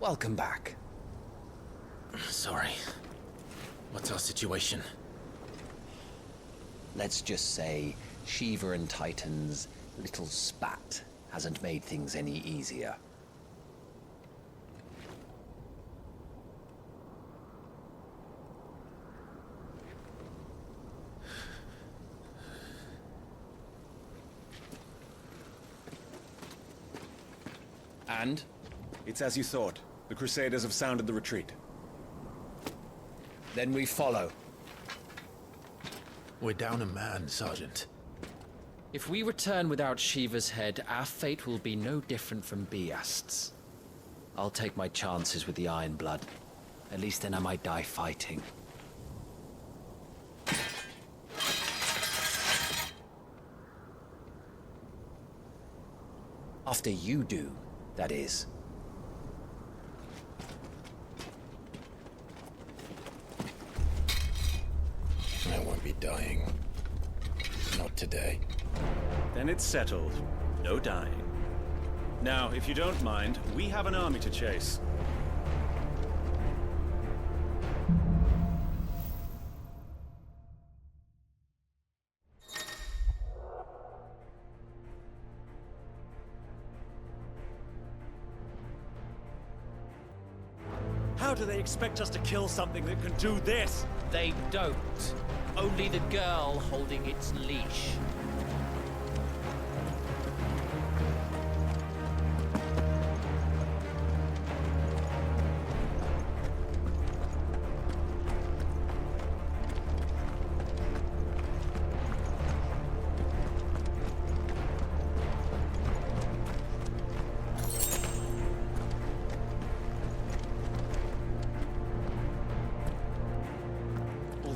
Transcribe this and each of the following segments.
welcome back. Sorry. What's our situation? Let's just say Shiva and Titan's little spat hasn't made things any easier. And? It's as you thought. The Crusaders have sounded the retreat. Then we follow. We're down a man, Sergeant. If we return without Shiva's head, our fate will be no different from Biast's. I'll take my chances with the Iron Blood. At least then I might die fighting. After you do, that is. I won't be dying. Not today. Then it's settled. No dying. Now, if you don't mind, we have an army to chase. How do they expect us to kill something that can do this? They don't. Only the girl holding its leash.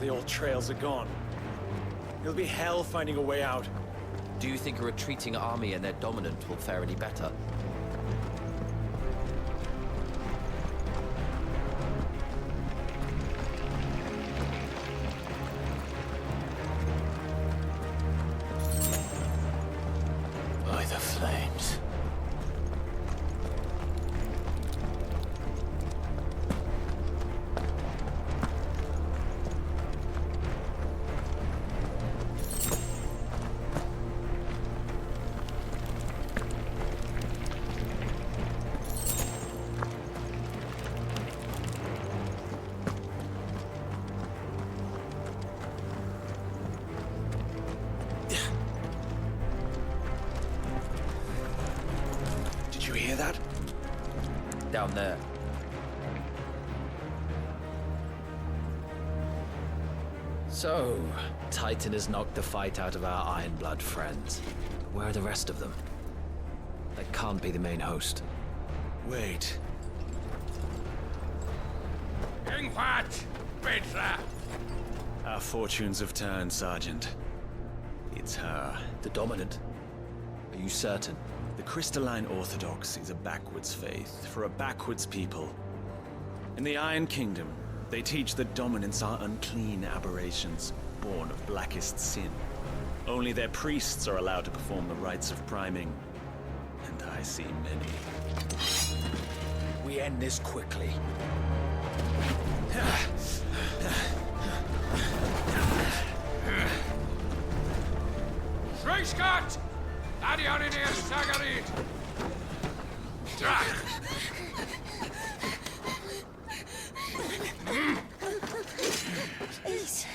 The old trails are gone. It'll be hell finding a way out. Do you think a retreating army and their dominant will fare any better? By the flames. Did you hear that? Down there. So, Titan has knocked the fight out of our Iron Blood friends. Where are the rest of them? That can't be the main host. Wait. What? Petra! Our fortunes have turned, Sergeant. It's her. The dominant? Are you certain? The Crystalline Orthodox is a backwards faith for a backwards people. In the Iron Kingdom, they teach that dominants are unclean aberrations, born of blackest sin. Only their priests are allowed to perform the rites of priming. And I see many. We end this quickly. Schreischgott! Adioninius Sagarit! Please.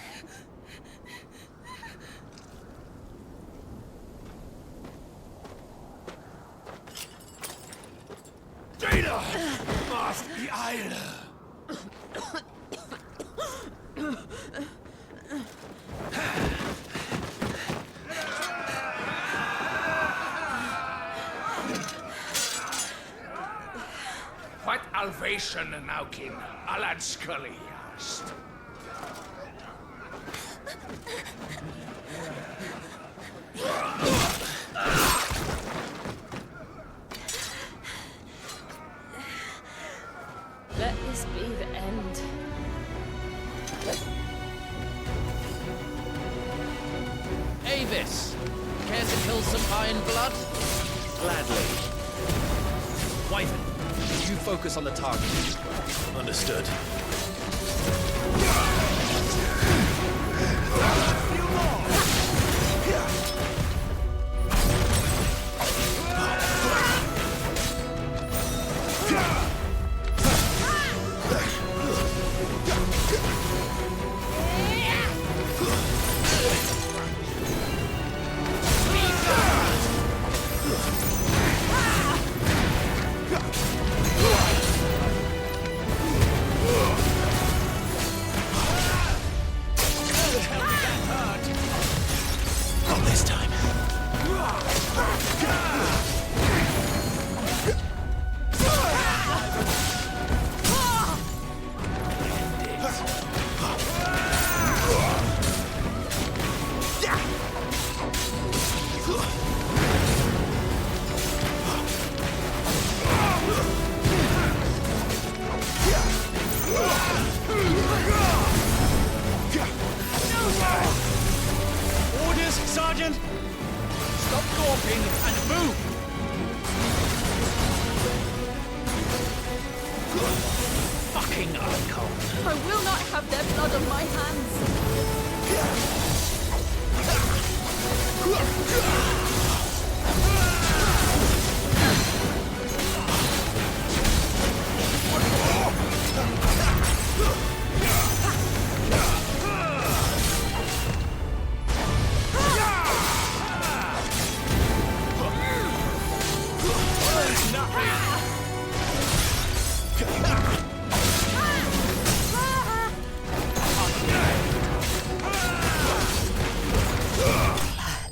Jada! Must be Eile! What Alvation Naukin, Alad Scullyast? Let this be the end. Avis! Care to kill some Iron Blood? Gladly. Wyvern, You focus on the target. Understood. I will not have their blood on my hands.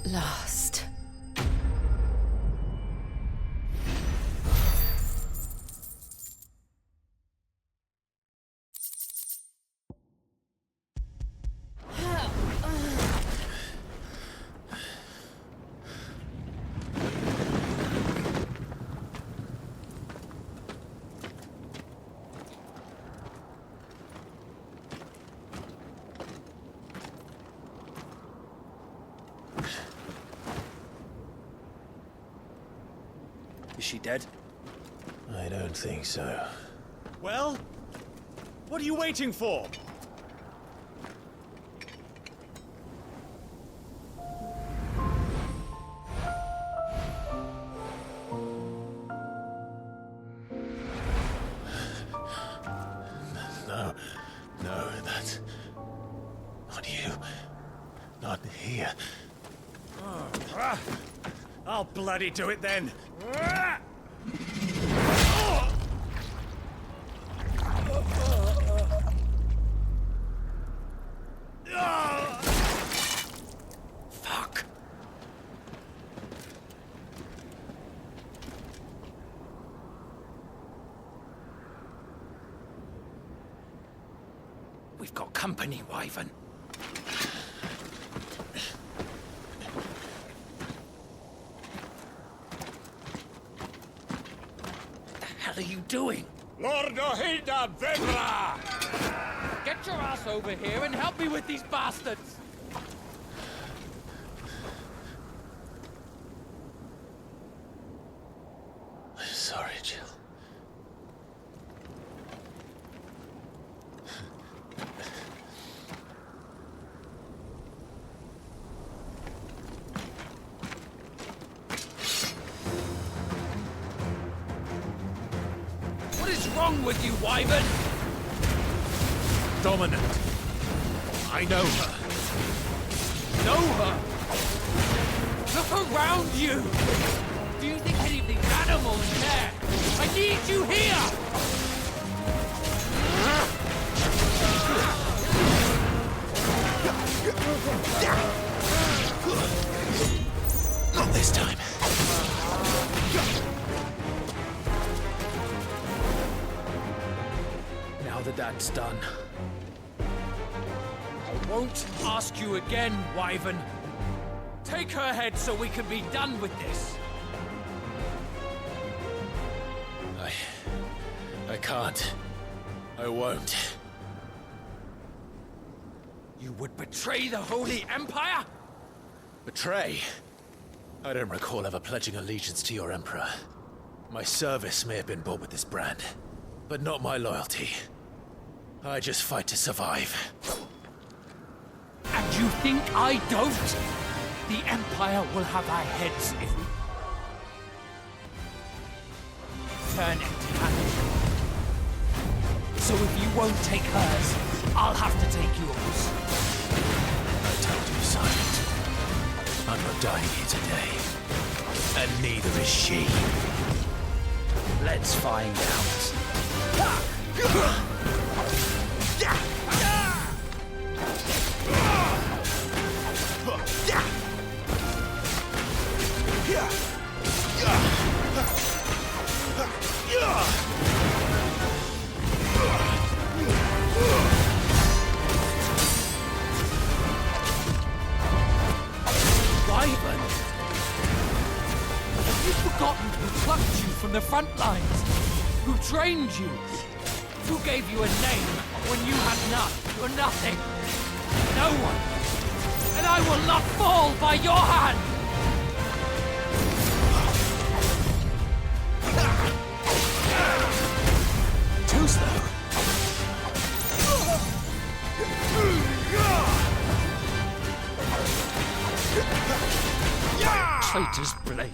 Lost. Is she dead? I don't think so. Well, what are you waiting for? No, that's not you. Not here. I'll bloody do it then. Fuck. We've got company, Wyvern. What are you doing? Lord Ohida Vedra! Get your ass over here and help me with these bastards! I'm sorry, Jill. What is wrong with you, Wyvern? Dominant. I know her. Know her? Look around you! Do you think any of these animals care? I need you here! Not this time. Now that that's done, I won't ask you again, Wyvern. Take her head so we can be done with this. I can't. I won't. You would betray the Holy Empire? Betray? I don't recall ever pledging allegiance to your Emperor. My service may have been bought with this brand, but not my loyalty. I just fight to survive. And you think I don't? The Empire will have our heads if we turn empty handed. So if you won't take hers, I'll have to take yours. I told you, Silent. I'm not dying here today. And neither is she. Let's find out. Wyvern! Have you forgotten who plucked you from the front lines? Who trained you? Who gave you a name when you had none? You're nothing. No one. And I will not fall by your hand! Too slow. Traitor's blade.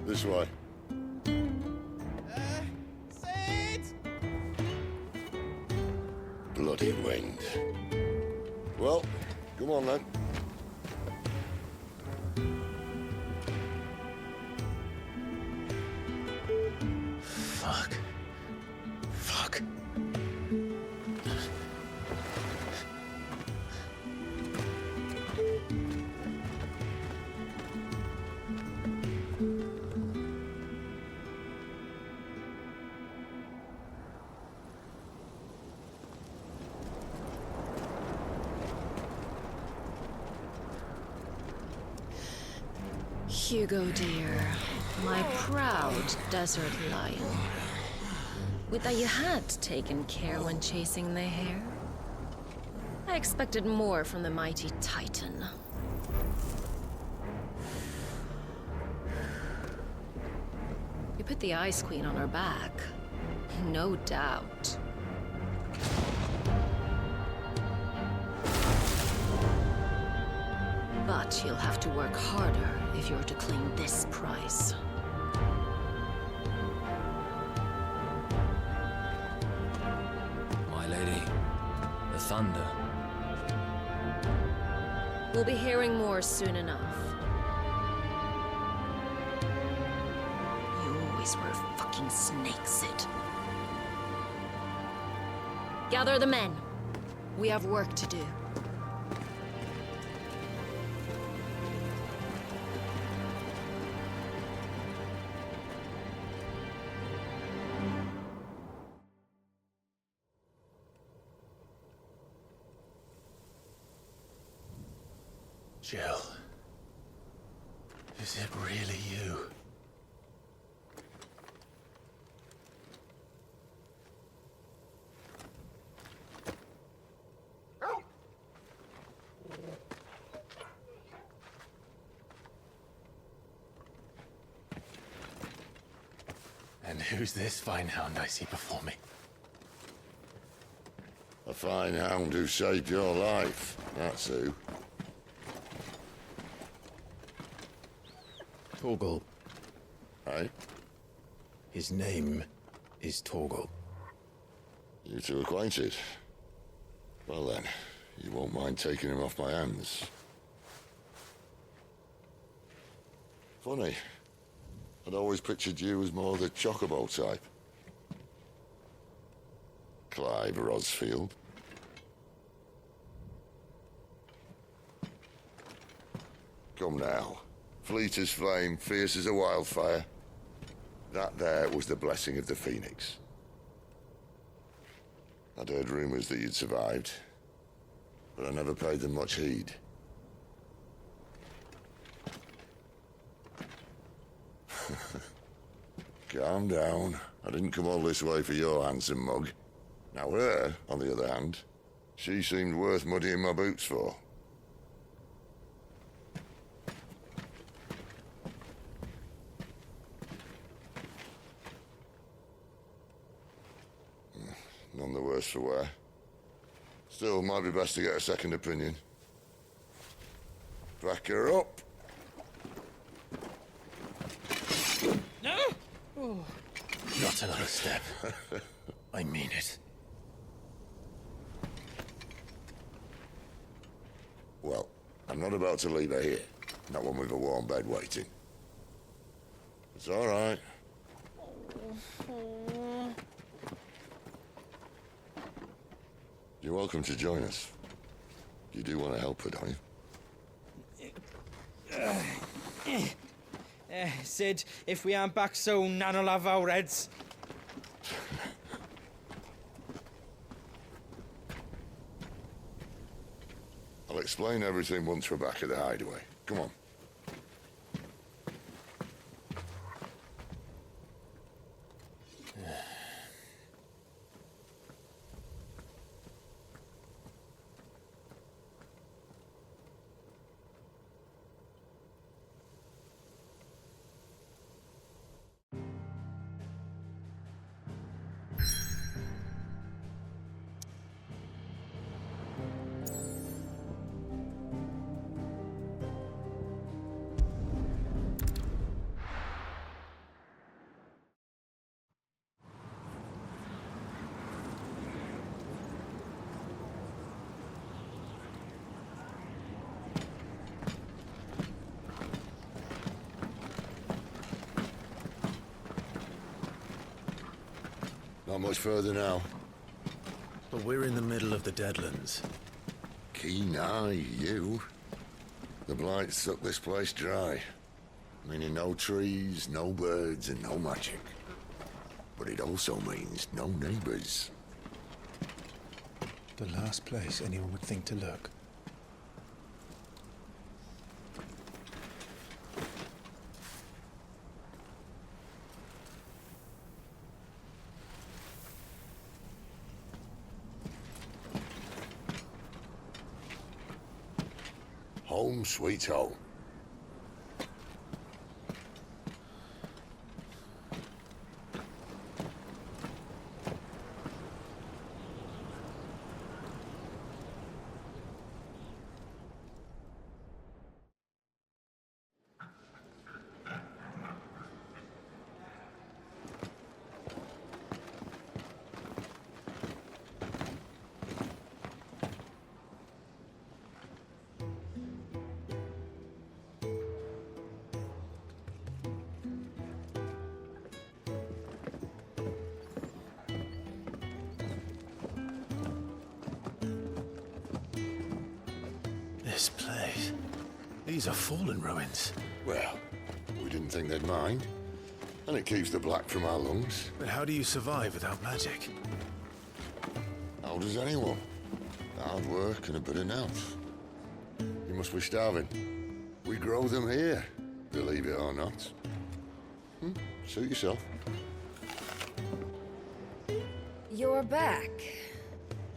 This way. Bloody wind. Well, come on then. Fuck. Fuck. Hugo, dear. My proud desert lion. Would that you had taken care when chasing the hare? I expected more from the mighty Titan. We put the Ice Queen on her back. No doubt. But you'll have to work harder if you're to claim this prize. My lady, the thunder. We'll be hearing more soon enough. You always were a fucking snake, Sid. Gather the men. We have work to do. Jill. Is it really you? And who's this fine hound I see before me? A fine hound who saved your life, that's who. Torgal. Hey? His name is Torgal. You two acquainted? Well then, you won't mind taking him off my hands. Funny. I'd always pictured you as more the chocobo type. Clive Rosfield. Come now. Fleet as flame, fierce as a wildfire. That there was the blessing of the Phoenix. I'd heard rumors that you'd survived, but I never paid them much heed. Calm down. I didn't come all this way for your handsome mug. Now her, on the other hand, she seemed worth muddying my boots for. None the worse for wear. Still, might be best to get a second opinion. Back her up. No! Oh. Not another step. I mean it. Well, I'm not about to leave her here. Not one with a warm bed waiting. It's all right. You're welcome to join us. You do want to help her, don't you? Sid, if we aren't back soon, Nan'll have our heads. I'll explain everything once we're back at the hideaway. Come on. Not much further now. But we're in the middle of the deadlands. Keen eye, you. The blight sucked this place dry. Meaning no trees, no birds, and no magic. But it also means no neighbors. The last place anyone would think to look. Home sweet home. This place. These are fallen ruins. Well, we didn't think they'd mind. And it keeps the black from our lungs. But how do you survive without magic? How does anyone? Hard work and a bit of nerve. You must be starving. We grow them here, believe it or not. Suit yourself. You're back.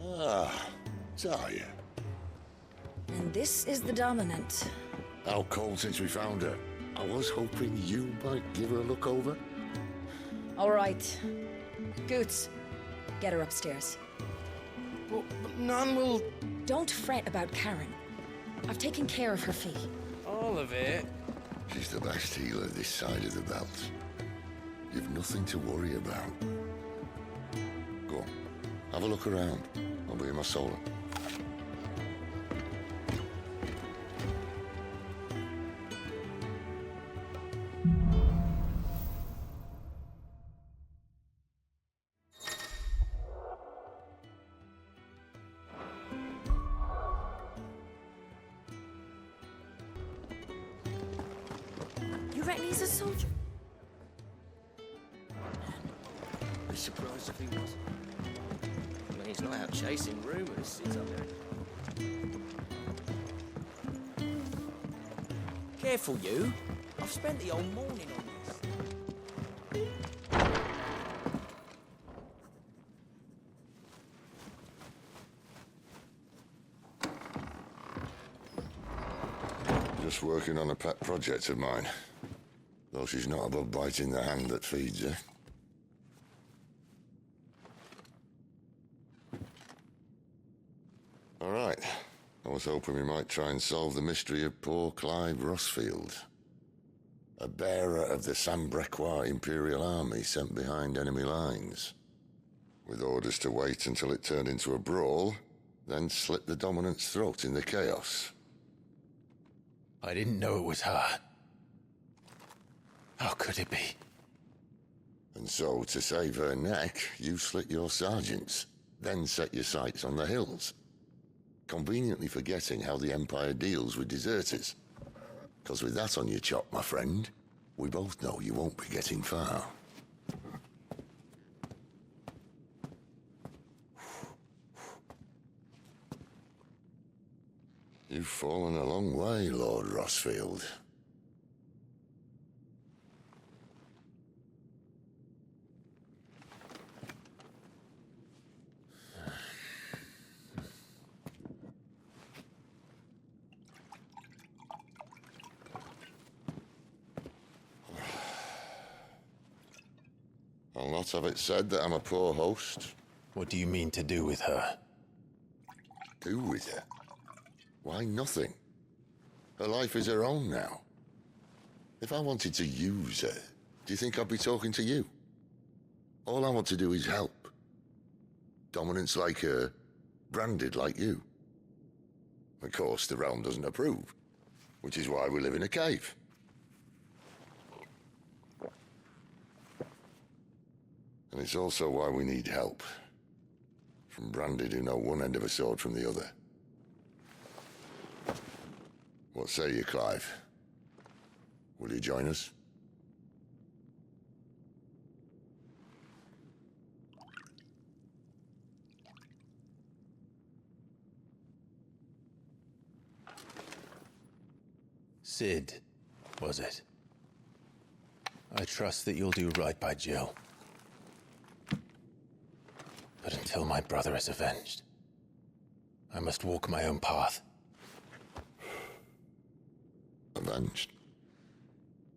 Ah, Zarya. And this is the Dominant. How cold since we found her. I was hoping you might give her a look over. All right. Goots, get her upstairs. Well, none will... Don't fret about Karen. I've taken care of her fee. All of it? She's the best healer this side of the belt. You've nothing to worry about. Go on, have a look around. I'll be in my solar. You reckon he's a soldier? Be surprised if he was. I mean, he's not out chasing rumors, is he? Careful, you. I've spent the whole morning on this. Just working on a pet project of mine. Though she's not above biting the hand that feeds her. All right. I was hoping we might try and solve the mystery of poor Clive Rossfield. A bearer of the Sambrequois Imperial Army sent behind enemy lines. With orders to wait until it turned into a brawl, then slit the Dominant's throat in the chaos. I didn't know it was her. How could it be? And so, to save her neck, you slit your sergeants, then set your sights on the hills. Conveniently forgetting how the Empire deals with deserters. Because with that on your chop, my friend, we both know you won't be getting far. You've fallen a long way, Lord Rossfield. I'll not have it said that I'm a poor host. What do you mean to do with her? Do with her? Why, nothing. Her life is her own now. If I wanted to use her, do you think I'd be talking to you? All I want to do is help. Dominants like her, branded like you. Of course, the realm doesn't approve, which is why we live in a cave. And it's also why we need help. From branded who know one end of a sword from the other. What say you, Clive? Will you join us? Sid, was it? I trust that you'll do right by Jill. But until my brother is avenged, I must walk my own path. Avenged?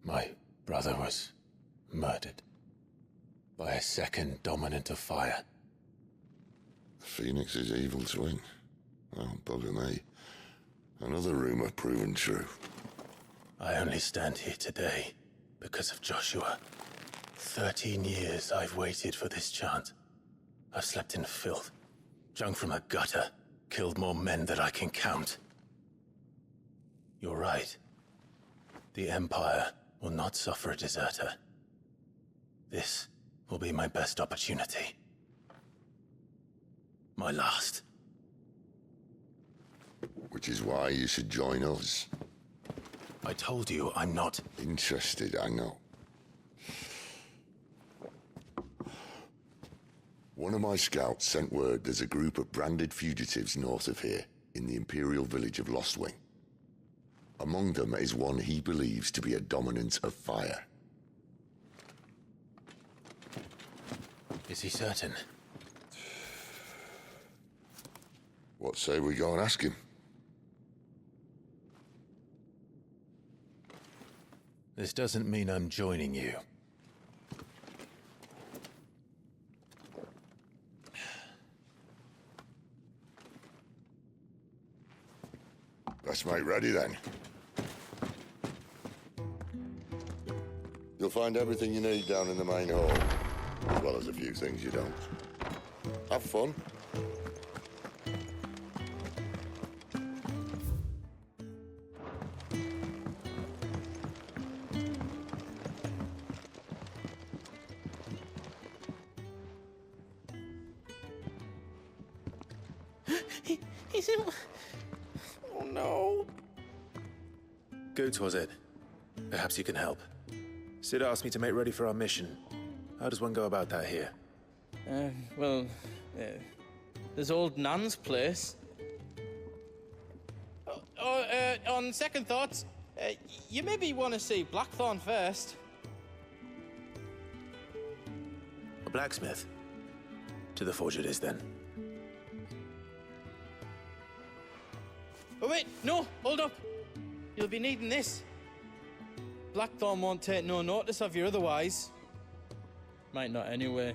My brother was murdered by a second Dominant of Fire. The Phoenix's evil twin. Oh, bugger me. Another rumor proven true. I only stand here today because of Joshua. 13 years I've waited for this chance. I've slept in filth, drunk from a gutter, killed more men than I can count. You're right. The Empire will not suffer a deserter. This will be my best opportunity. My last. Which is why you should join us. I told you I'm not Interested, I know. One of my scouts sent word there's a group of branded fugitives north of here, in the Imperial village of Lostwing. Among them is one he believes to be a dominant of fire. Is he certain? What say we go and ask him? This doesn't mean I'm joining you. Let's make ready then. You'll find everything you need down in the main hall, as well as a few things you don't. Have fun. He's in... Oh no. Goots, was it? Perhaps you can help. Sid asked me to make ready for our mission. How does one go about that here? There's old Nan's place. On second thoughts, you maybe want to see Blackthorn first. A blacksmith? To the forge it is, then. Oh wait, no, hold up. You'll be needing this. Blackthorn won't take no notice of you otherwise. Might not anyway.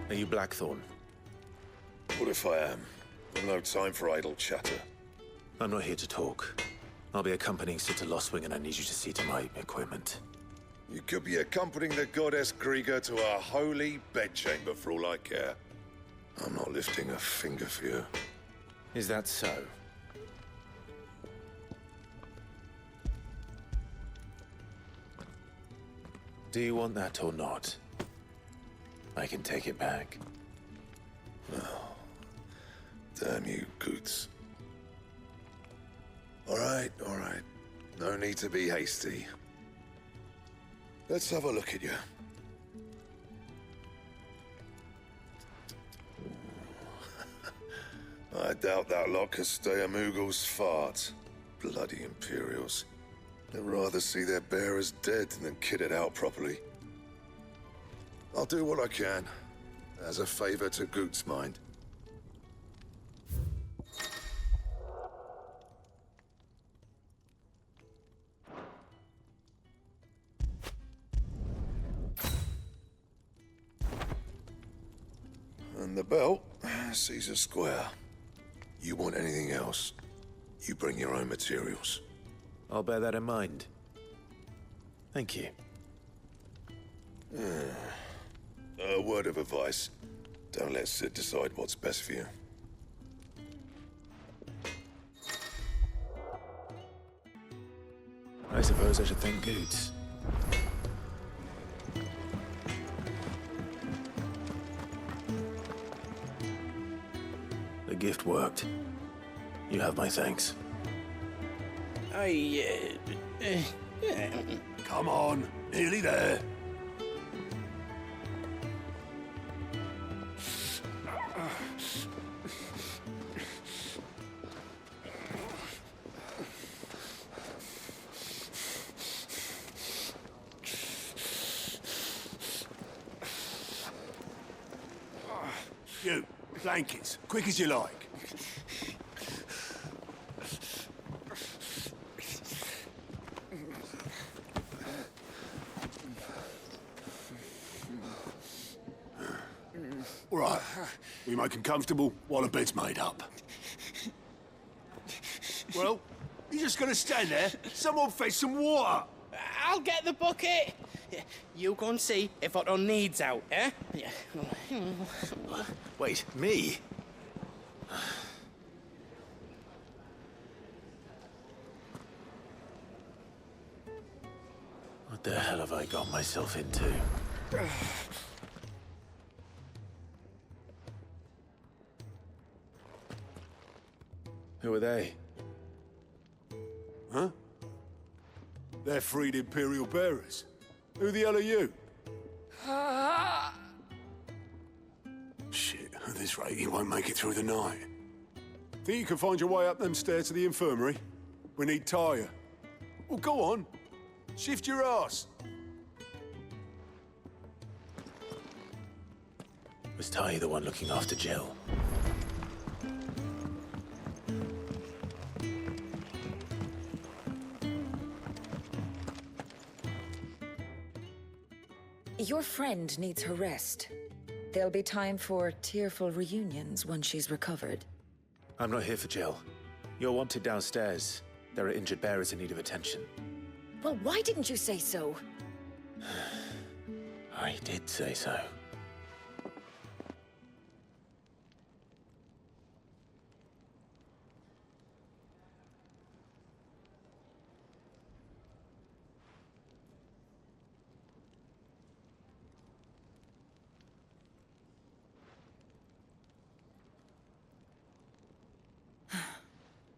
Are you Blackthorn? What if I am? I've no time for idle chatter. I'm not here to talk. I'll be accompanying Sid to Lostwing, and I need you to see to my equipment. You could be accompanying the goddess Krieger to our holy bedchamber for all I care. I'm not lifting a finger for you. Is that so? Do you want that or not? I can take it back. Oh, damn you, Goots. All right. No need to be hasty. Let's have a look at you. I doubt that lot could stay a Moogle's fart. Bloody Imperials. They'd rather see their bearers dead than kitted out properly. I'll do what I can, as a favor to Goot's mind. And the belt sees a square. You want anything else, you bring your own materials. I'll bear that in mind. Thank you. A word of advice. Don't let Sid decide what's best for you. I suppose I should thank Goots. The gift worked. You have my thanks. Come on, nearly there. You, blankets, quick as you like. All right, we make him comfortable while the bed's made up. Well, you just gonna stand there? Someone fetch some water. I'll get the bucket. You go and see if Otto needs out, eh? Wait, me? What the hell have I got myself into? Who are they? Huh? They're freed Imperial bearers. Who the hell are you? this rate, he won't make it through the night. Think you can find your way up them stairs to the infirmary? We need Tyre. Well, go on. Shift your ass. Was Ty the one looking after Jill? Your friend needs her rest. There'll be time for tearful reunions once she's recovered. I'm not here for Jill. You're wanted downstairs. There are injured bearers in need of attention. Well, why didn't you say so? I did say so.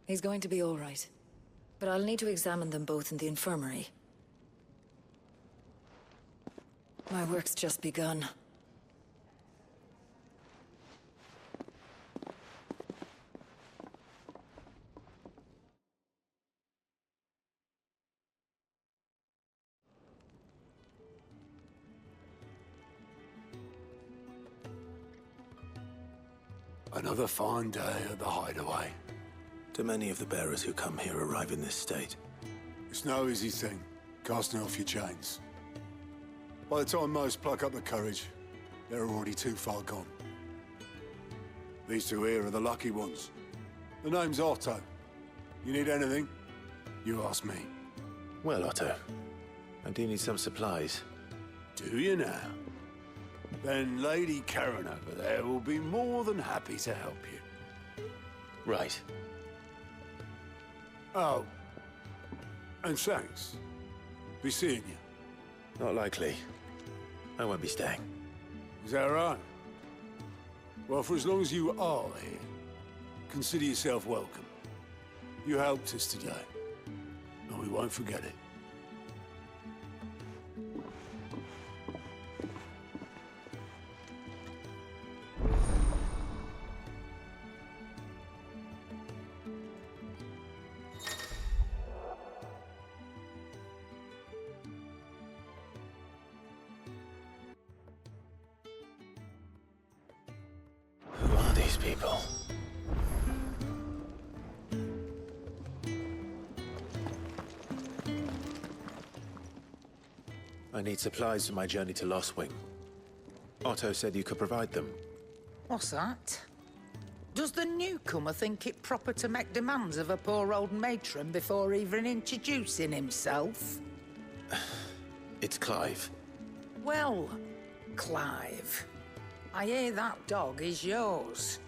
He's going to be all right. But I'll need to examine them both in the infirmary. My work's just begun. Another fine day at the hideaway. Do many of the bearers who come here arrive in this state? It's no easy thing, casting off your chains. By the time most pluck up the courage, they're already too far gone. These two here are the lucky ones. The name's Otto. You need anything, you ask me. Well, Otto, I do need some supplies. Do you now? Then Lady Karen over there will be more than happy to help you. Right. Oh. And thanks. Be seeing you. Not likely. I won't be staying. Is that right? Well, for as long as you are here, consider yourself welcome. You helped us today, and we won't forget it. Who are these people? I need supplies for my journey to Lostwing. Otto said you could provide them. What's that? Does the newcomer think it proper to make demands of a poor old matron before even introducing himself? It's Clive. Well, Clive, I hear that dog is yours.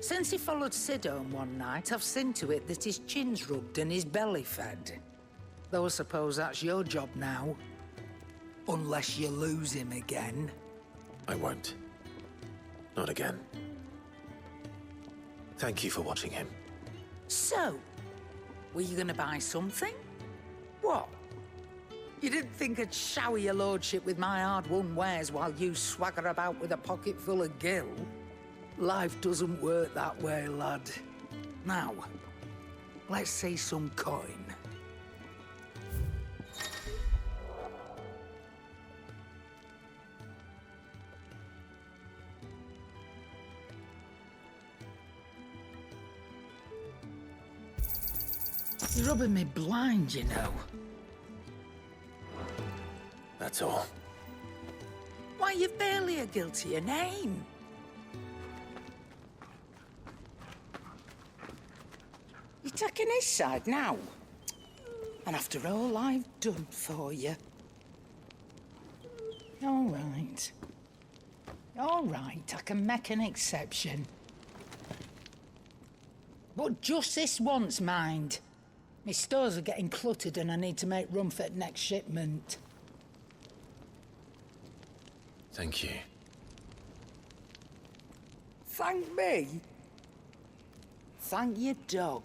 Since he followed Sid home one night, I've seen to it that his chin's rubbed and his belly fed. Though I suppose that's your job now. Unless you lose him again. I won't. Not again. Thank you for watching him. So, were you gonna buy something? What? You didn't think I'd shower your lordship with my hard-won wares while you swagger about with a pocket full of gil? Life doesn't work that way, lad. Now, let's see some coin. You're rubbing me blind, you know. That's all. Why, you've barely a guilty name. You're taking his side now? And after all I've done for you. All right. All right, I can make an exception. But just this once, mind. My stores are getting cluttered and I need to make room for the next shipment. Thank you. Thank me? Thank your dog.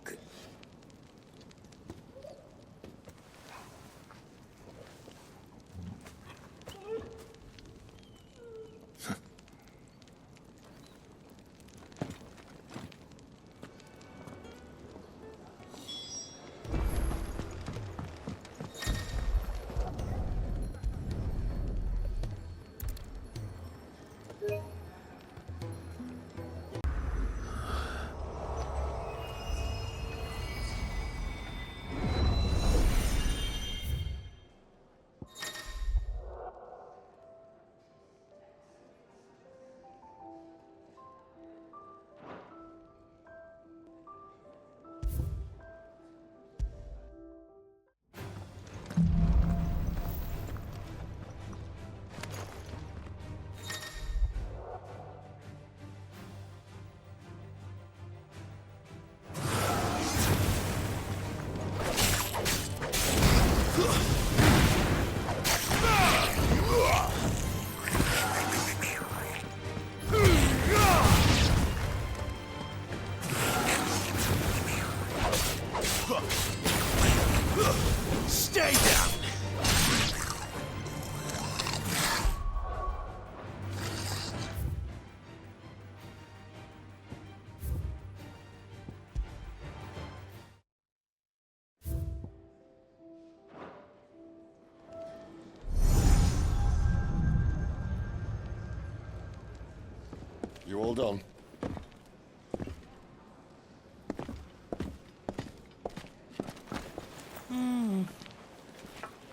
You all done?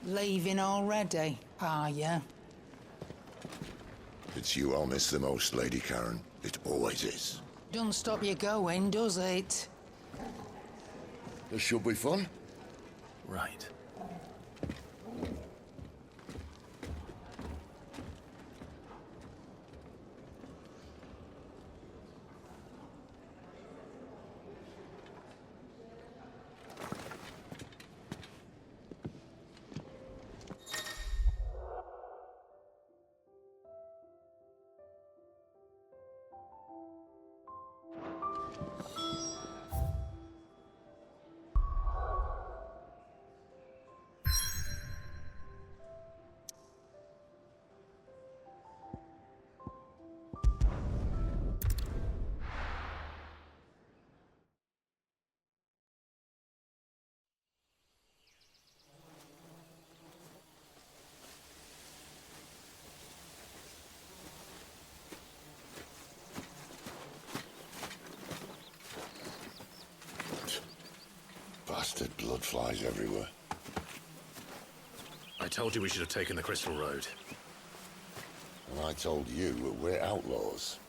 Leaving already, are ya? It's you I'll miss the most, Lady Karen. It always is. Don't stop you going, does it? This should be fun. Right. Bastard blood flies everywhere. I told you we should have taken the Crystal Road. And I told you that we're outlaws.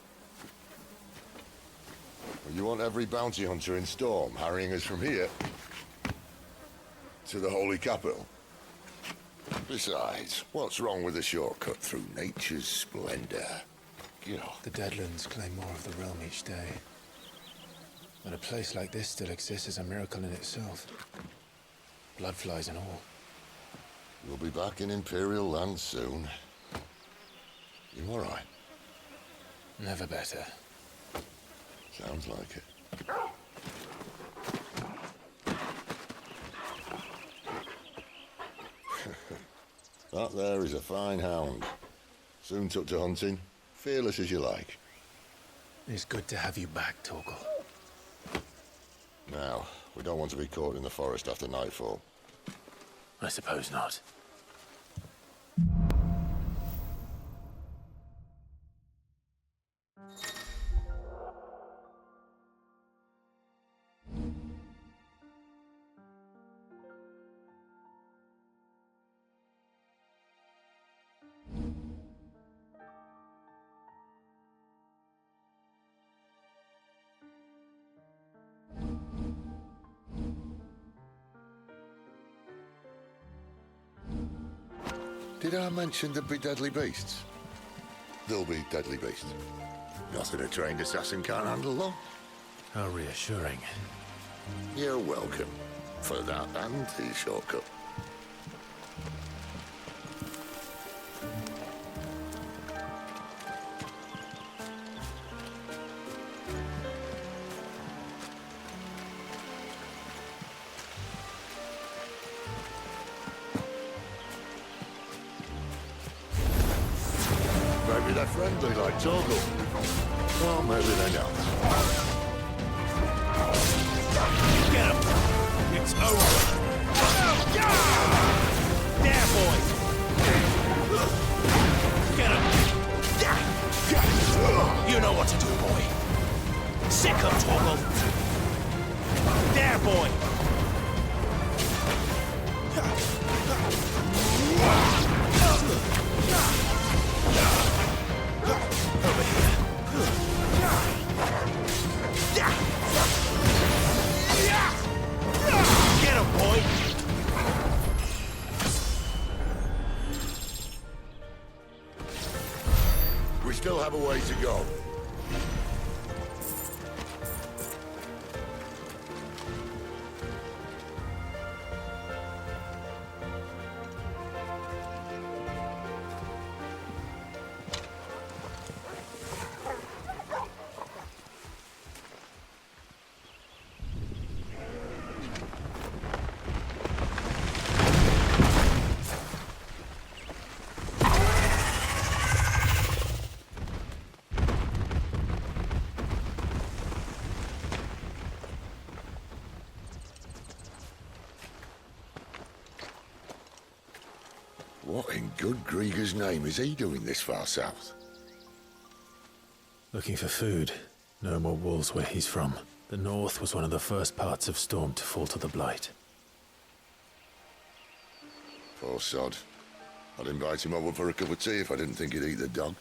Well, you want every bounty hunter in Storm harrying us from here to the Holy Capital? Besides, what's wrong with a shortcut through nature's splendor? The deadlands claim more of the realm each day. But a place like this still exists is a miracle in itself. Bloodflies and all. We'll be back in Imperial land soon. You all right? Never better. Sounds like it. That there is a fine hound. Soon took to hunting. Fearless as you like. It's good to have you back, Torgal. Now, we don't want to be caught in the forest after nightfall. I suppose not. Did I mention there'd be deadly beasts? There'll be deadly beasts. Nothing a trained assassin can't handle, though. How reassuring. You're welcome. For that and the shortcut. Maybe they're friendly like Torgal. Or maybe they're not. Get him! It's over! There, boy! Get him! You know what to do, boy. Sick him, Torgal! There, boy! Over here. Get him, boy! We still have a way to go. What in good Grieger's name is he doing this far south? Looking for food. No more wolves where he's from. The north was one of the first parts of Storm to fall to the Blight. Poor sod. I'd invite him over for a cup of tea if I didn't think he'd eat the dog.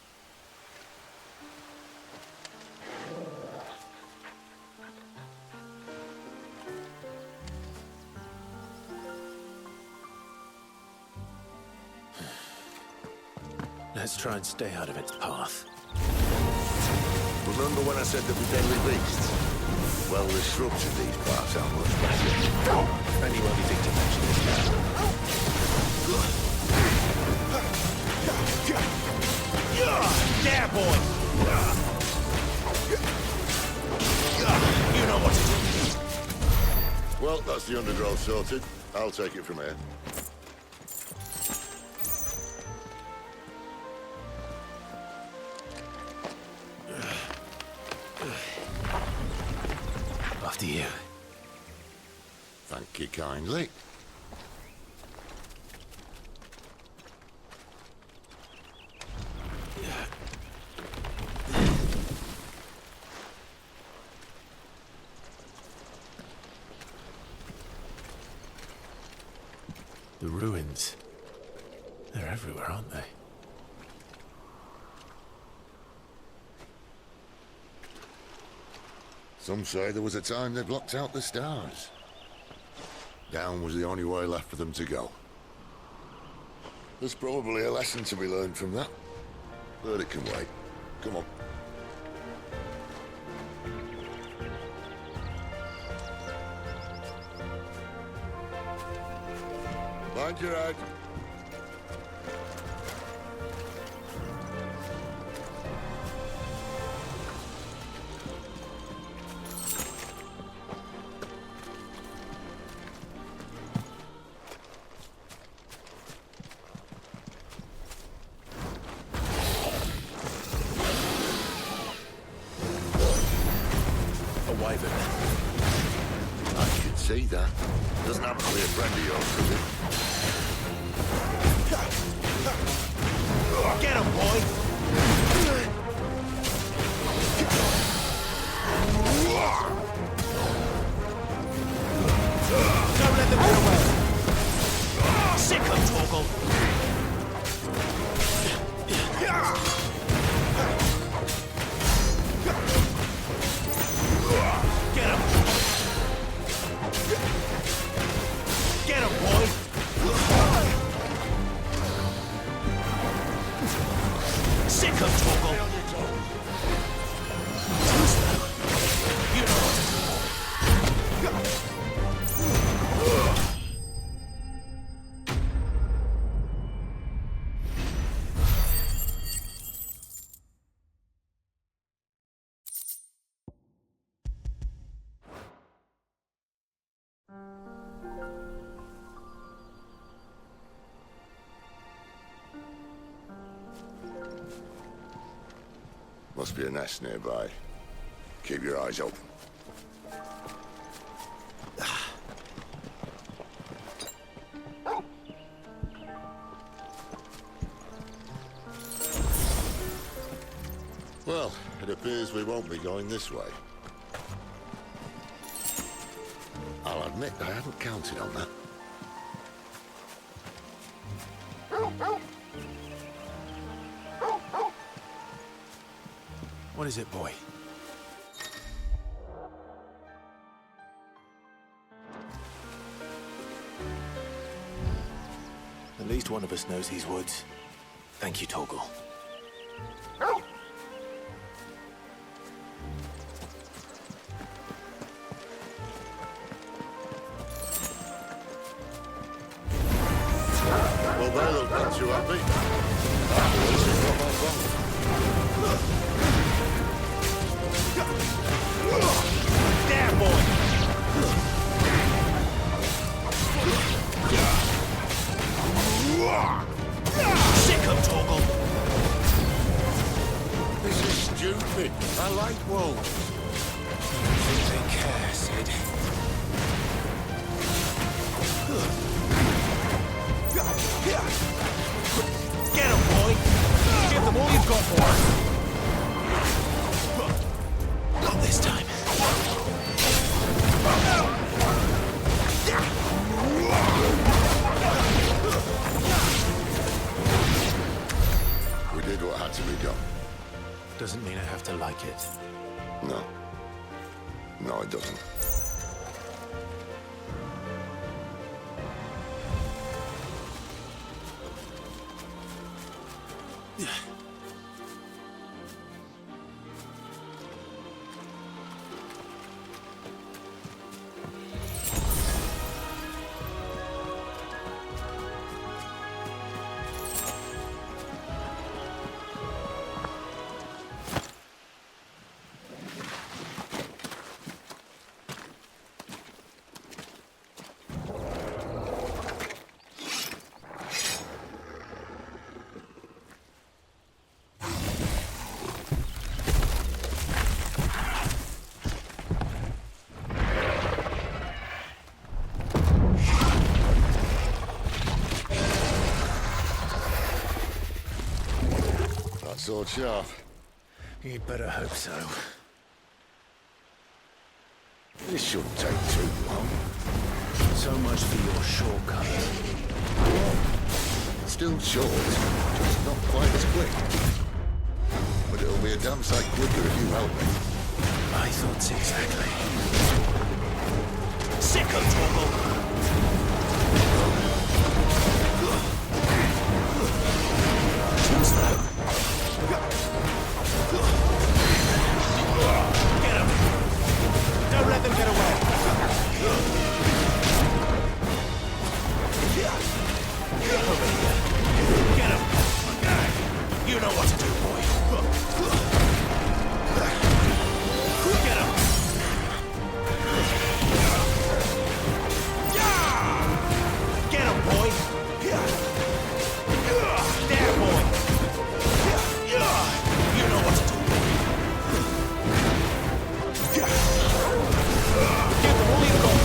Let's try and stay out of its path. Remember when I said there were deadly beasts? Well, the shrubs in these parts are much better. And you only think to mention this now. There, boy! You know what to do. Well, that's the undergrowth sorted. I'll take it from here. After you. Thank you kindly. The ruins. They're everywhere, aren't they? Some say there was a time they blocked out the stars. Down was the only way left for them to go. There's probably a lesson to be learned from that. But it can wait. Come on. Mind your head. See that? Doesn't happen to be a friend of yours, does it? Get him, boy! Don't let them get away! Sick of Torgal! Get him! Get him, boy! Sick of Torgal! Too slow. You know what to do. Must be a nest nearby. Keep your eyes open. Well, it appears we won't be going this way. I'll admit I hadn't counted on that. What is it, boy? At least one of us knows these woods. Thank you, Torgal. Well, they look not too happy. Afterwards, you've got my phone. There, boy! Sick of Torgal! This is stupid. I like wolves. I think they care, Sid. Get him, boy! Give them all you've got for us! did what had to be done. Doesn't mean I have to like it. No. No, it doesn't. Sword sharp. You'd better hope so. This shouldn't take too long. So much for your shortcut. Still short, just not quite as quick. But it'll be a damn sight quicker if you help me. I thought exactly. Sickle, Torgal! Too slow. Get him! Don't let them get away! Over here. Get him! You know what to do, boy. Get him! Get him, boy! There, boy! You know what to do. Give them all you've got.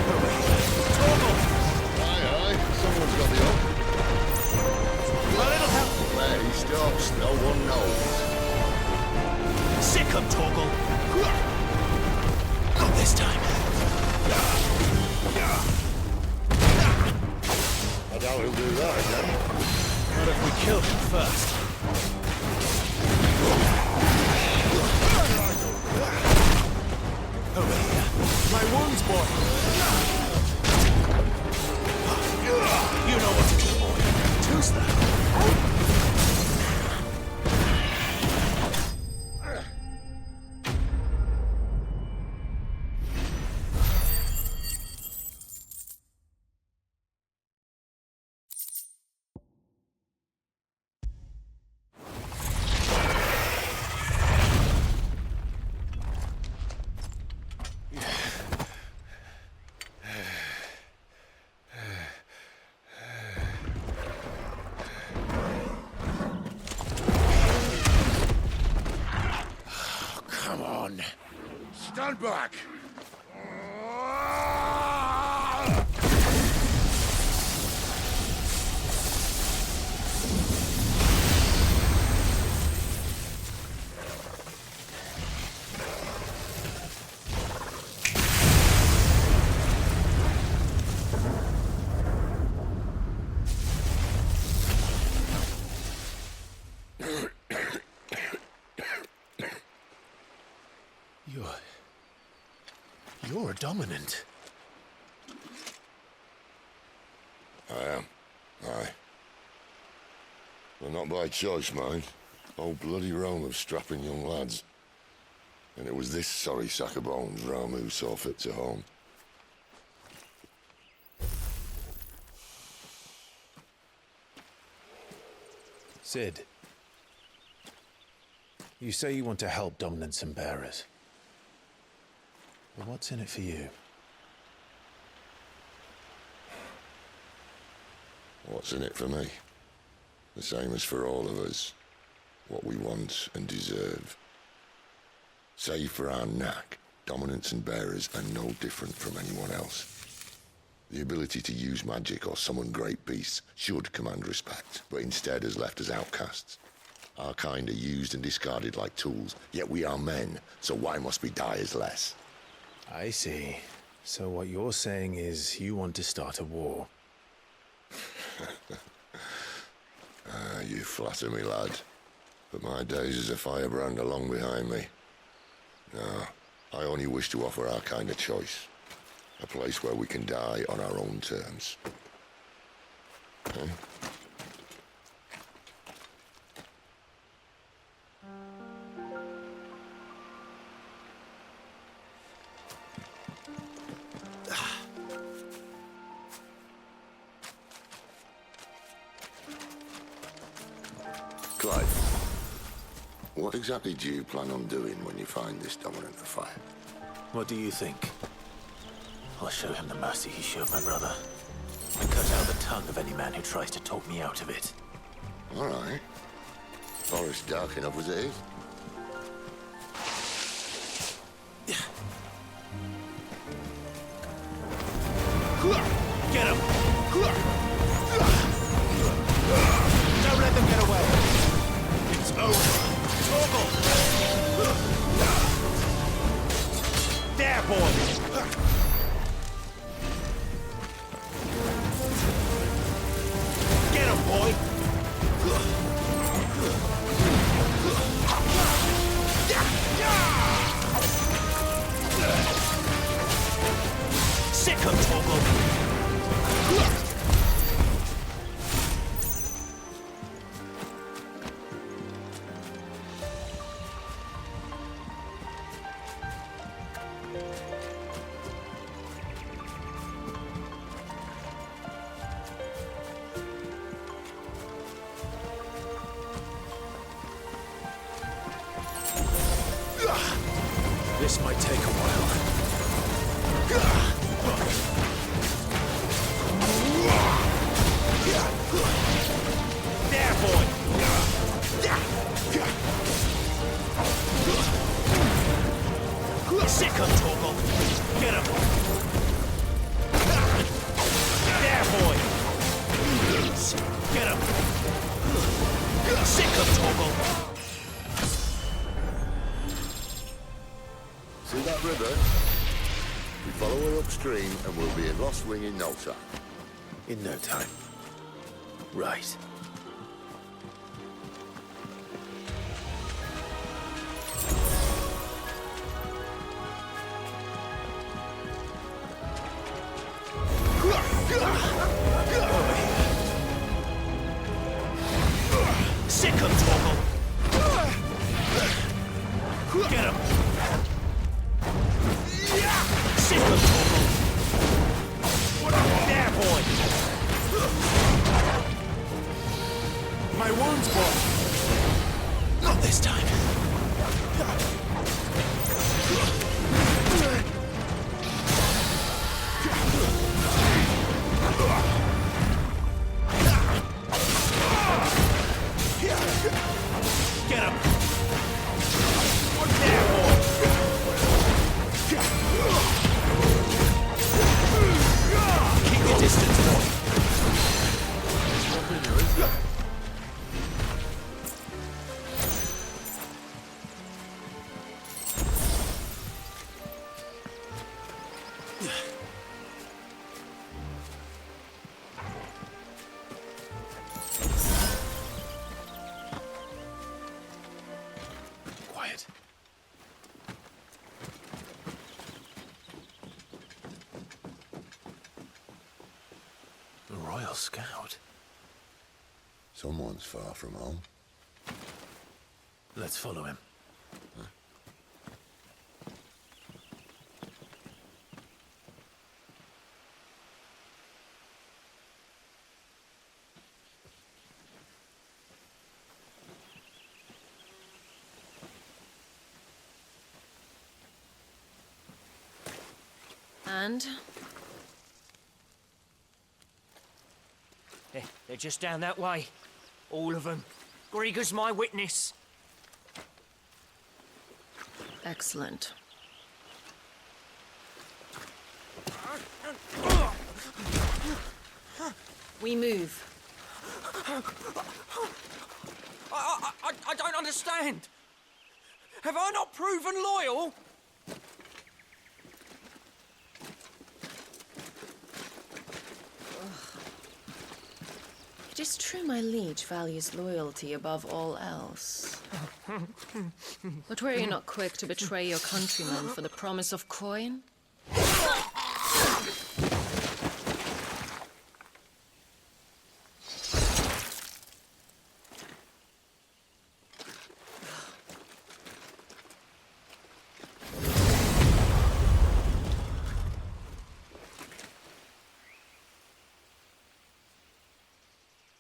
Over here. Torgal! Aye, someone's got the hook. A little help. Where he stops, no one knows. Sick him, Torgal. Not this time. I doubt he'll do that again. Not if we kill him first. Over here. My wounds, boy. You know what to do, boy. Too slow. Stand back! You're a dominant. I am. Aye. But not by choice, mind. Oh, bloody realm of strapping young lads. And it was this sorry sack of bones Ramu saw fit to home. Sid. You say you want to help dominants and bearers. But what's in it for you? What's in it for me? The same as for all of us. What we want and deserve. Save for our knack, dominants and bearers are no different from anyone else. The ability to use magic or summon great beasts should command respect, but instead has left us outcasts. Our kind are used and discarded like tools, yet we are men, so why must we die as less? I see. So what you're saying is you want to start a war. flatter me, lad. But my days as a firebrand are long behind me. No, I only wish to offer our kind of choice. A place where we can die on our own terms. Huh? Clive, what exactly do you plan on doing when you find this dominant of fire? What do you think? I'll show him the mercy he showed my brother. And cut out the tongue of any man who tries to talk me out of it. All right. Forest dark enough as it is. Get him! Don't let them get away! It's over! Torgal! There, boy! Get him, boy! Sick him, Torgal! This might take a while. There, boy! Sick him, Torgal! Get him! There, boy! Get him! Sick him, Torgal! See that river? We follow her upstream and we'll be in Lostwing in no time. In no time. Right. Sick him, Torgal! Get him! Sick him, Torgal! There, boy! My wound's gone! Not this time! Get him! There, boy! Keep your distance, boy! Quiet. The Royal Scout. Someone's far from home. Let's follow him. And? They're just down that way. All of them. Grieger's my witness. Excellent. We move. I don't understand. Have I not proven loyal? It It is true my liege values loyalty above all else. But were you not quick to betray your countrymen for the promise of coin?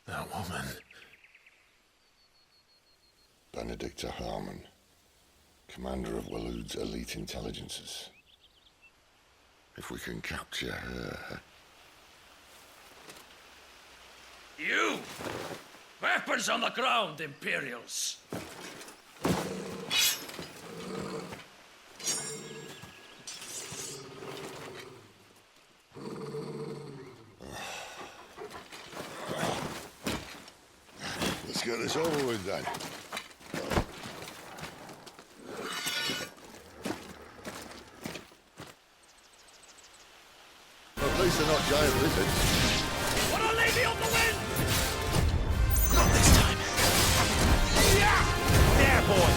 That woman. Benedicta Harmon, commander of Waloed's elite intelligences. If we can capture her... You! Weapons on the ground, Imperials! Let's get this over with then. At least they're not giant lizards. Wanna leave me on the wind? Not this time. Yeah! There, boy!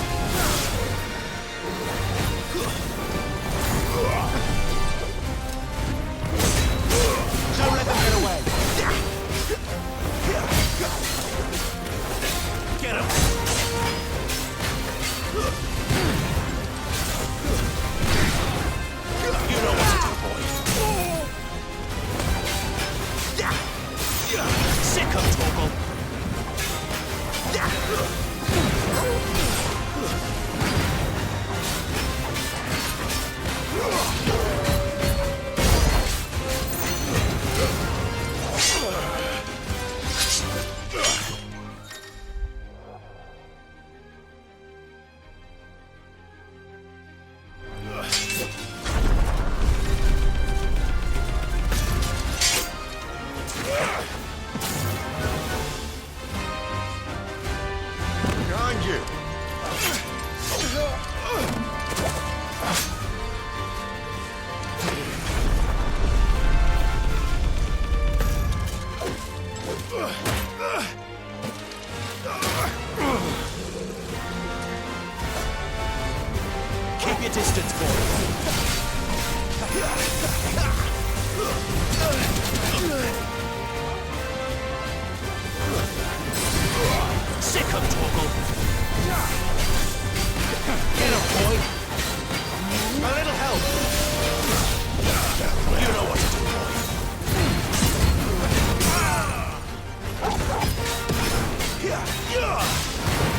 Don't let them get away. Get him! You know what to do, boy. Sick of Torgal. Behind you! Keep your distance, boy. Sick of Torgal. Get him, boy. A little help. You know what to do, boy.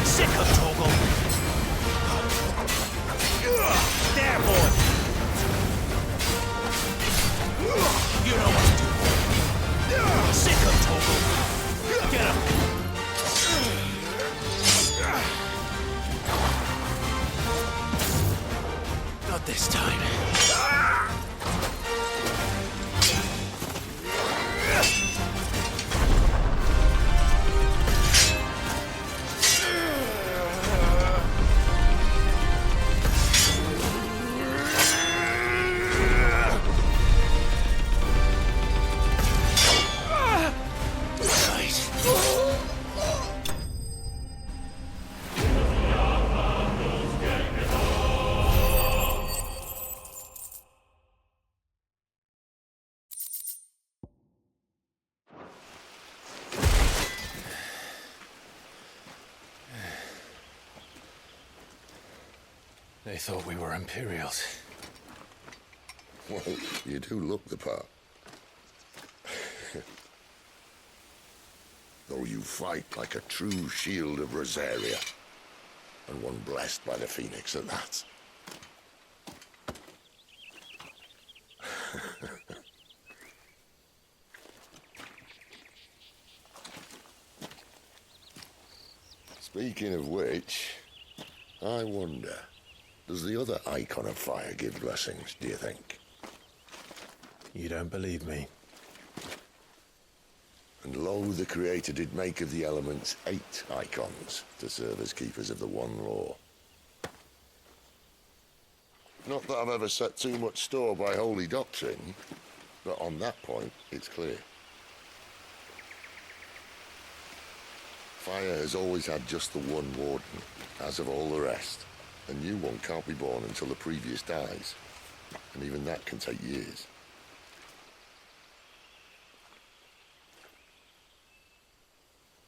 Sick of Torgal. There, boy. You know what to do, boy. Sick of Torgal. Get him. Not this time. They thought we were Imperials. Well, you do look the part. Though you fight like a true shield of Rosaria. And one blessed by the Phoenix at that. Speaking of which, I wonder, does the other icon of fire give blessings, do you think? You don't believe me? And lo, the Creator did make of the elements 8 icons to serve as keepers of the one law. Not that I've ever set too much store by holy doctrine, but on that point, it's clear. Fire has always had just the one warden, as of all the rest. A new one can't be born until the previous dies. And even that can take years.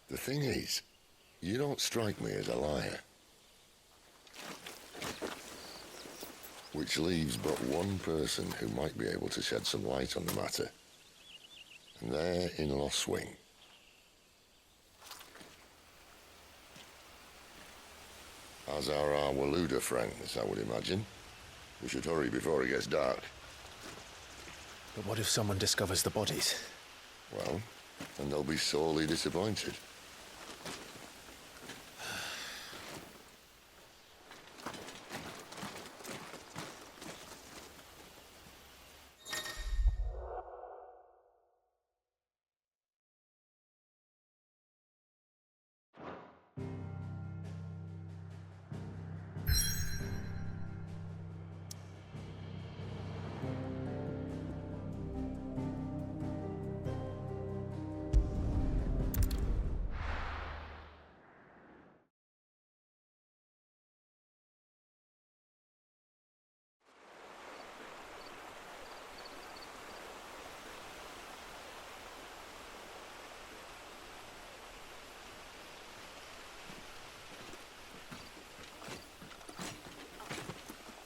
The thing is, you don't strike me as a liar. Which leaves but one person who might be able to shed some light on the matter. And they're in Lostwing. As are our Waluda friends, I would imagine. We should hurry before it gets dark. But what if someone discovers the bodies? Well, then they'll be sorely disappointed.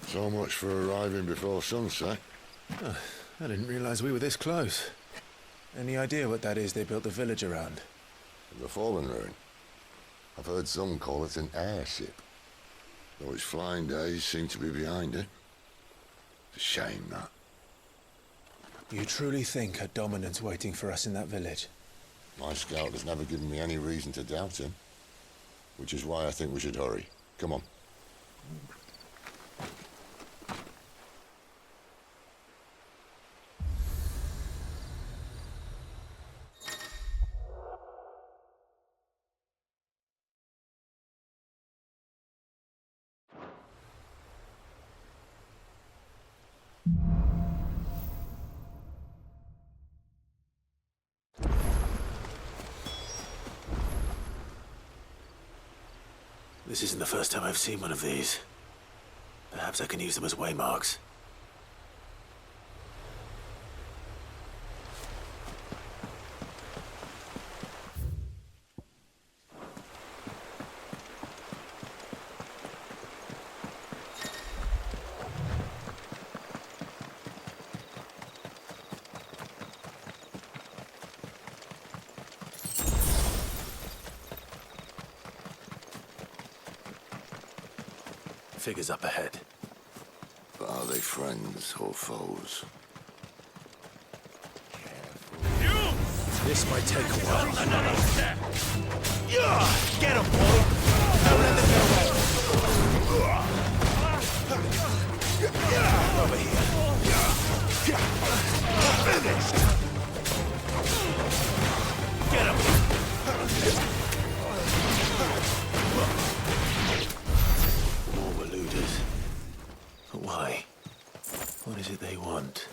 So much for arriving before sunset. Oh, I didn't realize we were this close. Any idea what that is they built the village around? The Fallen Ruin. I've heard some call it an airship. Though its flying days seem to be behind it. It's a shame, that. You truly think a dominant's waiting for us in that village? My scout has never given me any reason to doubt him. Which is why I think we should hurry. Come on. This isn't the first time I've seen one of these. Perhaps I can use them as waymarks. Figures up ahead. But are they friends or foes? This might take a while. Another step! Get him, boy! Don't let them get away! Over here. Finished! Get him! More Waluders. But why? What is it they want?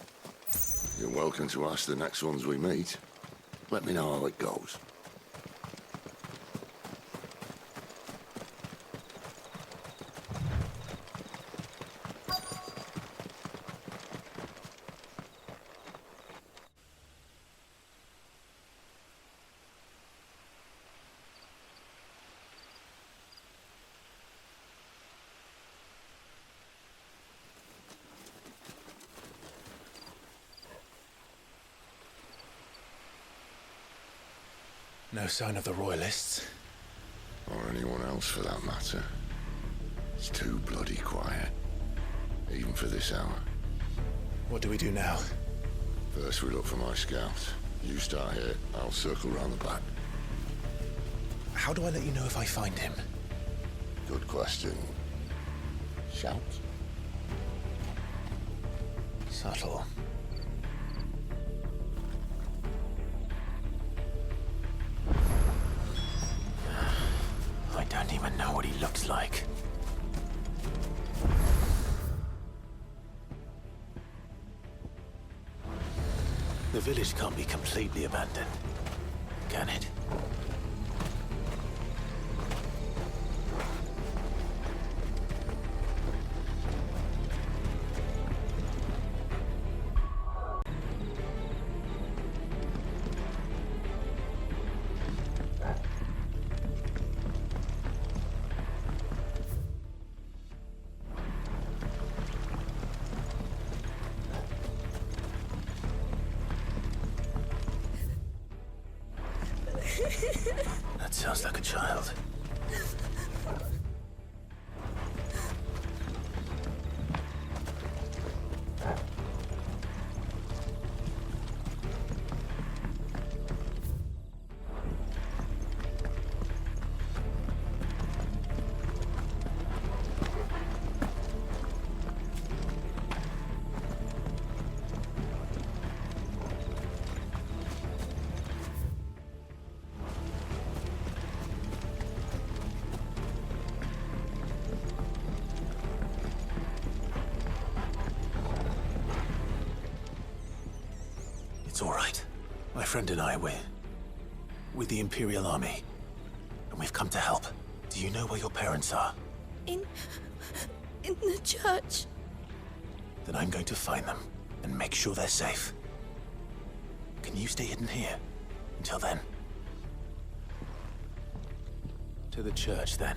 You're welcome to ask the next ones we meet. Let me know how it goes. No sign of the Royalists. Or anyone else for that matter. It's too bloody quiet. Even for this hour. What do we do now? First we look for my scout. You start here, I'll circle round the back. How do I let you know if I find him? Good question. Shout? Subtle. I don't even know what he looks like. The village can't be completely abandoned, can it? That sounds like a child. It's all right. My friend and I, we're with the Imperial Army. And we've come to help. Do you know where your parents are? In the church. Then I'm going to find them and make sure they're safe. Can you stay hidden here until then? To the church, then.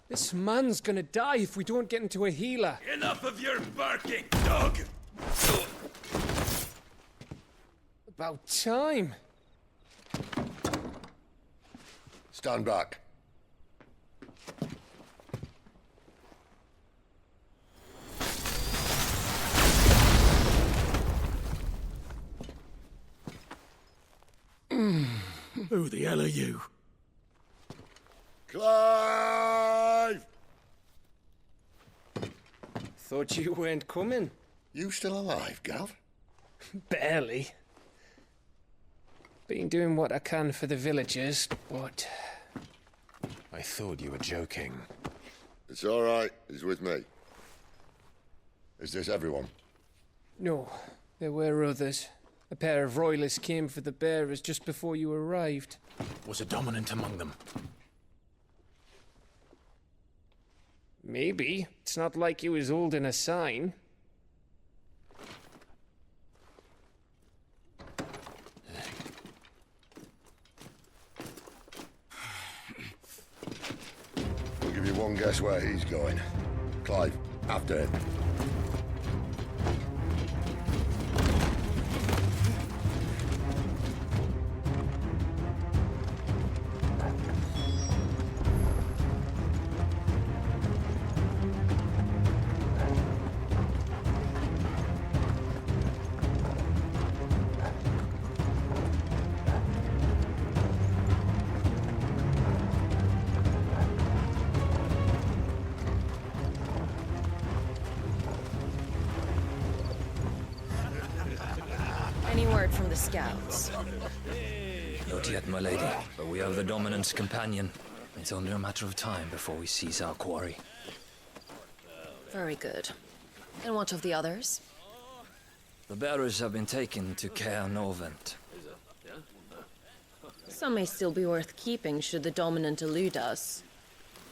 This man's gonna die if we don't get into a healer. Enough of your barking, dog! About time. Stand back. Who the hell are you? Clive! Thought you weren't coming. You still alive, Gav? Barely. Been doing what I can for the villagers, but... I thought you were joking. It's all right. He's with me. Is this everyone? No, there were others. A pair of royalists came for the bearers just before you arrived. Was a dominant among them? Maybe. It's not like he was holding a sign. I'll give you one guess where he's going. Clive, after him. Any word from the scouts? Not yet, my lady, but we have the Dominant's companion. It's only a matter of time before we seize our quarry. Very good. And what of the others? The bearers have been taken to Caer Novent. Some may still be worth keeping should the Dominant elude us.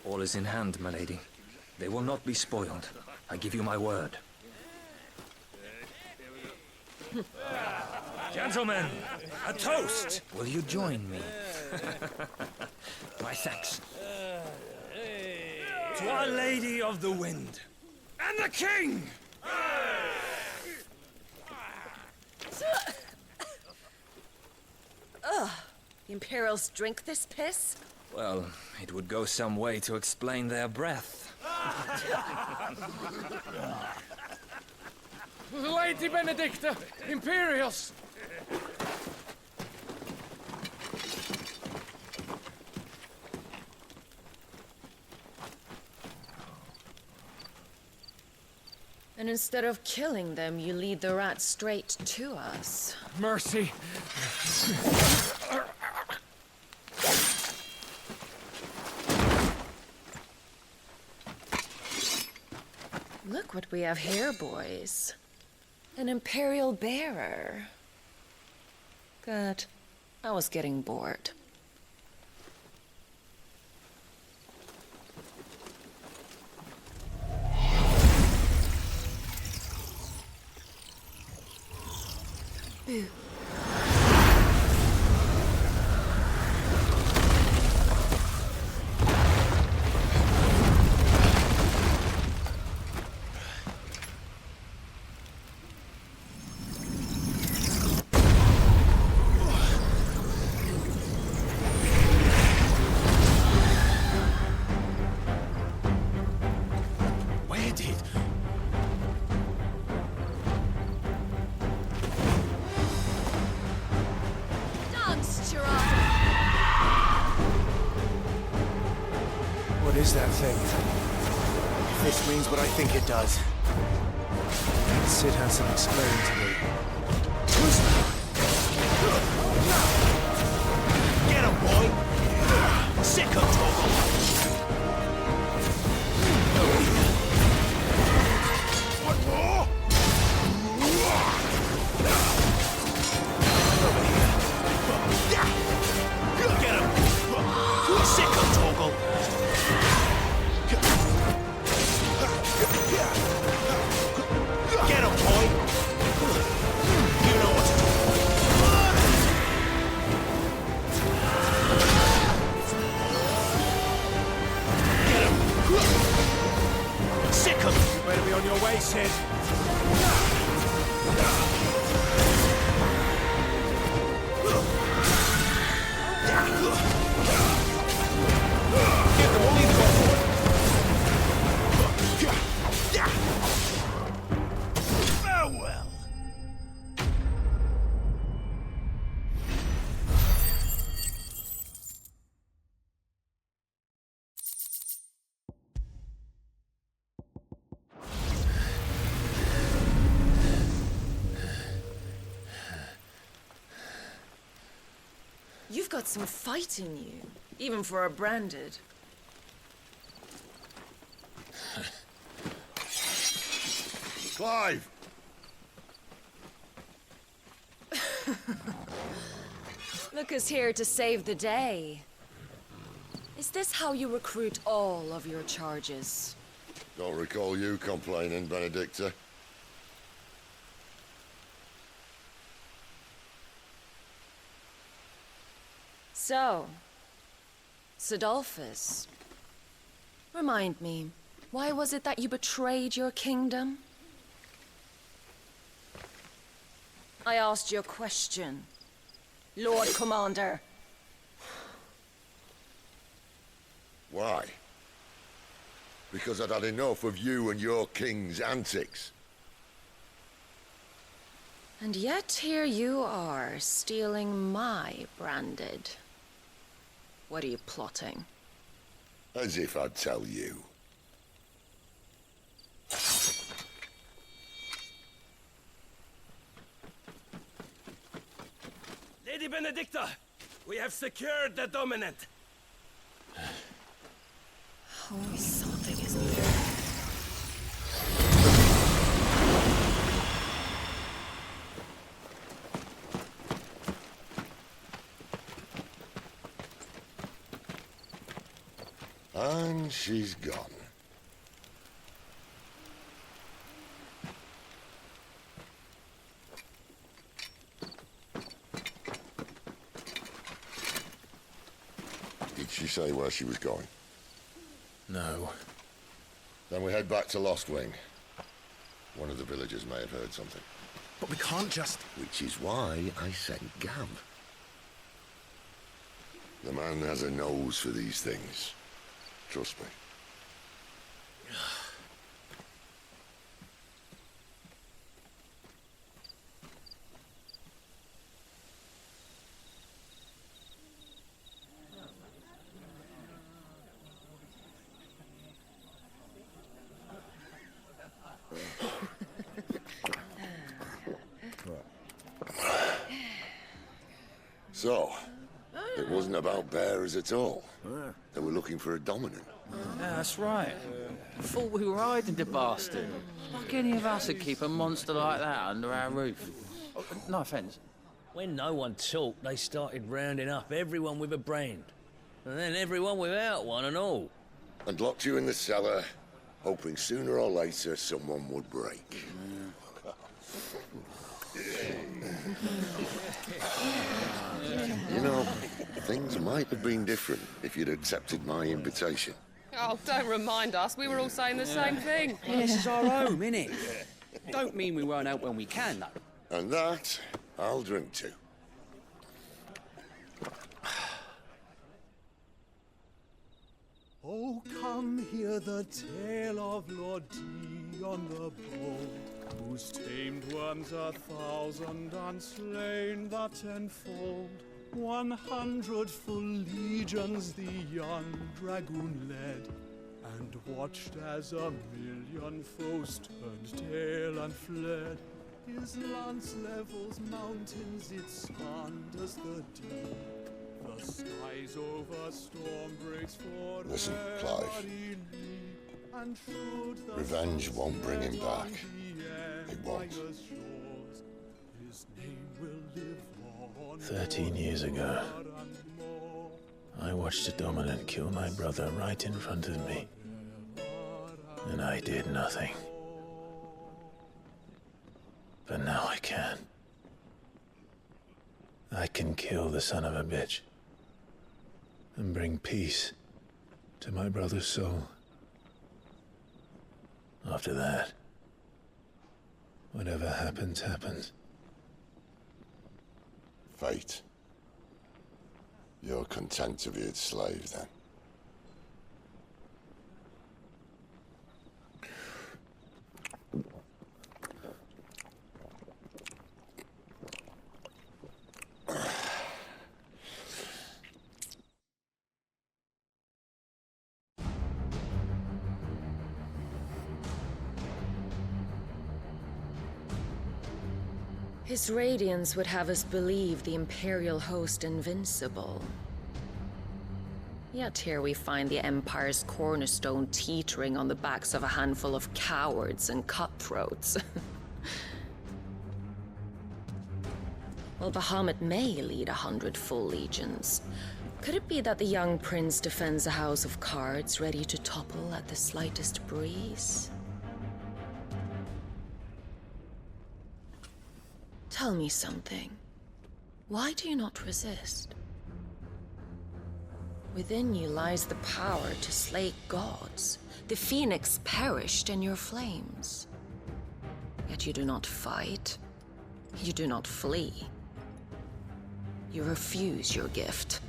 All is in hand, my lady. They will not be spoiled. I give you my word. Gentlemen, a toast! Will you join me? My thanks. To Our Lady of the Wind. And the King! Ugh. The Imperials drink this piss? Well, it would go some way to explain their breath. Lady Benedicta! Imperials! And instead of killing them, you lead the rat straight to us. Mercy. Look what we have here, boys. An Imperial bearer. Good. I was getting bored. Boo. Where did? What is that thing? If this means what I think it does, Sid hasn't explained to me. Get him, boy! Sick of trouble! One more! Get him! Sick of trouble! Get him, boy! You know what to do. Get him! Sick of him! You better be on your way, Sid. Get them, lead them on. Farewell. You've got some fight in you, even for a branded. Clive! Look who's here to save the day. Is this how you recruit all of your charges? Don't recall you complaining, Benedicta. So, Sidolphus, remind me, why was it that you betrayed your kingdom? I asked you a question, Lord Commander. Why? Because I'd had enough of you and your king's antics. And yet here you are, stealing my branded. What are you plotting? As if I'd tell you. Lady Benedicta, we have secured the dominant. Always something, isn't there? And she's gone. Did she say where she was going? No. Then we head back to Lostwing. One of the villagers may have heard something. But we can't just... Which is why I sent Gav. The man has a nose for these things. Trust me. So, it wasn't about bearers at all. They were looking for a dominant. Yeah, that's right. Thought we were hiding the bastard. Like any of us would keep a monster like that under our roof. Oh, no offence. When no one talked, they started rounding up everyone with a brand. And then everyone without one and all. And locked you in the cellar, hoping sooner or later someone would break. You know, things might have been different if you'd accepted my invitation. Oh, don't remind us. We were all saying the same thing. Well, this is our home, innit? Don't mean we won't out when we can, though. And that, I'll drink to. Oh, come hear the tale of Lord Dion the Bold, whose tamed worms 1,000 and slain the tenfold. 100 full legions the young dragoon led, and watched as 1,000,000 foes turned tail and fled. His lance levels mountains, it spanders the deep. The skies over storm breaks for Listen, Clive. Revenge won't bring him back. It won't. 13 years ago, I watched a dominant kill my brother right in front of me. And I did nothing. But now I can. I can kill the son of a bitch. And bring peace to my brother's soul. After that, whatever happens, happens. Fate. You're content to be its slave, then? His radiance would have us believe the Imperial host invincible. Yet here we find the Empire's cornerstone teetering on the backs of a handful of cowards and cutthroats. Well, Bahamut may lead 100 full legions. Could it be that the young prince defends a house of cards ready to topple at the slightest breeze? Tell me something. Why do you not resist? Within you lies the power to slay gods. The phoenix perished in your flames. Yet you do not fight. You do not flee. You refuse your gift.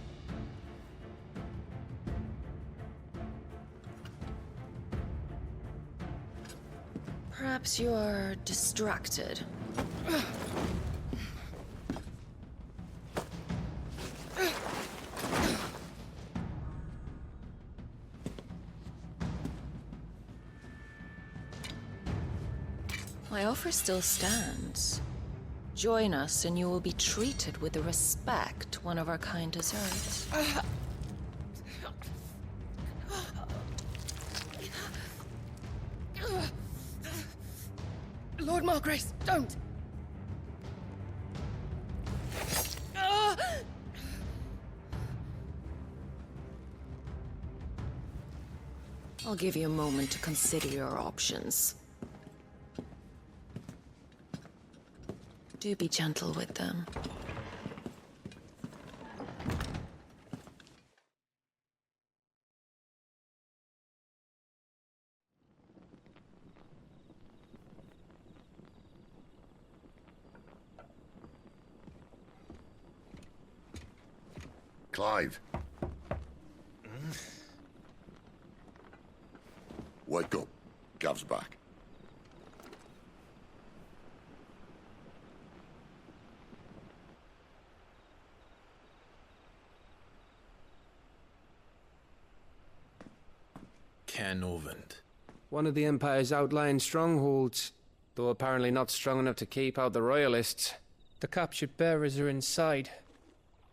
Perhaps you're distracted. My offer still stands. Join us and you will be treated with the respect one of our kind deserves. Lord Margrace, don't! I'll give you a moment to consider your options. Do be gentle with them. Clive. Wake up. Gav's back. One of the Empire's outlying strongholds, though apparently not strong enough to keep out the Royalists. The captured bearers are inside.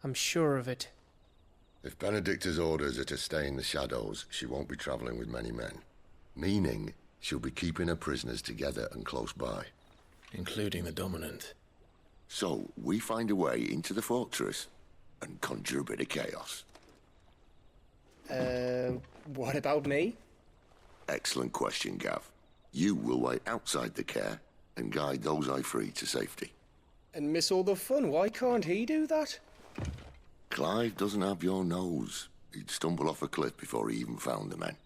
I'm sure of it. If Benedicta's orders are to stay in the shadows, she won't be traveling with many men. Meaning, she'll be keeping her prisoners together and close by. Including the Dominant. So, we find a way into the fortress and conjure a bit of chaos. What about me? Excellent question, Gav. You will wait outside the care and guide those I free to safety. And miss all the fun. Why can't he do that? Clive doesn't have your nose. He'd stumble off a cliff before he even found the men.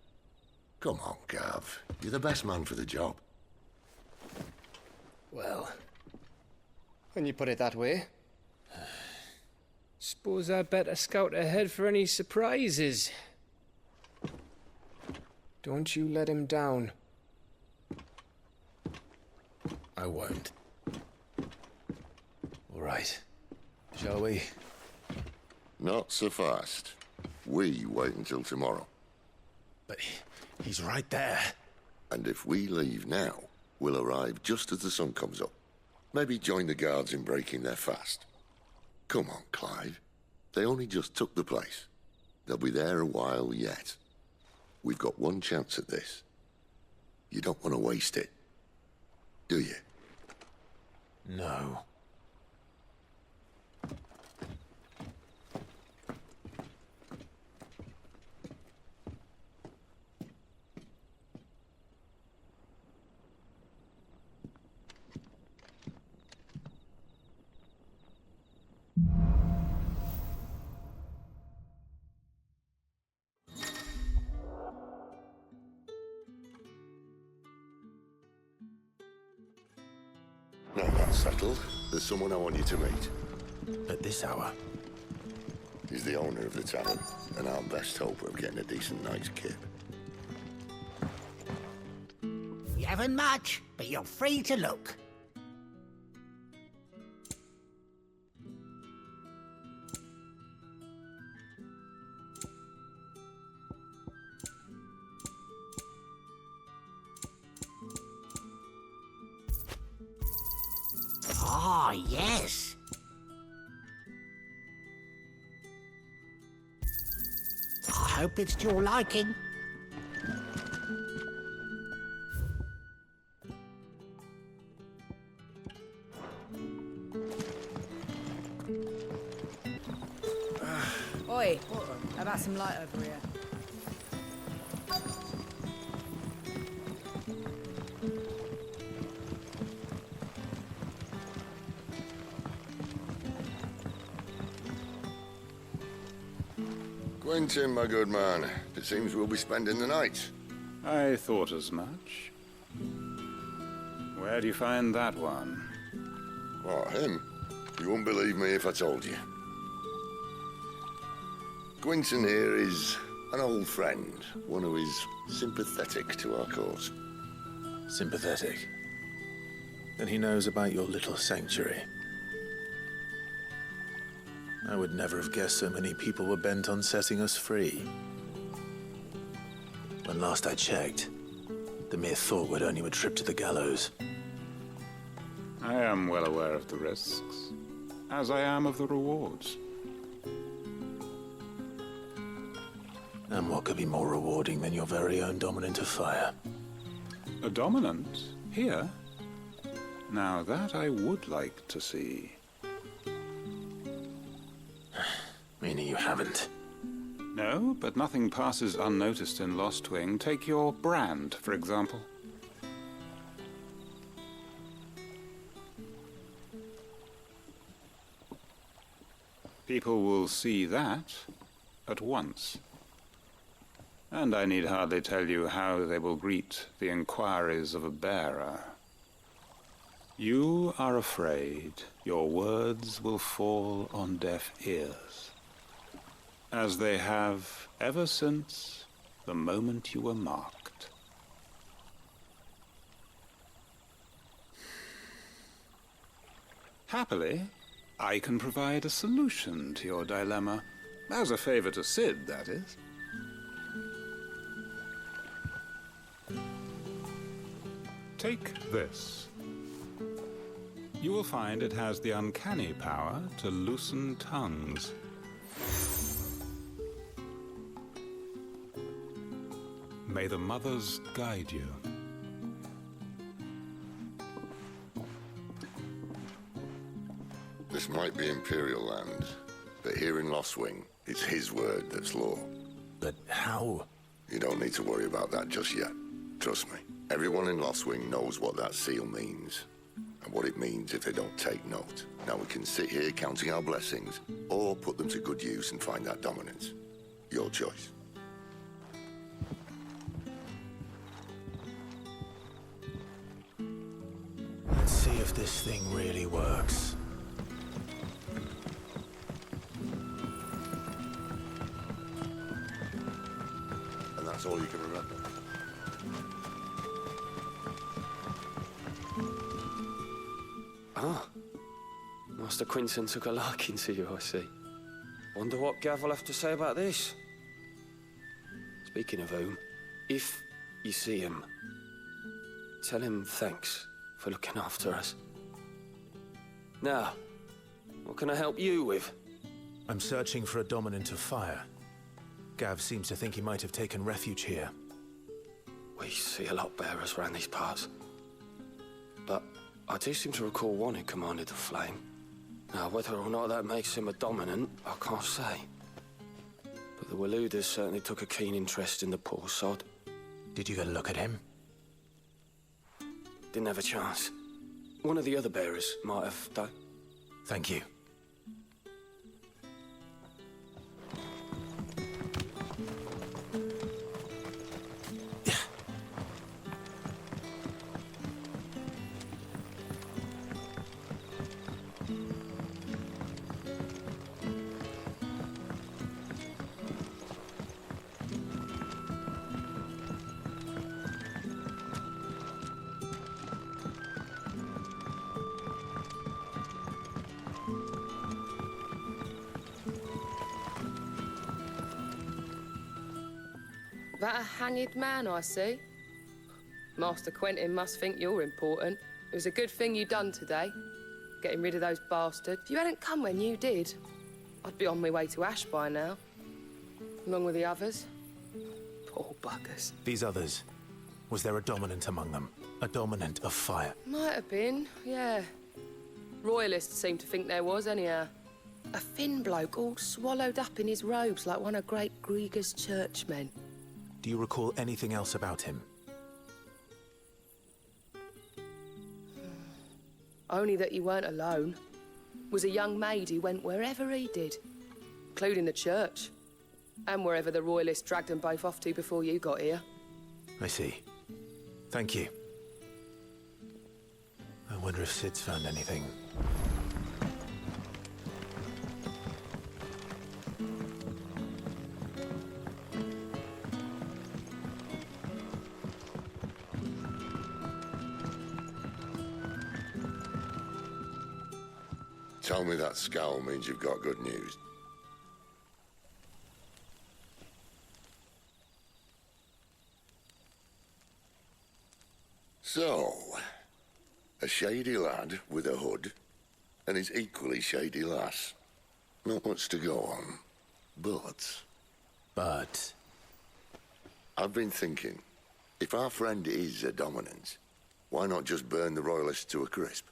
Come on, Gav. You're the best man for the job. Well, when you put it that way. Suppose I better scout ahead for any surprises. Don't you let him down. I won't. All right. Shall we? Not so fast. We wait until tomorrow. But he's right there. And if we leave now, we'll arrive just as the sun comes up. Maybe join the guards in breaking their fast. Come on, Clive. They only just took the place. They'll be there a while yet. We've got one chance at this. You don't want to waste it, do you? No. Now that's settled. There's someone I want you to meet. At this hour? He's the owner of the tavern, and our best hope of getting a decent night's kip. You haven't much, but you're free to look. Ah, yes. I hope it's to your liking. Oi, how about some light over here? Quentin, my good man. It seems we'll be spending the night. I thought as much. Where do you find that one? What, him? You wouldn't believe me if I told you. Quentin here is an old friend, one who is sympathetic to our cause. Sympathetic? Then he knows about your little sanctuary. I would never have guessed so many people were bent on setting us free. When last I checked, the mere thought would earn you a trip to the gallows. I am well aware of the risks, as I am of the rewards. And what could be more rewarding than your very own Dominant of Fire? A Dominant? Here? Now that I would like to see. Meaning you haven't? No, but nothing passes unnoticed in Lostwing. Take your brand, for example. People will see that at once. And I need hardly tell you how they will greet the inquiries of a bearer. You are afraid your words will fall on deaf ears, as they have ever since the moment you were marked. Happily, I can provide a solution to your dilemma, as a favor to Sid, that is. Take this. You will find it has the uncanny power to loosen tongues. May the mothers guide you. This might be Imperial land, but here in Lostwing, it's his word that's law. But how? You don't need to worry about that just yet. Trust me. Everyone in Lostwing knows what that seal means, and what it means if they don't take note. Now we can sit here counting our blessings, or put them to good use and find that dominance. Your choice. Let's see if this thing really works. And that's all you can remember. Ah. Master Quinton took a liking to you, I see. Wonder what Gav will have to say about this. Speaking of whom, if you see him, tell him thanks for looking after us. Now, what can I help you with? I'm searching for a dominant of fire. Gav seems to think he might have taken refuge here. We see a lot bearers around these parts. But I do seem to recall one who commanded the flame. Now, whether or not that makes him a dominant, I can't say. But the Waluders certainly took a keen interest in the poor sod. Did you get a look at him? Didn't have a chance. One of the other bearers might have done. Thank you. That a hanged man, I see. Master Quentin must think you're important. It was a good thing you done today, getting rid of those bastards. If you hadn't come when you did, I'd be on my way to Ash by now, along with the others. Poor buggers. These others, was there a dominant among them? A dominant of fire? Might have been, yeah. Royalists seem to think there was, anyhow. A thin bloke all swallowed up in his robes like one of great Grieger's churchmen. Do you recall anything else about him? Only that he weren't alone. Was a young maid who went wherever he did, including the church, and wherever the Royalists dragged them both off to before you got here. I see. Thank you. I wonder if Sid's found anything. Tell me that scowl means you've got good news. So, a shady lad with a hood, and his equally shady lass. Not much to go on, but... But? I've been thinking, if our friend is a dominant, why not just burn the Royalists to a crisp?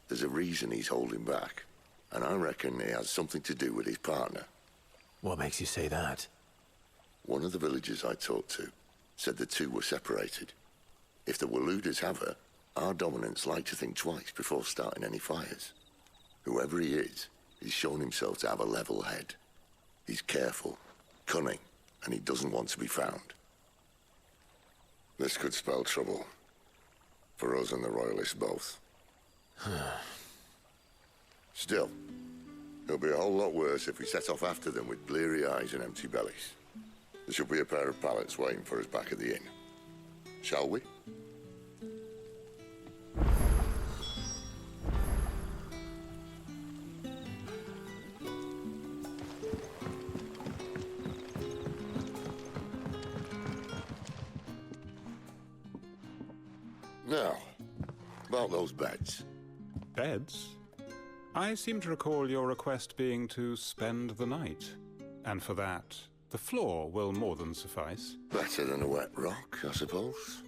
There's a reason he's holding back, and I reckon he has something to do with his partner. What makes you say that? One of the villagers I talked to said the two were separated. If the Waluders have her, our dominants like to think twice before starting any fires. Whoever he is, he's shown himself to have a level head. He's careful, cunning, and he doesn't want to be found. This could spell trouble. For us and the Royalists both. Still, it'll be a whole lot worse if we set off after them with bleary eyes and empty bellies. There should be a pair of pallets waiting for us back at the inn. Shall we? Now, about those beds. beds. I seem to recall your request being to spend the night. And for that, the floor will more than suffice. Better than a wet rock, I suppose.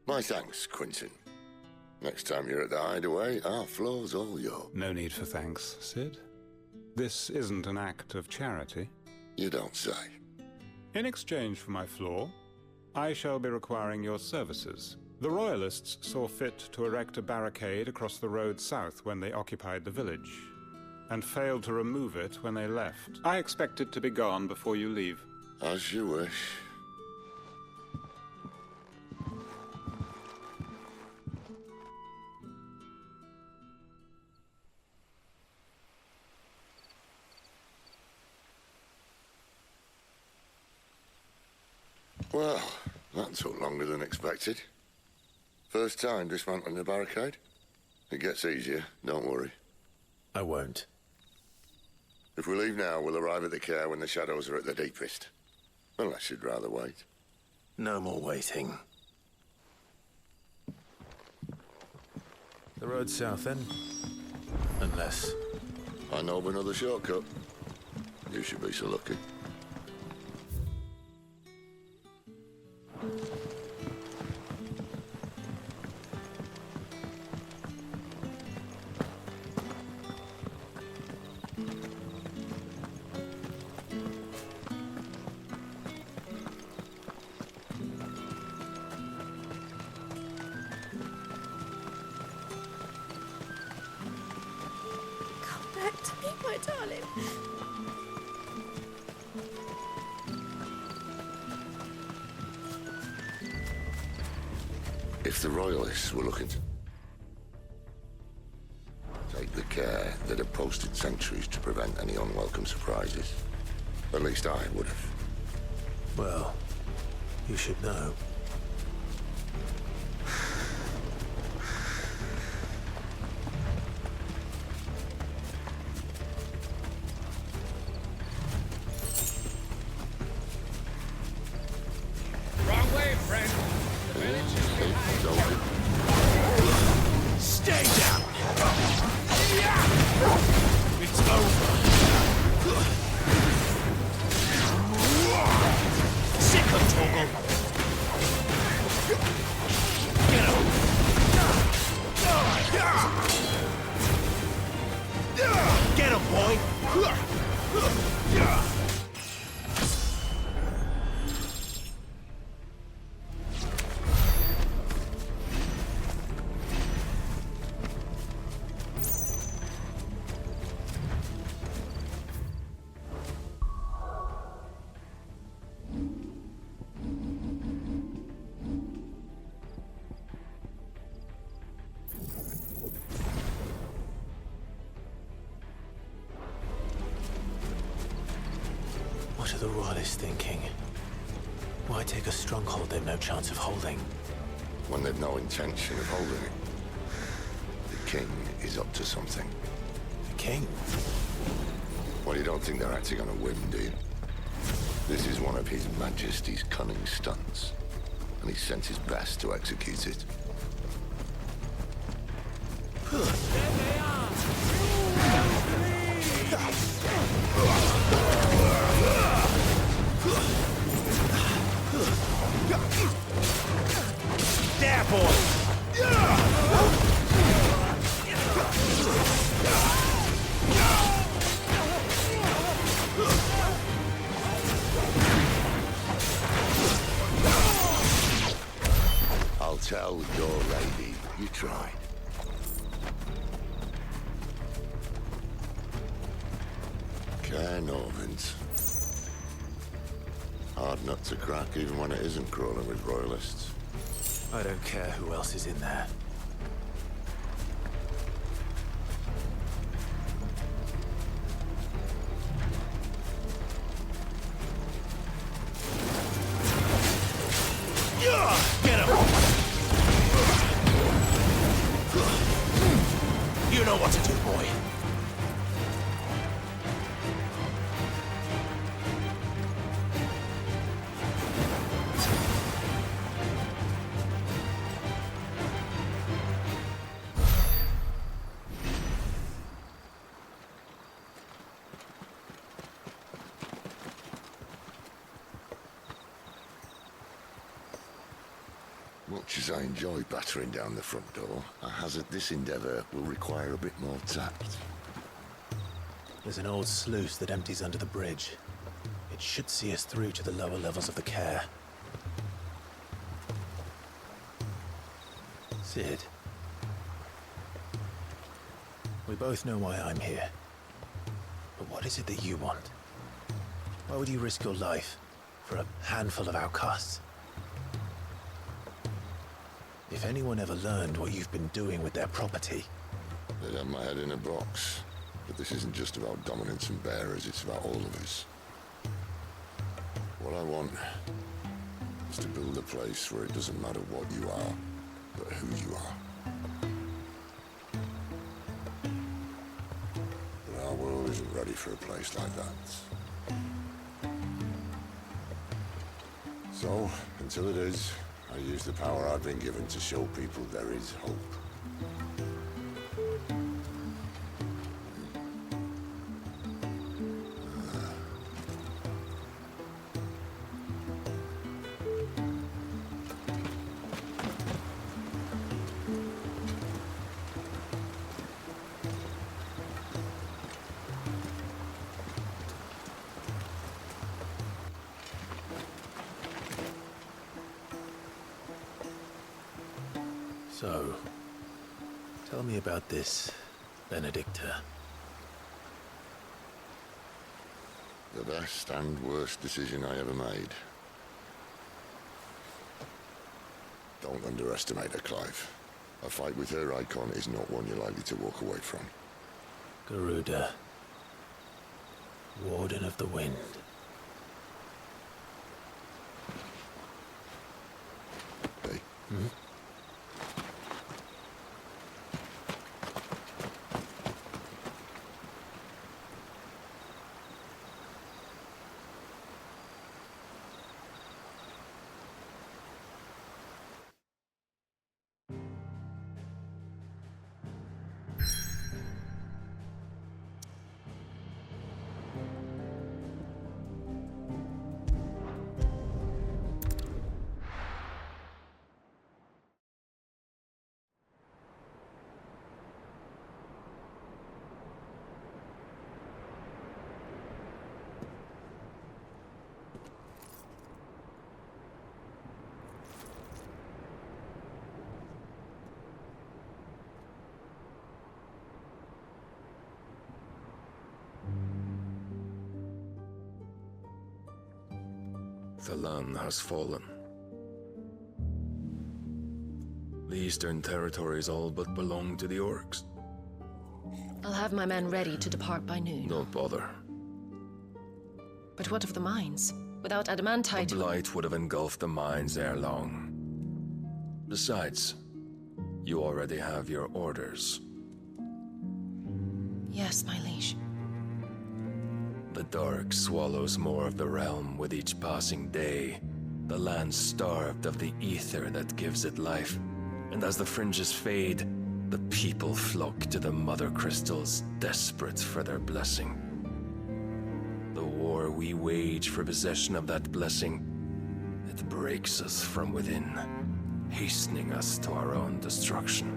My thanks, Quentin. Next time you're at the hideaway, our floor's all yours. No need for thanks, Sid. This isn't an act of charity. You don't say. In exchange for my floor, I shall be requiring your services. The Royalists saw fit to erect a barricade across the road south when they occupied the village, and failed to remove it when they left. I expect it to be gone before you leave. As you wish. Well, that took longer than expected. First time dismantling a barricade? It gets easier, don't worry. I won't. If we leave now, we'll arrive at the care when the shadows are at their deepest. Unless you'd rather wait. No more waiting. The road south, then? Unless... I know of another shortcut. You should be so lucky. If the Royalists were looking to take the care that have posted sentries to prevent any unwelcome surprises, at least I would have. Well, you should know. Wrong way, friend. Stay down! It's over! Sick of Toggle! Get him! Get him, boy! What are the Royalists thinking? Why take a stronghold they've no chance of holding? When they've no intention of holding it. The king is up to something. The king? Well, you don't think they're acting on a whim, do you? This is one of His Majesty's cunning stunts, and he's sent his best to execute it. There they are! There, boy! I'll tell your lady you tried. Cairnorvins. Hard nut to crack even when it isn't crawling with Royalists. I don't care who else is in there. Get him! You know what to do, boy. Much as I enjoy battering down the front door, I hazard this endeavour will require a bit more tact. There's an old sluice that empties under the bridge. It should see us through to the lower levels of the care. Sid. We both know why I'm here. But what is it that you want? Why would you risk your life for a handful of outcasts? If anyone ever learned what you've been doing with their property... They'd have my head in a box. But this isn't just about dominance and bearers, it's about all of us. What I want is to build a place where it doesn't matter what you are, but who you are. But our world isn't ready for a place like that. So, until it is, I use the power I've been given to show people there is hope. So, tell me about this, Benedicta. The best and worst decision I ever made. Don't underestimate her, Clive. A fight with her icon is not one you're likely to walk away from. Garuda. Warden of the Wind. Hey. Hmm? The land has fallen. The Eastern Territories all but belong to the Orcs. I'll have my men ready to depart by noon. Don't bother. But what of the mines? Without adamantite... The Blight would have engulfed the mines ere long. Besides, you already have your orders. Yes, my liege. The dark swallows more of the realm with each passing day. The land starved of the ether that gives it life. And as the fringes fade, the people flock to the mother crystals, desperate for their blessing. The war we wage for possession of that blessing, it breaks us from within, hastening us to our own destruction.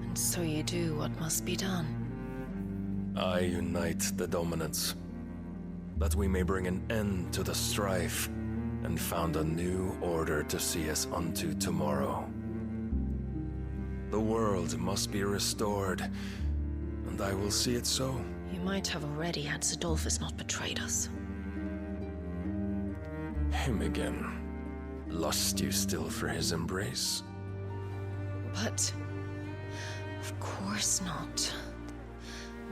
And so you do what must be done. I unite the dominants, that we may bring an end to the strife, and found a new order to see us unto tomorrow. The world must be restored, and I will see it so. You might have already had Sidolphus not betrayed us. Him again. Lust you still for his embrace? But... of course not.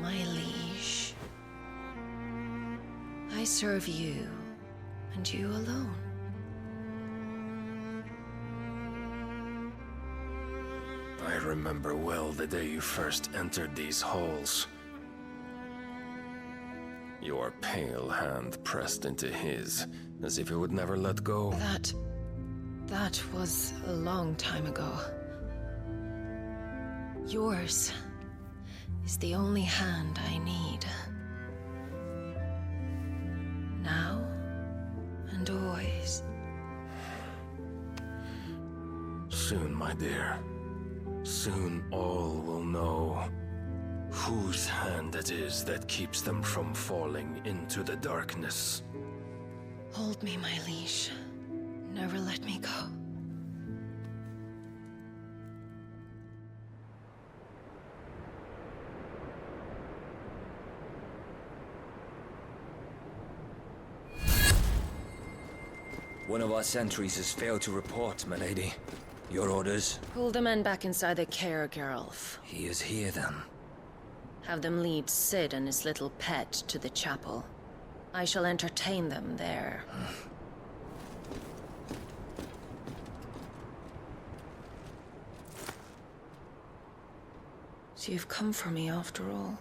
My liege. I serve you, and you alone. I remember well the day you first entered these halls. Your pale hand pressed into his, as if it would never let go. That was a long time ago. Yours is the only hand I need. Now and always. Soon, my dear. Soon all will know whose hand it is that keeps them from falling into the darkness. Hold me, my liege. Never let me go. One of our sentries has failed to report, my lady. Your orders? Pull the men back inside the care, Geralf. He is here, then. Have them lead Sid and his little pet to the chapel. I shall entertain them there. So you've come for me after all.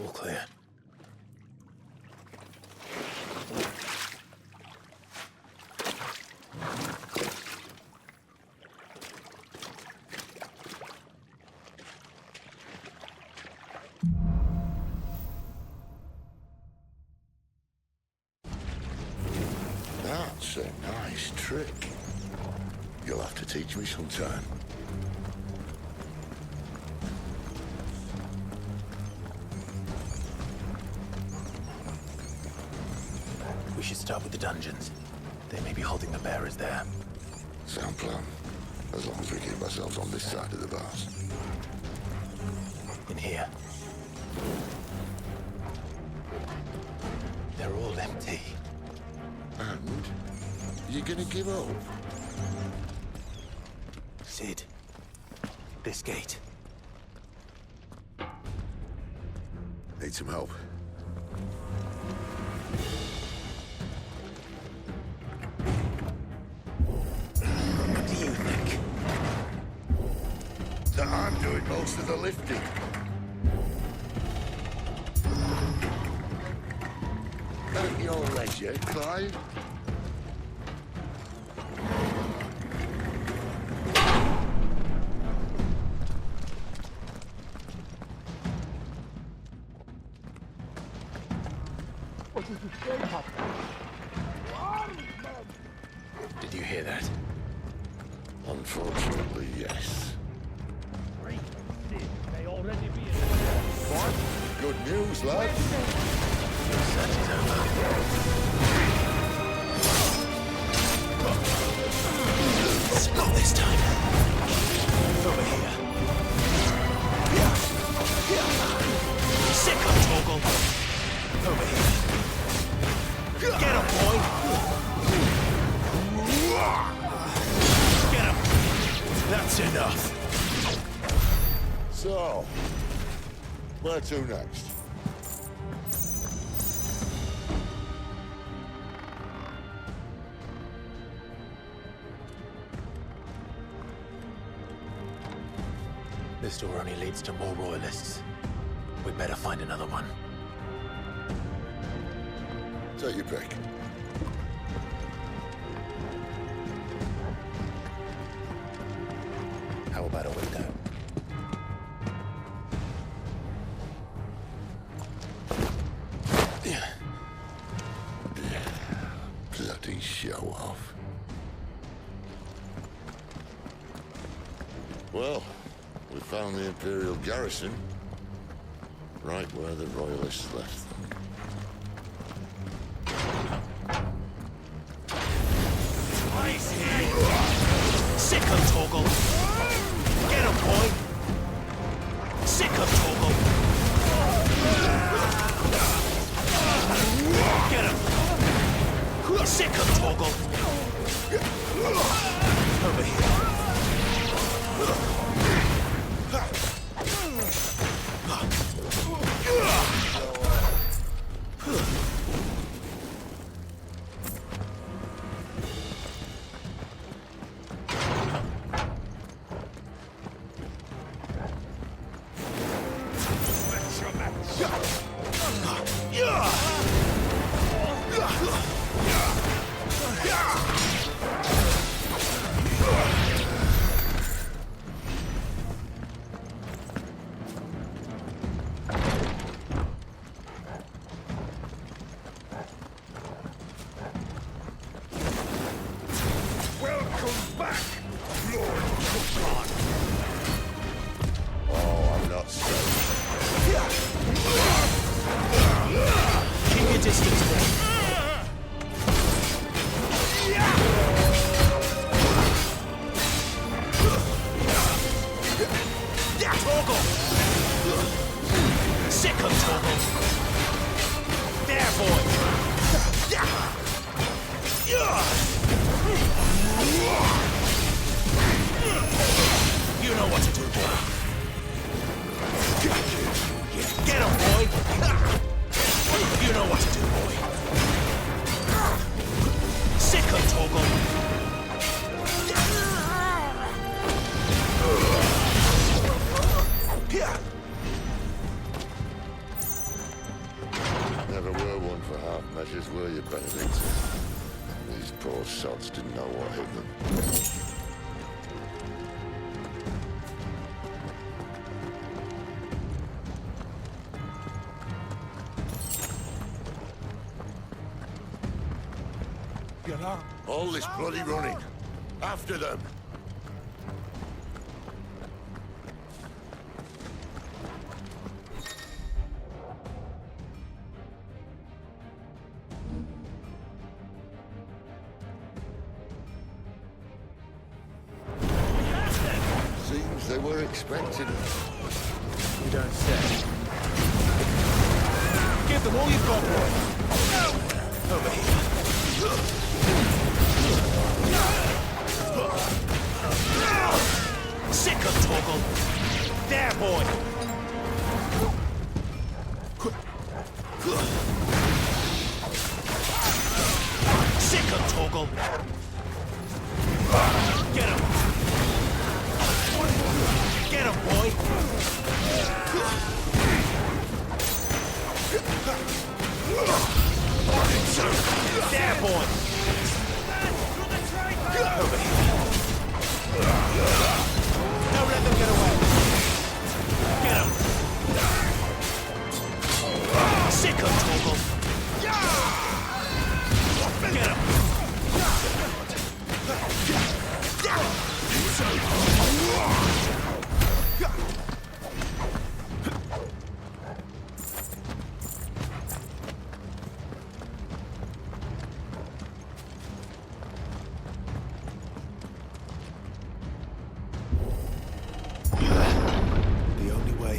All clear. That's a nice trick. You'll have to teach me sometime. We should start with the dungeons. They may be holding the bearers there. Sound plan. As long as we keep ourselves on this side of the bars. In here. They're all empty. And? You're gonna give up? Sid. This gate. Need some help. What do you think? That I'm doing most of the lifting. At your leisure, Clive. Did you hear that? Unfortunately, yes. May already be What? Good news, lad. Your search is over. Not this time. Over here. Sick of Torgal. Over here. Get him, boy. Get him. That's enough. So, where to next? This door only leads to more royalists. We'd better find another one. Take your pick. How about a window? Bloody show off. Well, we found the Imperial garrison. Right where the Royalists left them. Sick of Torgal! Get him, boy! Sick of Torgal! Get him! Sick of Torgal! Over here. Torgal! Sick of Torgal! There, boy! You know what to do, boy. Get him, boy! You know what to do, boy. Sick of Torgal! Never were one for half measures, were you, Benedict? These poor sods didn't know what hit them. All this bloody running. After them. Seems they were expecting us. You don't say. Give them all you've got, boy. Over here. Sick of Torgal! There, boy! Sick of Torgal! Get him! Get him, boy! There, boy! Over here. Don't let them get away. Get him. Sick of Torgal. Get him.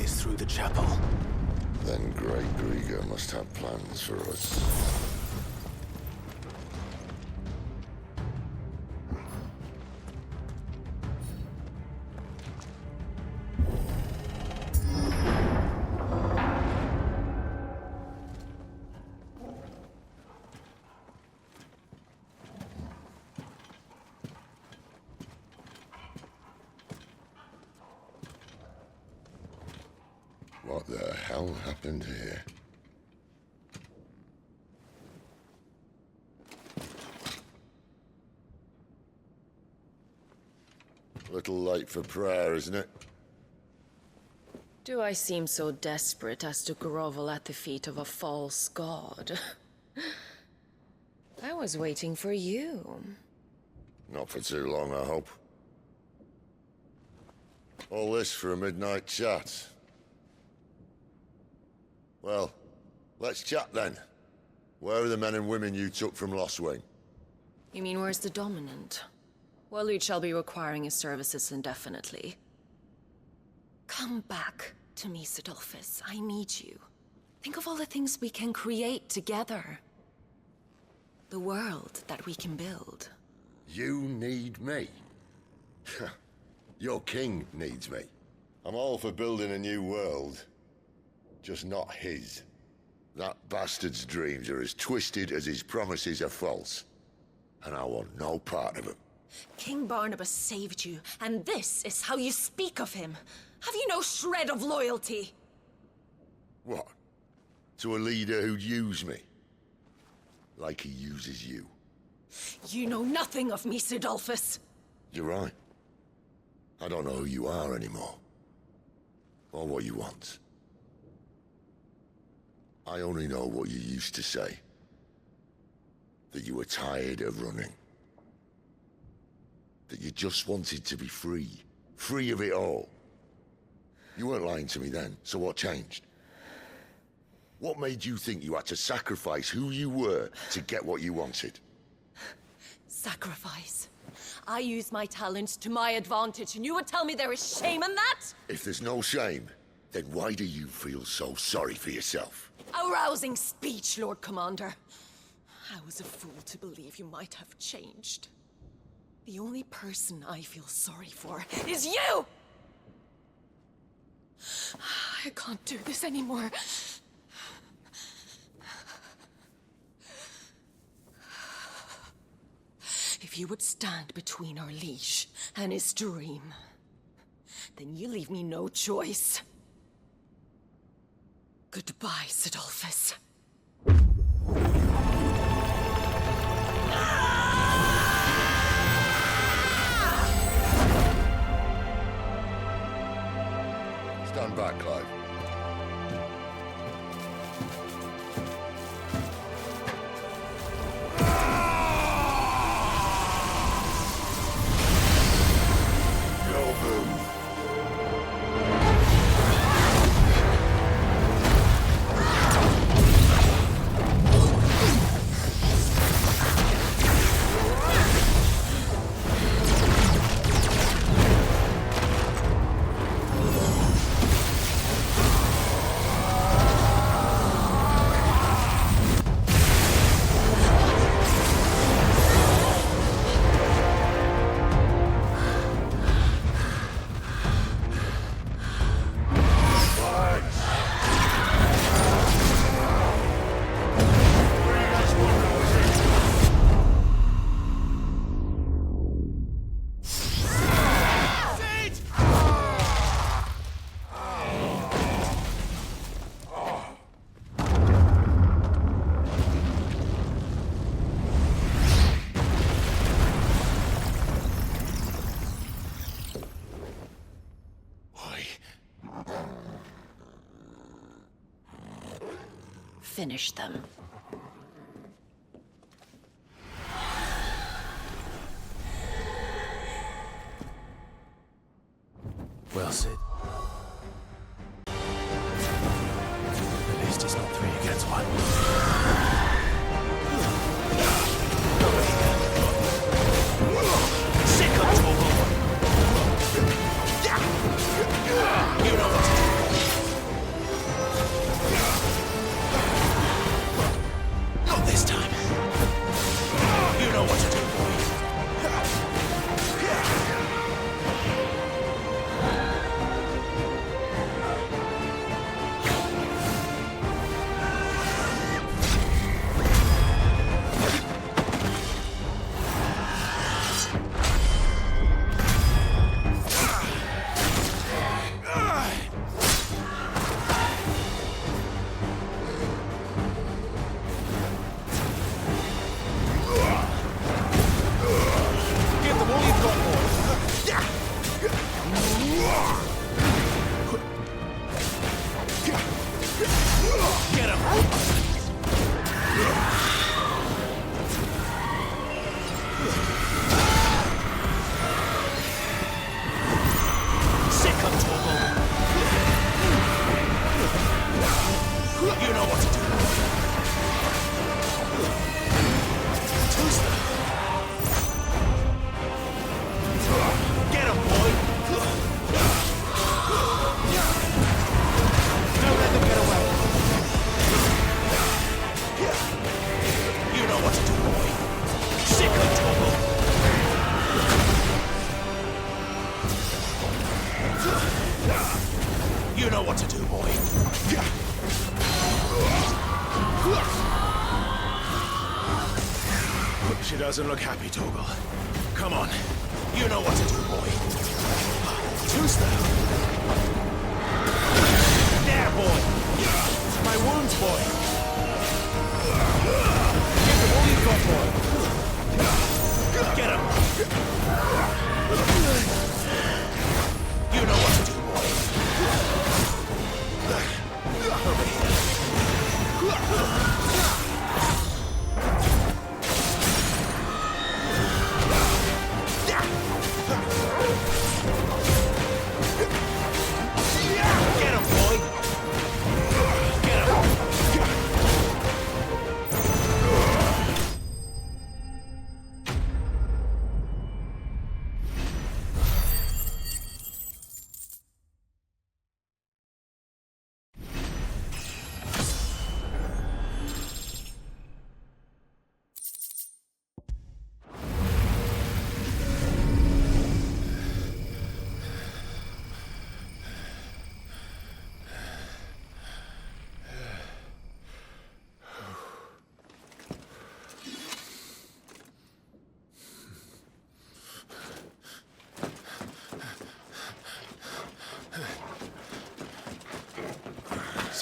Through the chapel. Then Great Grieger must have plans for us. What the hell happened here? A little late for prayer, isn't it? Do I seem so desperate as to grovel at the feet of a false god? I was waiting for you. Not for too long, I hope. All this for a midnight chat. Well, let's chat then. Where are the men and women you took from Lostwing? You mean where's the dominant? Well, you shall be requiring his services indefinitely. Come back to me, Sidolphus. I need you. Think of all the things we can create together. The world that we can build. You need me? Your king needs me. I'm all for building a new world. Just not his. That bastard's dreams are as twisted as his promises are false. And I want no part of them. King Barnabas saved you, and this is how you speak of him. Have you no shred of loyalty? What? To a leader who'd use me? Like he uses you? You know nothing of me, Sidolphus. You're right. I don't know who you are anymore. Or what you want. I only know what you used to say. That you were tired of running. That you just wanted to be free. Free of it all. You weren't lying to me then, so what changed? What made you think you had to sacrifice who you were to get what you wanted? Sacrifice? I use my talents to my advantage, and you would tell me there is shame in that? If there's no shame, then why do you feel so sorry for yourself? A rousing speech, Lord Commander. I was a fool to believe you might have changed. The only person I feel sorry for is you! I can't do this anymore. If you would stand between our liege and his dream, then you leave me no choice. Goodbye, Sidolphus. Stand back, Clive. Finish them. Well, Sid. At least it's not 3 against 1. Sick of trouble! You know what to do. Not this time. You know what to do, boy. You know what to do, boy. She doesn't look happy, Torgal. Come on. You know what to do, boy. Two-step. There, boy. My wounds, boy. Give them all you've got, boy. Get him. You know what to do, boy. Over here.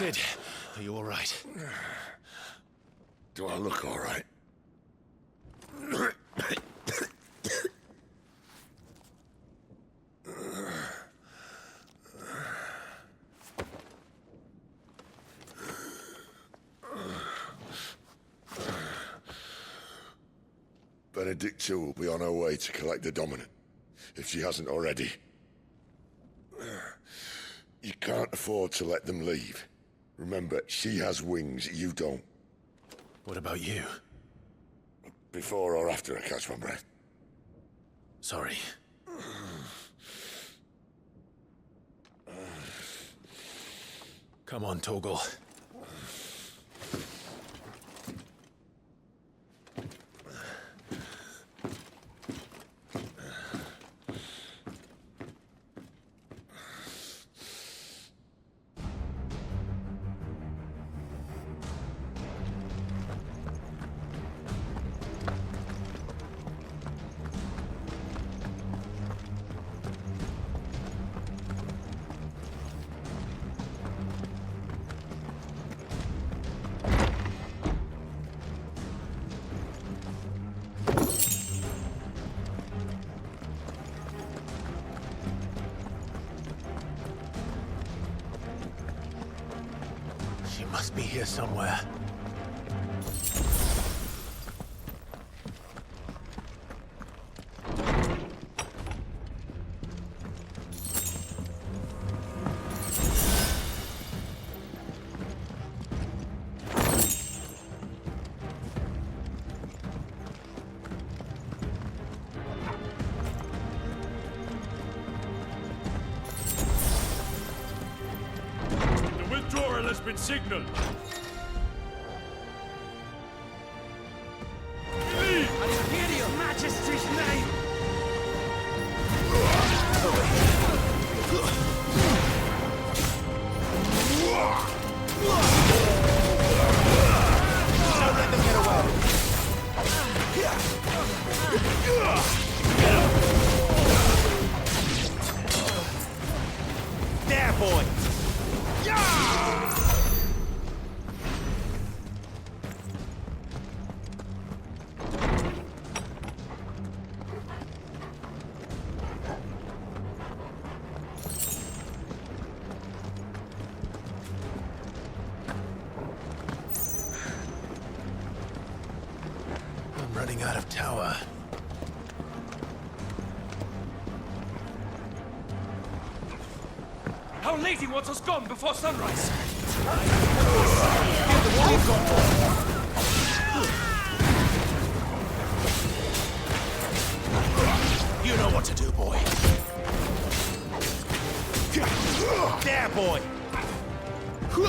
Sid, are you all right? Do I look all right? Benedict II will be on her way to collect the Dominant, if she hasn't already. You can't afford to let them leave. Remember, she has wings, you don't. What about you? Before or after I catch my breath? Sorry. Come on, Torgal. She must be here somewhere. Withdrawal has been signaled. Leave! I hear your Majesty's name! Don't let them get away. There, boy! I'm running out of tower. Our Lady wants us gone before sunrise. You know what to do, boy. There, boy.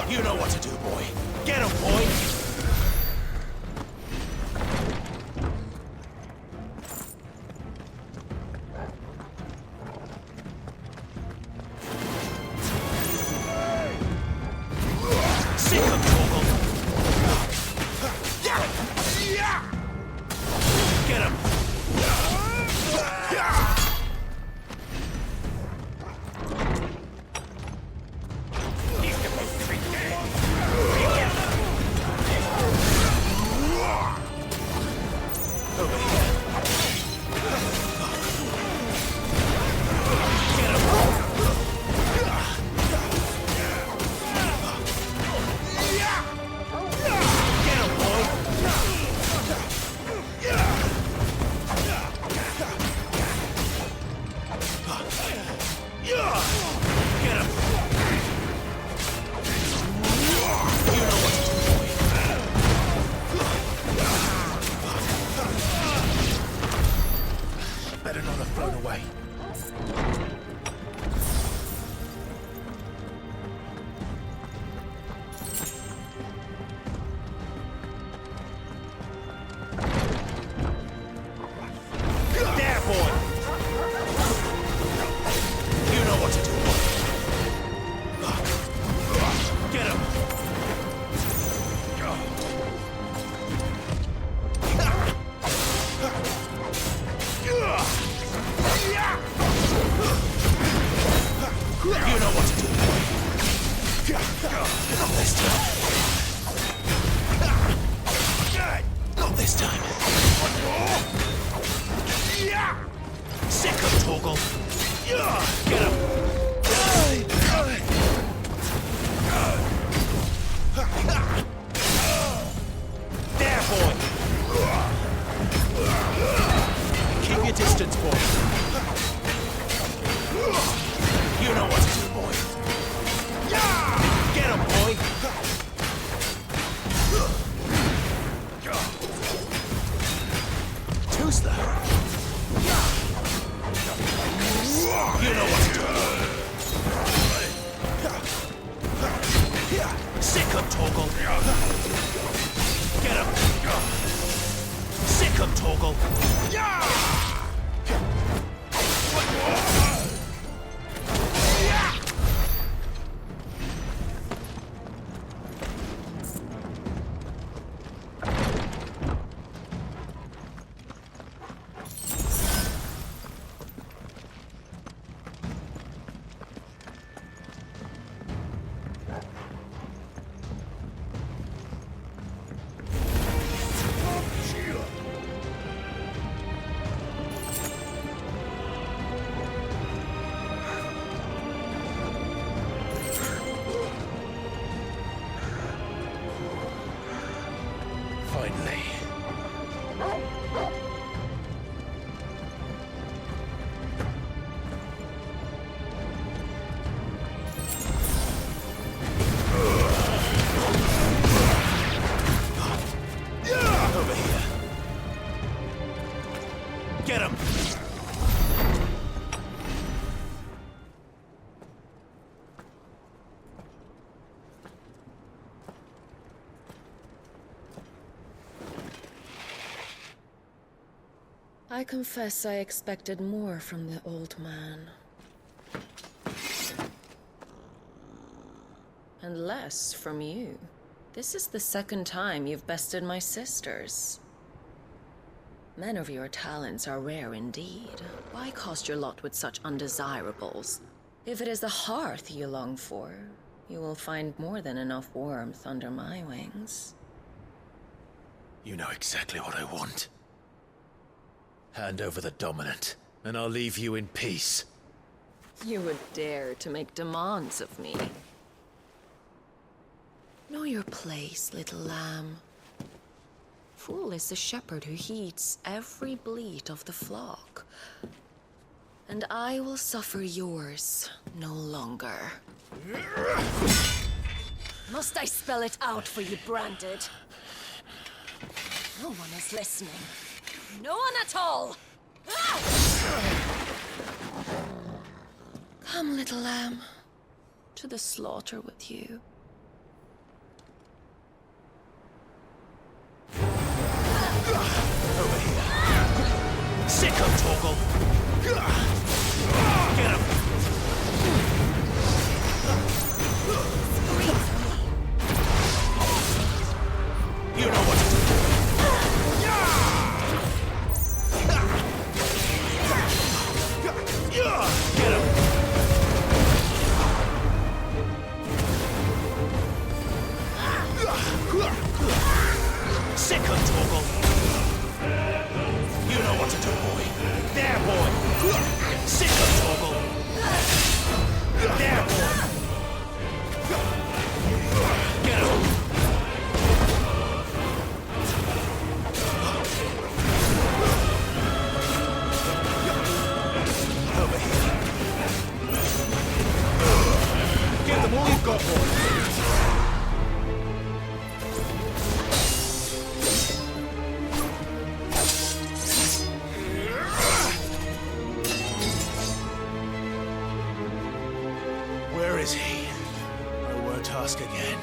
You know what to do, boy. Get him, boy. Better not have flown away. There, boy. You know what to do. Get him. You know what to do. Not this time. Not this time. Sick of Torgal. Get him. There, boy. Keep your distance, boy. You know what to do, boy. Get him, boy. Too slow. You know what to do. Sick of Torgal. Get him. Sick of Torgal. Get him! I confess I expected more from the old man. And less from you. This is the second time you've bested my sisters. Men of your talents are rare indeed. Why cast your lot with such undesirables? If it is the hearth you long for, you will find more than enough warmth under my wings. You know exactly what I want. Hand over the dominant, and I'll leave you in peace. You would dare to make demands of me. Know your place, little lamb. Fool is the shepherd who heeds every bleat of the flock. And I will suffer yours no longer. Must I spell it out for you, Branded? No one is listening. No one at all! Come, little lamb, to the slaughter with you. Over here. Sick of Torgal. Get him. You know what to do. Get him. Sick of Torgal. You know what to do, boy. There, boy. Sick of Torgal. There, boy. Get him. Over here. Give them all you've got, boy. Where is he? I won't ask again.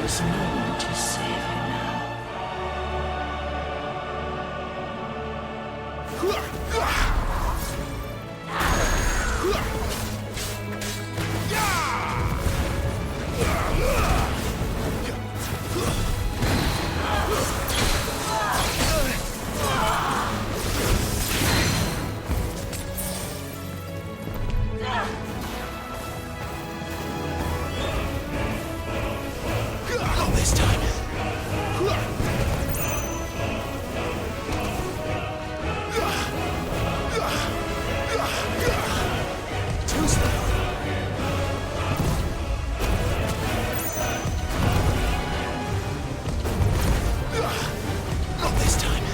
There's no one to save you now. Not this time. Too slow. Not this time.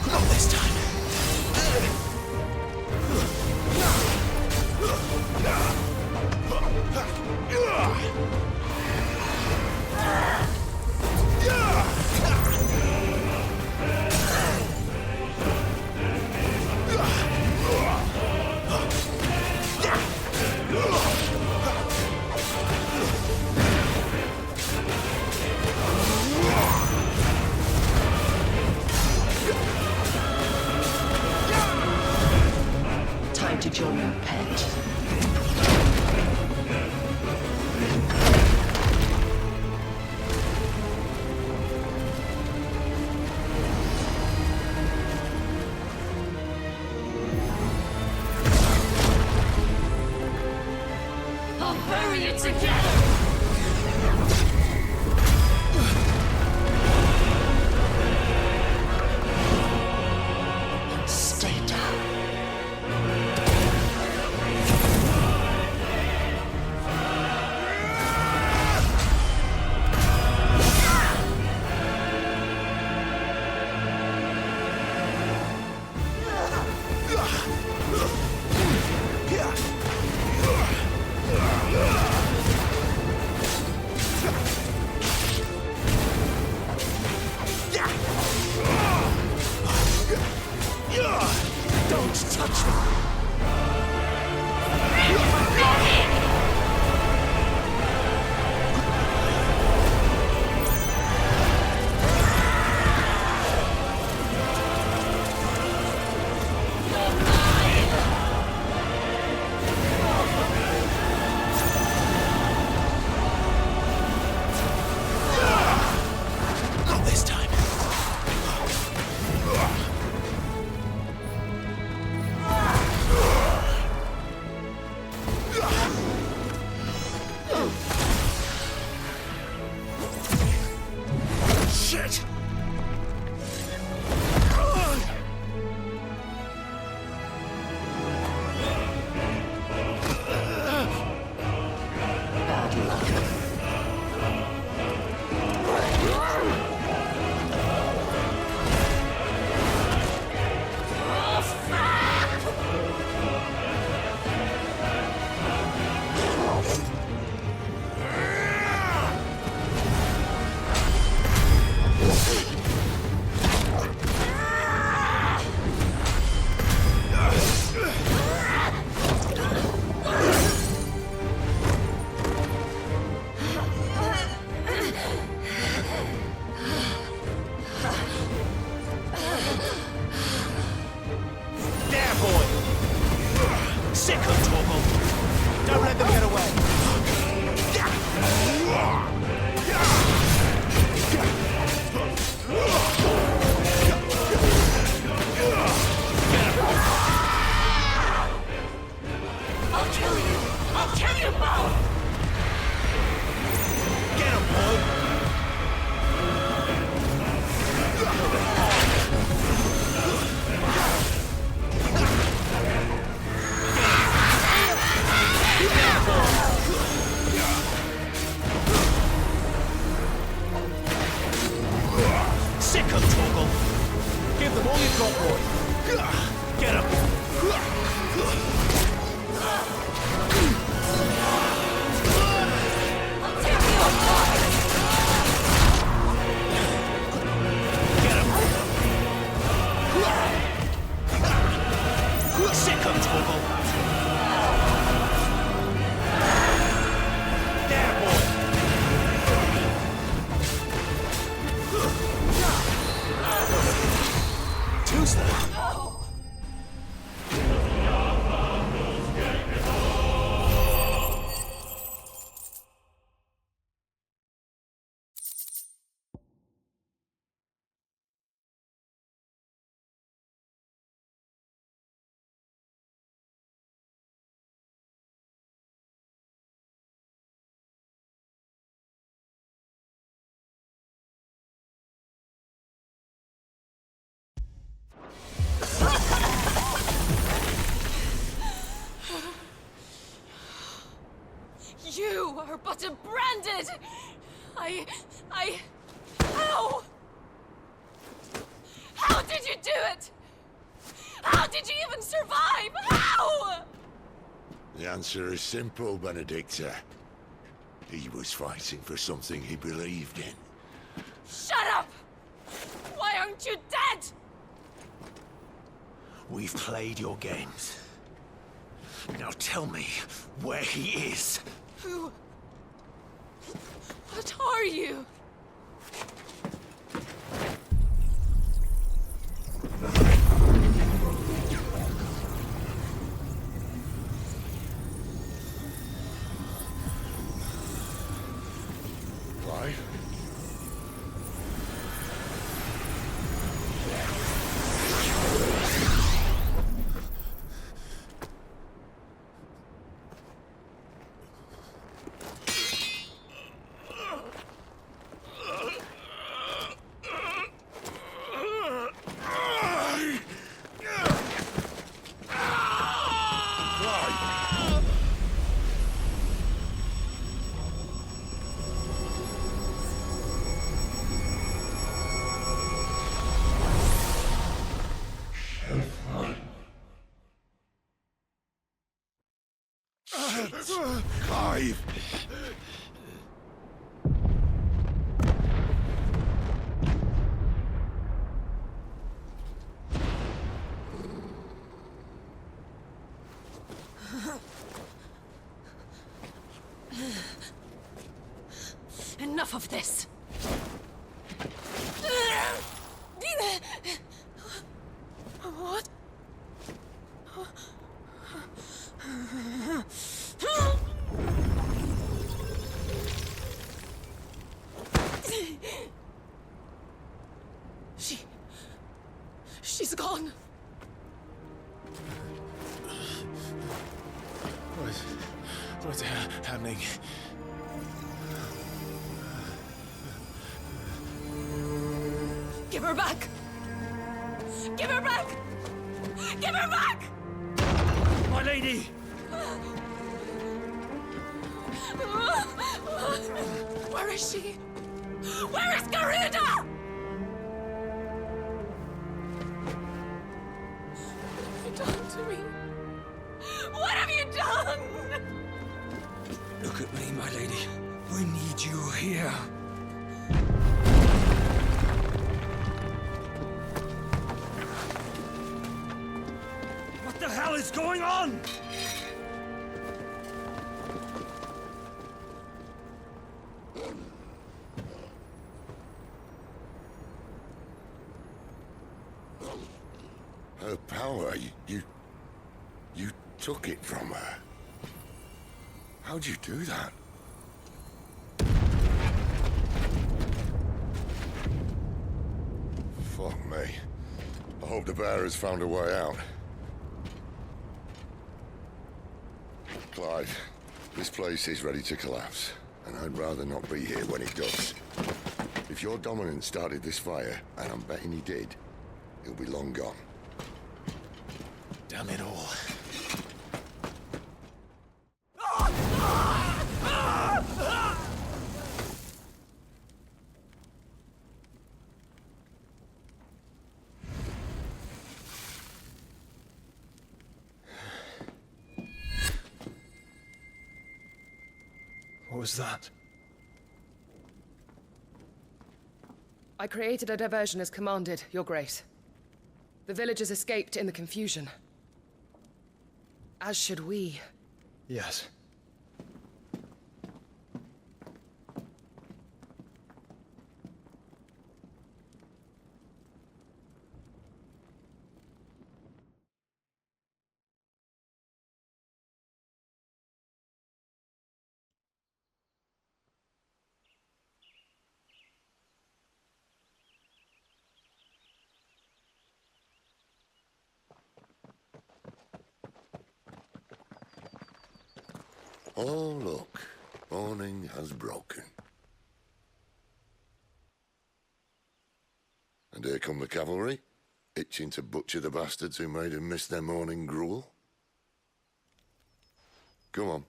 Not this time. Time to join your pet. I'll bury you together! Stay down. Don't touch me. Not this time. Shit! There, boy! Sick of Torgal! Don't let them get away! I'll kill you! I'll kill you both! Get him, boy! Sick of Torgal! Give them all you've got, boy! Get him! I'll tear you apart! You're but a branded! How? How did you do it? How did you even survive? How? The answer is simple, Benedicta. He was fighting for something he believed in. Shut up! Why aren't you dead? We've played your games. Now tell me where he is. Who? What are you? Clive? Clive! Enough of this! What? She's gone. What's happening? Give her back! Give her back! Give her back! My lady! Where is she? Where is Garuda? What have you done to me? What have you done? Look at me, my lady. We need you here. What the hell is going on? Her power, you took it from her. How'd you do that? Fuck me. I hope the bear has found a way out. Clive, this place is ready to collapse, and I'd rather not be here when it does. If your dominant started this fire, and I'm betting he did, he'll be long gone. Damn it all. What was that? I created a diversion as commanded, Your Grace. The villagers escaped in the confusion. As should we. Yes. Oh, look. Morning has broken. And here come the cavalry, itching to butcher the bastards who made them miss their morning gruel. Come on.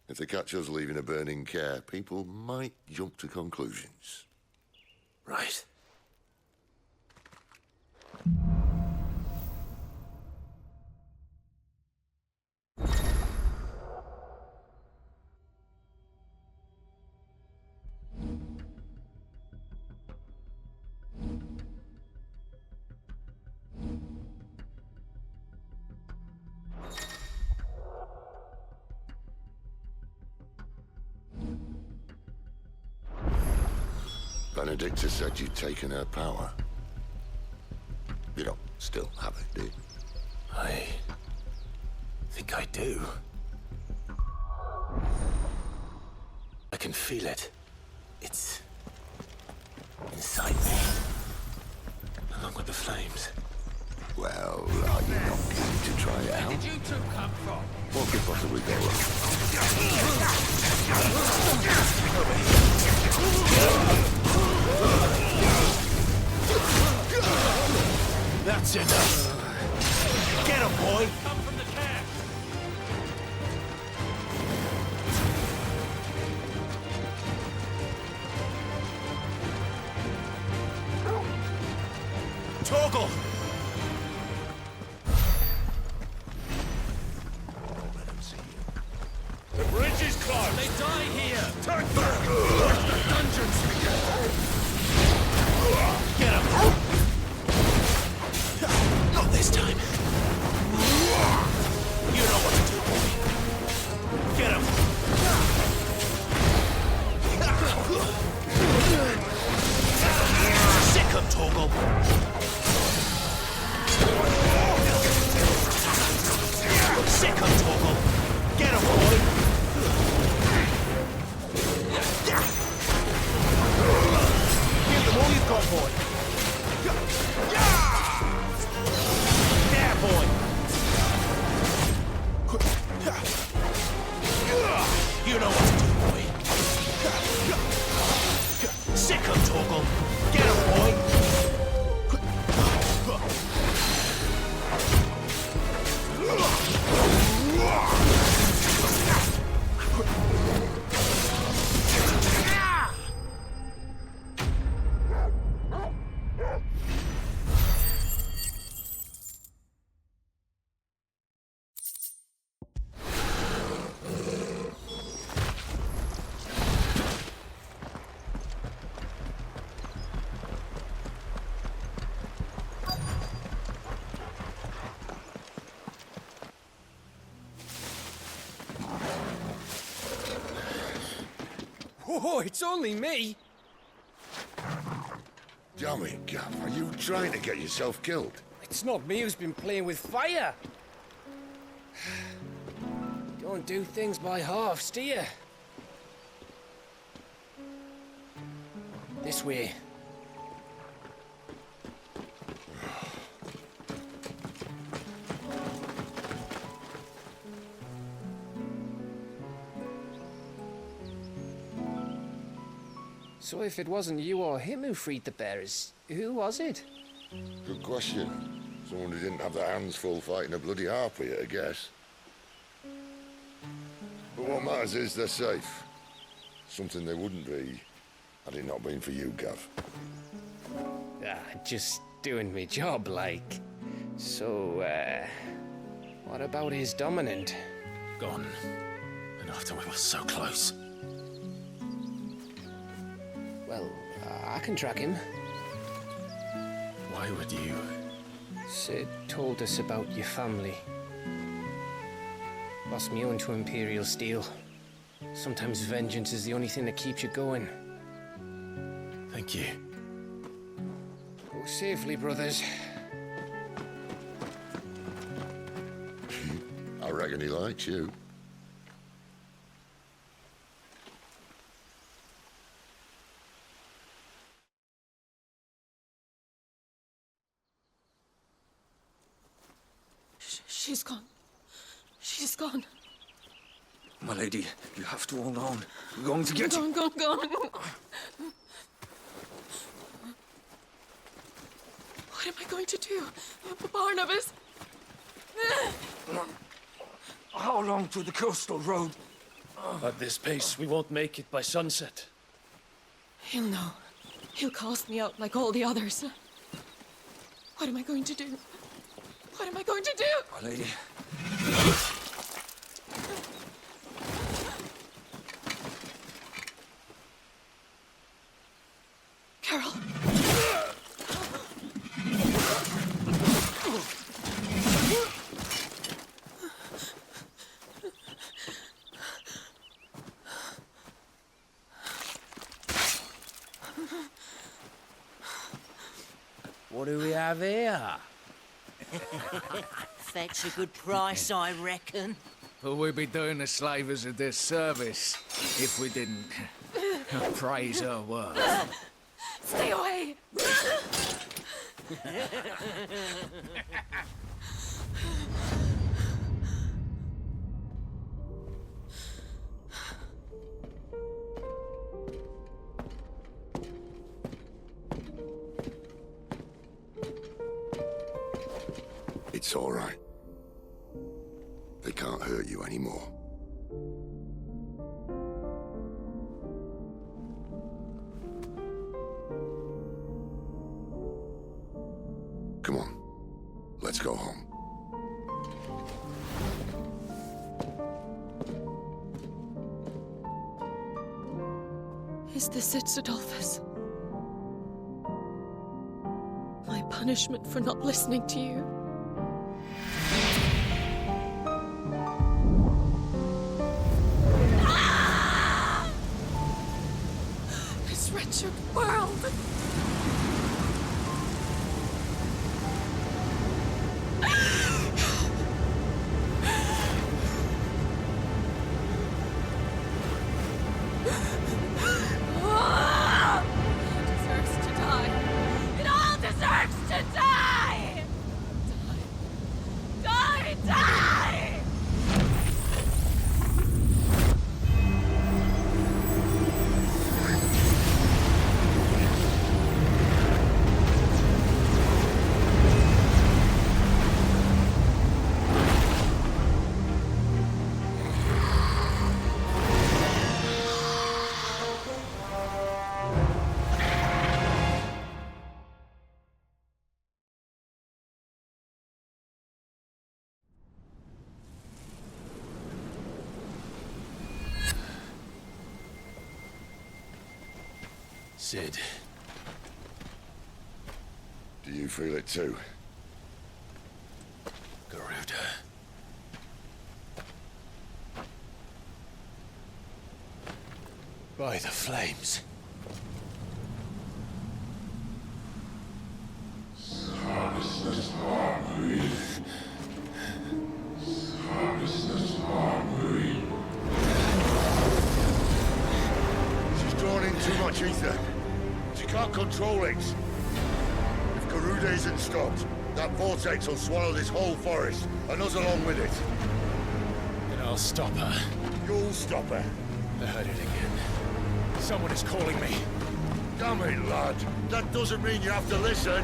If they catch us leaving a burning care, people might jump to conclusions. Right. Benedicta said you'd taken her power. You don't still have it, do you? I think I do. I can feel it. It's inside me, along with the flames. Well, are you not keen to try it out? Where did you two come from? What could possibly go wrong? That's enough. Get him, boy. Come from the camp. Toggle! The bridge is closed. They die here. Turn back. Let the dungeons begin. Get him! Not this time. You know what to do, boy. Get him! Sick him, Toggle! Sick him, Toggle! Get him, boy! Give them all you've got, boy! There, boy! You know what to do, boy! Sick him, Toggle! Get him, boy! Oh, it's only me. Damn it, Gav. Are you trying to get yourself killed? It's not me who's been playing with fire. Don't do things by halves, do you? This way. So if it wasn't you or him who freed the bearers, who was it? Good question. Someone who didn't have their hands full fighting a bloody harpy, I guess. But what matters is they're safe. Something they wouldn't be had it not been for you, Gav. Just doing me job, like. So, what about his dominant? Gone. And after we were so close. Well, I can track him. Why would you? Sid told us about your family. Lost me own to Imperial Steel. Sometimes vengeance is the only thing that keeps you going. Thank you. Go safely, brothers. I reckon he likes you. She's gone. She's gone. My lady, you have to hold on. We're going to get Gone, gone, gone. What am I going to do? Barnabas? How long to the coastal road? At this pace, we won't make it by sunset. He'll know. He'll cast me out like all the others. What am I going to do? What am I going to do? My lady. Carol. What do we have here? Fetch a good price, I reckon. Well, we'd be doing the slavers a disservice if we didn't praise her work. Stay away! It's all right. They can't hurt you anymore. Come on. Let's go home. Is this it, Adolphus? My punishment for not listening to you? This wretched world! Sid. Do you feel it too? Garuda. By the flames. She's drawn in too much ether. She can't control it. If Garuda isn't stopped, that vortex will swallow this whole forest, and us along with it. Then I'll stop her. You'll stop her. I heard it again. Someone is calling me. Damn it, lad. That doesn't mean you have to listen.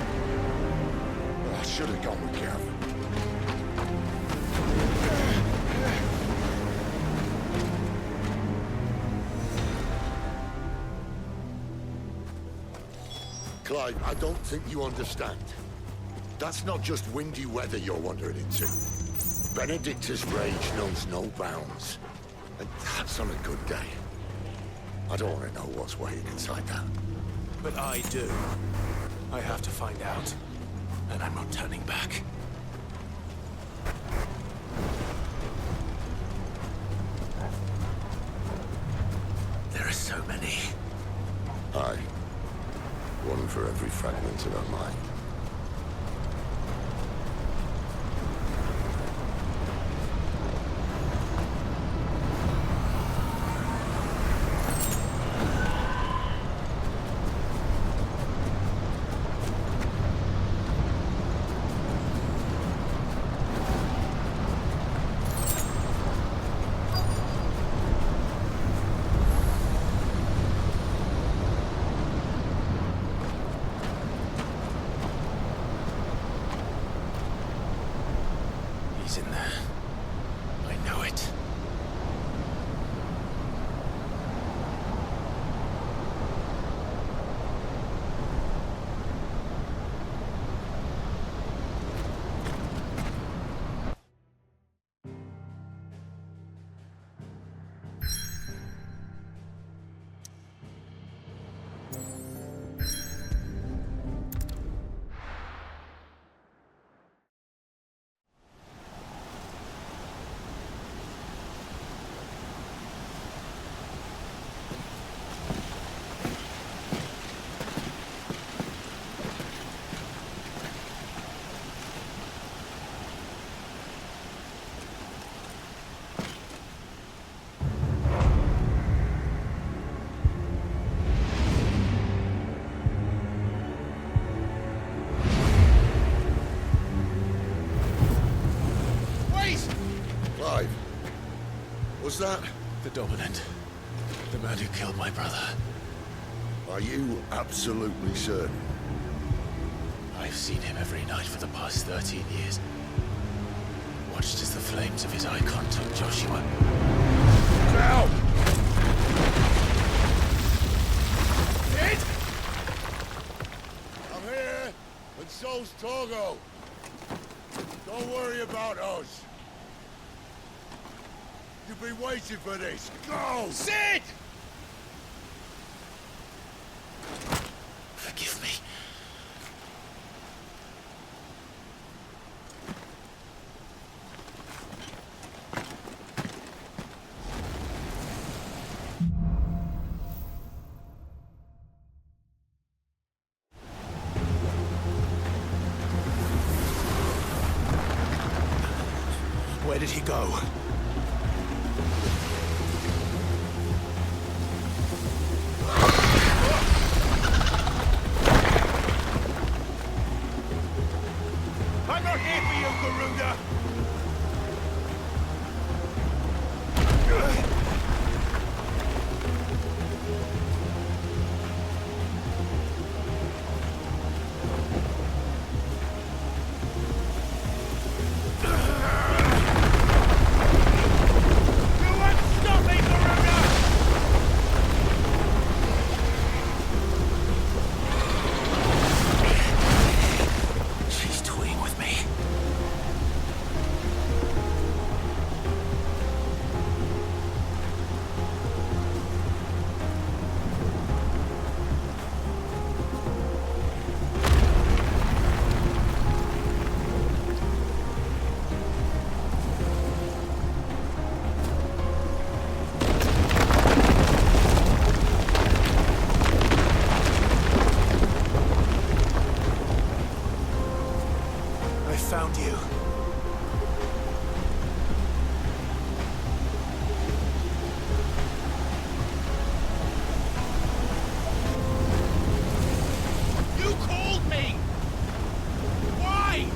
I should have gone with Gav. Clive, I don't think you understand. That's not just windy weather you're wandering into. Benedicta's rage knows no bounds. And that's on a good day. I don't want to know what's waiting inside that. But I do. I have to find out. And I'm not turning back. There are so many. Aye. One for every fragment of her mind. He's in there. I know it. was that? The Dominant. The man who killed my brother. Are you absolutely certain? I've seen him every night for the past 13 years. Watched as the flames of his icon took Joshua. Now! Dead? I'm here, and so's Togo. Don't worry about us. You've been waiting for this. Go! Sid! Forgive me. Where did he go? I'm not here for you, Garuda! She's toying with me. I found you. You called me! Why?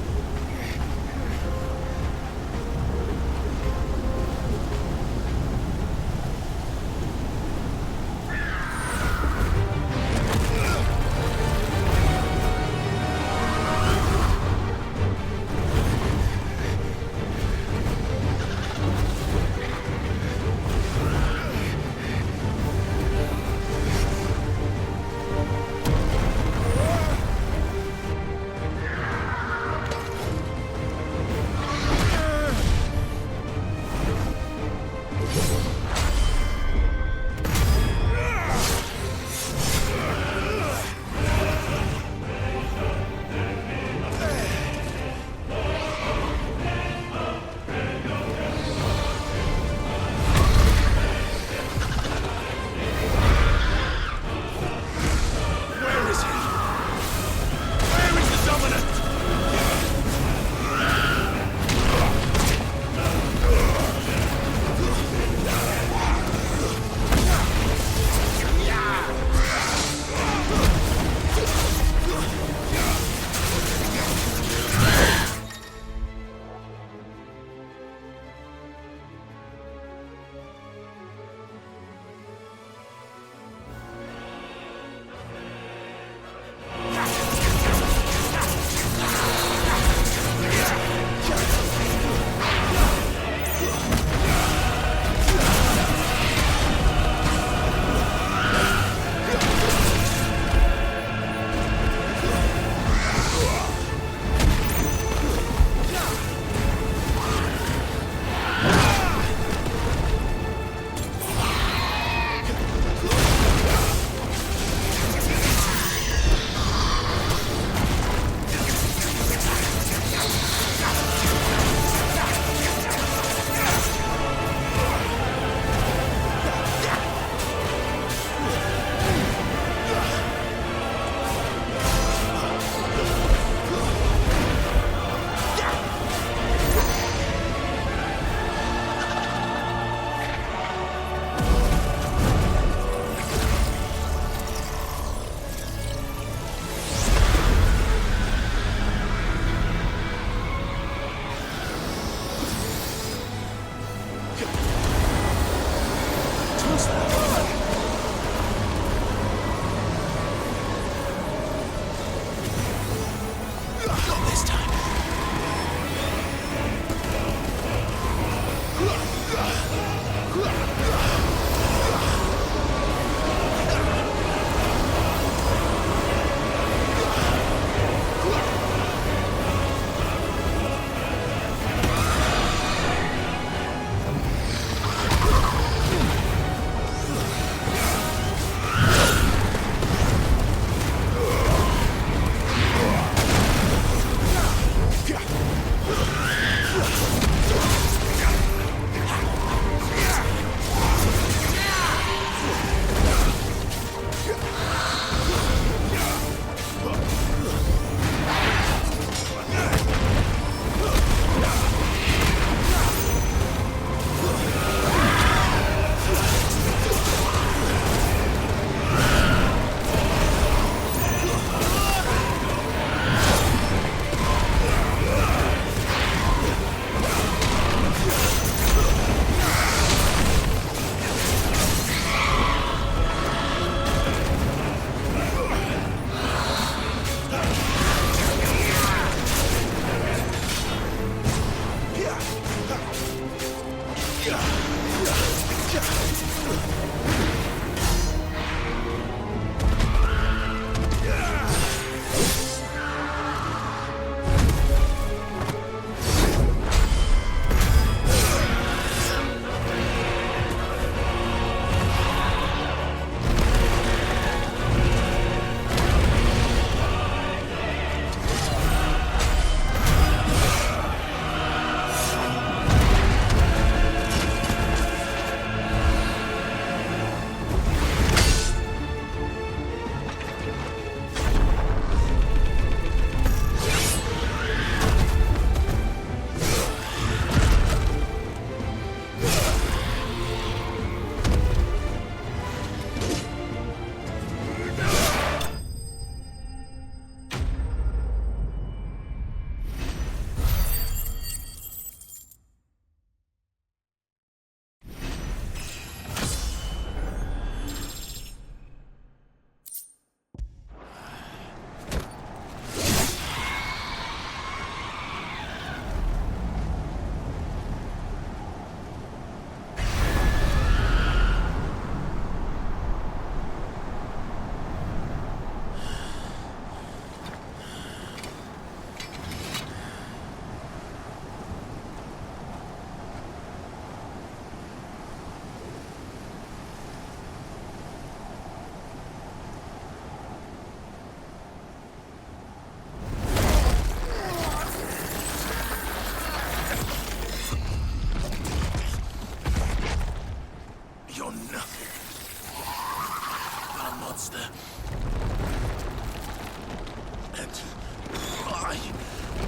I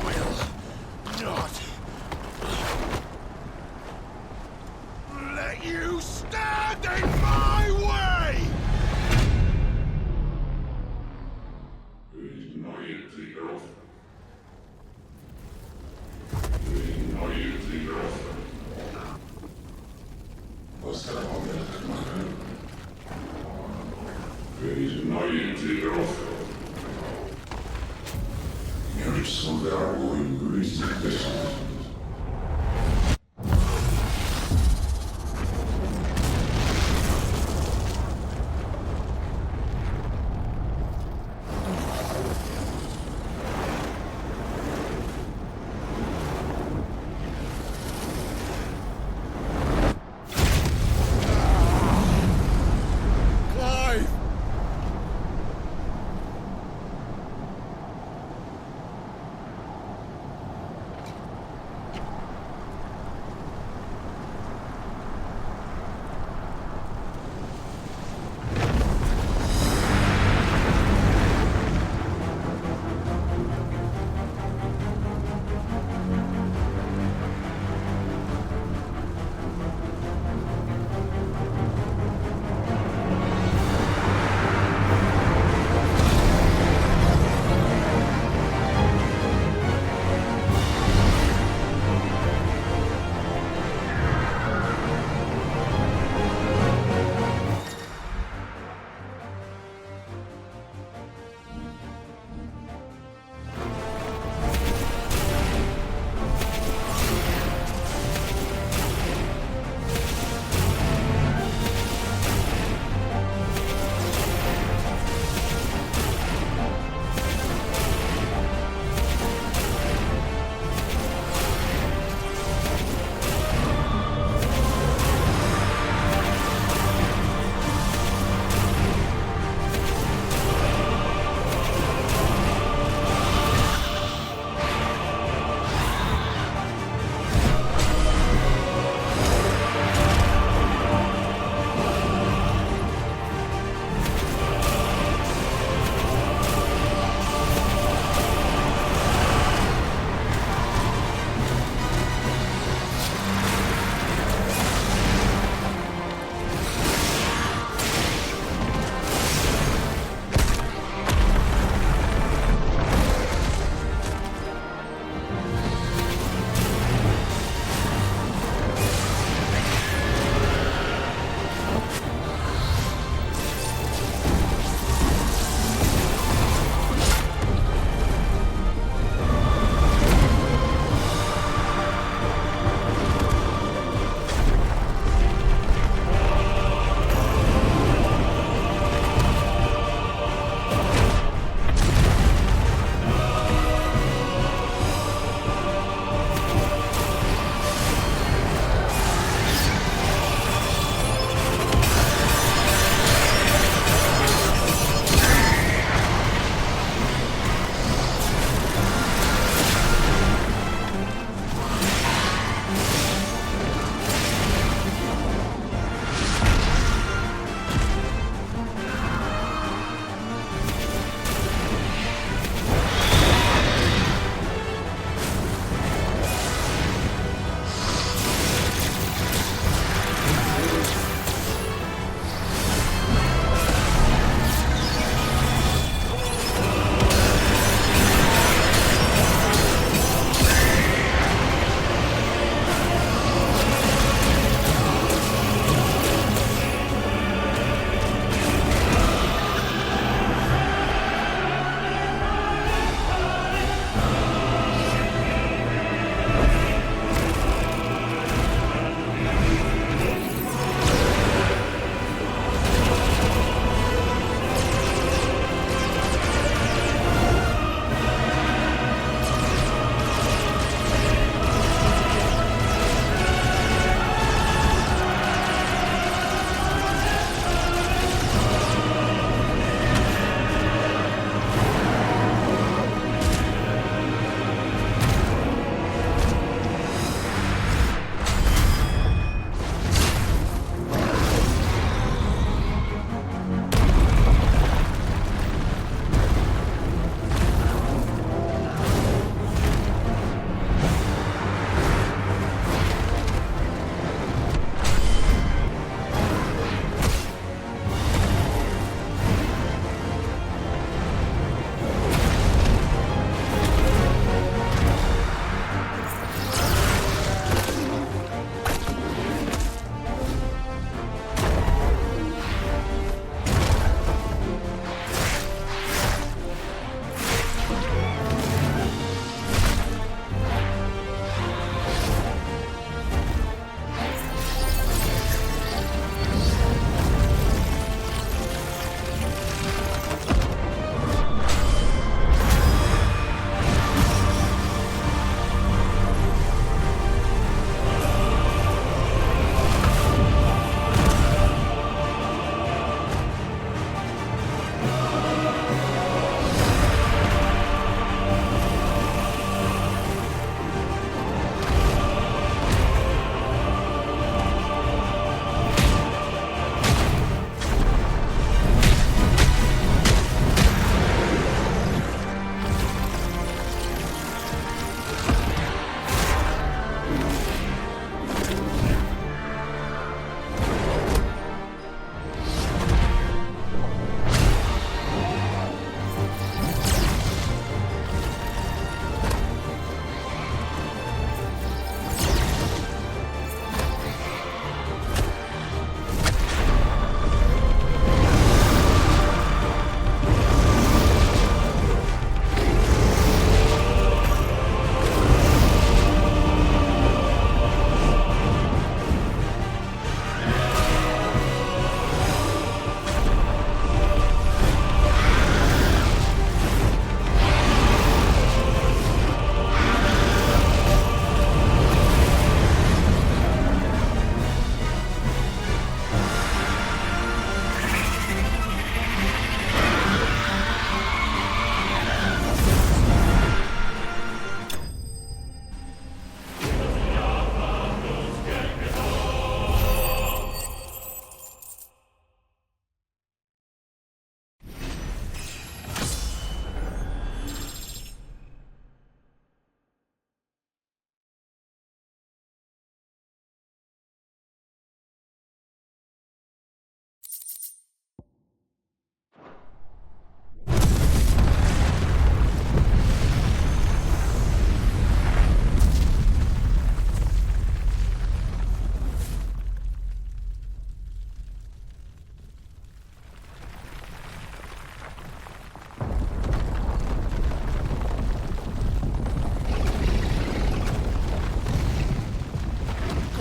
will not let you stand in my way! Clive!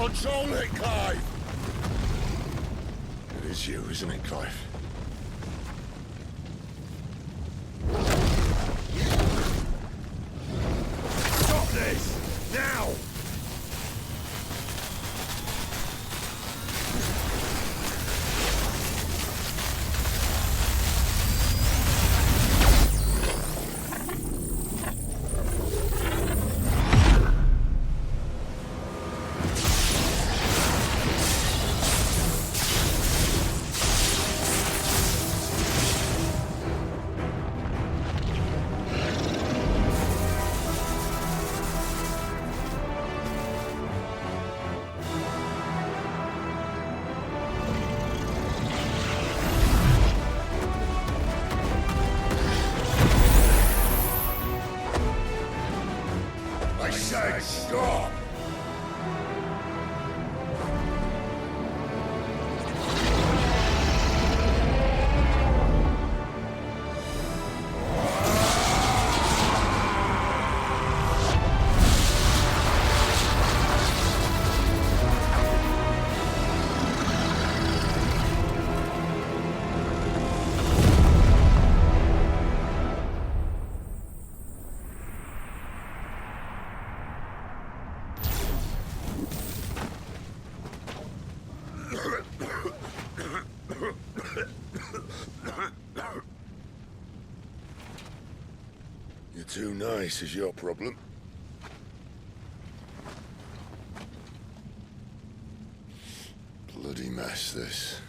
Control it, Clive! It is you, isn't it, Clive? Stop this! Now! Stop! You're too nice is your problem. Bloody mess, this.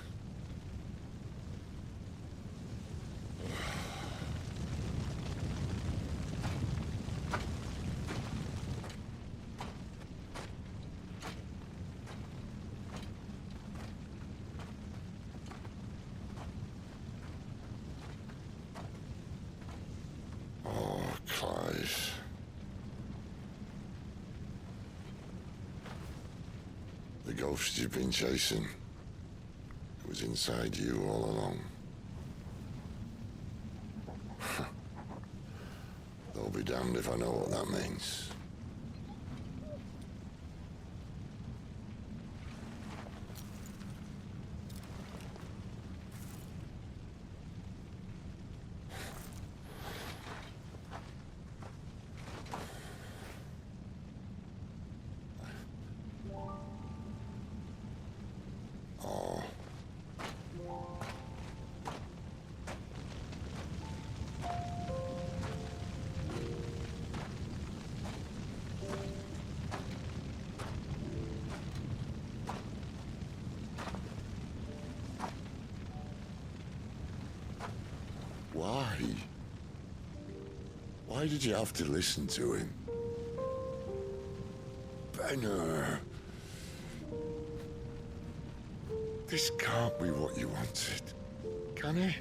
Clive. The ghost you've been chasing was inside you all along. They'll be damned if I know what that means. Why? Why did you have to listen to him? Benner. This can't be what you wanted, can it?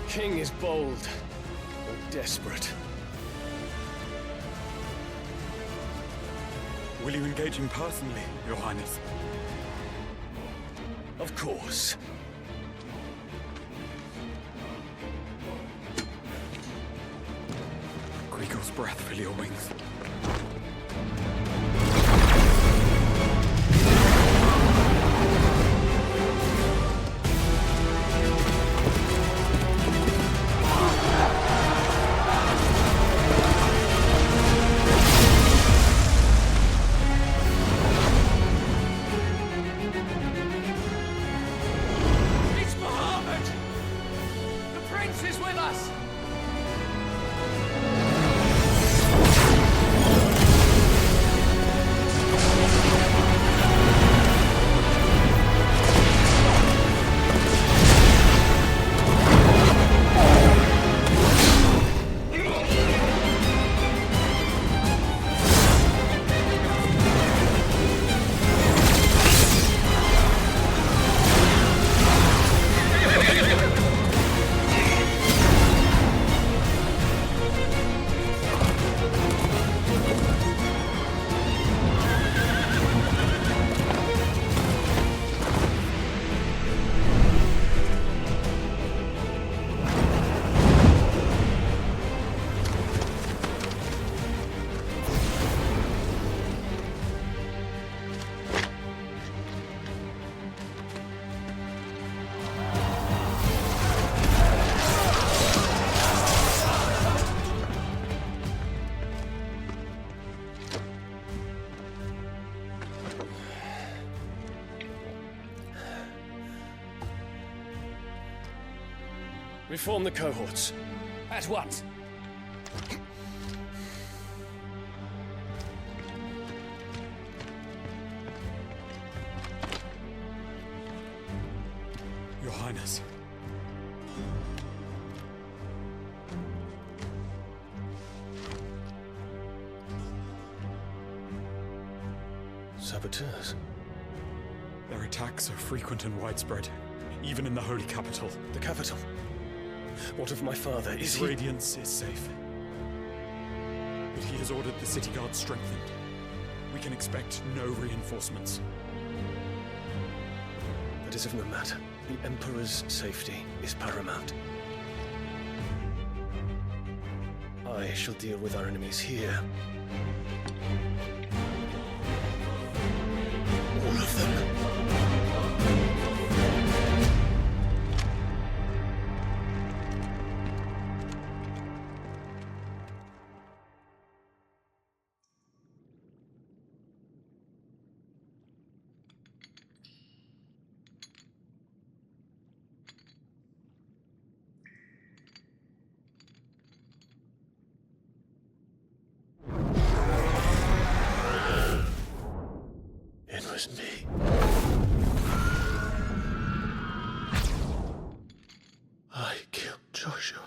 King is bold, or desperate. Will you engage him personally, Your Highness? Of course. Kriegos breath fill your wings. us! Reform the cohorts. At once. Your Highness. Saboteurs. Their attacks are frequent and widespread, even in the Holy Capital. The capital? What of my father? His radiance is safe. But he has ordered the city guard strengthened. We can expect no reinforcements. That is of no matter. The Emperor's safety is paramount. I shall deal with our enemies here. All of them. It was me. I killed Joshua.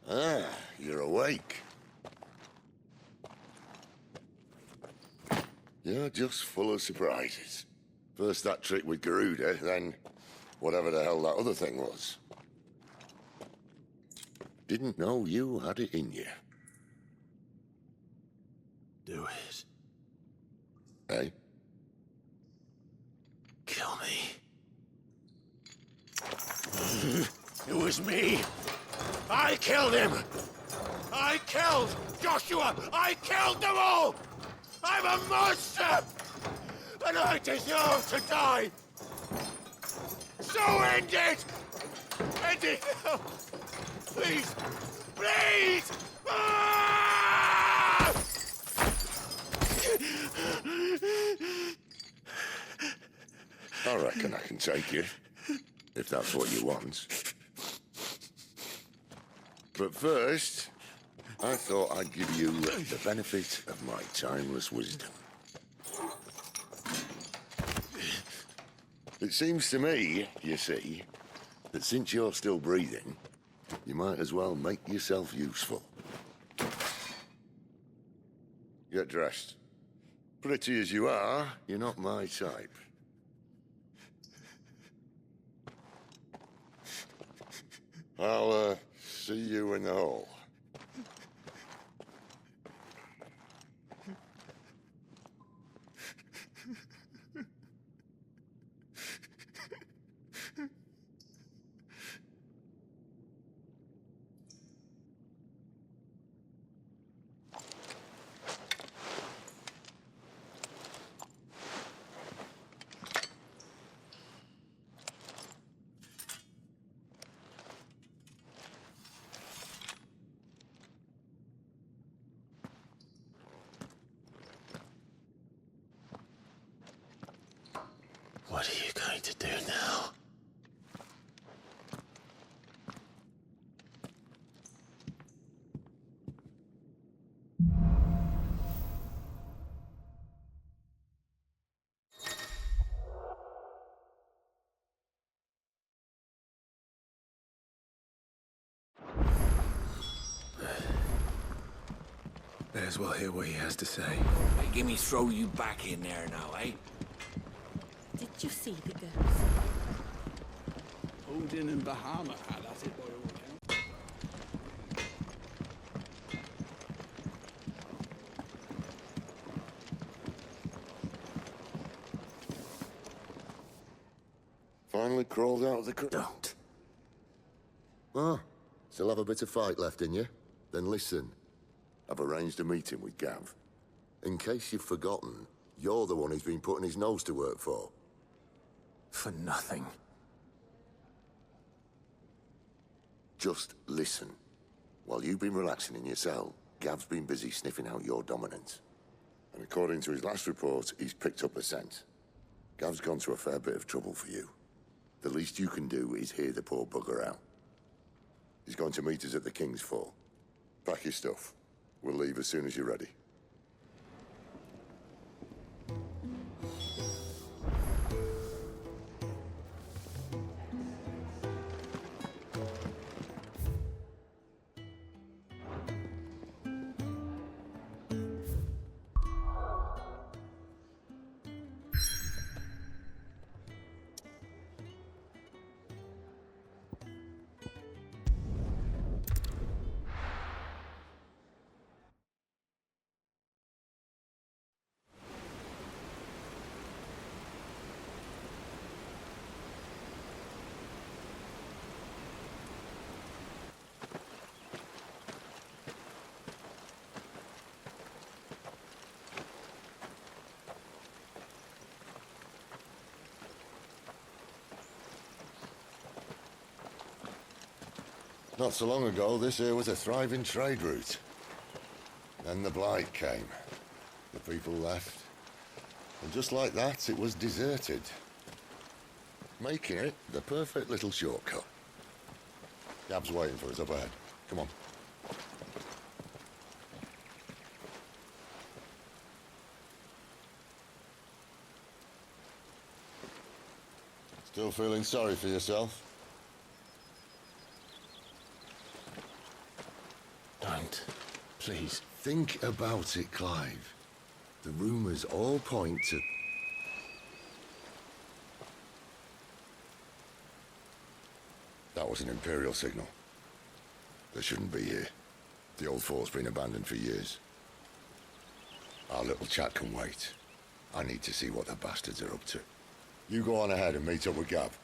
Ah, you're awake. You're just full of surprises. First that trick with Garuda, then whatever the hell that other thing was. Didn't know you had it in you. Do it. Hey? Kill me. It was me. I killed him. I killed Joshua. I killed them all. I'm a monster. And I deserve to die. So end it. End it now. Please. Please. Ah! I reckon I can take you, if that's what you want. But first, I thought I'd give you the benefit of my timeless wisdom. It seems to me, you see, that since you're still breathing, you might as well make yourself useful. Get dressed. Pretty as you are, you're not my type. I'll, see you in the hall. What are you going to do now? May as well hear what he has to say. Hey, give me throw you back in there now, eh? Did you see the girls? Odin and Bahama had at it by all accounts. Finally crawled out of the Don't. Ah, still have a bit of fight left in you? Then listen. I've arranged a meeting with Gav. In case you've forgotten, you're the one he's been putting his nose to work for. For nothing. Just listen. While you've been relaxing in your cell, Gav's been busy sniffing out your dominance. And according to his last report, he's picked up the scent. Gav's gone to a fair bit of trouble for you. The least you can do is hear the poor bugger out. He's going to meet us at the King's Fall. Pack your stuff. We'll leave as soon as you're ready. Not so long ago, this here was a thriving trade route. Then the Blight came. The people left. And just like that, it was deserted. Making it the perfect little shortcut. Gav's waiting for us up ahead. Come on. Still feeling sorry for yourself? Don't. Please. Think about it, Clive. The rumors all point to... That was an Imperial signal. They shouldn't be here. The old fort's been abandoned for years. Our little chat can wait. I need to see what the bastards are up to. You go on ahead and meet up with Gav.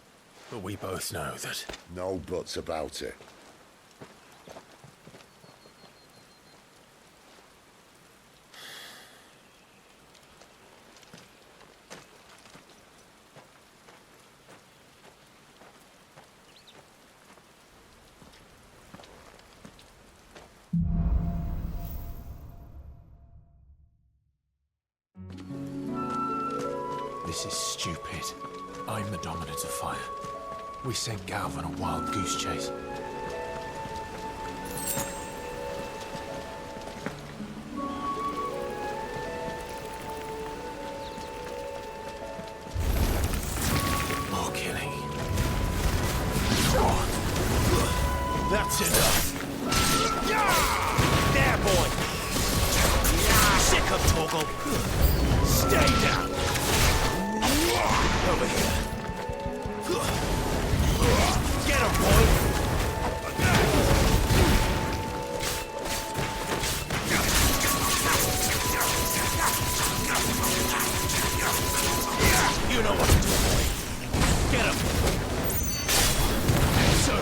But we both know that... No buts about it. This is stupid. I'm the dominant of fire. We sent Gav on a wild goose chase. More killing. That's enough. There, boy. Sick of Toggle. Stay down. Over here. Get him, boy! You know what to do, boy. Get him! So...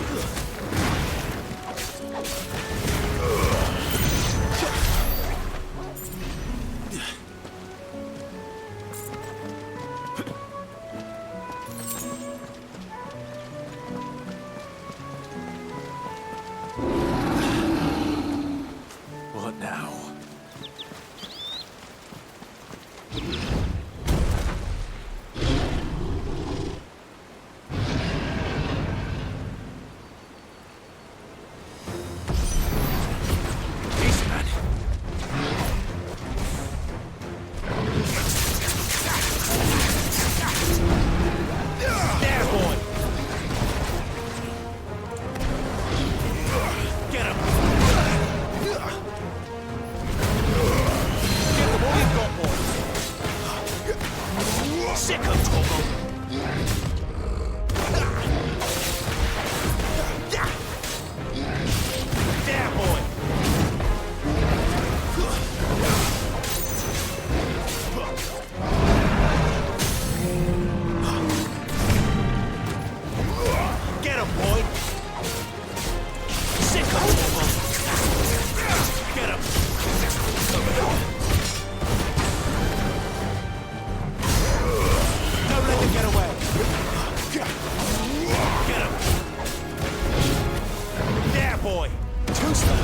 boy! Too slow!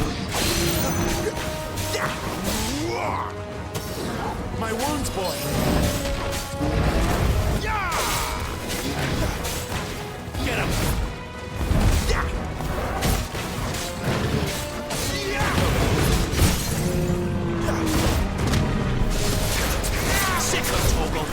My wounds, boy! Get him! Sick of Toggle!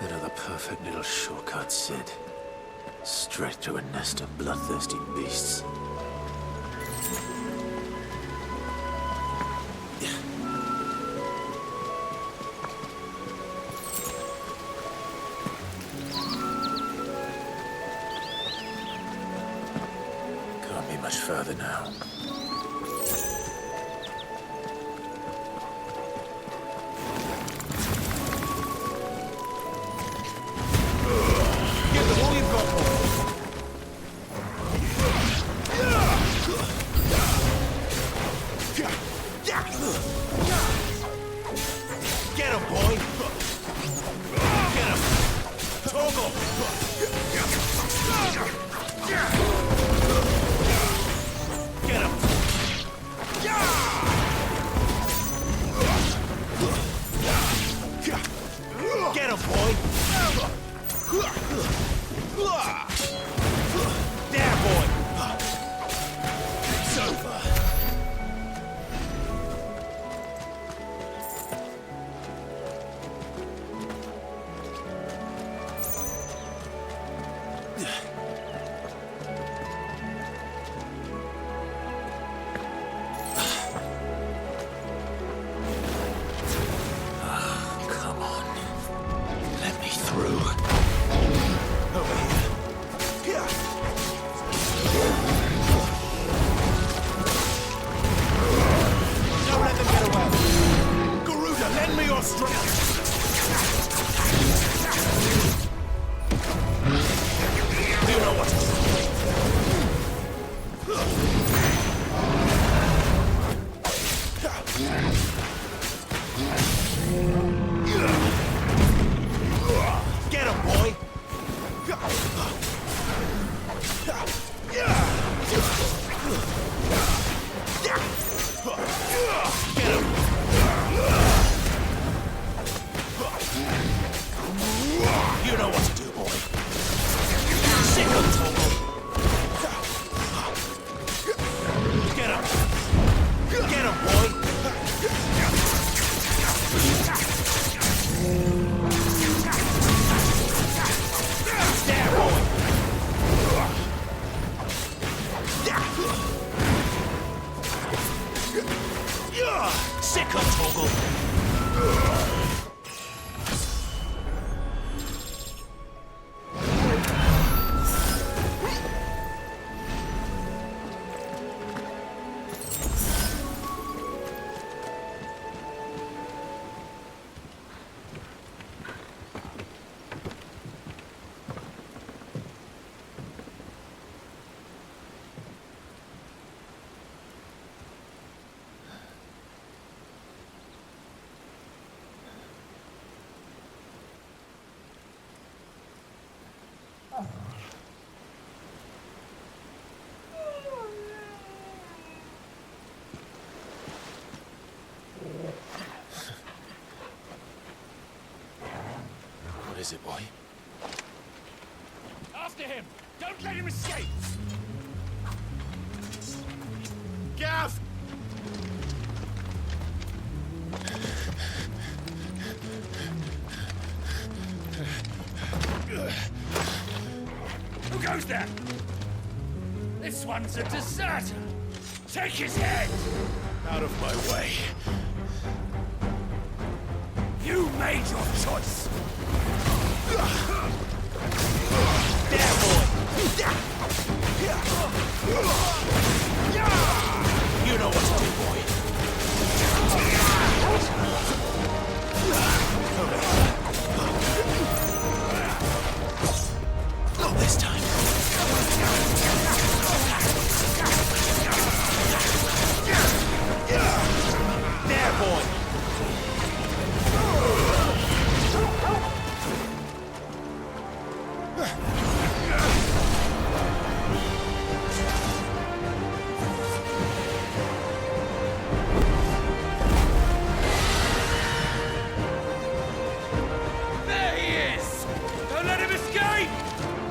Another perfect little shortcut, Sid. Straight to a nest of bloodthirsty beasts. Can't be much further now. Get him, boy! Get him! Toggle! Get him! Get him, boy! There, boy! It's over. What is it, boy? After him! Don't let him escape! Gav! Who goes there? This one's a deserter! Take his head! Out of my way. You made your choice! There, boy! You know what to do, boy. Not this time. There, boy. There he is! Don't let him escape!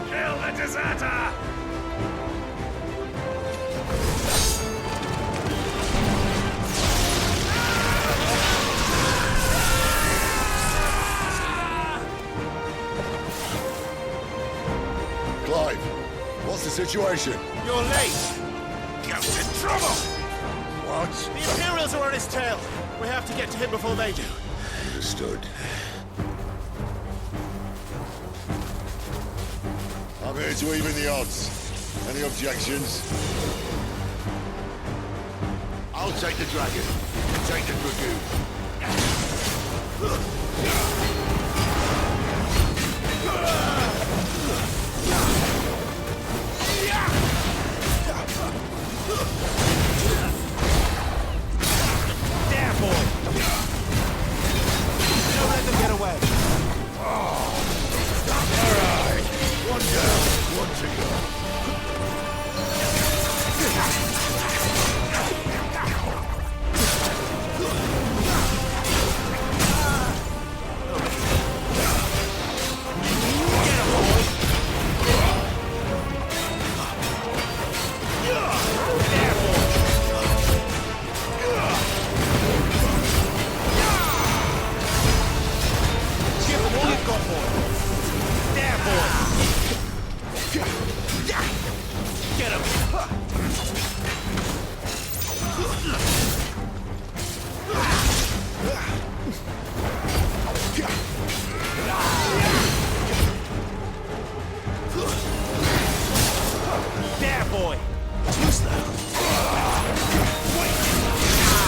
Kill the deserter! Clive, what's the situation? You're late. Ghost in trouble! What? The Imperials are on his tail. We have to get to him before they do. Understood. I'm here to even the odds. Any objections? I'll take the dragon. Take the dragoon. There, boy. Don't let them get away. Alright. One down, one to go. There, boy. Too slow. Wait.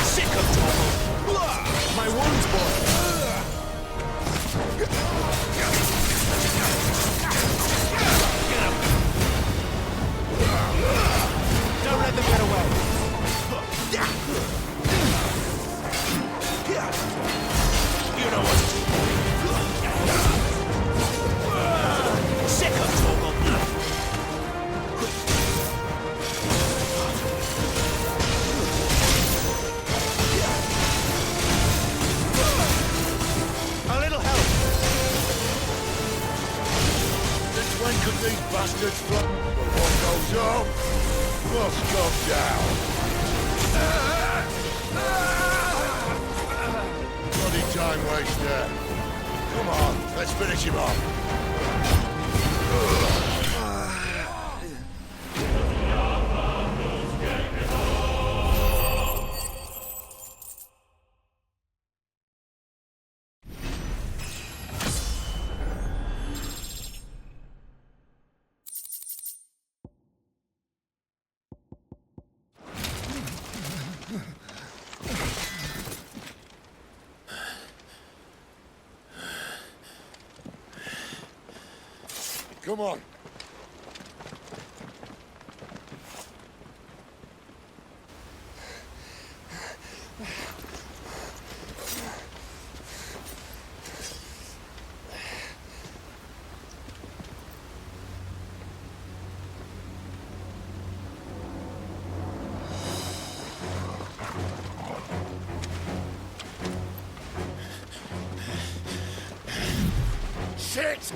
Sick of trouble. My wounds, boy. Get up. Don't let them get away. You know what to do. Sick of trouble. A little help. Since when could these bastards flop? But what goes up must come down. Bloody time waster. Come on, let's finish him off. Come on. Shit!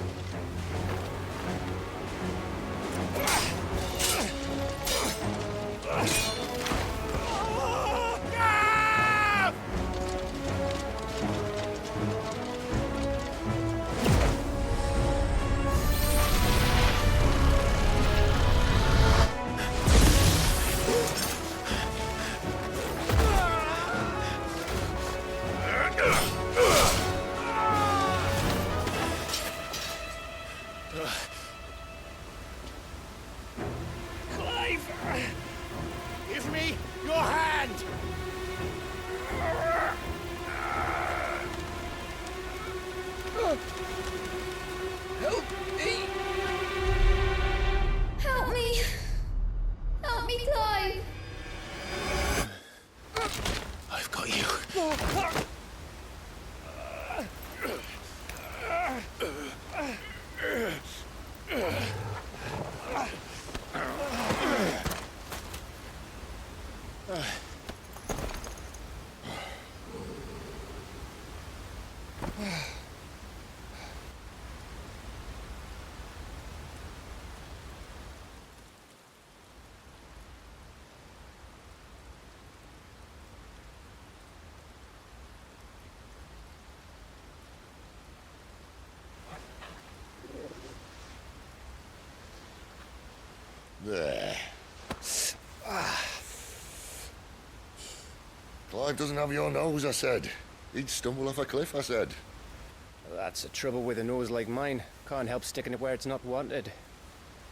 There. Clive doesn't have your nose, I said. He'd stumble off a cliff, I said. That's the trouble with a nose like mine. Can't help sticking it where it's not wanted.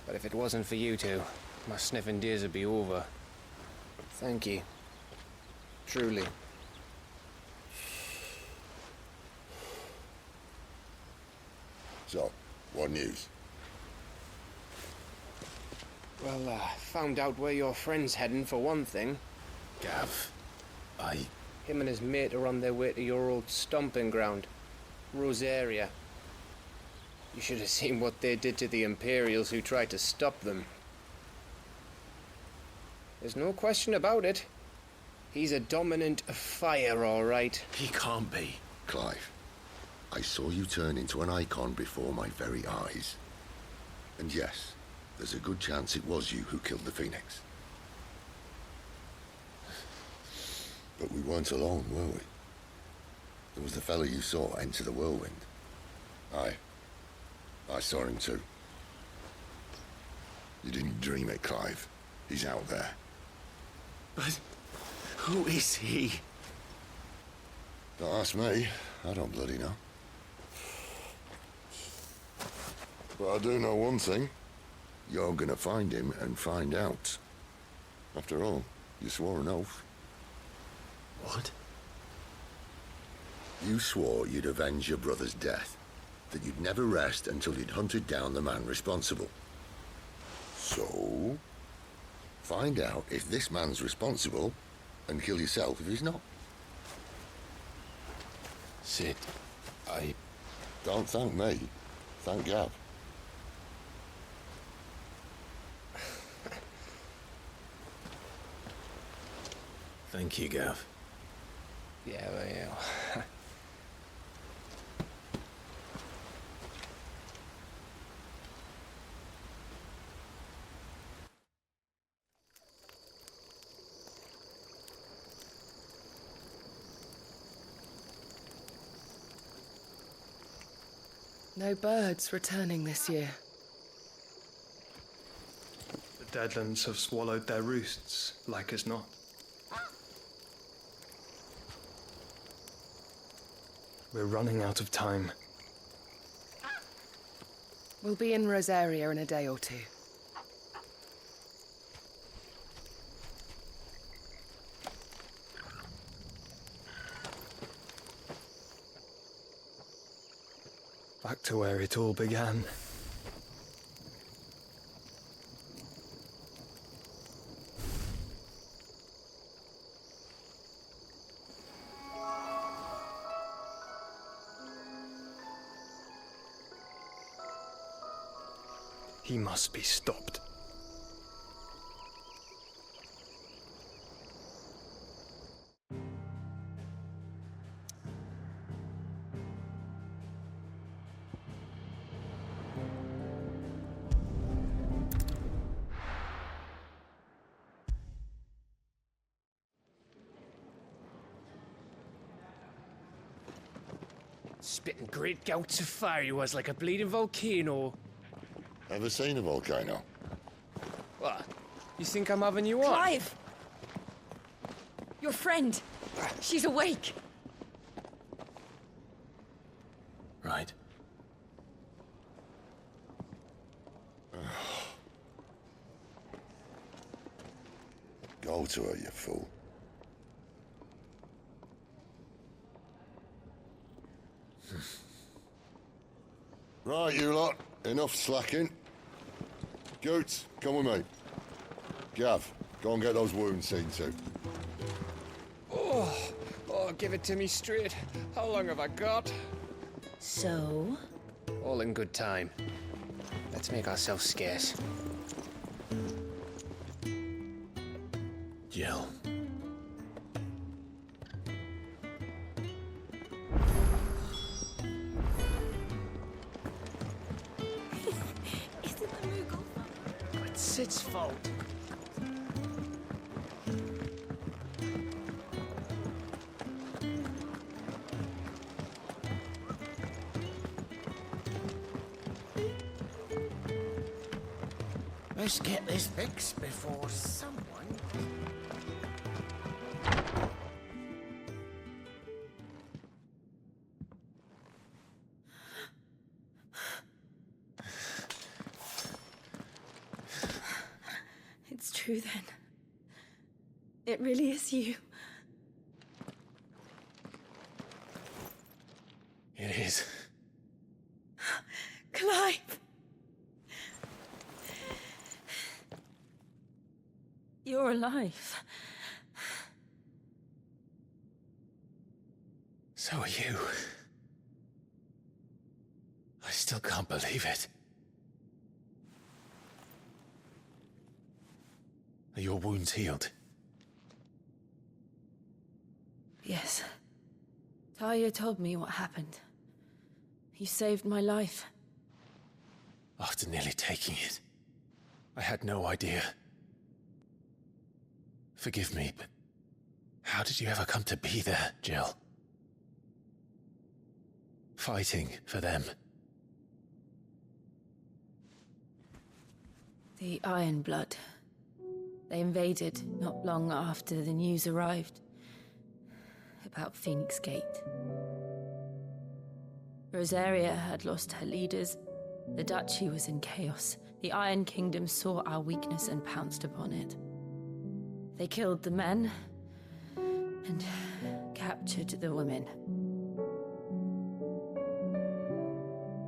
But if it wasn't for you two, my sniffing days would be over. Thank you. Truly. So, what news? Well, found out where your friend's heading for one thing. Gav, Him and his mate are on their way to your old stomping ground, Rosaria. You should have seen what they did to the Imperials who tried to stop them. There's no question about it. He's a dominant of fire, all right. He can't be. Clive, I saw you turn into an icon before my very eyes. And yes, there's a good chance it was you who killed the Phoenix. But we weren't alone, were we? There was the fellow you saw enter the whirlwind. I saw him too. You didn't dream it, Clive. He's out there. But who is he? Don't ask me. I don't bloody know. But I do know one thing. You're gonna find him and find out. After all, you swore an oath. What? You swore you'd avenge your brother's death, that you'd never rest until you'd hunted down the man responsible. So, find out if this man's responsible, and kill yourself if he's not. Sid, Don't thank me. Thank Gav. Thank you, Gav. Yeah, well. No birds returning this year. The deadlands have swallowed their roosts, like as not. We're running out of time. We'll be in Rosaria in a day or two. Back to where it all began. He must be stopped. Spitting great gouts of fire he was, like a bleeding volcano. Ever seen a volcano? What? You think I'm having you on? Clive! Your friend! She's awake! Right. Go to her, you fool. Right, you lot. Enough slacking. Goots, come with me. Gav, go and get those wounds seen to. Oh, give it to me straight. How long have I got? So? All in good time. Let's make ourselves scarce. Jill, its fault. Let's get this fixed before someone... It's true then. It really is you. It is. Clive! You're alive. So are you. I still can't believe it. Are your wounds healed? Yes. Talia told me what happened. You saved my life. After nearly taking it, I had no idea. Forgive me, but how did you ever come to be there, Jill? Fighting for them. The Iron Blood. They invaded not long after the news arrived about Phoenix Gate. Rosaria had lost her leaders. The Duchy was in chaos. The Iron Kingdom saw our weakness and pounced upon it. They killed the men and captured the women.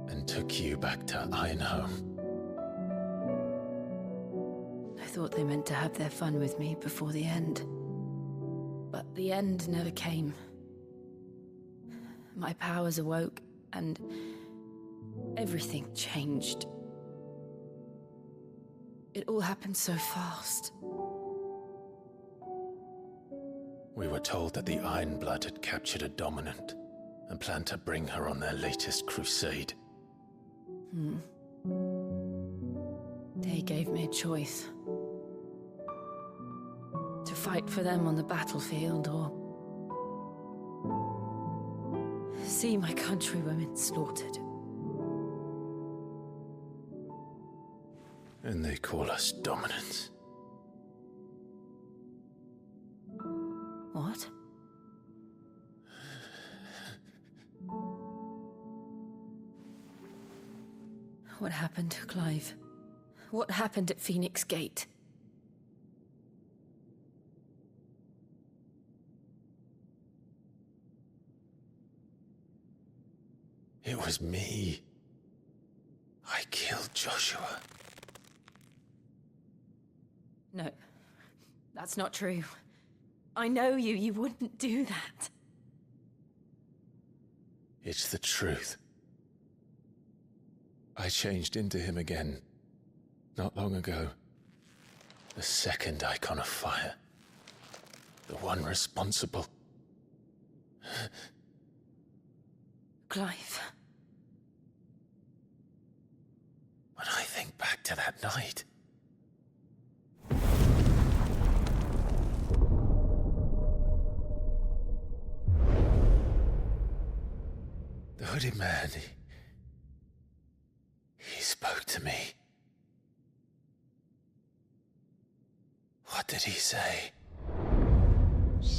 And took you back to Ironhome. I thought they meant to have their fun with me before the end. But the end never came. My powers awoke, and everything changed. It all happened so fast. We were told that the Iron Blood had captured a dominant and planned to bring her on their latest crusade. They gave me a choice. To fight for them on the battlefield, or see my countrywomen slaughtered. And they call us dominants. What? What happened, Clive? What happened at Phoenix Gate? It was me. I killed Joshua. No, that's not true. I know you. You wouldn't do that. It's the truth. I changed into him again, not long ago. The second icon of fire. The one responsible. Clive. When I think back to that night... The hooded man, he spoke to me. What did he say?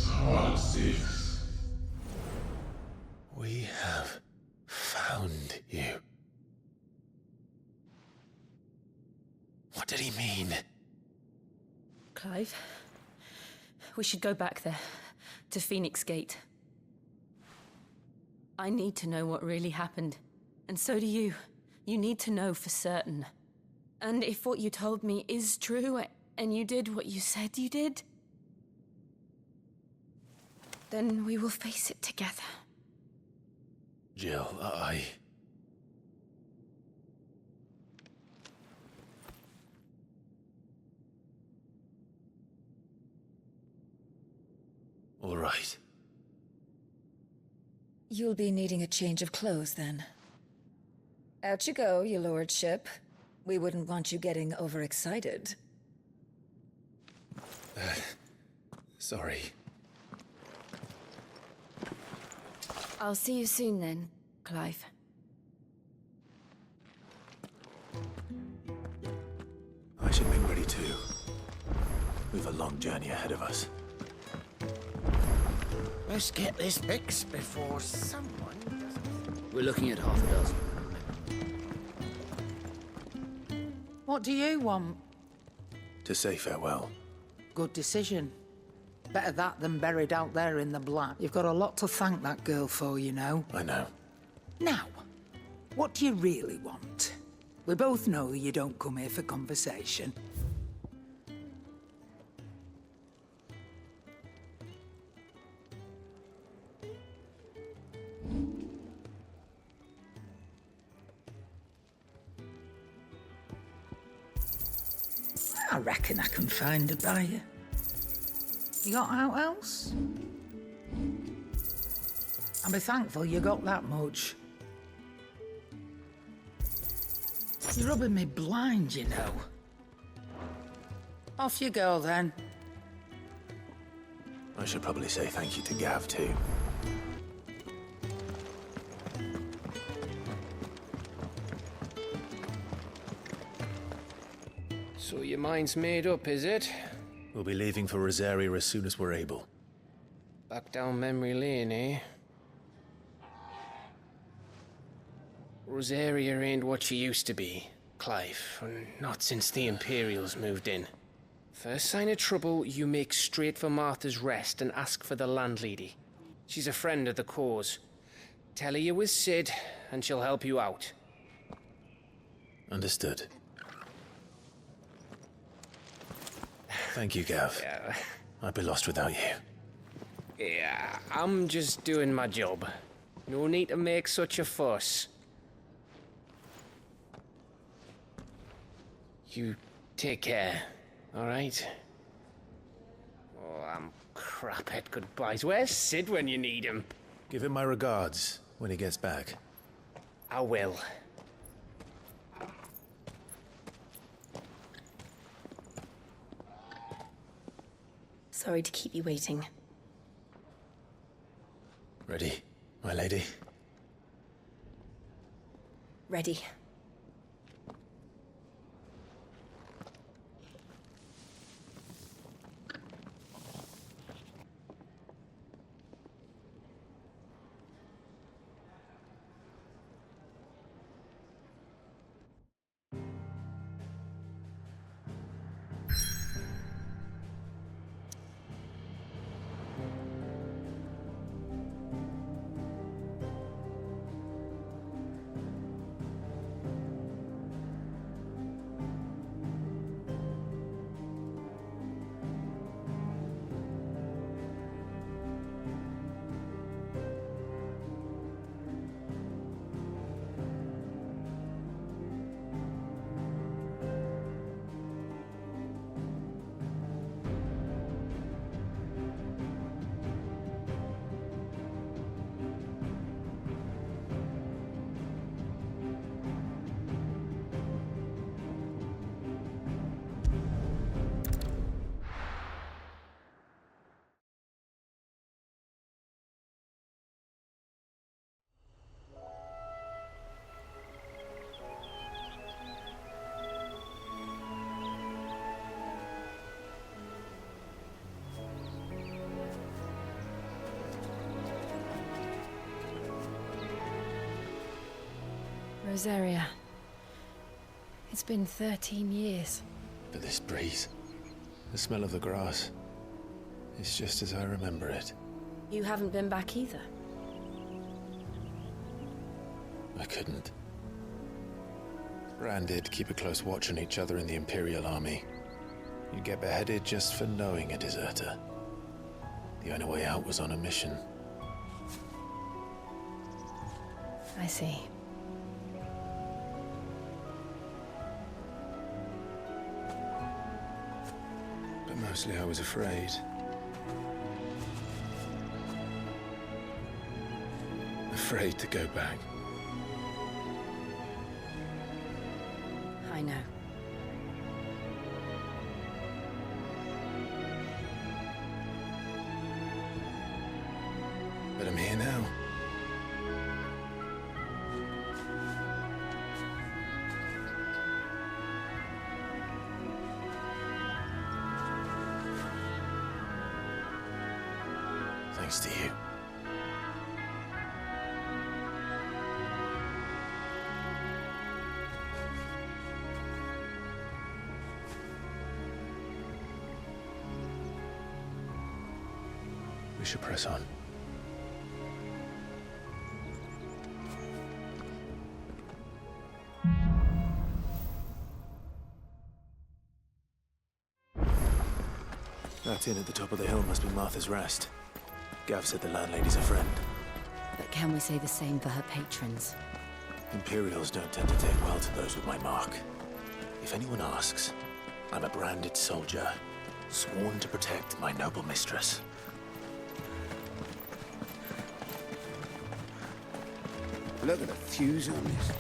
Part 6. We have found you. What did he mean? Clive, we should go back there, to Phoenix Gate. I need to know what really happened. And so do you. You need to know for certain. And if what you told me is true, and you did what you said you did, then we will face it together. Jill, All right. You'll be needing a change of clothes, then. Out you go, your lordship. We wouldn't want you getting overexcited. Sorry. I'll see you soon then, Clive. I should make ready too. We've a long journey ahead of us. Let's get this fixed before someone... We're looking at half a dozen. What do you want? To say farewell. Good decision. Better that than buried out there in the black. You've got a lot to thank that girl for, you know. I know. Now, what do you really want? We both know you don't come here for conversation. I reckon I can find a buyer. You got out else? I'll be thankful you got that much. You're rubbing me blind, you know. Off you go, then. I should probably say thank you to Gav, too. So your mind's made up, is it? We'll be leaving for Rosaria as soon as we're able. Back down memory lane, eh? Rosaria ain't what she used to be, Clive. Not since the Imperials moved in. First sign of trouble, you make straight for Martha's Rest and ask for the landlady. She's a friend of the cause. Tell her you was Sid, and she'll help you out. Understood. Thank you, Gav. Yeah. I'd be lost without you. Yeah, I'm just doing my job. No need to make such a fuss. You take care, all right? Oh, I'm crap at goodbyes. Where's Sid when you need him? Give him my regards when he gets back. I will. Sorry to keep you waiting. Ready, my lady? Ready. Rosaria. It's been 13 years. But this breeze, the smell of the grass, it's just as I remember it. You haven't been back either. I couldn't. Ran did keep a close watch on each other in the Imperial Army. You'd get beheaded just for knowing a deserter. The only way out was on a mission. I see. But mostly I was afraid. Afraid to go back. I know. But I'm here now. Thanks to you. We should press on. That inn at the top of the hill must be Martha's Rest. Gav said the landlady's a friend. But can we say the same for her patrons? Imperials don't tend to take well to those with my mark. If anyone asks, I'm a branded soldier, sworn to protect my noble mistress. Look at the fuse on this.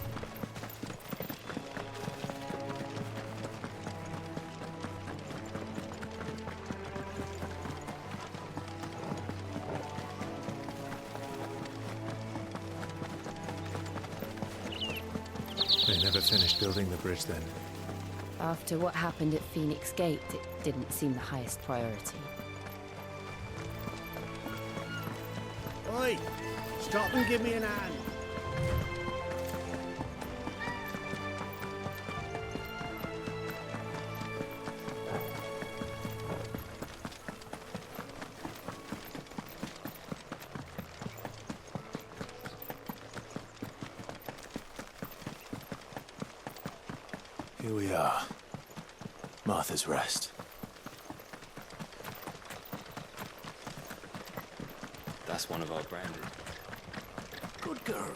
They never finished building the bridge then. After what happened at Phoenix Gate, it didn't seem the highest priority. Oi! Stop and give me an hand. Here we are. Martha's Rest. That's one of our branded. Good girl.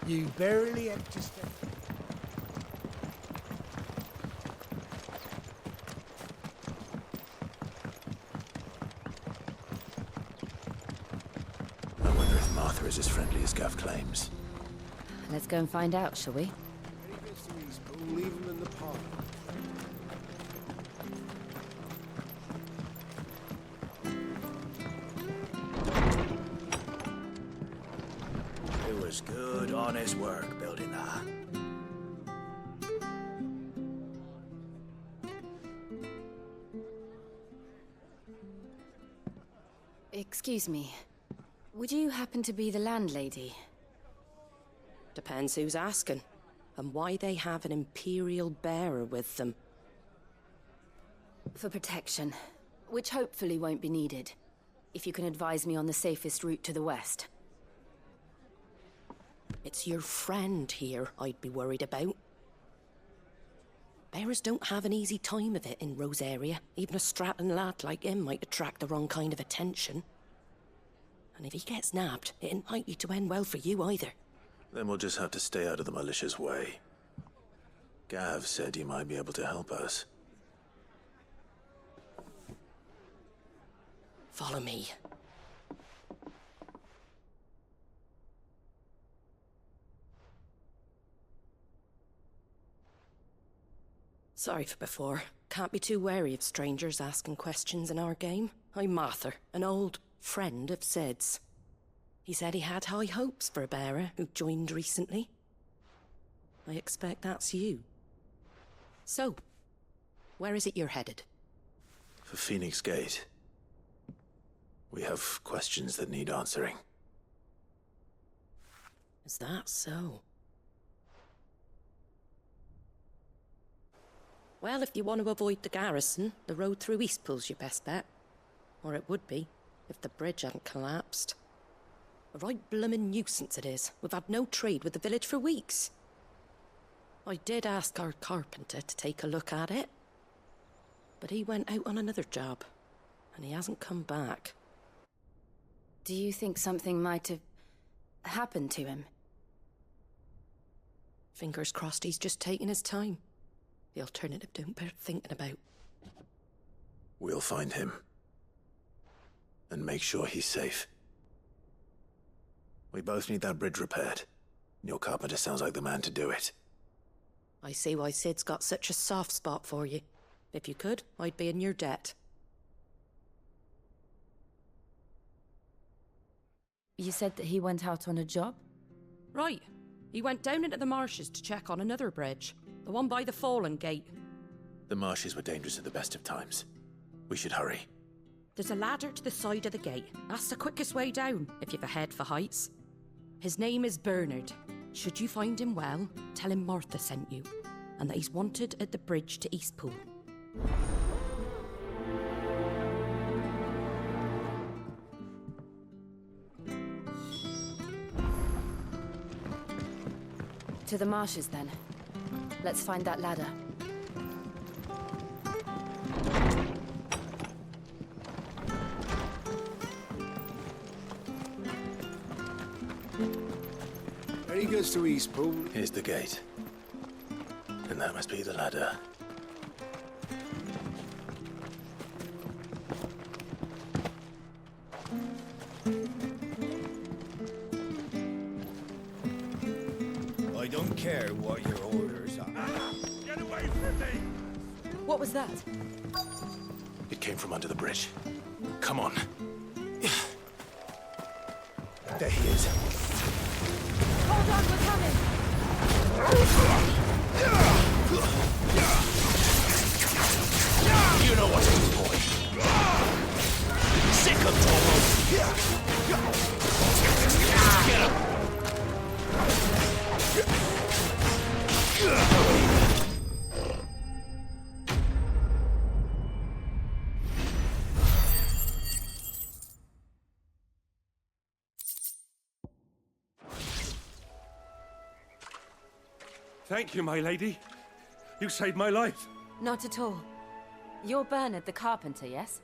You barely have to step. I wonder if Martha is as friendly as Gav claims. Let's go and find out, shall we? We'll leave them in the park. It was good, honest work building that. Excuse me. Would you happen to be the landlady? Depends who's asking, and why they have an Imperial bearer with them. For protection, which hopefully won't be needed. If you can advise me on the safest route to the west. It's your friend here I'd be worried about. Bearers don't have an easy time of it in Rosaria. Even a strapping lad like him might attract the wrong kind of attention. And if he gets nabbed, it ain't likely to end well for you either. Then we'll just have to stay out of the malicious way. Gav said he might be able to help us. Follow me. Sorry for before. Can't be too wary of strangers asking questions in our game. I'm Martha, an old friend of Sid's. He said he had high hopes for a bearer who joined recently. I expect that's you. So, where is it you're headed? For Phoenix Gate. We have questions that need answering. Is that so? Well, if you want to avoid the garrison, the road through Eastpool's your best bet. Or it would be, if the bridge hadn't collapsed. A right bloomin' nuisance it is. We've had no trade with the village for weeks. I did ask our carpenter to take a look at it. But he went out on another job, and he hasn't come back. Do you think something might have happened to him? Fingers crossed he's just taking his time. The alternative don't bear thinking about. We'll find him. And make sure he's safe. We both need that bridge repaired. Your carpenter sounds like the man to do it. I see why Sid's got such a soft spot for you. If you could, I'd be in your debt. You said that he went out on a job? Right. He went down into the marshes to check on another bridge. The one by the Fallen Gate. The marshes were dangerous at the best of times. We should hurry. There's a ladder to the side of the gate. That's the quickest way down, if you've a head for heights. His name is Bernard. Should you find him well, tell him Martha sent you, and that he's wanted at the bridge to Eastpool. To the marshes, then. Let's find that ladder. When he goes to Eastpool... Here's the gate. And that must be the ladder. I don't care what your orders are. Get away from me! What was that? It came from under the bridge. Come on. There he is. Hold on, we're coming! You know what to do, boy. Sick of trouble. Get him. Thank you, my lady. You saved my life. Not at all. You're Bernard the carpenter, yes?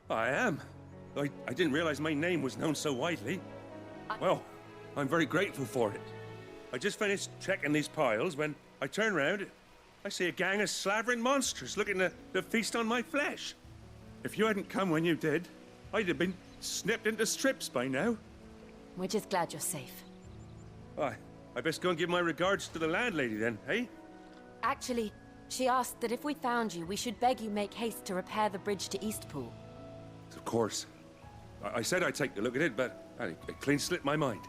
I am. I didn't realize my name was known so widely. Well, I'm very grateful for it. I just finished checking these piles when I turn around. I see a gang of slavering monsters looking to feast on my flesh. If you hadn't come when you did, I'd have been snipped into strips by now. We're just glad you're safe. I best go and give my regards to the landlady then, eh? Actually, she asked that if we found you, we should beg you make haste to repair the bridge to Eastpool. Of course. I said I'd take a look at it, but it clean slipped my mind.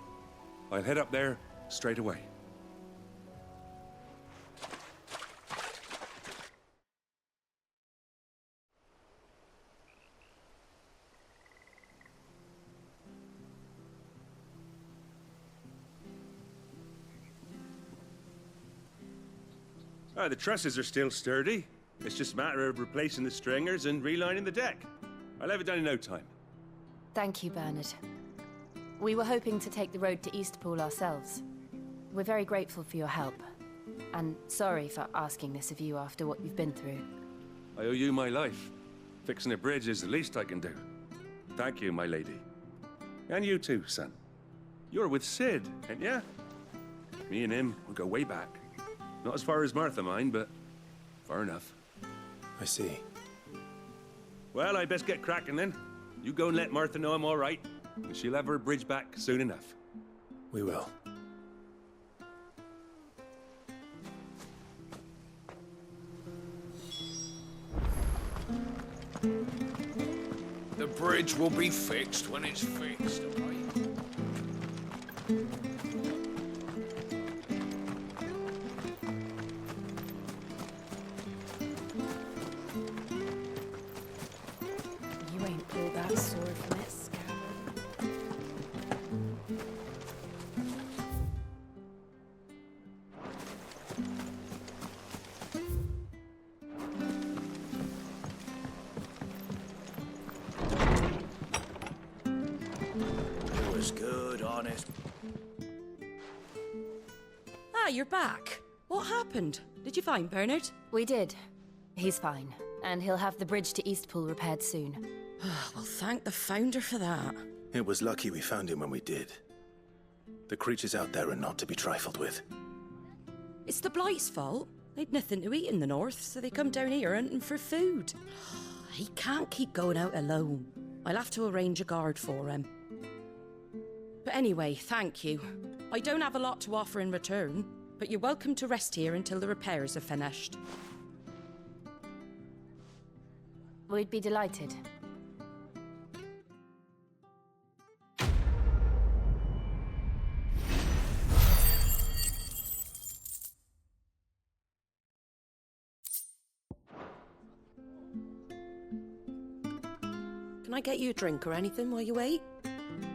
I'll head up there straight away. The trusses are still sturdy. It's just a matter of replacing the stringers and relining the deck. I'll have it done in no time. Thank you, Bernard. We were hoping to take the road to Eastpool ourselves. We're very grateful for your help. And sorry for asking this of you after what you've been through. I owe you my life. Fixing a bridge is the least I can do. Thank you, my lady. And you too, son. You're with Sid, ain't ya? Me and him, we go way back. Not as far as Martha, mind, but far enough. I see. Well, I best get cracking then. You go and let Martha know I'm all right, and she'll have her bridge back soon enough. We will. The bridge will be fixed when it's fixed, all right? You ain't pulled that sword from its scabbard. It was good, honest. Ah, you're back. What happened? Did you find Bernard? We did. He's fine, and he'll have the bridge to Eastpool repaired soon. Well, thank the Founder for that. It was lucky we found him when we did. The creatures out there are not to be trifled with. It's the Blight's fault. They'd nothing to eat in the north, so they come down here hunting for food. He can't keep going out alone. I'll have to arrange a guard for him. But anyway, thank you. I don't have a lot to offer in return, but you're welcome to rest here until the repairs are finished. We'd be delighted. Can I get you a drink or anything while you wait?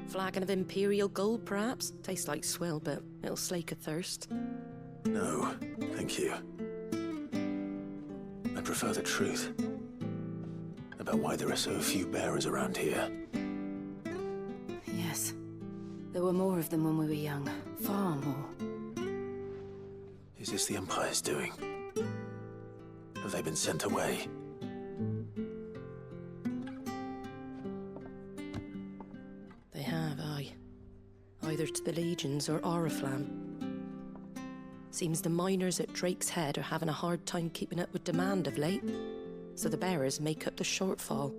Flagon of Imperial Gold, perhaps? Tastes like swill, but it'll slake a thirst. No, thank you. I prefer the truth about why there are so few bearers around here. Yes. There were more of them when we were young. Far more. Is this the Empire's doing? Have they been sent away? They have, aye. Either to the Legions or Oriflamme. Seems the miners at Drake's Head are having a hard time keeping up with demand of late, so the bearers make up the shortfall.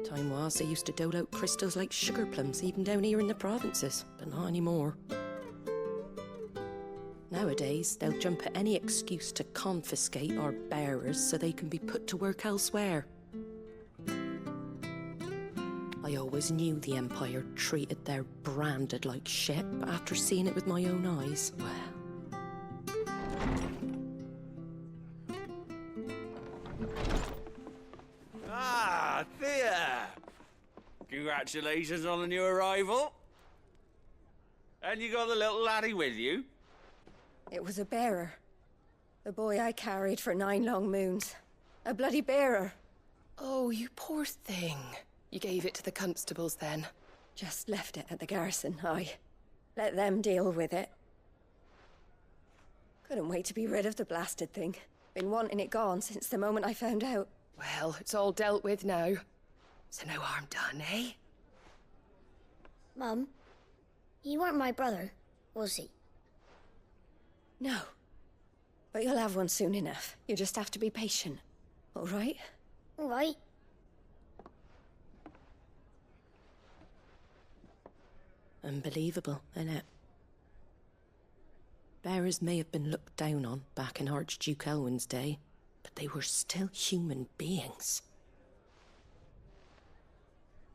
Time was they used to dole out crystals like sugar plums even down here in the provinces, but not anymore. Nowadays, they'll jump at any excuse to confiscate our bearers so they can be put to work elsewhere. I always knew the Empire treated their branded like shit, but after seeing it with my own eyes, well... Ah, Thea! Congratulations on the new arrival. And you got the little laddie with you? It was a bearer. The boy I carried for 9 long moons. A bloody bearer. Oh, you poor thing. You gave it to the constables then? Just left it at the garrison, aye. Let them deal with it. Couldn't wait to be rid of the blasted thing. Been wanting it gone since the moment I found out. Well, it's all dealt with now. So no harm done, eh? Mum, he weren't my brother, was he? No. But you'll have one soon enough. You just have to be patient. All right? All right. Unbelievable, innit? Bearers may have been looked down on back in Archduke Elwin's day, but they were still human beings.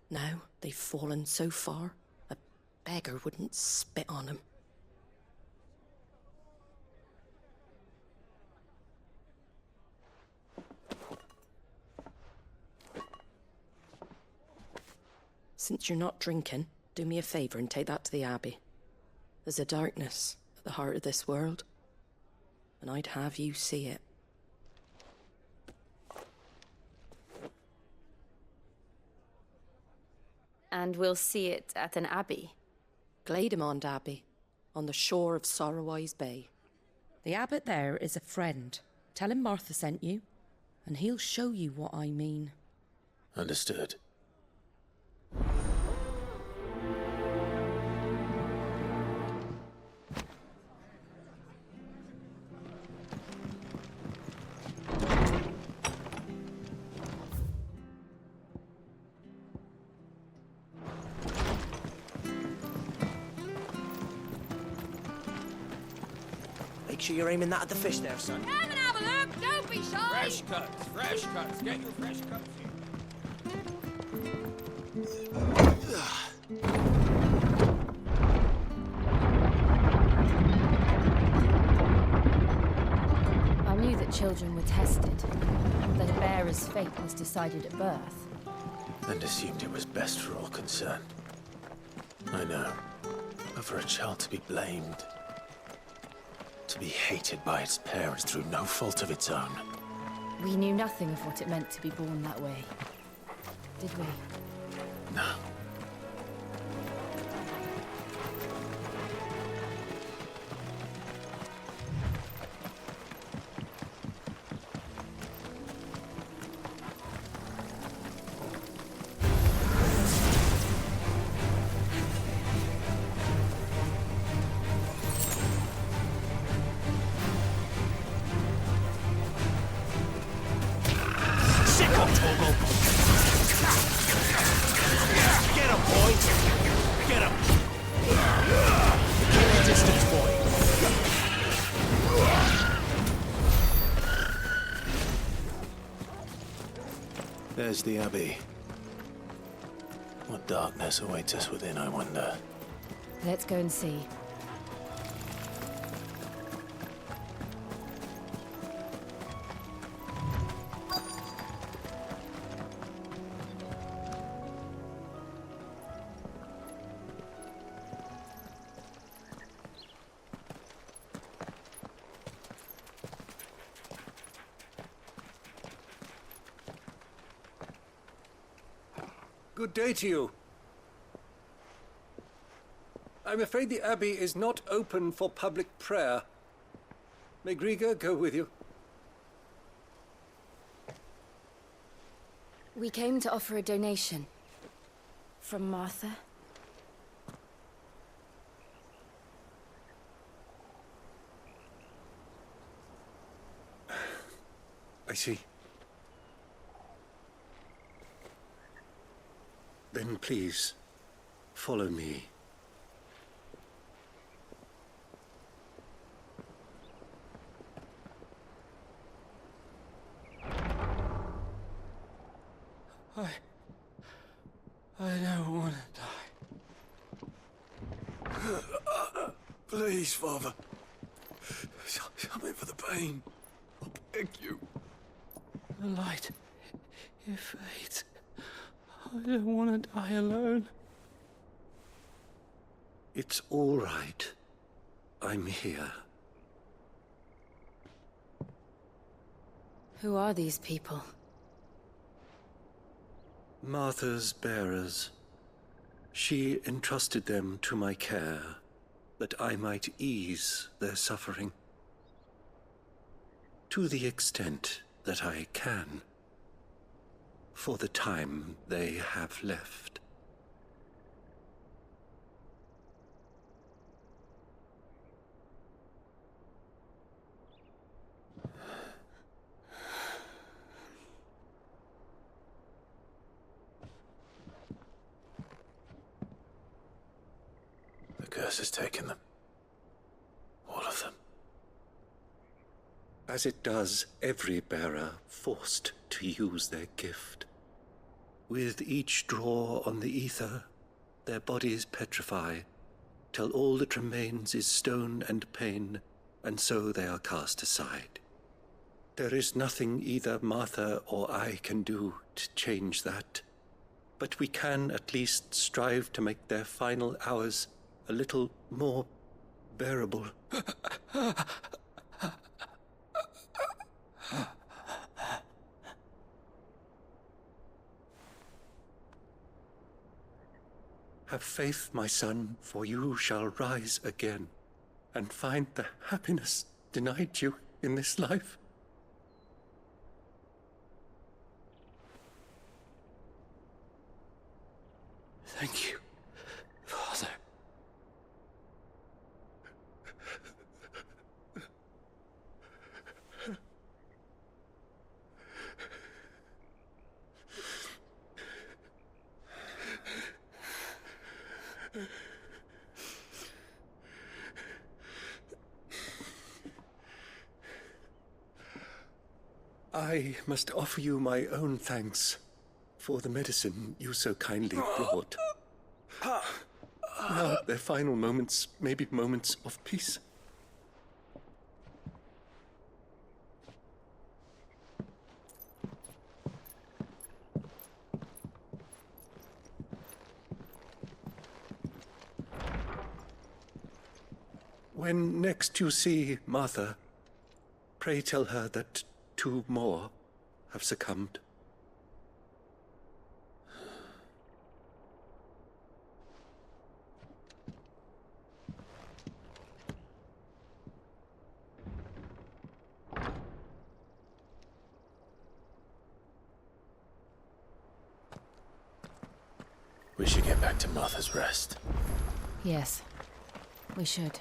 Now they've fallen so far, a beggar wouldn't spit on them. Since you're not drinking, do me a favour and take that to the Abbey. There's a darkness at the heart of this world, and I'd have you see it. And we'll see it at an abbey? Glademond Abbey, on the shore of Sorrowwise Bay. The abbot there is a friend. Tell him Martha sent you, and he'll show you what I mean. Understood. Make sure you're aiming that at the fish there, son. Come and have a look! Don't be shy! Fresh cuts, fresh cuts. Get your fresh cuts here. I knew that children were tested, that a bearer's fate was decided at birth. And assumed it was best for all concerned. I know. But for a child to be blamed, to be hated by its parents through no fault of its own. We knew nothing of what it meant to be born that way, did we? No. There's the Abbey. What darkness awaits us within, I wonder? Let's go and see. Good day to you. I'm afraid the Abbey is not open for public prayer. May Griga go with you? We came to offer a donation. From Martha. I see. Then please, follow me. I don't want to die. Please, Father. Something for the pain. I beg you. The light, it fades. I don't want to die alone. It's all right. I'm here. Who are these people? Martha's bearers. She entrusted them to my care, that I might ease their suffering. To the extent that I can, for the time they have left. The curse has taken them. All of them. As it does every bearer forced to use their gift. With each draw on the ether, their bodies petrify, till all that remains is stone and pain, and so they are cast aside. There is nothing either Martha or I can do to change that, but we can at least strive to make their final hours a little more bearable. Have faith, my son, for you shall rise again, and find the happiness denied you in this life. Thank you, Father. I must offer you my own thanks for the medicine you so kindly brought. Now their final moments may be moments of peace. When next you see Martha, pray tell her that 2 more have succumbed. We should get back to Martha's Rest. Yes, we should.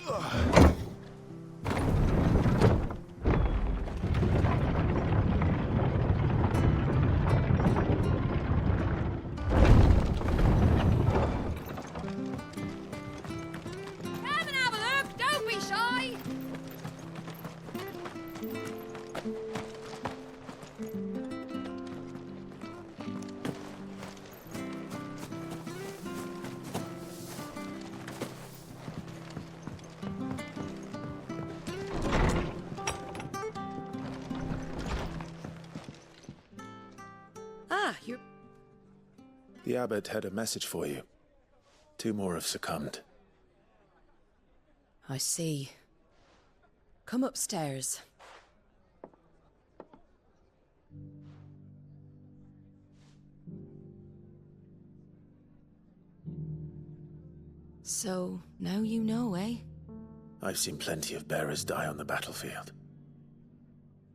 Come and have a look! Don't be shy! Ah, you're... The abbot had a message for you. 2 more have succumbed. I see. Come upstairs. So, now you know, eh? I've seen plenty of bearers die on the battlefield.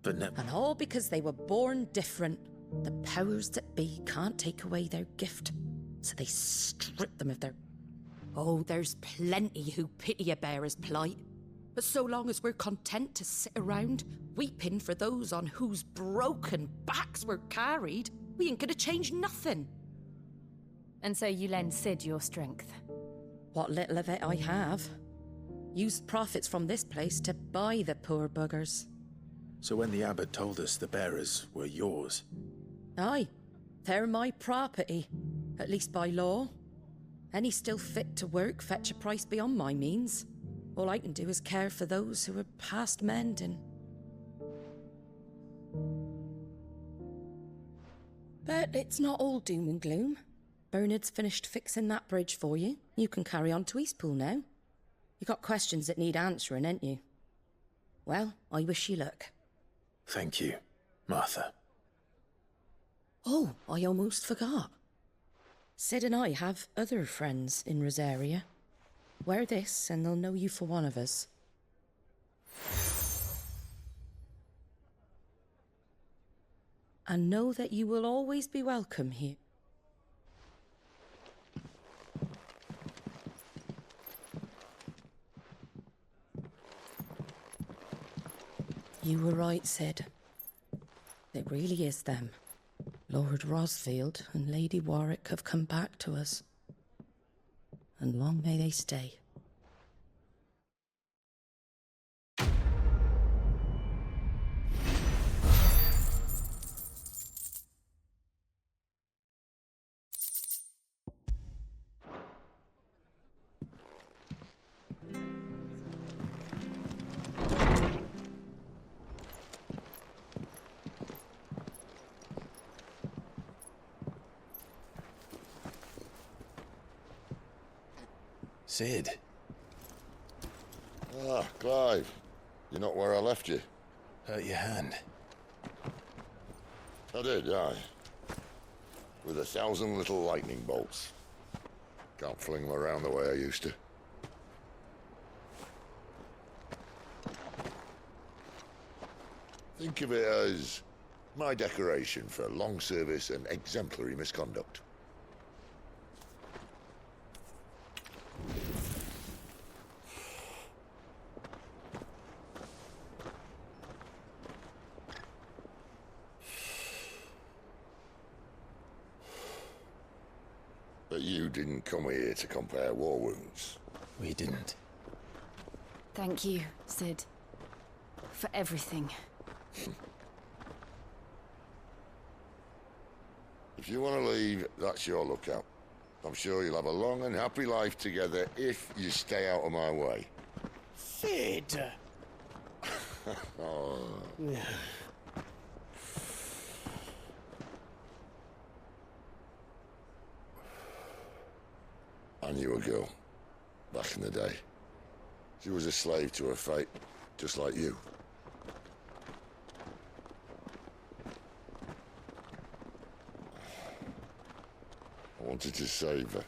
But never... And all because they were born different. The powers that be can't take away their gift, so they strip them of their... Oh, there's plenty who pity a bearer's plight. But so long as we're content to sit around, weeping for those on whose broken backs we're carried, we ain't gonna change nothing. And so you lend Sid your strength? What little of it I have. Used profits from this place to buy the poor buggers. So when the abbot told us the bearers were yours... Aye, they're my property, at least by law. Any still fit to work fetch a price beyond my means. All I can do is care for those who are past mending. But it's not all doom and gloom. Bernard's finished fixing that bridge for you. You can carry on to Eastpool now. You got questions that need answering, ain't you? Well, I wish you luck. Thank you, Martha. Oh, I almost forgot. Sid and I have other friends in Rosaria. Wear this and they'll know you for one of us. And know that you will always be welcome here. You were right, Sid. It really is them. Lord Rosfield and Lady Warwick have come back to us. And long may they stay. Sid. Ah, Clive. You're not where I left you. Hurt your hand. I did, aye. With 1,000 little lightning bolts. Can't fling them around the way I used to. Think of it as my decoration for long service and exemplary misconduct. But you didn't come here to compare war wounds. We didn't. Thank you, Sid. For everything. If you want to leave, that's your lookout. I'm sure you'll have a long and happy life together if you stay out of my way. Sid! Oh. I knew a girl, back in the day. She was a slave to her fate, just like you. I wanted to save her.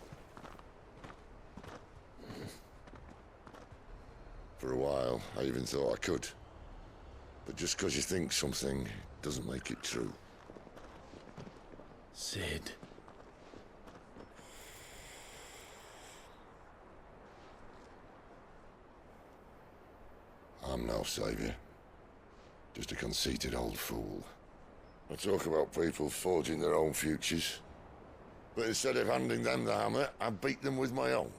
For a while, I even thought I could. But just because you think something doesn't make it true. Sid. I'm no saviour. Just a conceited old fool. I talk about people forging their own futures. But instead of handing them the hammer, I beat them with my own.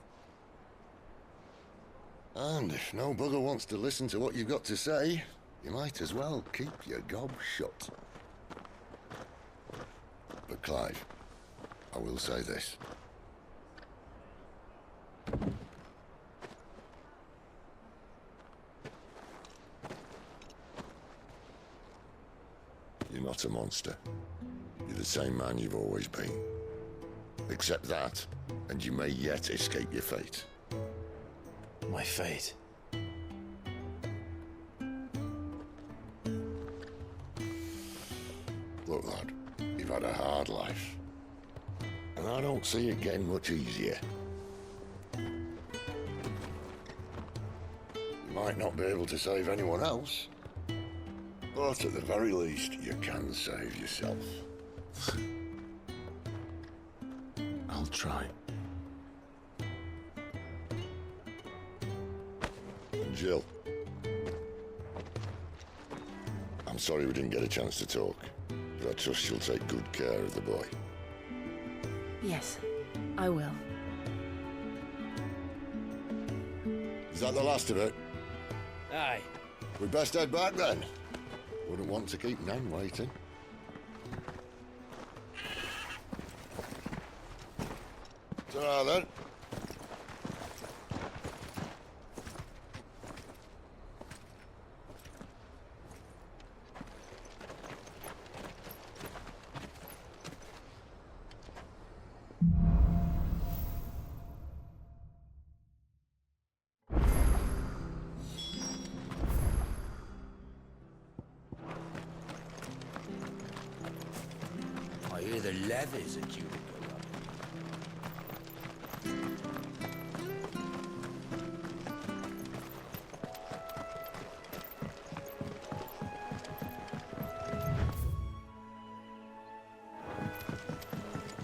And if no bugger wants to listen to what you've got to say, you might as well keep your gob shut. But Clive, I will say this. You're not a monster. You're the same man you've always been. Accept that, and you may yet escape your fate. My fate? Look, lad, you've had a hard life. And I don't see it getting much easier. You might not be able to save anyone else, but at the very least, you can save yourself. I'll try. And Jill, I'm sorry we didn't get a chance to talk, but I trust she'll take good care of the boy. Yes, I will. Is that the last of it? Aye. We'd best head back then. Wouldn't want to keep Nan waiting. Ta-ra then. I hear the levies are due to go up.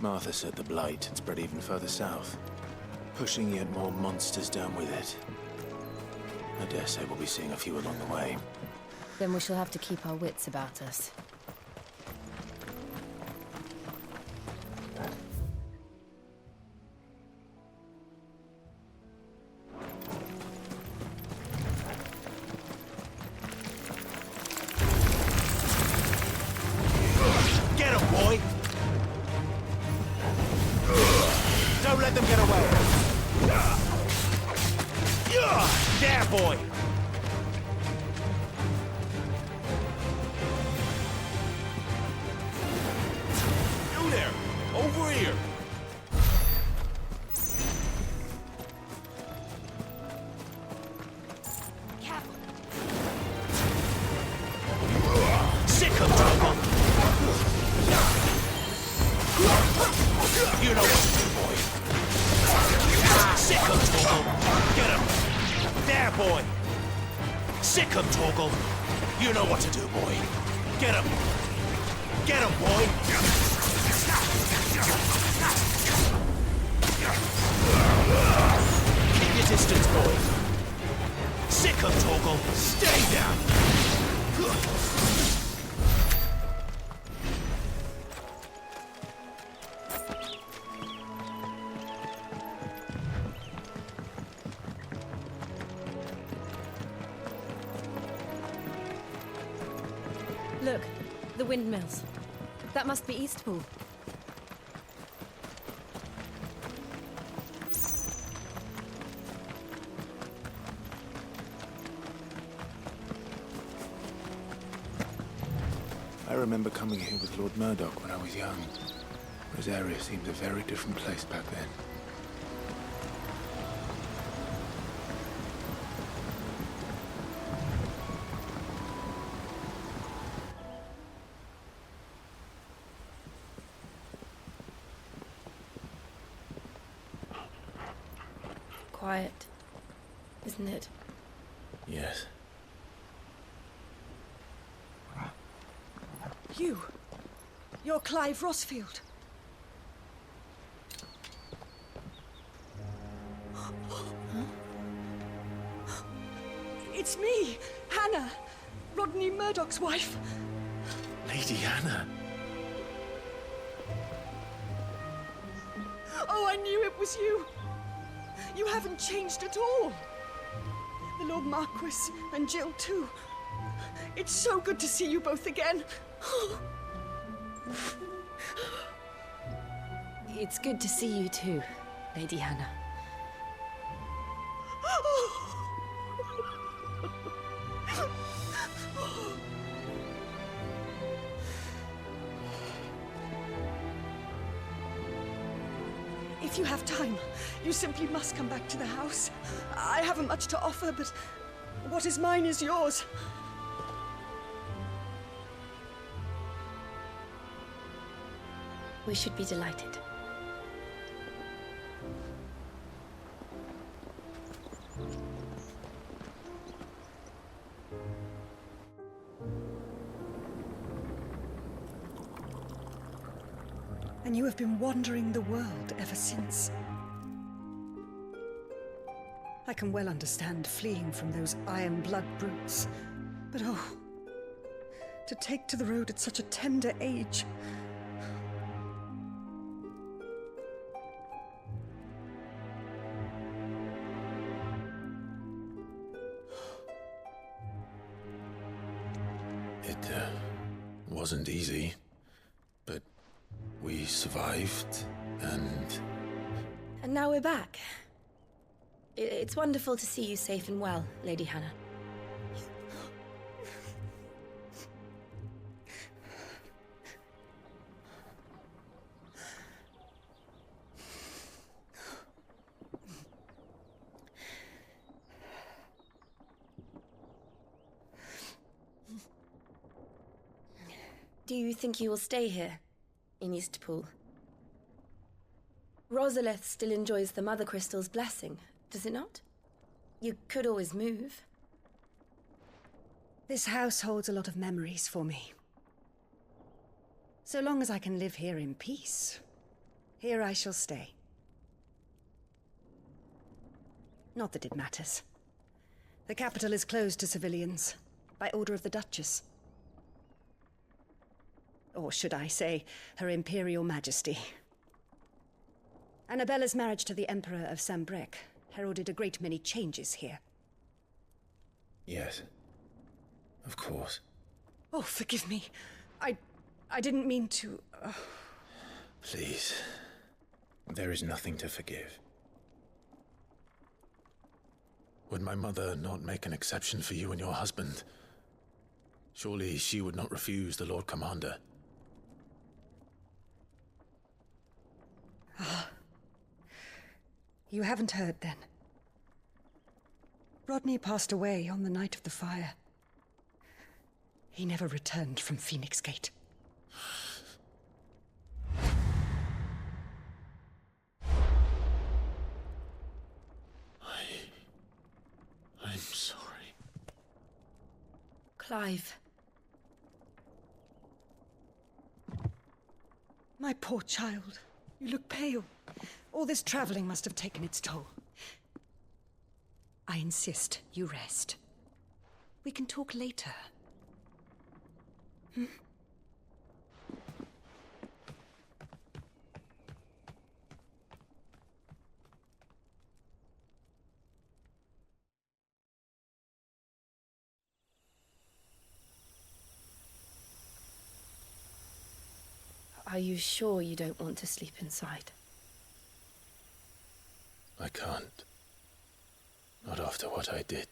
Martha said the blight had spread even further south, pushing yet more monsters down with it. I dare say we'll be seeing a few along the way. Then we shall have to keep our wits about us. Get him, boy! Don't let them get away! There, boy! You there! Over here! Sick of trouble! You know what to do, boy. Sick of trouble! Get him! There, boy! Sick of Torgal! You know what to do, boy. Get him! Get him, boy! Keep your distance, boy. Sick of Torgal! Stay down! Look, the windmills. That must be Eastpool. I remember coming here with Lord Murdoch when I was young. Rosaria seemed a very different place back then. Quiet, isn't it? Yes. You're Clive Rosfield. It's me, Hannah, Rodney Murdoch's wife. Lady Hannah. Oh, I knew it was you. You haven't changed at all. The Lord Marquis and Jill too. It's so good to see you both again. It's good to see you too, Lady Hannah. If you have time, you simply must come back to the house. I haven't much to offer, but what is mine is yours. We should be delighted. And you have been wandering the world ever since. I can well understand fleeing from those iron blood brutes, but oh, to take to the road at such a tender age. It wasn't easy, but we survived, and now we're back. It's wonderful to see you safe and well, Lady Hannah. Do you think you will stay here, in Eastpool? Rosalith still enjoys the Mother Crystal's blessing, does it not? You could always move. This house holds a lot of memories for me. So long as I can live here in peace, here I shall stay. Not that it matters. The capital is closed to civilians, by order of the Duchess. Or should I say, Her Imperial Majesty. Annabella's marriage to the Emperor of Sambrec heralded a great many changes here. yes, of course. Oh, forgive me. I didn't mean to... Please, there is nothing to forgive. Would my mother not make an exception for you and your husband? Surely she would not refuse the Lord Commander. You haven't heard, then. Rodney passed away on the night of the fire. He never returned from Phoenix Gate. I'm sorry. Clive. My poor child. You look pale. All this traveling must have taken its toll. I insist you rest. We can talk later. Hmm? Are you sure you don't want to sleep inside? I can't. Not after what I did.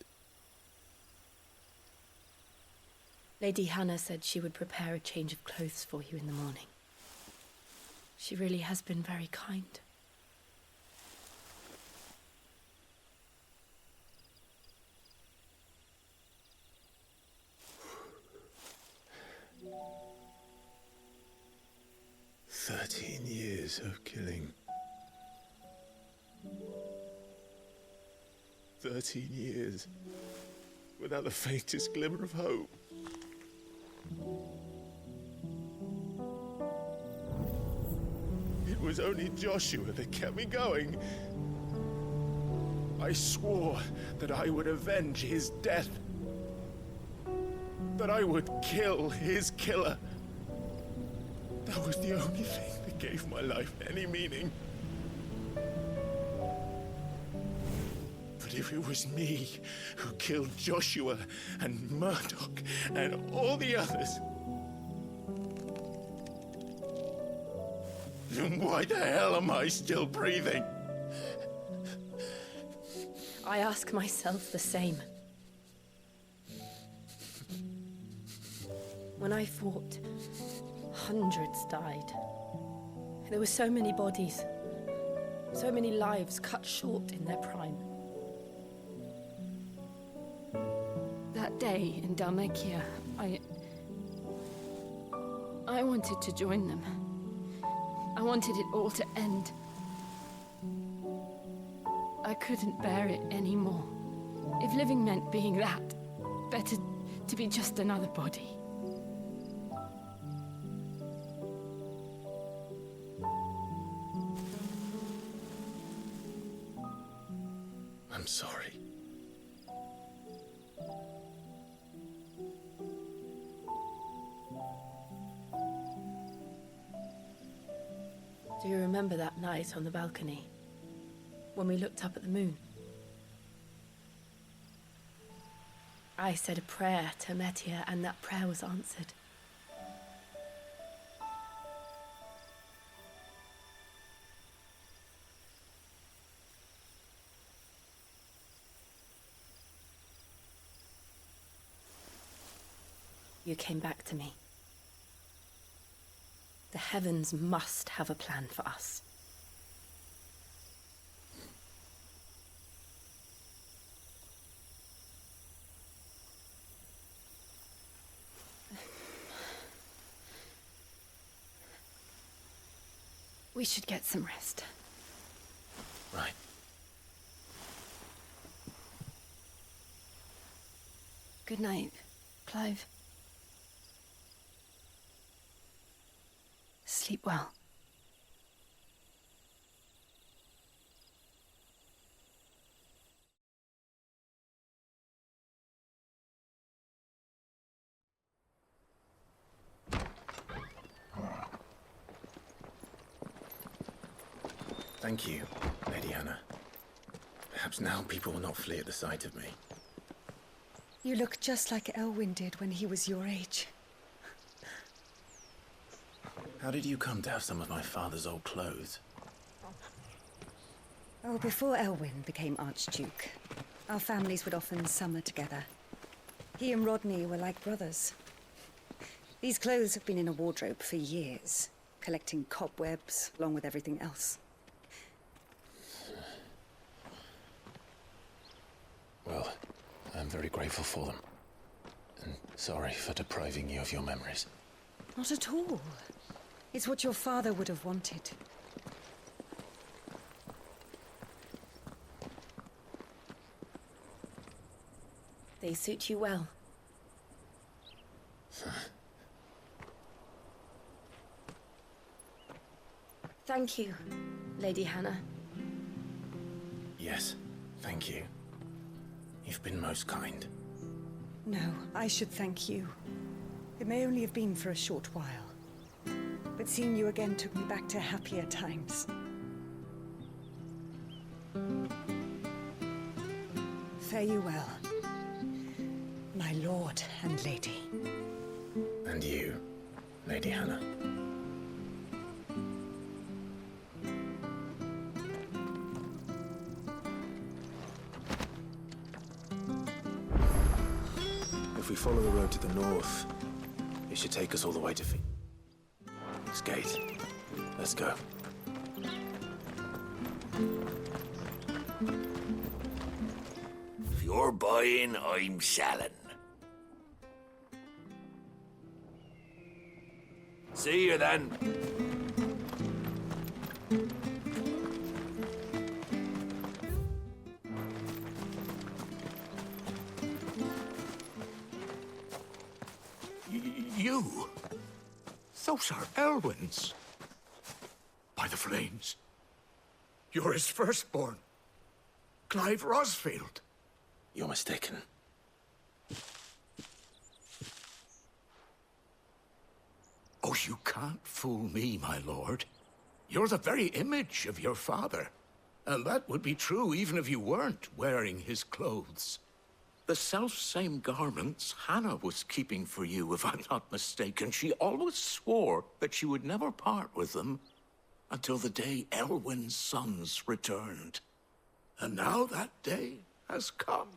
Lady Hannah said she would prepare a change of clothes for you in the morning. She really has been very kind. Years of killing. 13 years without the faintest glimmer of hope. It was only Joshua that kept me going. I swore that I would avenge his death. That I would kill his killer. That was the only thing that gave my life any meaning. But if it was me who killed Joshua and Murdoch and all the others, then why the hell am I still breathing? I ask myself the same. When I fought, hundreds died. There were so many bodies, so many lives cut short in their prime. That day in Dalmekia, I wanted to join them. I wanted it all to end. I couldn't bear it anymore. If living meant being that, better to be just another body. I'm sorry. Do you remember that night on the balcony? When we looked up at the moon? I said a prayer to Metia, and that prayer was answered. You came back to me. The heavens must have a plan for us. We should get some rest. Right. Good night, Clive. Sleep well. Thank you, Lady Hannah. Perhaps now people will not flee at the sight of me. You look just like Elwyn did when he was your age. How did you come to have some of my father's old clothes? Oh, before Elwyn became Archduke, our families would often summer together. He and Rodney were like brothers. These clothes have been in a wardrobe for years, collecting cobwebs along with everything else. Well, I'm very grateful for them. And sorry for depriving you of your memories. Not at all. It's what your father would have wanted. They suit you well. Thank you, Lady Hannah. Yes, thank you. You've been most kind. No, I should thank you. It may only have been for a short while, but seeing you again took me back to happier times. Fare you well, my lord and lady. And you, Lady Hannah. If we follow the road to the north, it should take us all the way to this gate. Let's go. If you're buying, I'm selling. See you then. You? Those are Elwyn's. By the flames. You're his firstborn. Clive Rosfield. You're mistaken. Oh, you can't fool me, my lord. You're the very image of your father. And that would be true even if you weren't wearing his clothes. The self-same garments Hannah was keeping for you, if I'm not mistaken. She always swore that she would never part with them until the day Elwyn's sons returned. And now that day has come.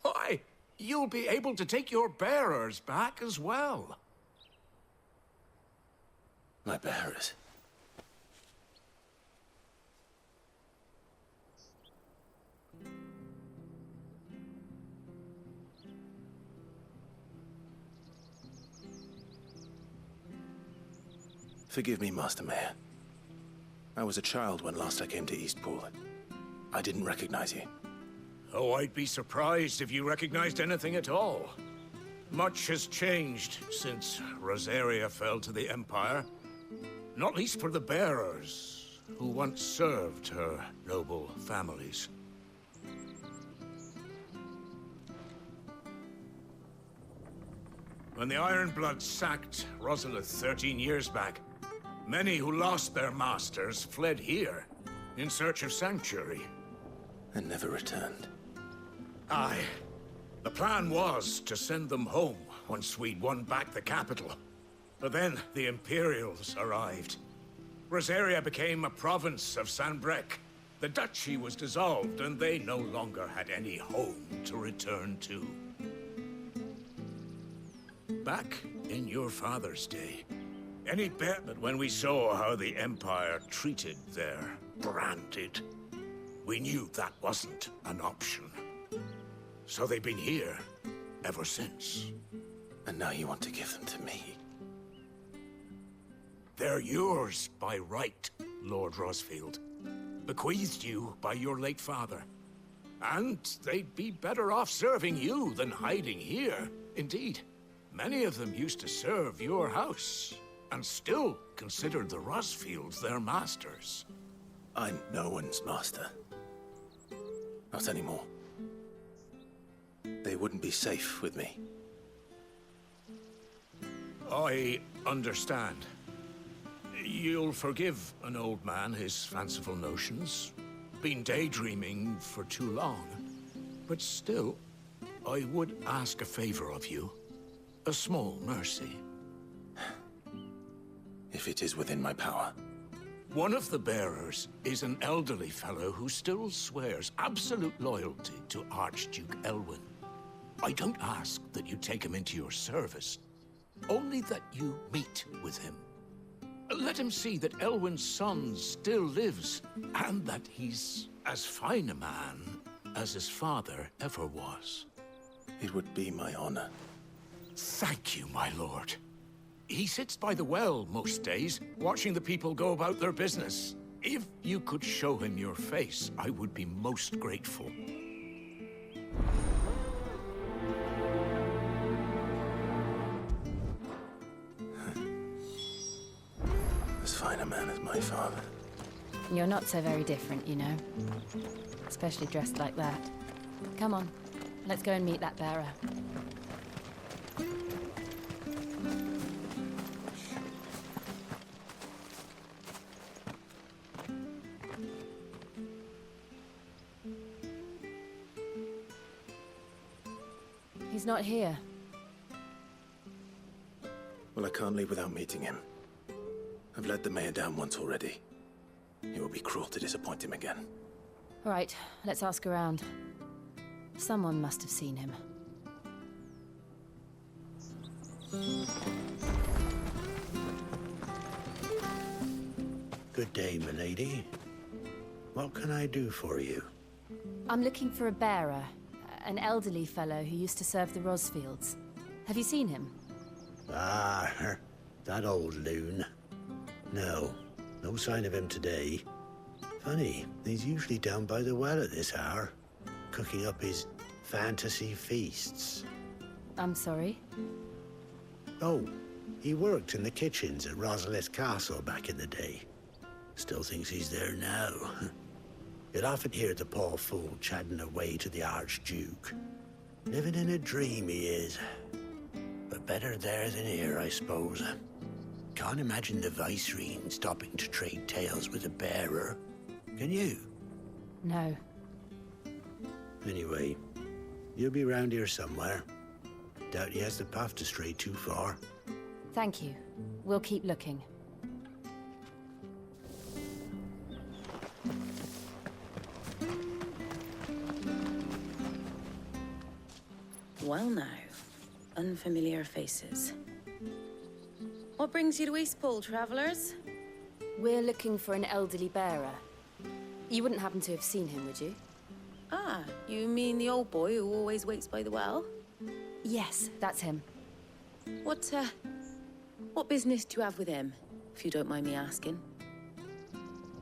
Why, you'll be able to take your bearers back as well. My bearers? Forgive me, Master Mayor. I was a child when last I came to Eastpool. I didn't recognize you. Oh, I'd be surprised if you recognized anything at all. Much has changed since Rosaria fell to the Empire. Not least for the bearers, who once served her noble families. When the Ironbloods sacked Rosalith 13 years back, many who lost their masters fled here, in search of sanctuary. And never returned. Aye. The plan was to send them home once we'd won back the capital. But then the Imperials arrived. Rosaria became a province of Sanbreque. The duchy was dissolved, and they no longer had any home to return to. Back in your father's day, but when we saw how the Empire treated their branded, we knew that wasn't an option. So they've been here ever since. And now you want to give them to me? They're yours by right, Lord Rosfield. Bequeathed you by your late father. And they'd be better off serving you than hiding here. Indeed, many of them used to serve your house, and still considered the Rosfields their masters. I'm no one's master. Not anymore. They wouldn't be safe with me. I understand. You'll forgive an old man his fanciful notions. Been daydreaming for too long. But still, I would ask a favor of you. A small mercy. If it is within my power. One of the bearers is an elderly fellow who still swears absolute loyalty to Archduke Elwyn. I don't ask that you take him into your service, only that you meet with him. Let him see that Elwyn's son still lives, and that he's as fine a man as his father ever was. It would be my honor. Thank you, my lord. He sits by the well most days, watching the people go about their business. If you could show him your face, I would be most grateful. As fine a man as my father. You're not so very different, you know. Especially dressed like that. Come on, let's go and meet that bearer. He's not here. Well, I can't leave without meeting him. I've let the mayor down once already. It would be cruel to disappoint him again. All right, let's ask around. Someone must have seen him. Good day, milady. What can I do for you? I'm looking for a bearer, an elderly fellow who used to serve the Rosfields. Have you seen him? Ah, that old loon. No sign of him today. Funny, he's usually down by the well at this hour, cooking up his fantasy feasts. I'm sorry? Oh, he worked in the kitchens at Rosalith Castle back in the day. Still thinks he's there now. You'd often hear the poor fool chatting away to the Archduke. Living in a dream he is. But better there than here, I suppose. Can't imagine the Vicereine stopping to trade tales with a bearer. Can you? No. Anyway, you'll be round here somewhere. Doubt he has the path to stray too far. Thank you. We'll keep looking. Well now, unfamiliar faces. What brings you to Eastpool, travellers? We're looking for an elderly bearer. You wouldn't happen to have seen him, would you? Ah, you mean the old boy who always waits by the well? Yes, that's him. What business do you have with him, if you don't mind me asking?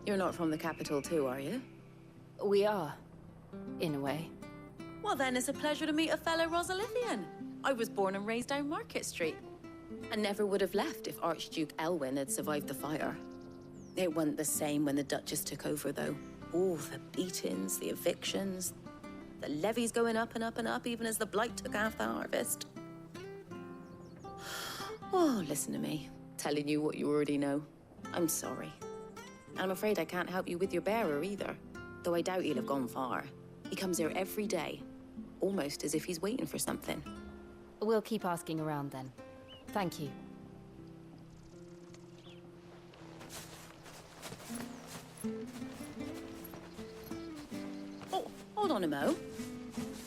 You're not from the capital too, are you? We are, in a way. Well then, it's a pleasure to meet a fellow Rosalithian. I was born and raised down Market Street. I never would have left if Archduke Elwyn had survived the fire. It wasn't the same when the Duchess took over, though. Oh, the beatings, the evictions, the levies going up and up and up, even as the blight took half the harvest. Oh, listen to me, telling you what you already know. I'm sorry. I'm afraid I can't help you with your bearer either, though I doubt he'll have gone far. He comes here every day, almost as if he's waiting for something. We'll keep asking around then. Thank you. Oh, hold on a mo.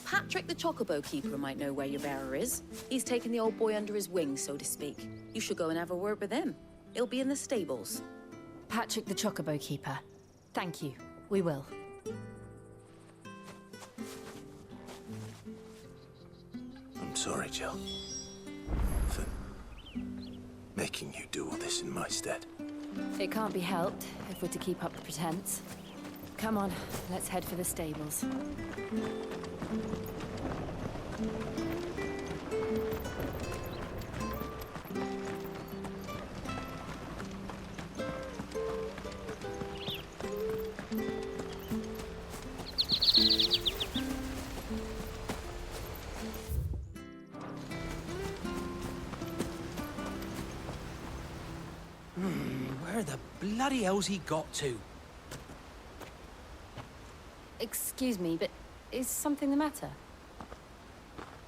Patrick the Chocobo Keeper might know where your bearer is. He's taken the old boy under his wing, so to speak. You should go and have a word with him. He'll be in the stables. Patrick the Chocobo Keeper. Thank you. We will. I'm sorry, Jill. For making you do all this in my stead. It can't be helped if we're to keep up the pretense. Come on, let's head for the stables. Where the bloody hell's he got to? Excuse me, but is something the matter?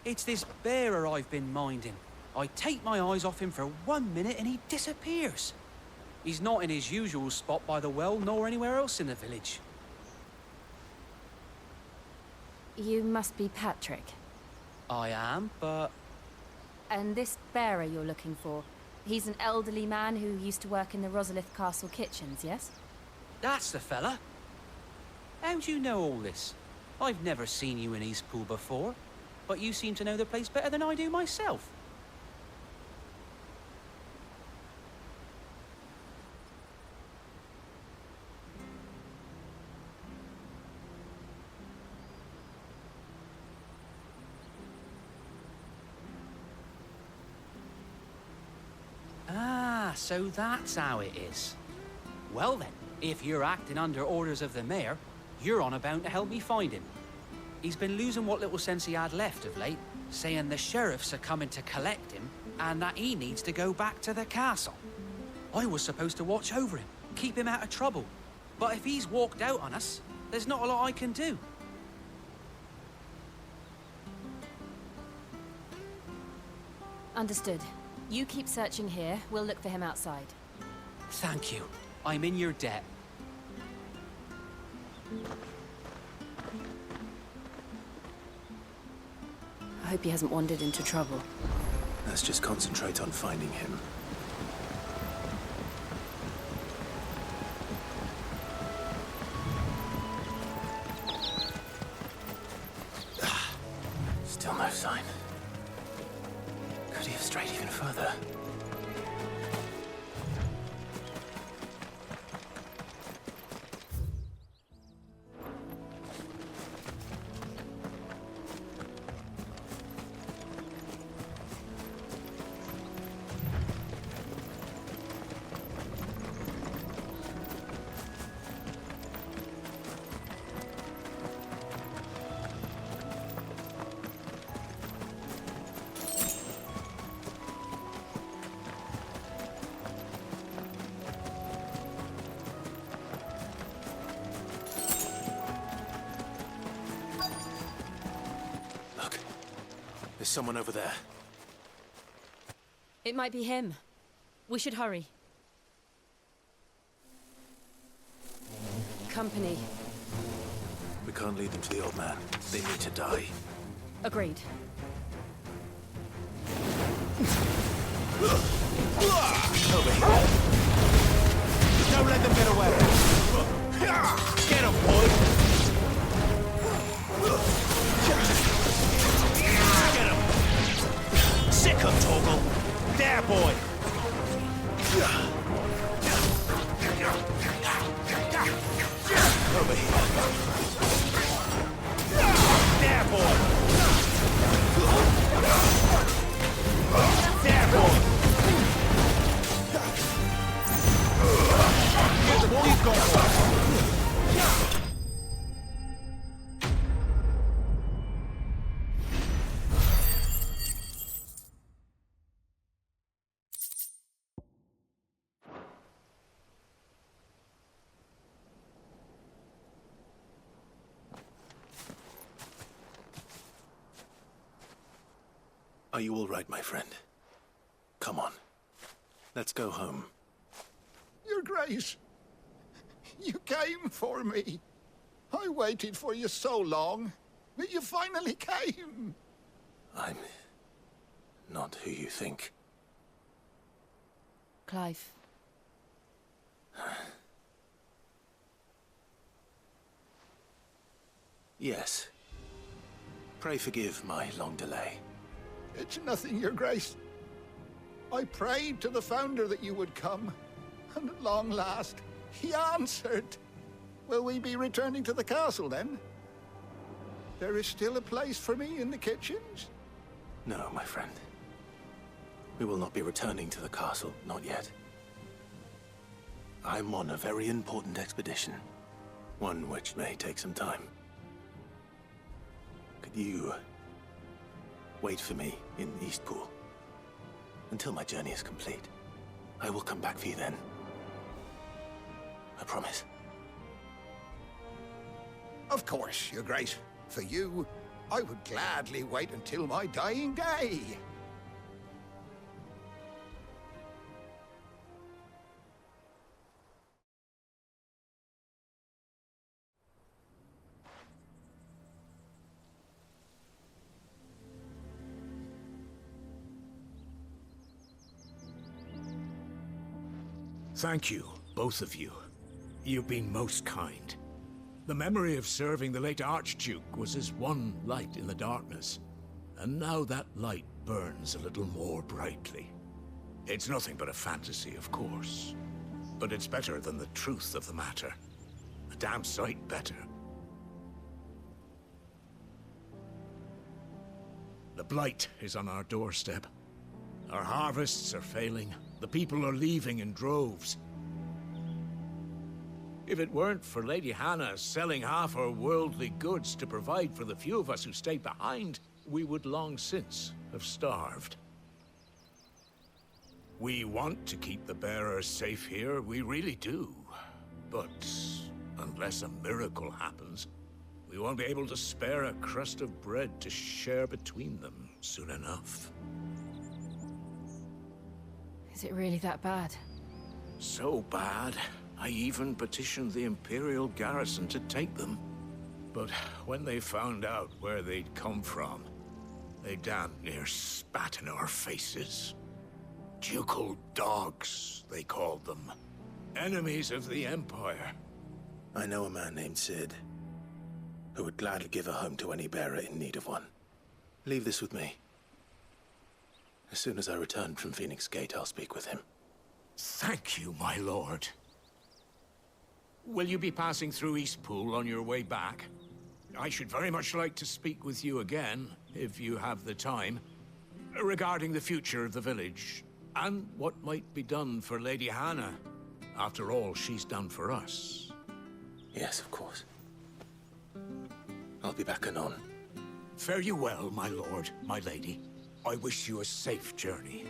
It's this bearer I've been minding. I take my eyes off him for 1 minute and he disappears. He's not in his usual spot by the well, nor anywhere else in the village. You must be Patrick. I am, but... And this bearer you're looking for, he's an elderly man who used to work in the Rosalith Castle kitchens, yes? That's the fella. How'd you know all this? I've never seen you in Eastpool before, but you seem to know the place better than I do myself. Ah, so that's how it is. Well then, if you're acting under orders of the mayor, you're on about to help me find him. He's been losing what little sense he had left of late, saying the sheriffs are coming to collect him and that he needs to go back to the castle. I was supposed to watch over him, keep him out of trouble. But if he's walked out on us, there's not a lot I can do. Understood. You keep searching here, we'll look for him outside. Thank you. I'm in your debt. I hope he hasn't wandered into trouble. Let's just concentrate on finding him. Still no sign. Could he have strayed even further? someone over there. It might be him. We should hurry. Company. We can't lead them to the old man. They need to die. Agreed. Over here. Don't let them get away. Get him, boy. Get him. Sick him, Torgal. There, boy. Over here. There, boy. There, boy. Get them all you've got. Are you all right, my friend? Come on. Let's go home. Your Grace, you came for me. I waited for you so long, but you finally came. I'm not who you think. Clive. Yes. Pray forgive my long delay. It's nothing, Your Grace. I prayed to the Founder that you would come, and at long last, he answered. Will we be returning to the castle, then? There is still a place for me in the kitchens? No, my friend. We will not be returning to the castle, not yet. I'm on a very important expedition. One which may take some time. Could you wait for me in Eastpool until my journey is complete? I will come back for you then. I promise. Of course, Your Grace. For you, I would gladly wait until my dying day. Thank you, both of you. You've been most kind. The memory of serving the late Archduke was as one light in the darkness, and now that light burns a little more brightly. It's nothing but a fantasy, of course, but it's better than the truth of the matter. A damn sight better. The blight is on our doorstep. Our harvests are failing. The people are leaving in droves. If it weren't for Lady Hannah selling half her worldly goods to provide for the few of us who stayed behind, we would long since have starved. We want to keep the bearers safe here, we really do. But unless a miracle happens, we won't be able to spare a crust of bread to share between them soon enough. Is it really that bad? So bad, I even petitioned the Imperial garrison to take them. But when they found out where they'd come from, they damn near spat in our faces. Ducal dogs, they called them. Enemies of the Empire. I know a man named Sid, who would gladly give a home to any bearer in need of one. Leave this with me. As soon as I return from Phoenix Gate, I'll speak with him. Thank you, my lord. Will you be passing through Eastpool on your way back? I should very much like to speak with you again, if you have the time, regarding the future of the village, and what might be done for Lady Hannah. After all she's done for us. Yes, of course. I'll be back anon. Fare you well, my lord, my lady. I wish you a safe journey.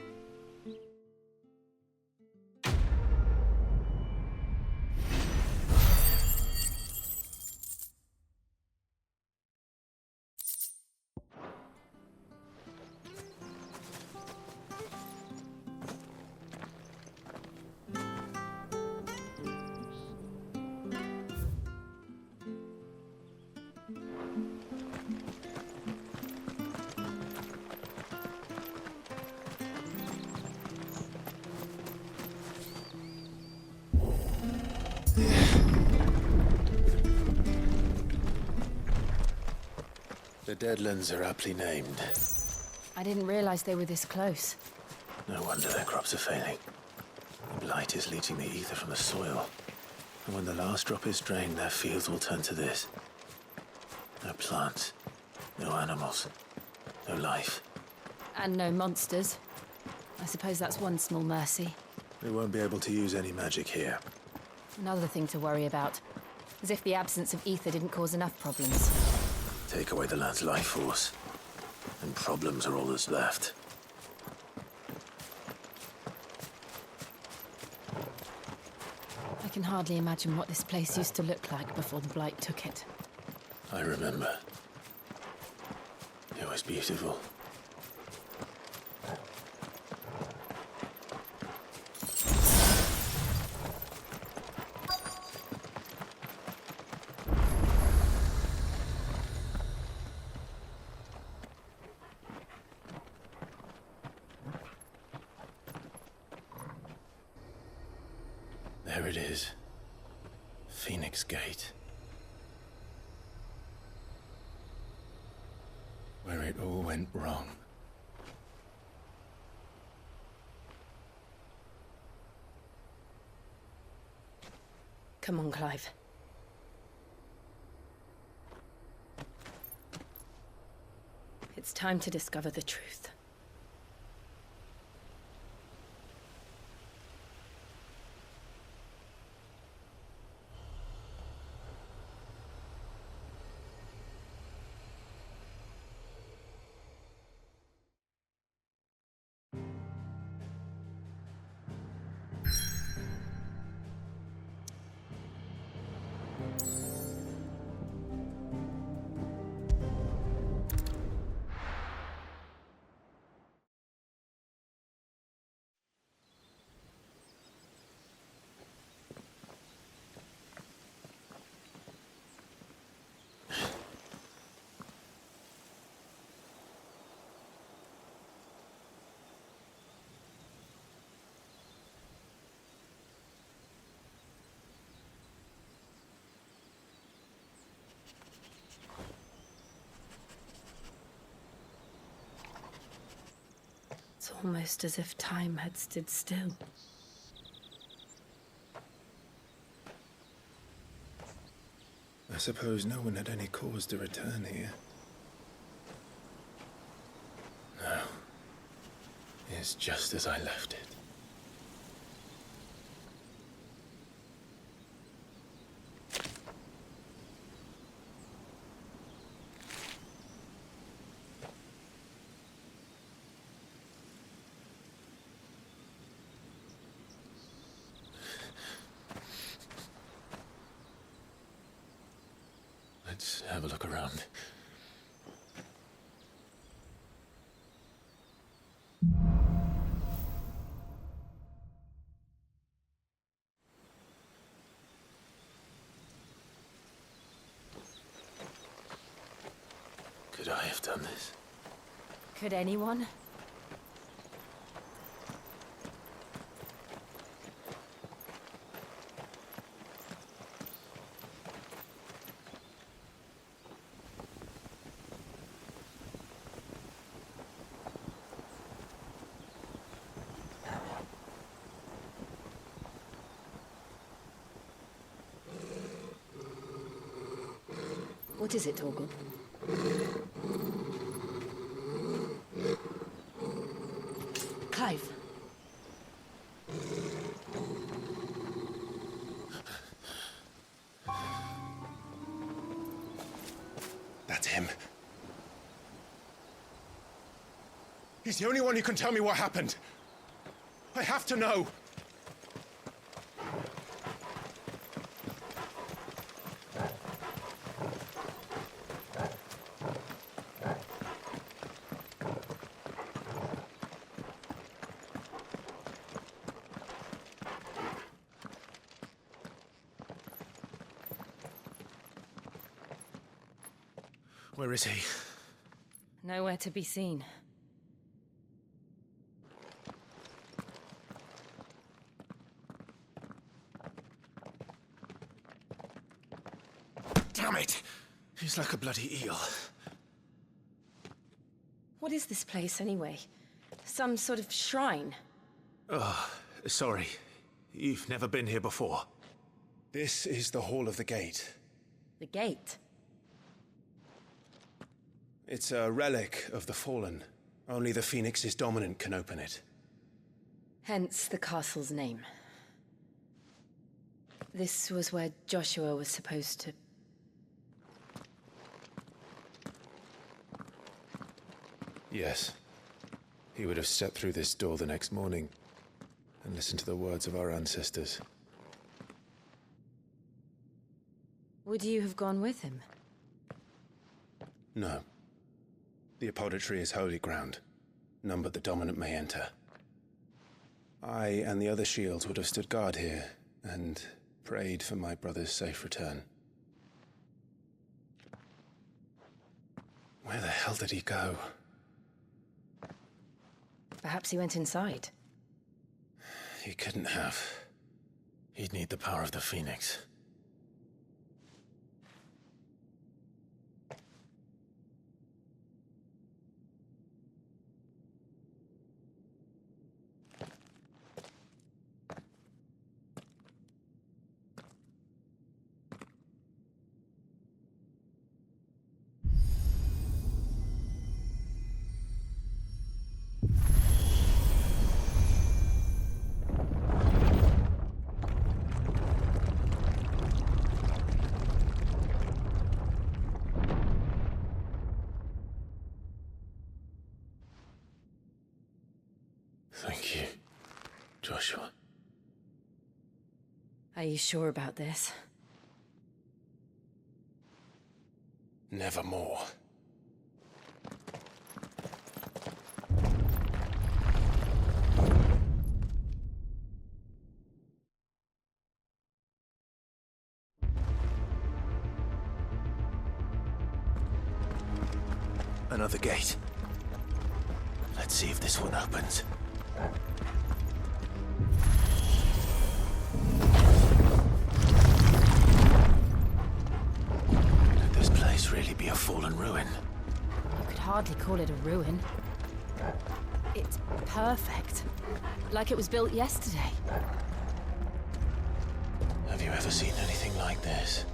The deadlands are aptly named. I didn't realize they were this close. No wonder their crops are failing. The blight is leaching the ether from the soil. And when the last drop is drained, their fields will turn to this. No plants, no animals, no life. And no monsters. I suppose that's one small mercy. We won't be able to use any magic here. Another thing to worry about. As if the absence of ether didn't cause enough problems. Take away the land's life force, and problems are all that's left. I can hardly imagine what this place used to look like before the blight took it. I remember. It was beautiful. There it is. Phoenix Gate. Where it all went wrong. Come on, Clive. It's time to discover the truth. It's almost as if time had stood still. I suppose no one had any cause to return here. No. It's just as I left it. Let's have a look around. Could I have done this? Could anyone? What is it, Torgal? Clive. That's him. He's the only one who can tell me what happened. I have to know. Where is he? Nowhere to be seen. Damn it! He's like a bloody eel. What is this place, anyway? Some sort of shrine? Oh, sorry. You've never been here before. This is the Hall of the Gate. The gate? It's a relic of the Fallen. Only the Phoenix's dominant can open it. Hence the castle's name. This was where Joshua was supposed to... Yes. He would have stepped through this door the next morning and listened to the words of our ancestors. Would you have gone with him? No. The apodatory is holy ground. None but the dominant may enter. I and the other shields would have stood guard here and prayed for my brother's safe return. Where the hell did he go? Perhaps he went inside. He couldn't have. He'd need the power of the Phoenix. Thank you, Joshua. Are you sure about this? Nevermore. Another gate. Let's see if this one opens. Could this place really be a fallen ruin? You could hardly call it a ruin. It's perfect. Like it was built yesterday. Have you ever seen anything like this?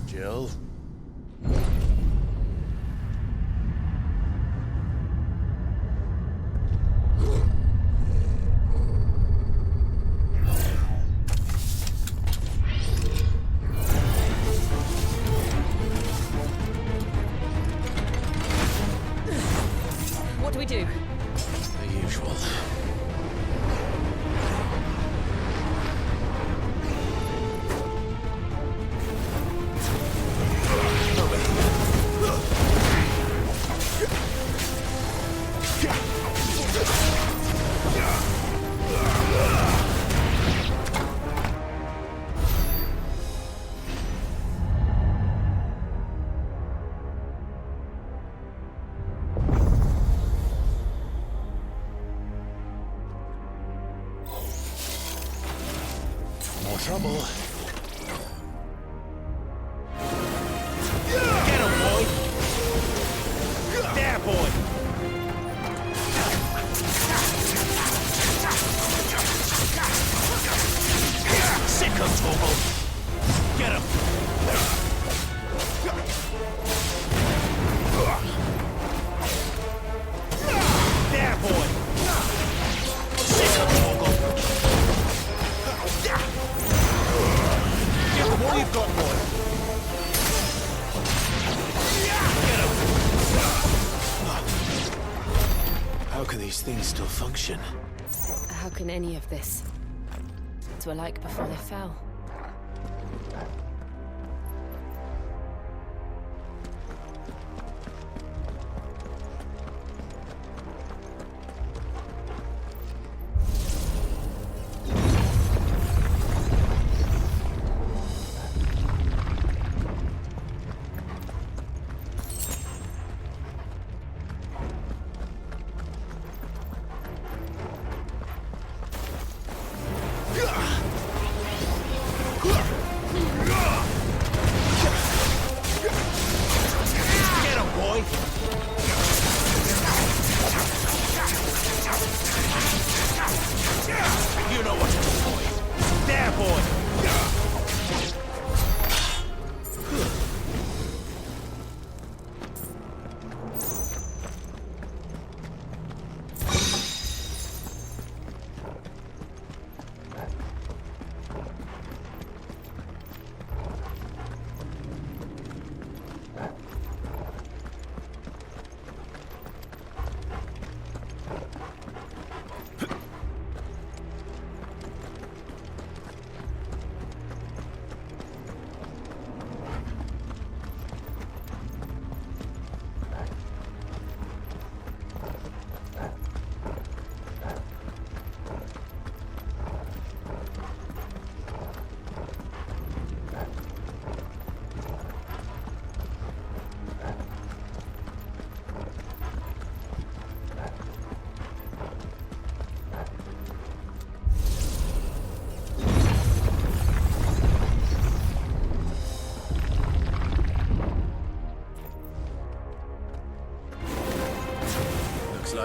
Jill? What do we do? The usual. More trouble. Get him, boy! There, boy! Sick him, Torgal! Get him! There, boy! Sick him, Torgal! Give him all you've got, boy! Get him! How can these things still function? How can any of this? It's were like before they fell.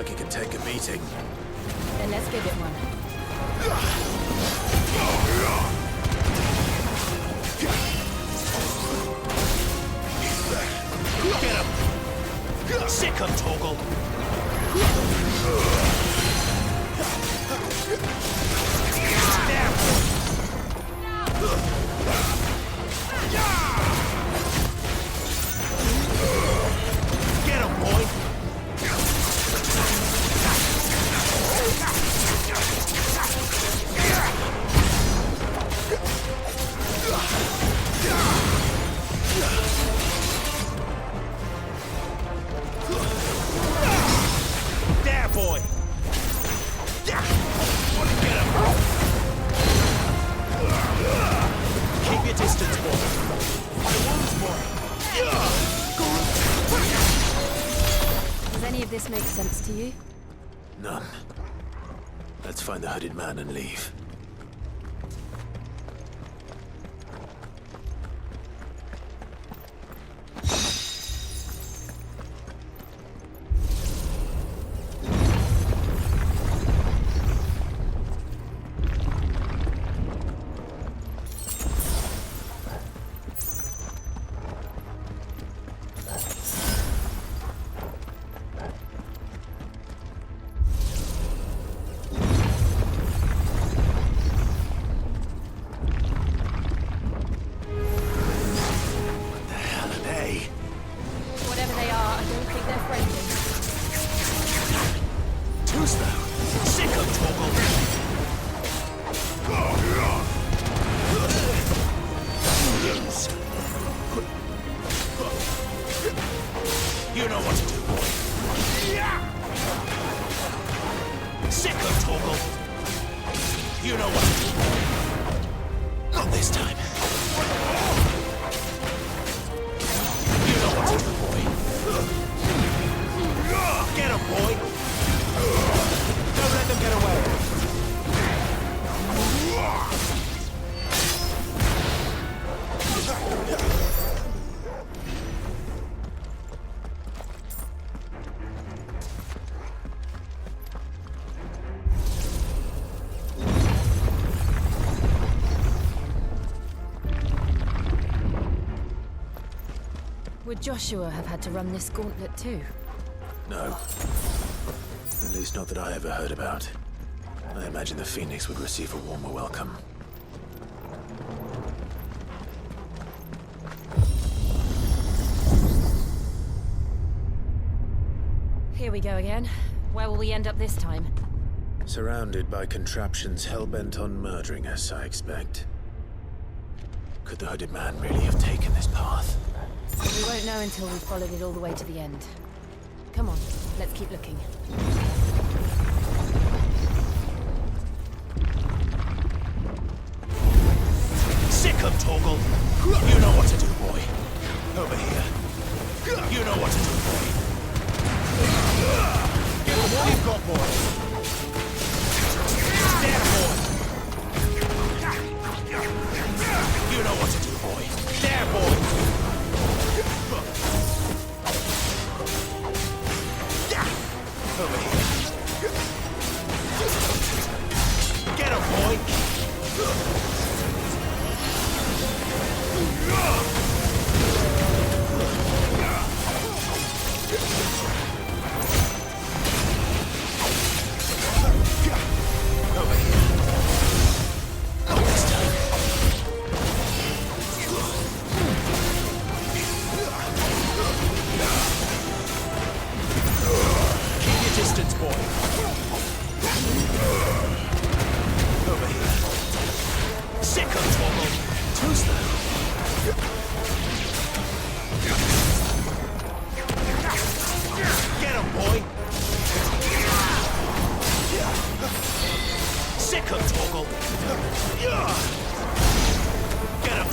like it can take a beating. Then let's give it one. Get him! Sick him, Torgal! Get him, boy! There, boy! Get him! Keep your distance, boy. My wounds, boy. Does any of this make sense to you? None. Let's find the hooded man and leave. You know what to do, boy. Sick of Torgal. You know what to do, boy. Not this time. You know what to do, boy. Get him, boy. Don't let them get away. Would Joshua have had to run this gauntlet too? No. At least not that I ever heard about. I imagine the Phoenix would receive a warmer welcome. Here we go again. Where will we end up this time? Surrounded by contraptions hell-bent on murdering us, I expect. Could the hooded man really have taken this path? We won't know until we've followed it all the way to the end. Come on, let's keep looking. Sick of Torgal. You know what to do, boy. Over here. You know what to do, boy. Give him what you've got, boy. There, boy. You know what to do, boy. There, boy. Over here. Get him, boy. Over here. Not this time. Keep your distance, boy. Over here. Sick of Torgal. Too slow. Get him, boy. Sick of Torgal. Get him.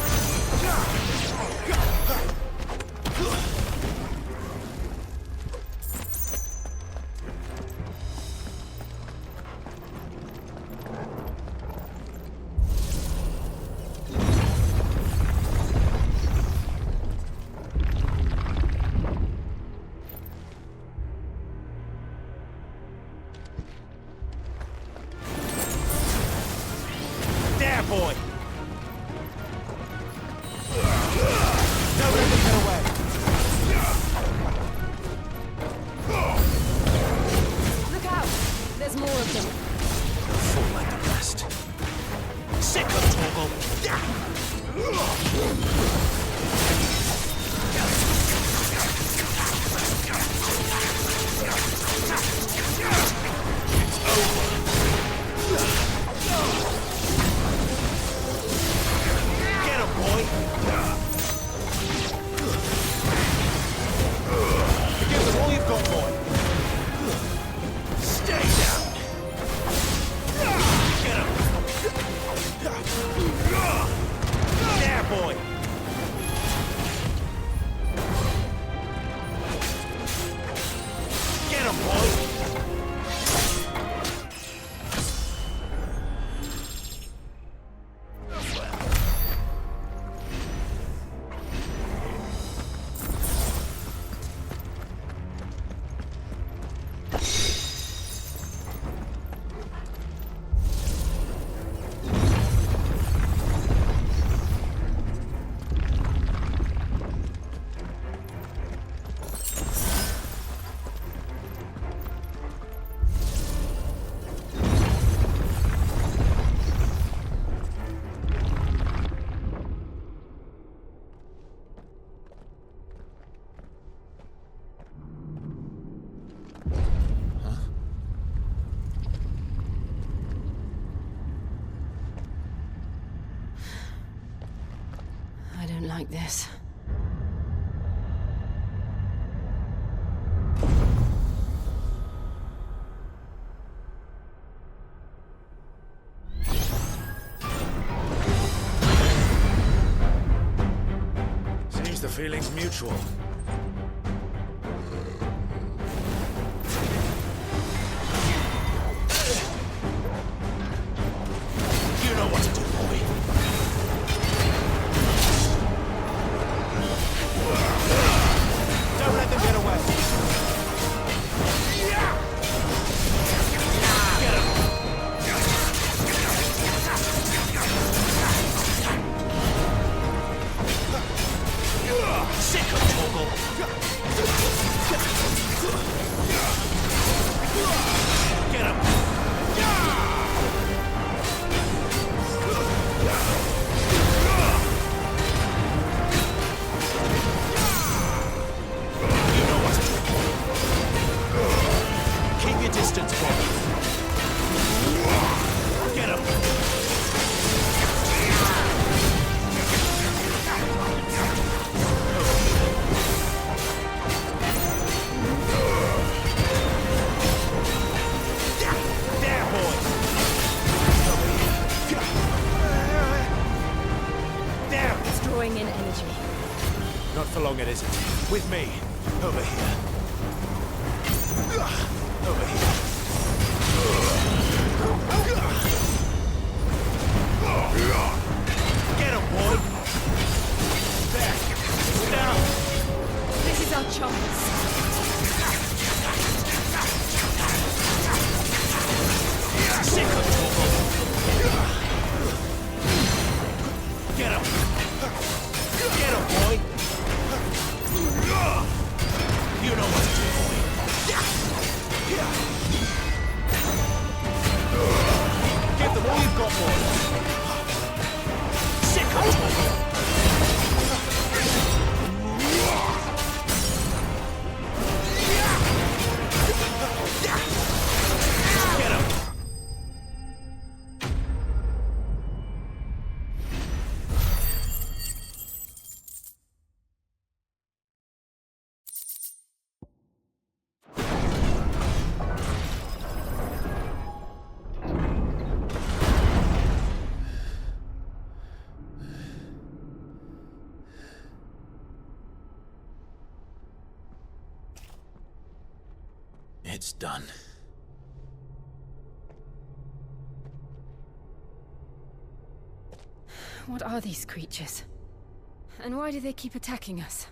There, boy! Don't let them get away! Look out! There's more of them. Fall like the rest. Sick of Torgal! It's over. Get him, boy! Give them all you've got, boy! Stay down! Get him! There, boy! Get him, boy! I don't like this. Seems the feeling's mutual. You know what to do, boy. Don't let them get away. Get him. Sick of Torgal. Get him. You know what to do. Keep your distance, boy. Get him. There, boy. There. It's drawing in energy. Not for long, it isn't. With me. Over here. Over here. Get him, boy. There. Down. This is our chance. Sick of Torgal. Get him. Get him, boy. You know what to do, boy. Give them all you've got, boy. Sick of Torgal. Get him. It's done. What are these creatures? And why do they keep attacking us?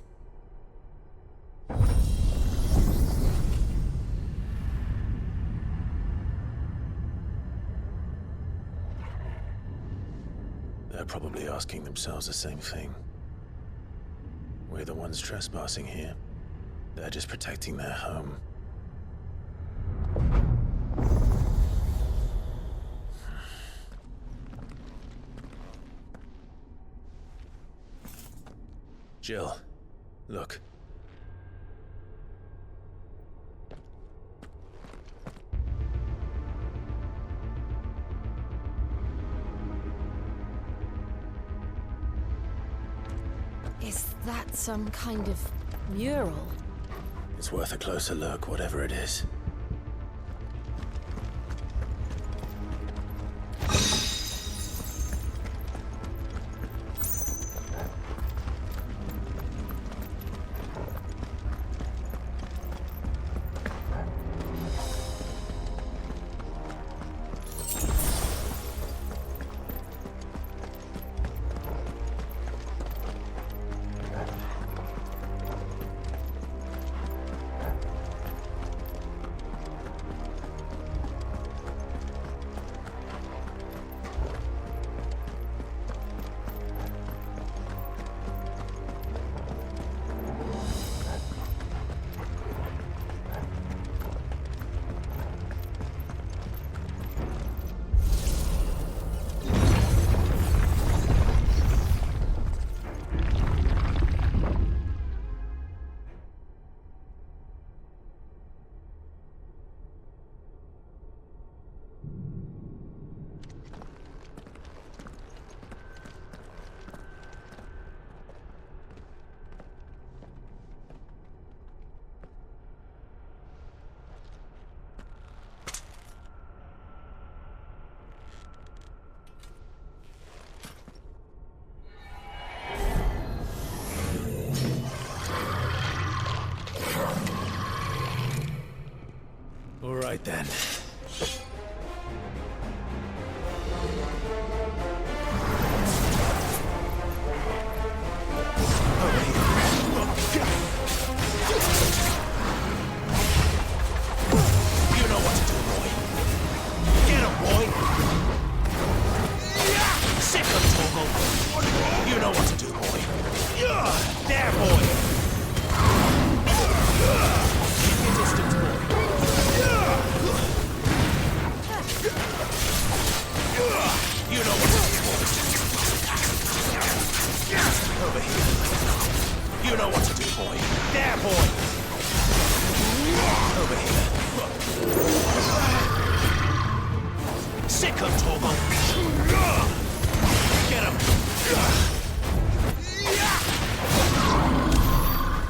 They're probably asking themselves the same thing. We're the ones trespassing here. They're just protecting their home. Jill, look. Is that some kind of mural? It's worth a closer look, whatever it is. All right then. You know what to do, boy. Get him, boy. Sick of Torgal. You know what to do, boy. There, boy. Keep your distance, boy. You know what to do, boy. Over here. You know what to do, boy. There, boy. Over here. Sick of Torgal. Get him.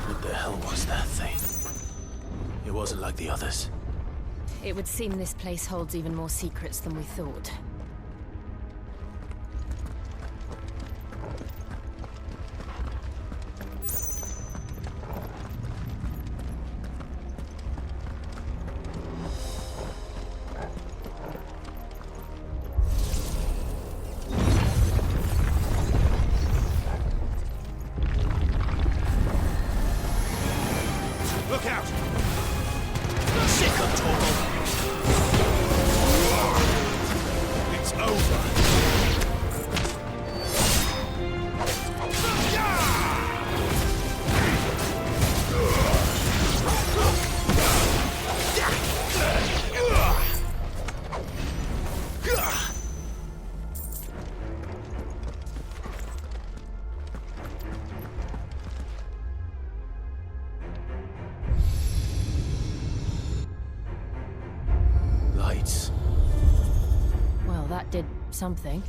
What the hell was that thing? It wasn't like the others. It would seem this place holds even more secrets than we thought. Look out! Sick of Torgal. It's over. Lights. Well, that did something.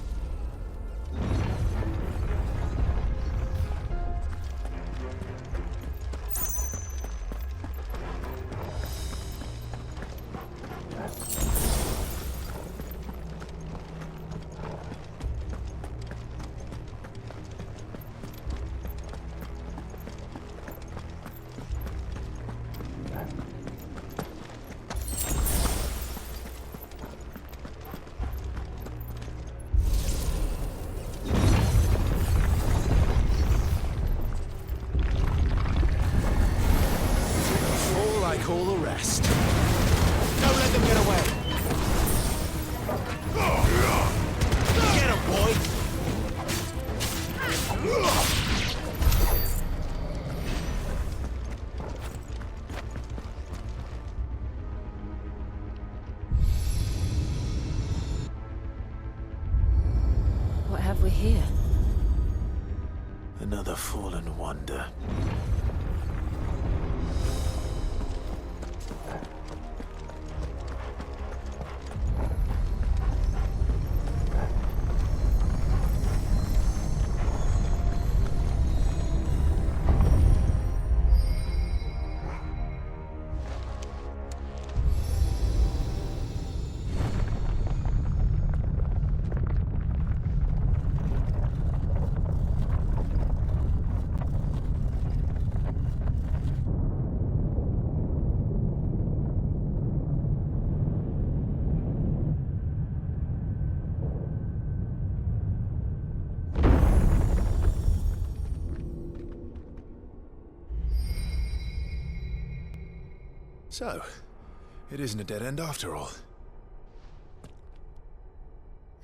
have we here? Another fallen wonder. So, it isn't a dead end after all.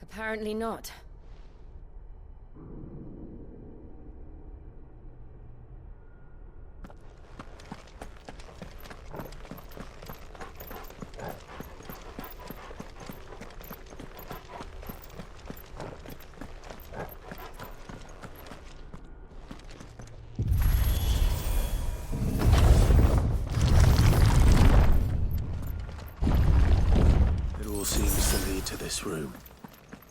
Apparently not. Seems to lead to this room.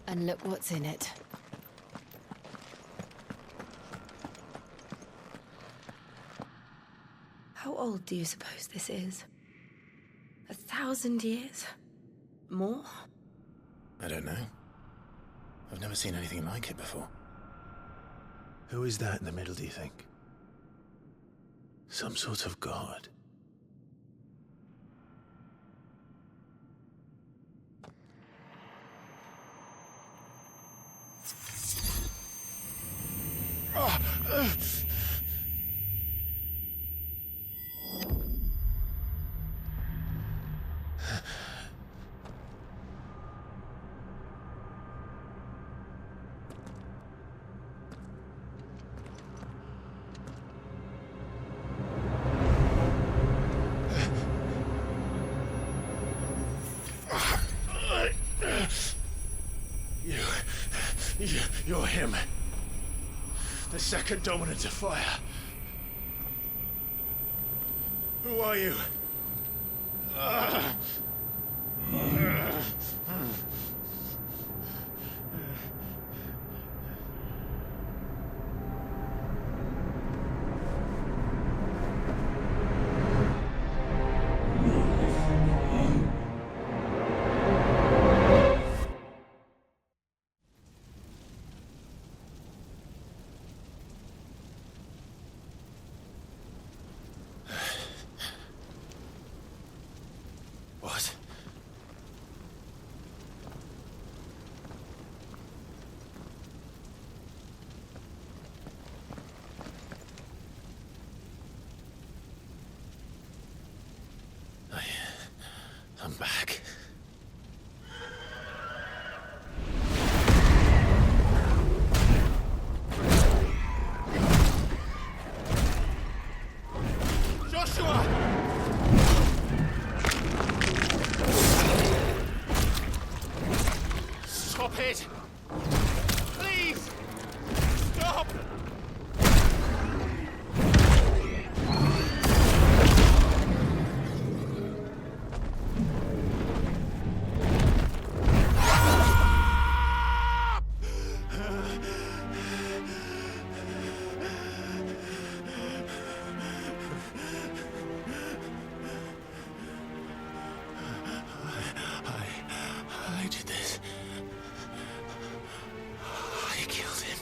And look what's in it. How old do you suppose this is? 1,000 years? More? I don't know. I've never seen anything like it before. Who is that in the middle, do you think? Some sort of god? You're him. The second dominant of fire. Who are you? What? I'm back. Joshua! Stop it! Please! Stop! I did this. I killed him.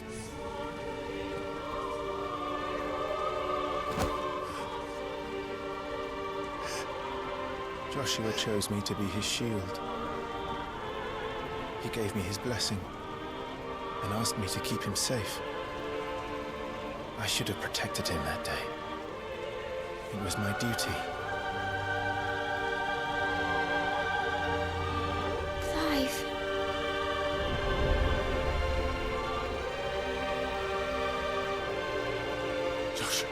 Joshua chose me to be his shield. He gave me his blessing and asked me to keep him safe. I should have protected him that day. It was my duty. Clive. Joshua.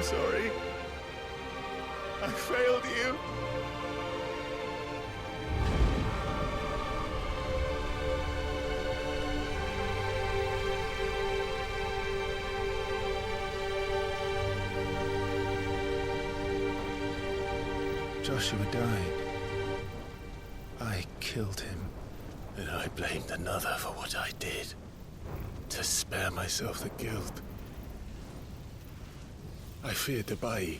sorry. I failed you. Joshua died. I killed him. And I blamed another for what I did. To spare myself the guilt. I feared that by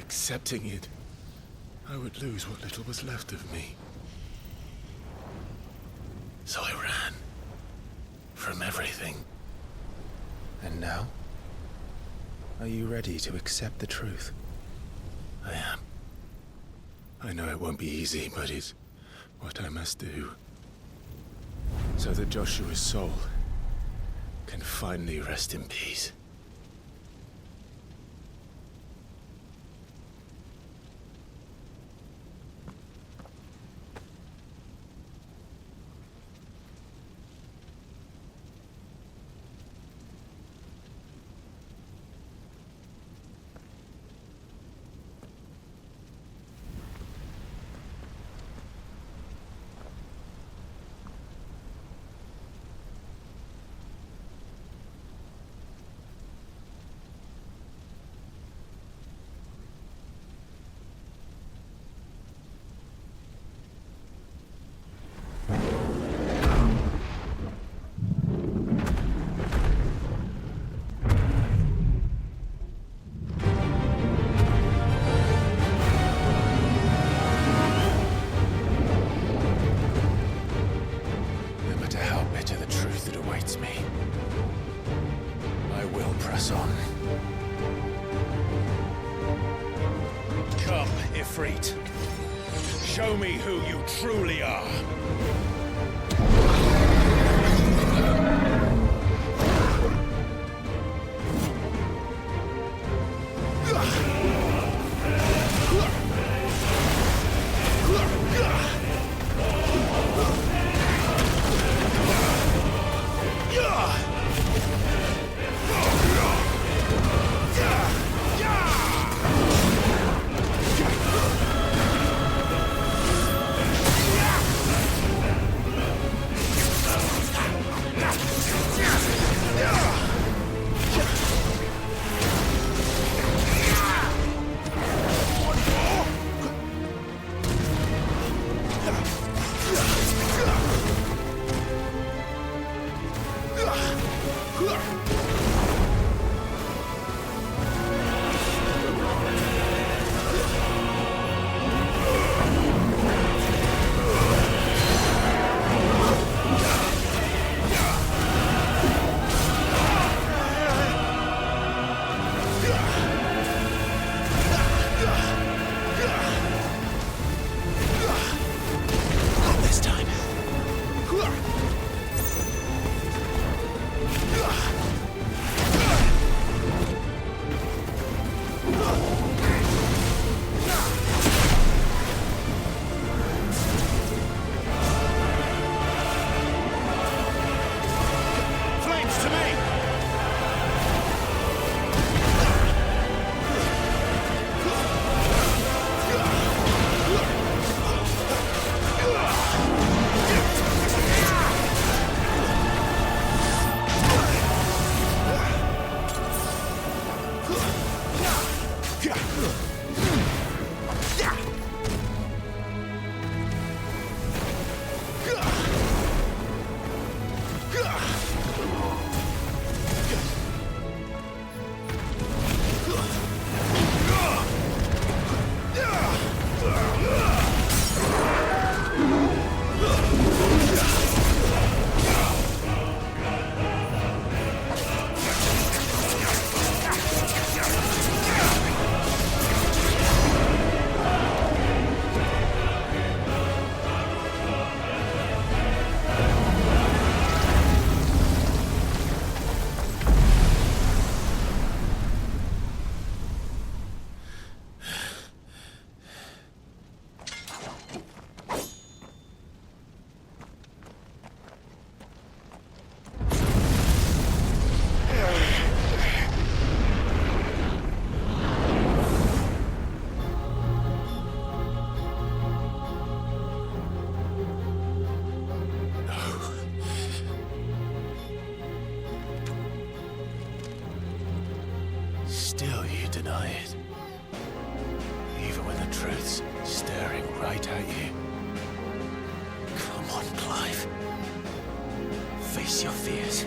accepting it, I would lose what little was left of me. So I ran. From everything. And now? Are you ready to accept the truth? I am. I know it won't be easy, but it's what I must do. So that Joshua's soul can finally rest in peace. Show me who you truly are. still you deny it. Even when the truth's staring right at you. Come on, Clive. Face your fears.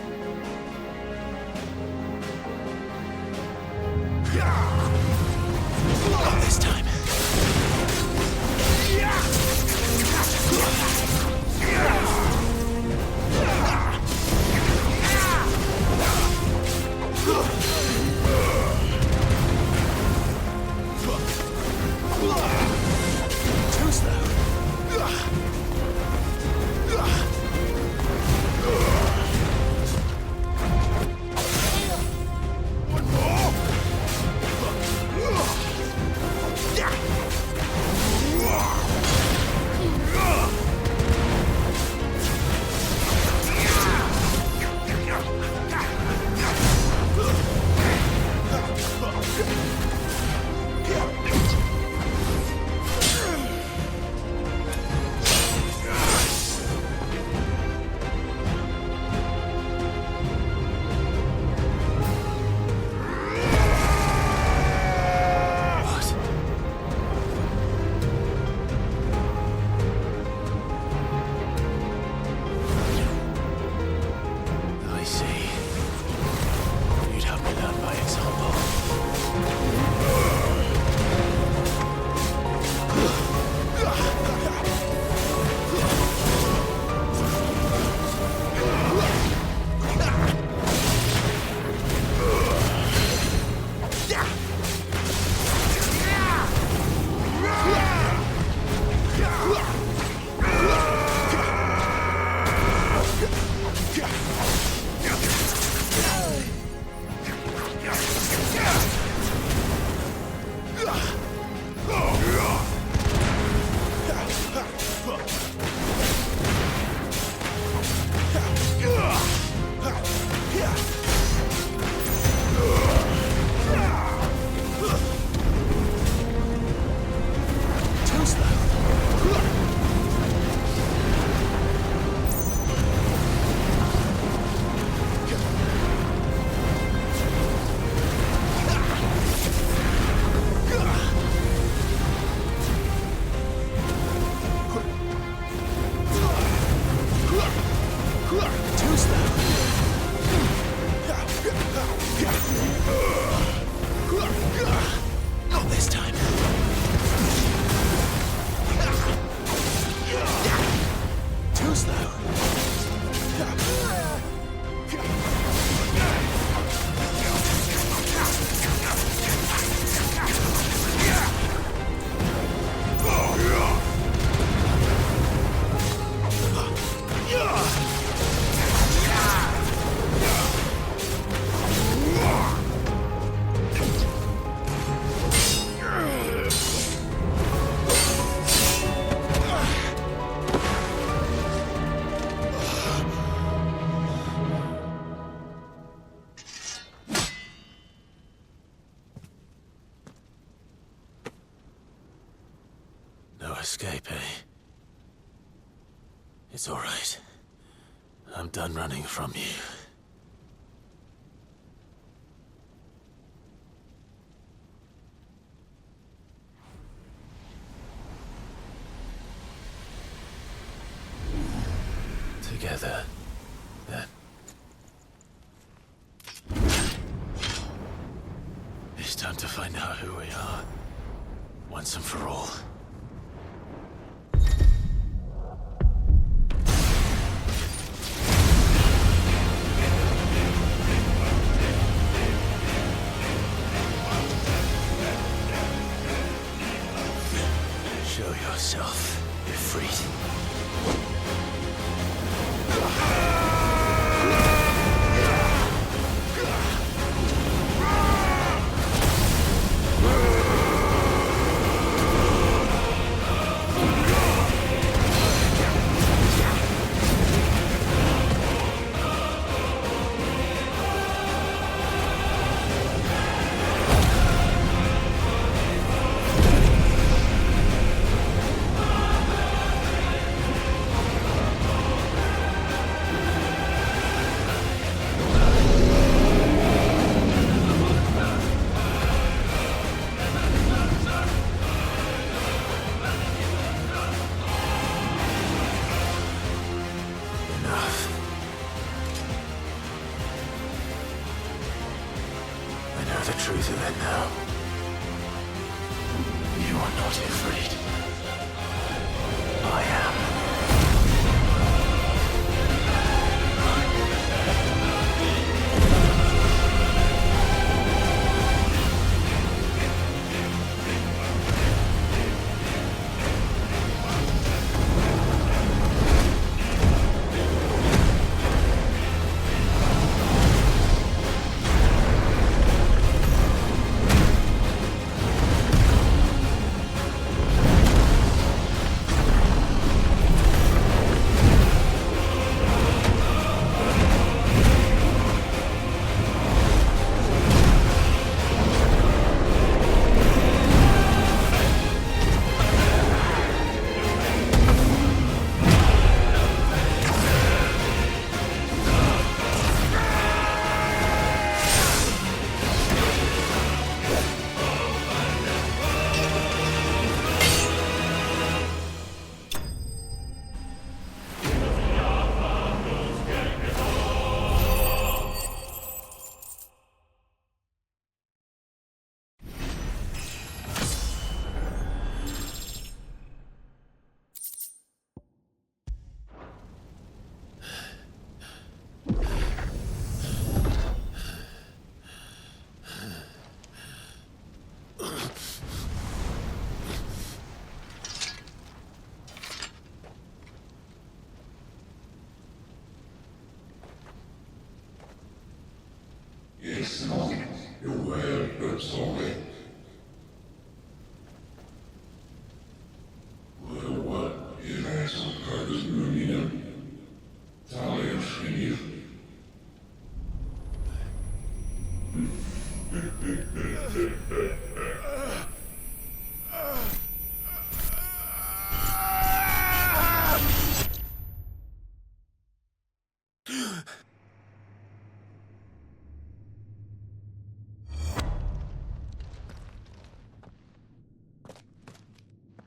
Not this time. Too slow. One more. Not this time. Too slow. Escape, eh? It's all right. I'm done running from you. Together, then. It's time to find out who we are, once and for all. Show yourself, Ifrit. I know the truth of it now. You are not Ifrit. I am. It's not your word that's on it. What is eso cargas lumina? Talia Shrinir.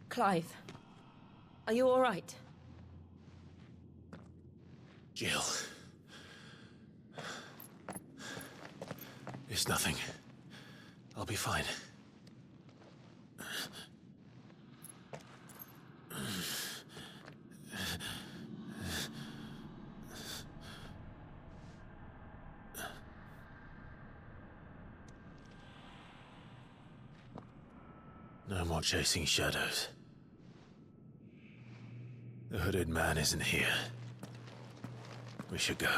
Clive, are you all right? Jill. It's nothing. I'll be fine. No more chasing shadows. The hooded man isn't here. We should go.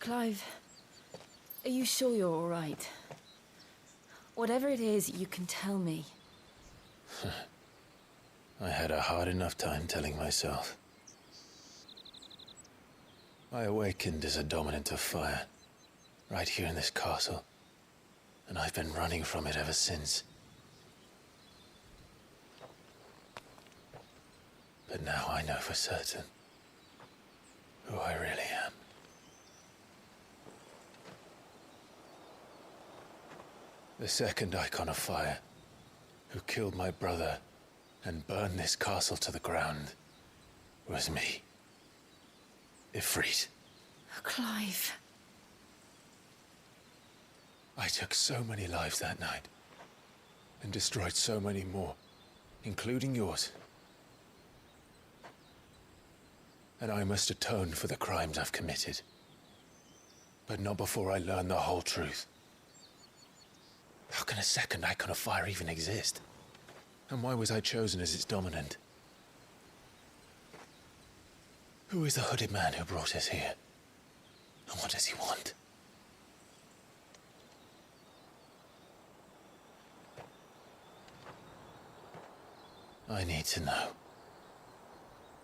Clive, are you sure you're all right? Whatever it is, you can tell me. I had a hard enough time telling myself. I awakened as a dominant of fire, right here in this castle, and I've been running from it ever since. But now I know for certain who I really am. The second icon of fire, who killed my brother and burned this castle to the ground, was me. Ifrit. Clive. I took so many lives that night, and destroyed so many more, including yours. And I must atone for the crimes I've committed. But not before I learn the whole truth. How can a second icon of fire even exist? And why was I chosen as its dominant? Who is the hooded man who brought us here? And what does he want? I need to know.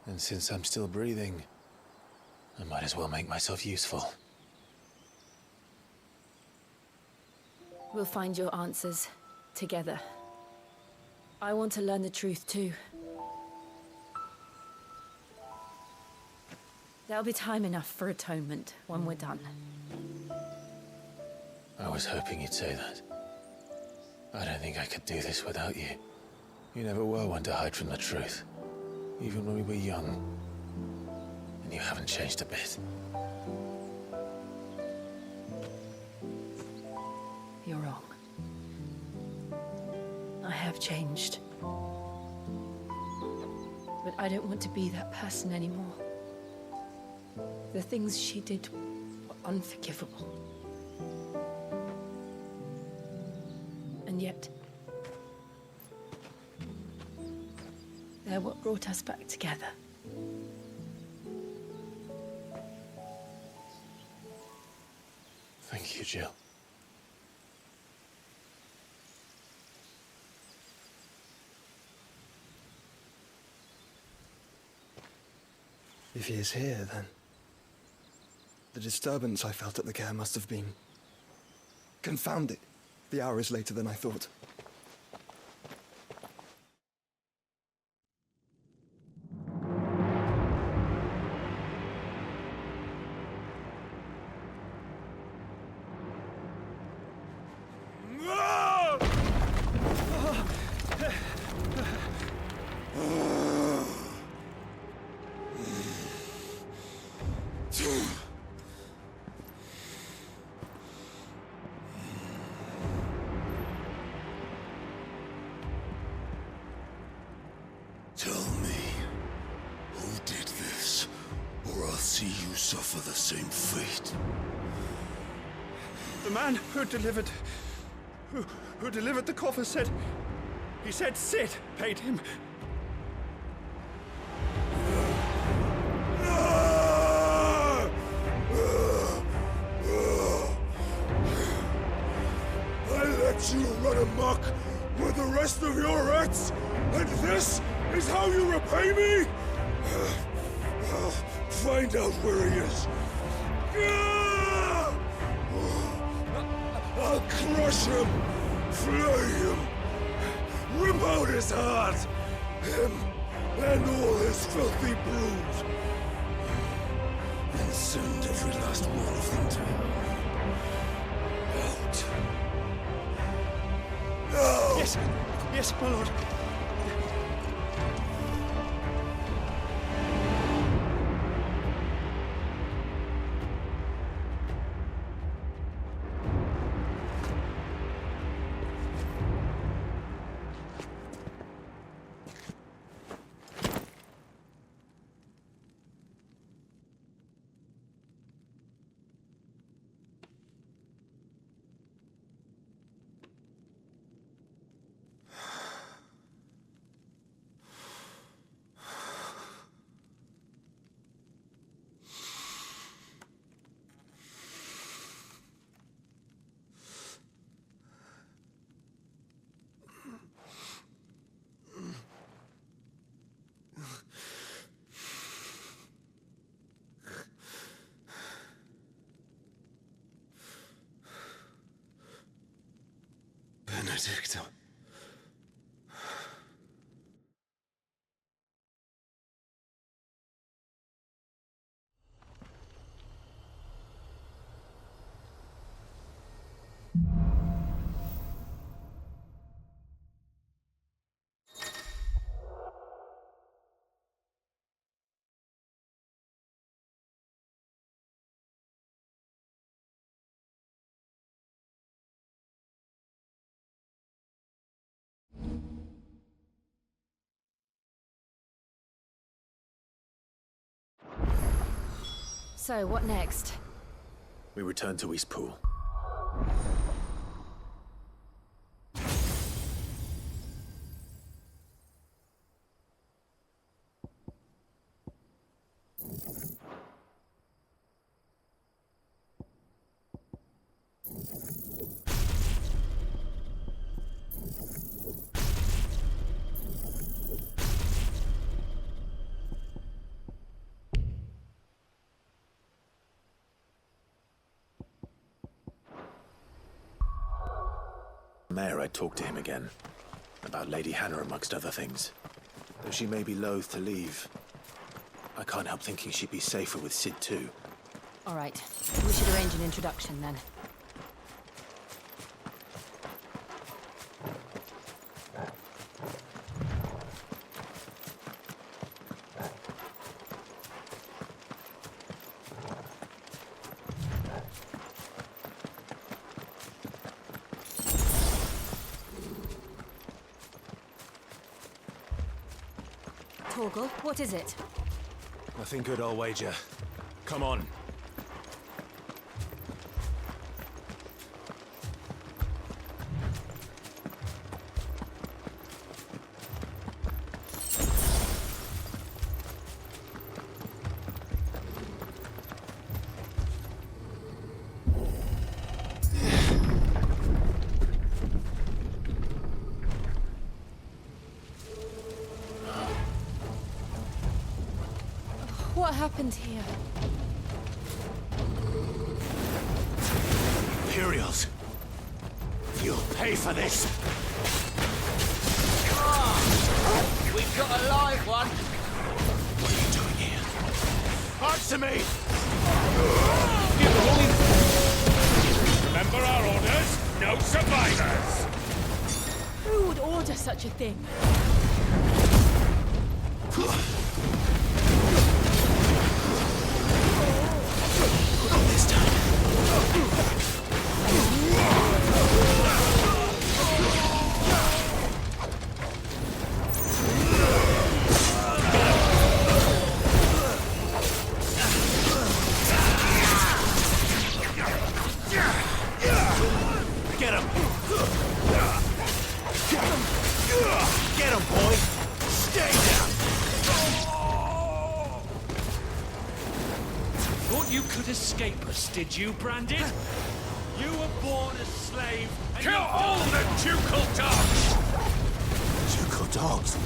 And since I'm still breathing, I might as well make myself useful. We'll find your answers together. I want to learn the truth too. There'll be time enough for atonement when we're done. I was hoping you'd say that. I don't think I could do this without you. You never were one to hide from the truth, even when we were young. And you haven't changed a bit. You're wrong. I have changed. But I don't want to be that person anymore. The things she did were unforgivable. And yet, they're what brought us back together. Thank you, Jill. If he is here, then the disturbance I felt at the care must have been confounded. The hour is later than I thought. Tell me, who did this, or I'll see you suffer the same fate. The man who delivered the coffer said... He said Sid paid him. I let you run amok with the rest of your rats, and this is how you repay me? I'll find out where he is. I'll crush him, flay him, rip out his heart, him and all his filthy brood, and send every last one of them to hell. Out. No! Yes, yes, my lord. Benedicta. So, what next? We return to Eastpool. Mayor I'd talk to him again. About Lady Hannah amongst other things. Though she may be loath to leave, I can't help thinking she'd be safer with Sid too. All right. We should arrange an introduction then. Torgal, what is it? Nothing good, I'll wager. Come on. What happened here? Imperials. You'll pay for this. We've got a live one. What are you doing here? Answer me! Remember our orders? No survivors! Who would order such a thing? Not this time. Get him! Get him, boy! Stay down! Thought you could escape us, did you, Brandon? You were born a slave and kill all the ducal dogs! Ducal dogs?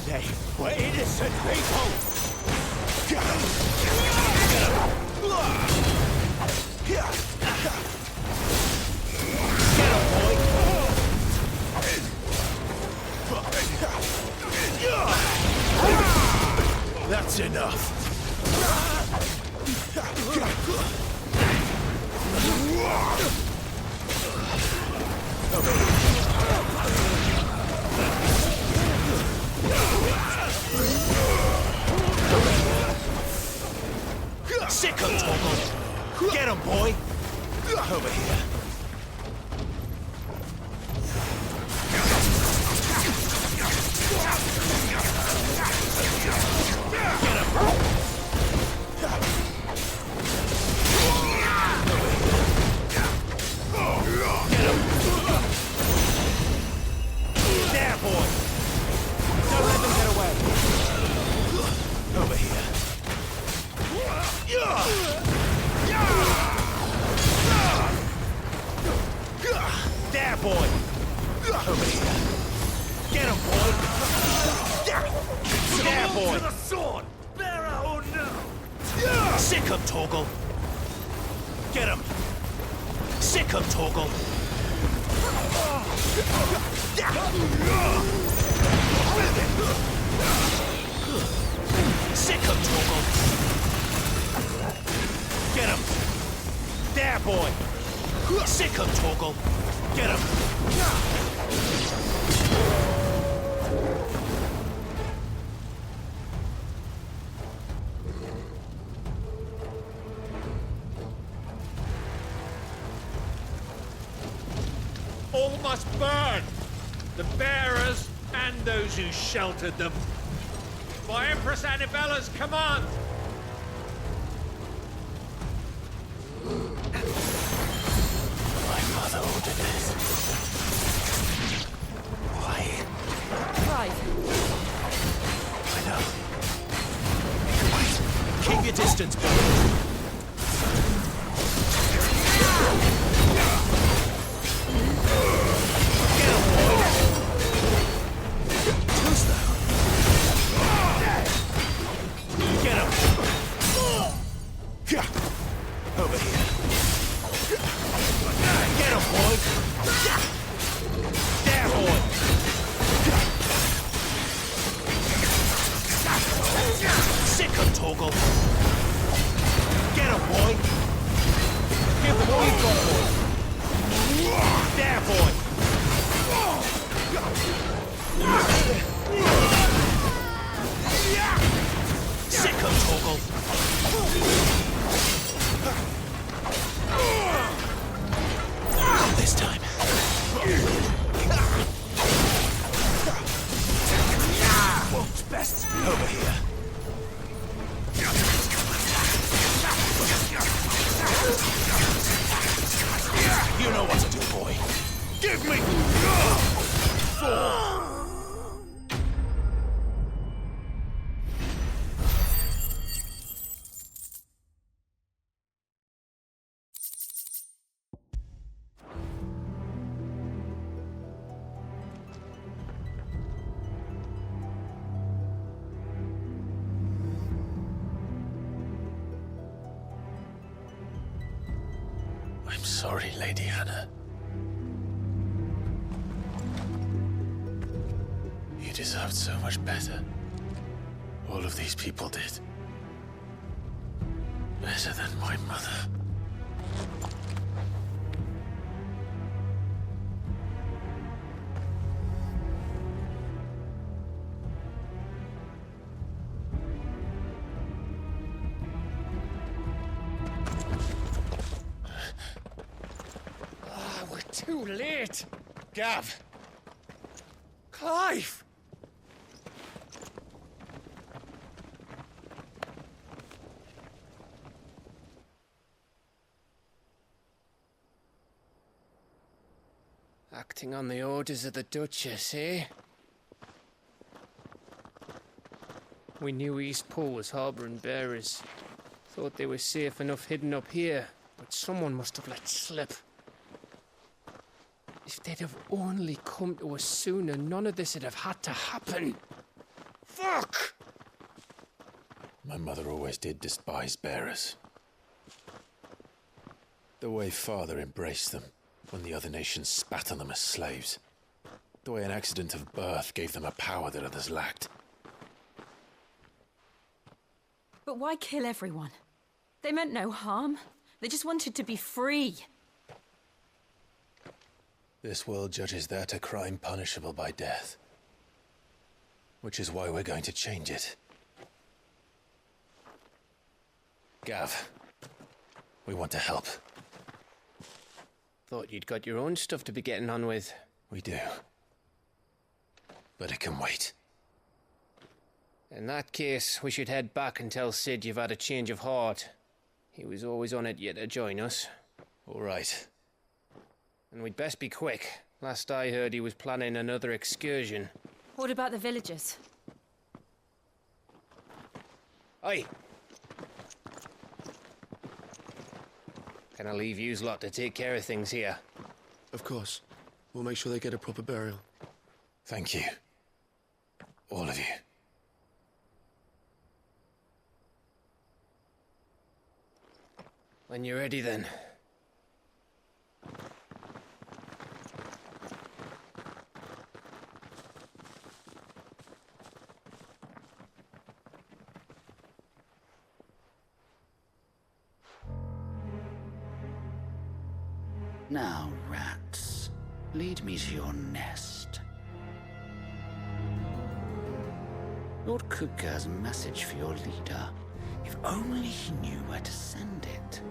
They were innocent people! Get him! Boy! That's enough! Sick of Torgal! Get him, boy! Over here. There, boy! Don't let them get away! Over here. There, boy! Over here. Get him, boy! There, boy! To the sword! Bearer or no! Sick of Torgal! Get him! Sick of Torgal! Sick of Torgal! Get him! There, boy! Sick of Torgal! Get him! All must burn! The bearers and those who sheltered them. By Empress Annibella's command! My mother ordered this. Why? Clive. I know. Keep your distance, boy. Over here. Get him, boy! Get him, boy! Give them all you've got, boy! There, boy! Sick him, Torgal! Not this time. What's best? Over here. You know what to do, boy. Give me... I'm sorry, Lady Hannah. You deserved so much better. All of these people did. Better than my mother. We're too late. Gav. Clive. Acting on the orders of the Duchess, eh? We knew East Pool was harbouring bearers. Thought they were safe enough hidden up here, but someone must have let slip. If they'd have only come to us sooner, none of this would have had to happen. Fuck! My mother always did despise bearers. The way Father embraced them when the other nations spat on them as slaves. The way an accident of birth gave them a power that others lacked. But why kill everyone? They meant no harm. They just wanted to be free. This world judges that a crime punishable by death. Which is why we're going to change it. Gav, we want to help. Thought you'd got your own stuff to be getting on with. We do. But it can wait. In that case, we should head back and tell Sid you've had a change of heart. He was always on it yet to join us. All right. And we'd best be quick. Last I heard, he was planning another excursion. What about the villagers? Oi! Can I leave yous lot to take care of things here? Of course. We'll make sure they get a proper burial. Thank you. All of you. When you're ready, then. Now, rats, lead me to your nest. Lord Kupka has a message for your leader. If only he knew where to send it.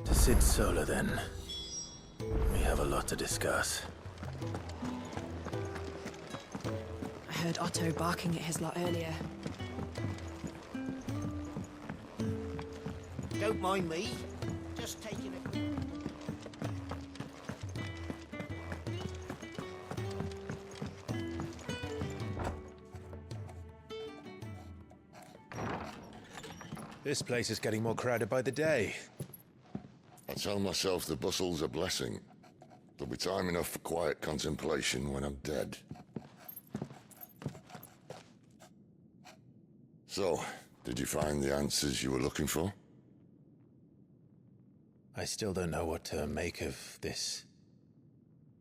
To Sid Solar, then. We have a lot to discuss. I heard Otto barking at his lot earlier. Don't mind me. Just taking it. This place is getting more crowded by the day. I tell myself the bustle's a blessing. There'll be time enough for quiet contemplation when I'm dead. So, did you find the answers you were looking for? I still don't know what to make of this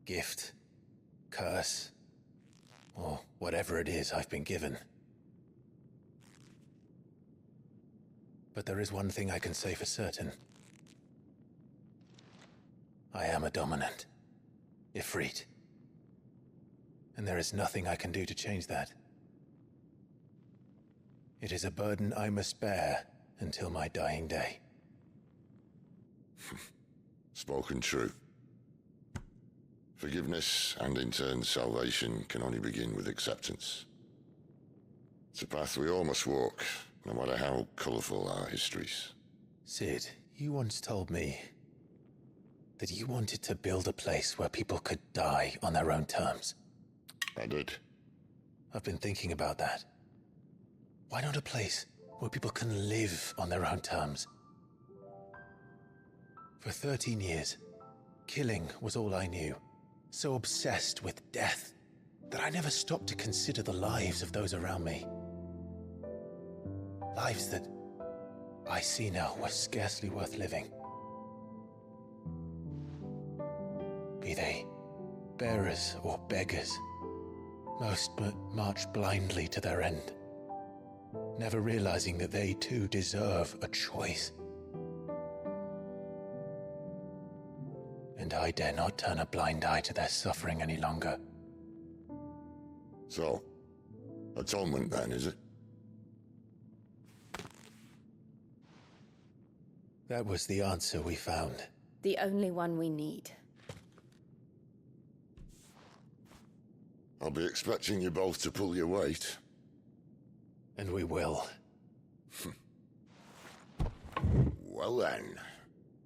gift, curse, or whatever it is I've been given. But there is one thing I can say for certain. I am a dominant, Ifrit. And there is nothing I can do to change that. It is a burden I must bear until my dying day. Spoken true. Forgiveness, and in turn salvation, can only begin with acceptance. It's a path we all must walk, no matter how colourful our histories. Sid, you once told me that you wanted to build a place where people could die on their own terms. I did. I've been thinking about that. Why not a place where people can live on their own terms? For 13 years, killing was all I knew. So obsessed with death that I never stopped to consider the lives of those around me. Lives that I see now were scarcely worth living. Be they bearers or beggars, most march blindly to their end, never realizing that they too deserve a choice. And I dare not turn a blind eye to their suffering any longer. So, Atonement then, is it? That was the answer we found. The only one we need. I'll be expecting you both to pull your weight. And we will. Well then,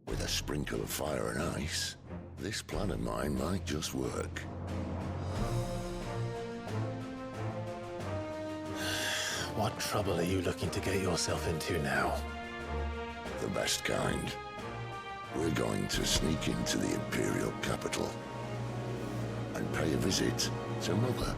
with a sprinkle of fire and ice, this plan of mine might just work. What trouble are you looking to get yourself into now? The best kind. We're going to sneak into the Imperial capital and pay a visit to Mother.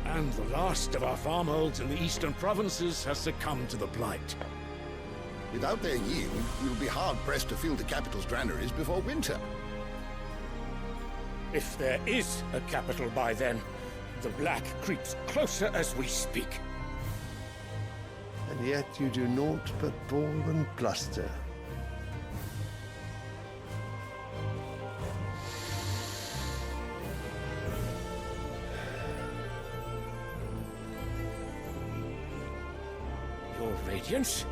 And the last of our farmholds in the eastern provinces has succumbed to the blight. Without their yield, we'll be hard-pressed to fill the capital's granaries before winter. If there is a capital by then, the black creeps closer as we speak. And yet you do naught but bawl and bluster. Your Radiance?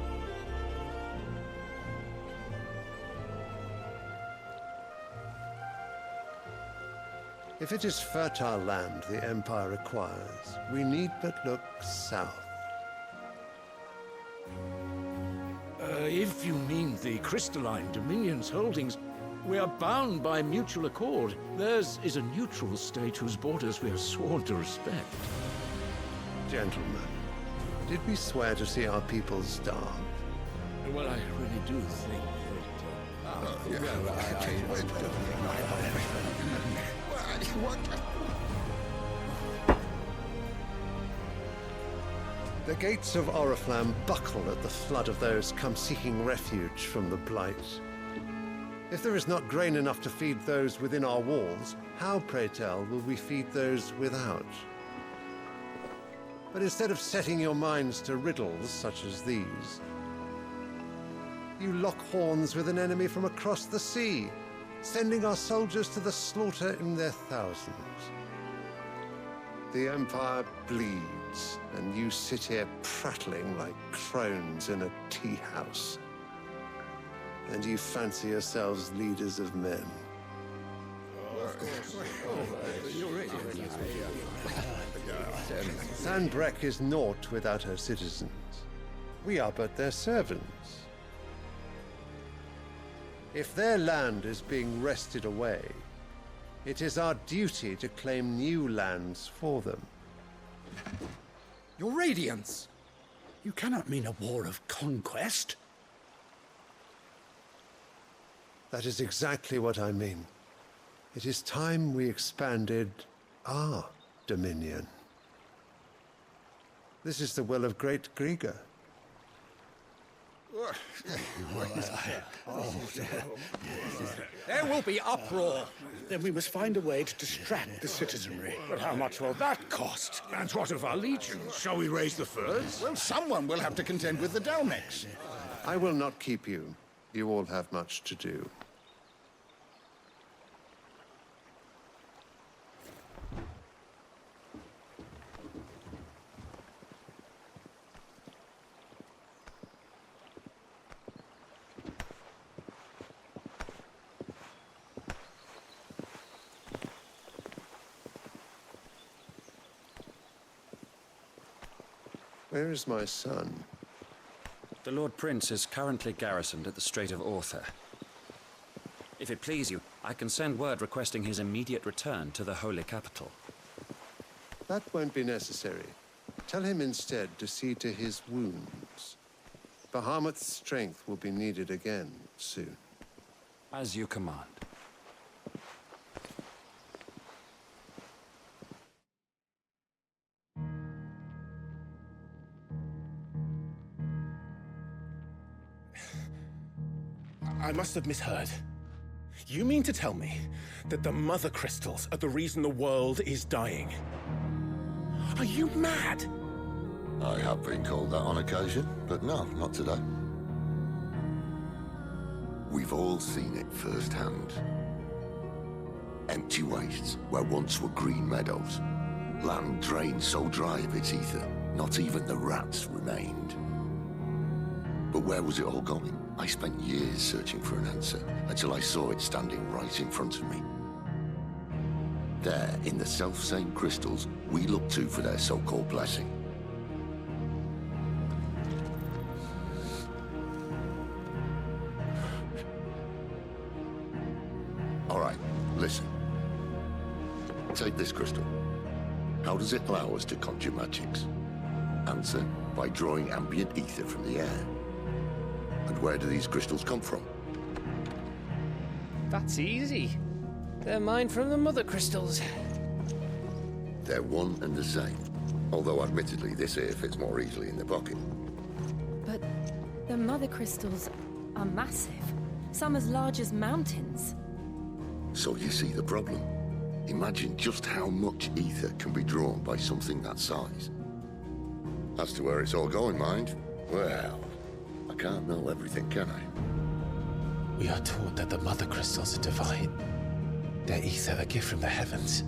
If it is fertile land the Empire requires, we need but look south. If you mean the crystalline Dominion's holdings, we are bound by mutual accord. Theirs is a neutral state whose borders we are sworn to respect. Gentlemen, did we swear to see our people starve? Well, I really do think The gates of Oriflamme buckle at the flood of those come seeking refuge from the Blight. If there is not grain enough to feed those within our walls, how, pray tell, will we feed those without? But instead of setting your minds to riddles such as these, you lock horns with an enemy from across the sea, sending our soldiers to the slaughter in their thousands. The Empire bleeds, and you sit here prattling like crones in a tea house. And you fancy yourselves leaders of men. Sandbreck is naught without her citizens. We are but their servants. If their land is being wrested away, it is our duty to claim new lands for them. Your Radiance! You cannot mean a war of conquest. That is exactly what I mean. It is time we expanded our dominion. This is the will of great Grieger. There will be uproar. Then we must find a way to distract the citizenry. But how much will that cost? And what of our legions? Shall we raise the furs? Well, someone will have to contend with the Dalmex. I will not keep you. You all have much to do. Where is my son? The Lord Prince is currently garrisoned at the Strait of Arthur. If it please you, I can send word requesting his immediate return to the Holy Capital. That won't be necessary. Tell him instead to see to his wounds. Bahamut's strength will be needed again soon. As you command. I must have misheard. You mean to tell me that the Mother Crystals are the reason the world is dying? Are you mad? I have been called that on occasion, but no, not today. We've all seen it firsthand. Empty wastes where once were green meadows. Land drained so dry of its ether, not even the rats remained. But where was it all going? I spent years searching for an answer, until I saw it standing right in front of me. There, in the self-same crystals we look to for their so-called blessing. All right, listen. Take this crystal. How does it allow us to conjure magics? Answer, by drawing ambient ether from the air. And where do these crystals come from? That's easy. They're mine from the Mother Crystals. They're one and the same. Although admittedly this here fits more easily in the pocket. But the Mother Crystals are massive. Some as large as mountains. So you see the problem. Imagine just how much ether can be drawn by something that size. As to where it's all going, mind, well, I can't know everything, can I? We are taught that the Mother Crystals are divine. Their ether a gift from the heavens.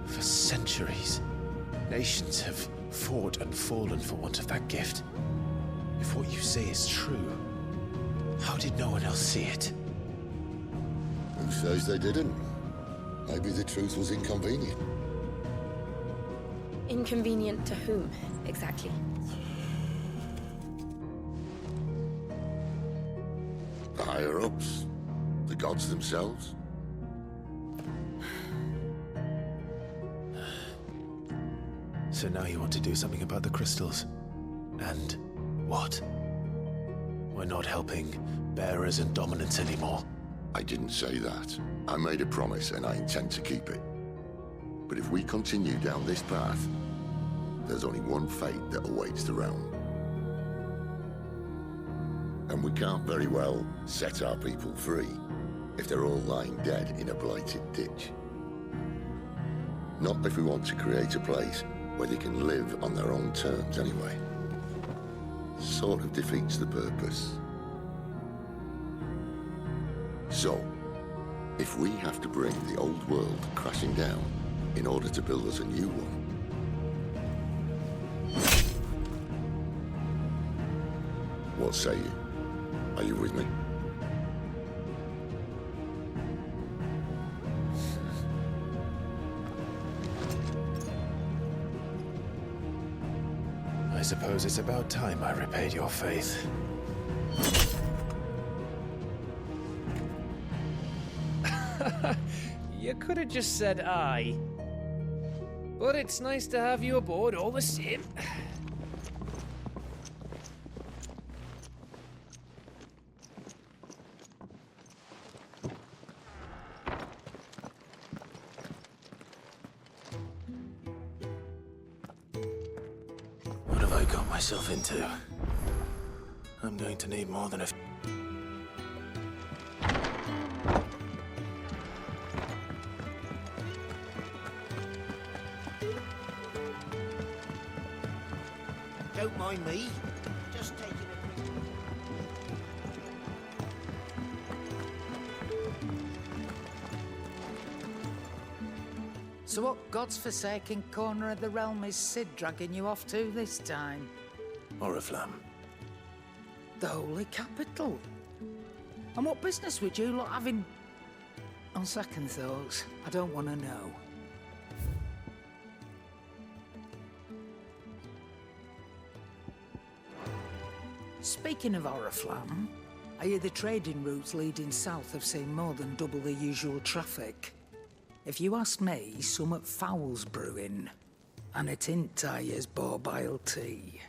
For centuries, nations have fought and fallen for want of that gift. If what you say is true, how did no one else see it? Who says they didn't? Maybe the truth was inconvenient. Inconvenient to whom, exactly? The higher-ups? The gods themselves? So now you want to do something about the crystals? And what? We're not helping bearers and dominants anymore. I didn't say that. I made a promise and I intend to keep it. But if we continue down this path, there's only one fate that awaits the realm. And we can't very well set our people free if they're all lying dead in a blighted ditch. Not if we want to create a place where they can live on their own terms anyway. Sort of defeats the purpose. So, if we have to bring the old world crashing down in order to build us a new one, what say you? Are you with me? suppose it's about time I repaid your faith. You could have just said aye. But it's nice to have you aboard all the same. What have I got myself into? I'm going to need more than a... Don't mind me. Just taking a quick... So what God's forsaken corner of the realm is Sid dragging you off to this time? Oriflamme. The Holy Capital. And what business would you lot have in... On second thoughts, I don't want to know. Speaking of Oriflamme, I hear the trading routes leading south have seen more than double the usual traffic. If you ask me, summat foul's brewing. And it ain't Tyre's borbile tea.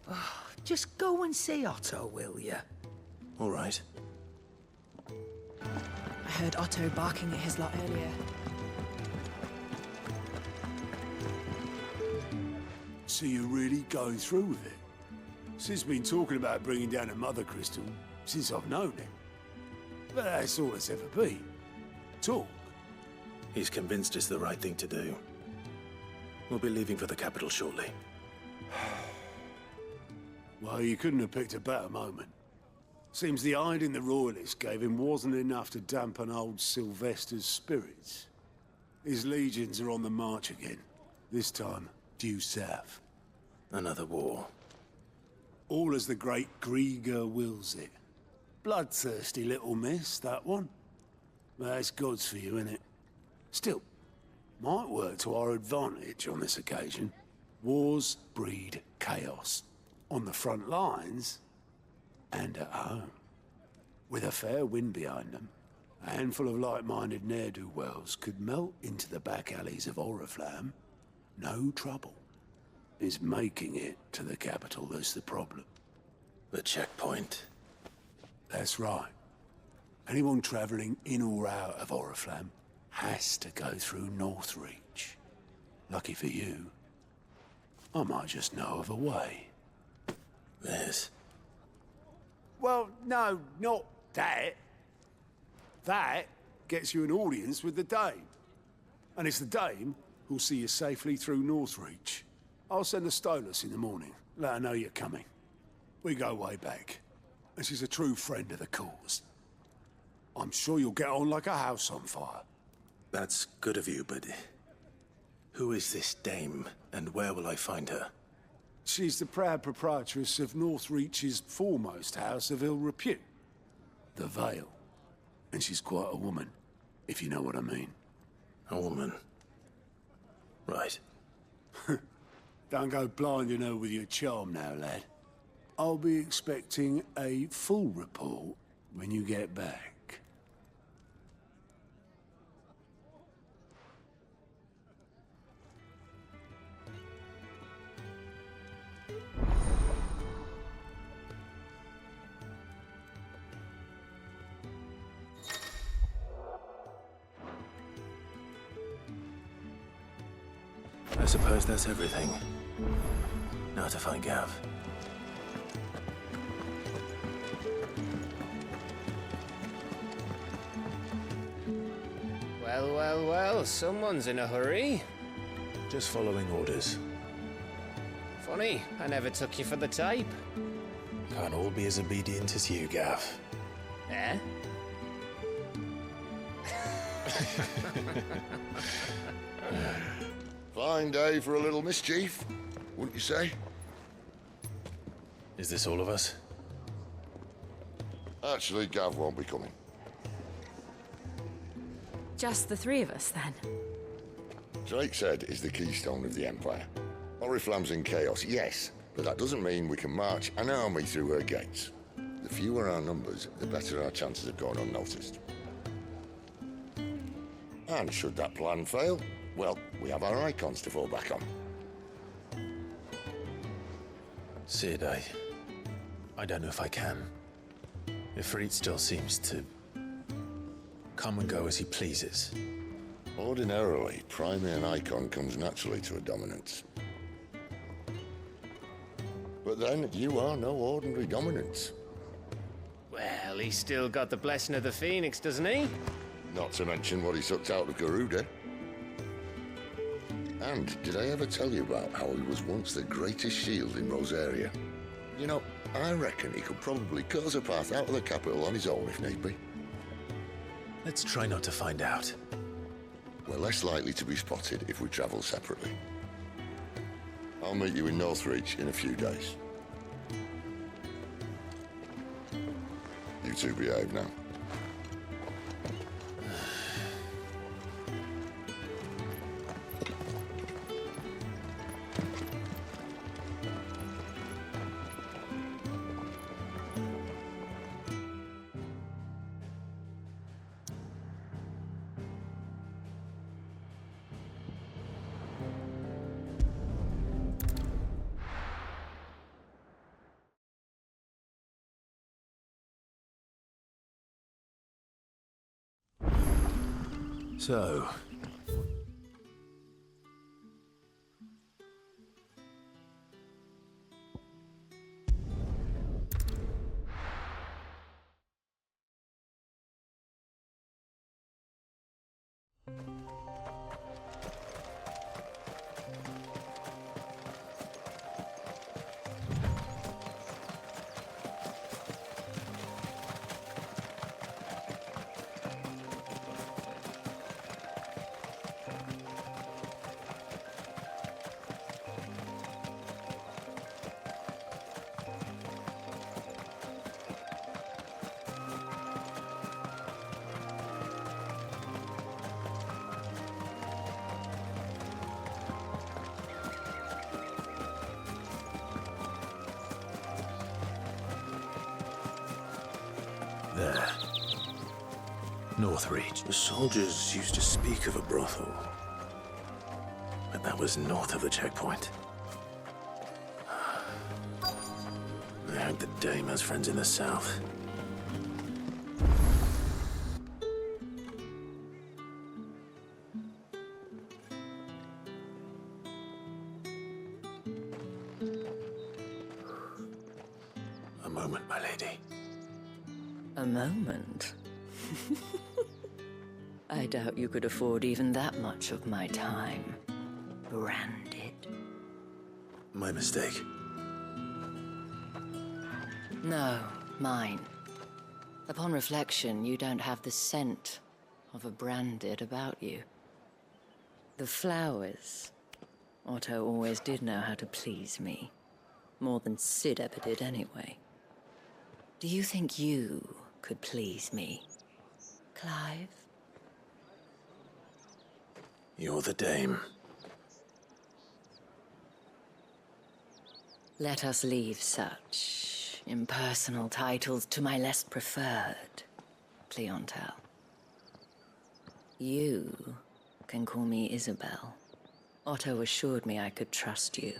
Oh, just go and see Otto, will ya? All right. I heard Otto barking at his lot earlier. So you're really going through with it? Sid's been talking about bringing down a mother crystal since I've known him. But that's all it's ever been. Talk. He's convinced it's the right thing to do. We'll be leaving for the capital shortly. Well, you couldn't have picked a better moment. Seems the hiding the royalists gave him wasn't enough to dampen old Sylvester's spirits. His legions are on the march again. This time, due south. Another war. All as the great Grieger wills it. Bloodthirsty little miss, that one. That's God's for you, innit? Still, might work to our advantage on this occasion. Wars breed chaos. On the front lines, and at home. With a fair wind behind them, a handful of like-minded ne'er-do-wells could melt into the back alleys of Oriflamme. No trouble. It's making it to the capital that's the problem. The checkpoint. That's right. Anyone travelling in or out of Oriflamme has to go through Northreach. Lucky for you, I might just know of a way. This? Well, no, not that. That gets you an audience with the Dame. And it's the Dame who'll see you safely through Northreach. I'll send a Stolas in the morning, let her know you're coming. We go way back, and she's a true friend of the cause. I'm sure you'll get on like a house on fire. That's good of you, but... who is this dame, and where will I find her? She's the proud proprietress of Northreach's foremost house of ill repute, the Vale. And she's quite a woman, if you know what I mean. A woman? Right. Don't go blinding her with your charm now, lad. I'll be expecting a full report when you get back. I suppose that's everything. Now to find Gav. Well, well, well, someone's in a hurry. Just following orders. Funny, I never took you for the type. Can't all be as obedient as you, Gav. Eh? Fine day for a little mischief, wouldn't you say? Is this all of us? Actually, Gav won't be coming. Just the three of us, then? Drake said is the keystone of the Empire. Oriflamme's in chaos, yes, but that doesn't mean we can march an army through her gates. The fewer our numbers, the better our chances of going unnoticed. And should that plan fail, well, we have our icons to fall back on. Sid, I don't know if I can. Ifrit still seems to come and go as he pleases. Ordinarily, priming an icon comes naturally to a dominance. But then, you are no ordinary dominance. Well, he's still got the blessing of the Phoenix, doesn't he? Not to mention what he sucked out of Garuda. And did I ever tell you about how he was once the greatest shield in Rosaria? You know, I reckon he could probably cut us a path out of the capital on his own if need be. Let's try not to find out. We're less likely to be spotted if we travel separately. I'll meet you in Northreach in a few days. You two behave now. So... There. Northreach. The soldiers used to speak of a brothel. But that was north of the checkpoint. I hope the dame has friends in the south. A moment, my lady. A moment? I doubt you could afford even that much of my time. Branded. My mistake. No, mine. Upon reflection, you don't have the scent of a branded about you. The flowers. Otto always did know how to please me. More than Sid ever did anyway. Do you think you could please me, Clive? You're the dame. Let us leave such impersonal titles to my less preferred clientele. You can call me Isabel. Otto assured me I could trust you.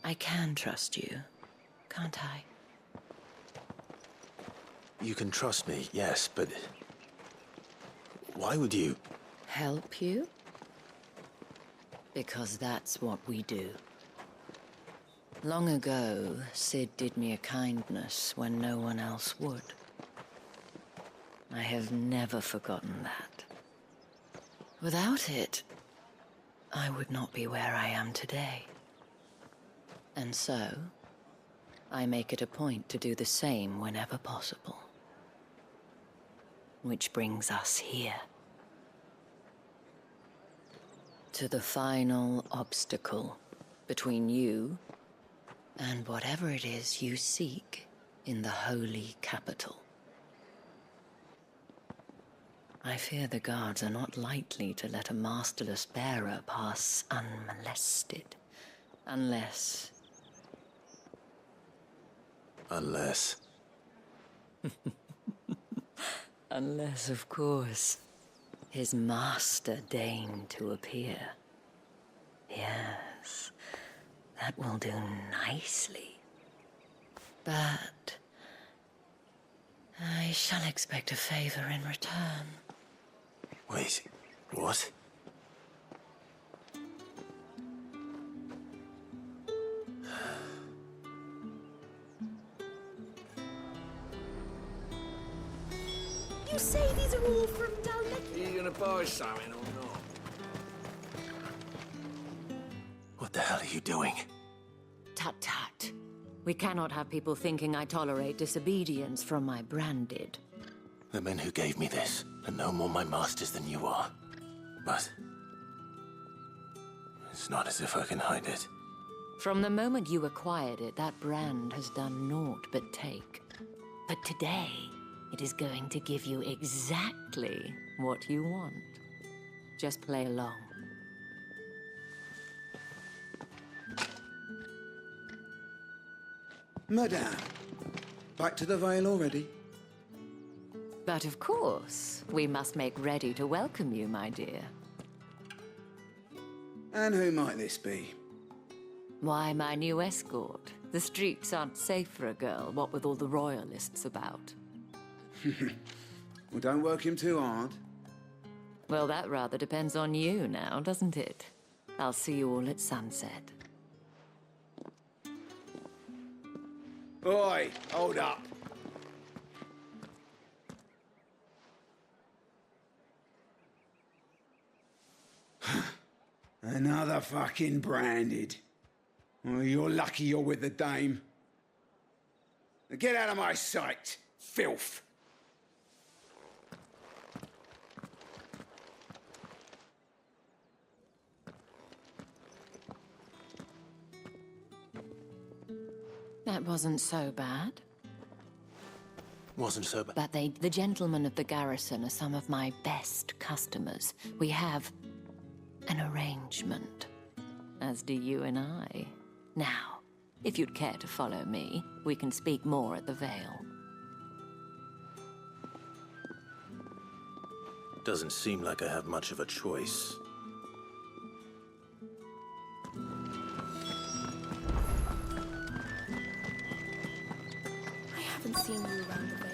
I can trust you, can't I? You can trust me, yes, but... why would you... Help you? Because that's what we do. Long ago, Sid did me a kindness when no one else would. I have never forgotten that. Without it, I would not be where I am today. And so, I make it a point to do the same whenever possible. Which brings us here. To the final obstacle between you and whatever it is you seek in the holy capital. I fear the guards are not likely to let a masterless bearer pass unmolested. Unless... Unless... Unless, of course, his master deigned to appear. Yes, that will do nicely. But... I shall expect a favor in return. Wait, what? You say these are all from Dalmec? Are you gonna buy something or not? What the hell are you doing? Tut-tut. We cannot have people thinking I tolerate disobedience from my branded. The men who gave me this are no more my masters than you are. But... it's not as if I can hide it. From the moment you acquired it, that brand has done naught but take. But today, it is going to give you exactly what you want. Just play along. Madame, back to the Vale already? But of course, we must make ready to welcome you, my dear. And who might this be? Why, my new escort. The streets aren't safe for a girl, what with all the royalists about. Well, don't work him too hard. Well, that rather depends on you now, doesn't it? I'll see you all at sunset. Oi, hold up. Another fucking branded. Well, you're lucky you're with the dame. Now get out of my sight, filth. That wasn't so bad. Wasn't so bad. But the gentlemen of the garrison are some of my best customers. We have an arrangement, as do you and I. Now, if you'd care to follow me, we can speak more at the Vale. Doesn't seem like I have much of a choice. I haven't seen you around the Vale.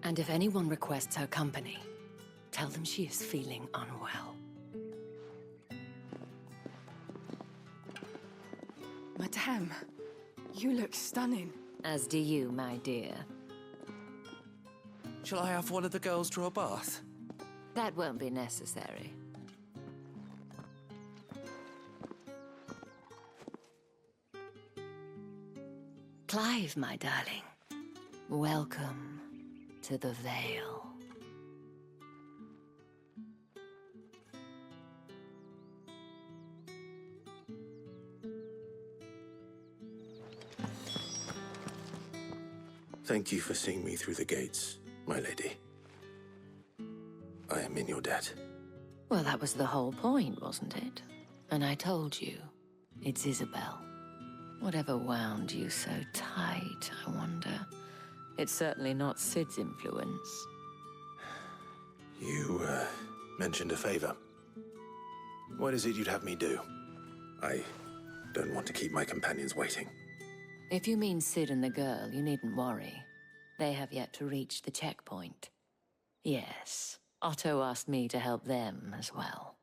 And if anyone requests her company, tell them she is feeling unwell. Madame, you look stunning. As do you, my dear. Shall I have one of the girls draw a bath? That won't be necessary. Clive, my darling. Welcome to the Vale. Thank you for seeing me through the gates, my lady. I am in your debt. Well, that was the whole point, wasn't it? And I told you, it's Isabel. Whatever wound you so tight, I wonder. It's certainly not Sid's influence. You, mentioned a favor. What is it you'd have me do? I don't want to keep my companions waiting. If you mean Sid and the girl, you needn't worry. They have yet to reach the checkpoint. Yes, Otto asked me to help them as well.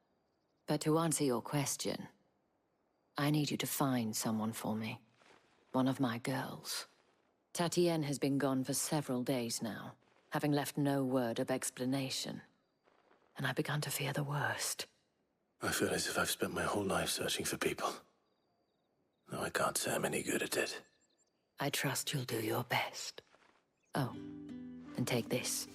But to answer your question, I need you to find someone for me. One of my girls. Tatienne has been gone for several days now, having left no word of explanation. And I've begun to fear the worst. I feel as if I've spent my whole life searching for people. No, I can't say I'm any good at it. I trust you'll do your best. Oh, and take this.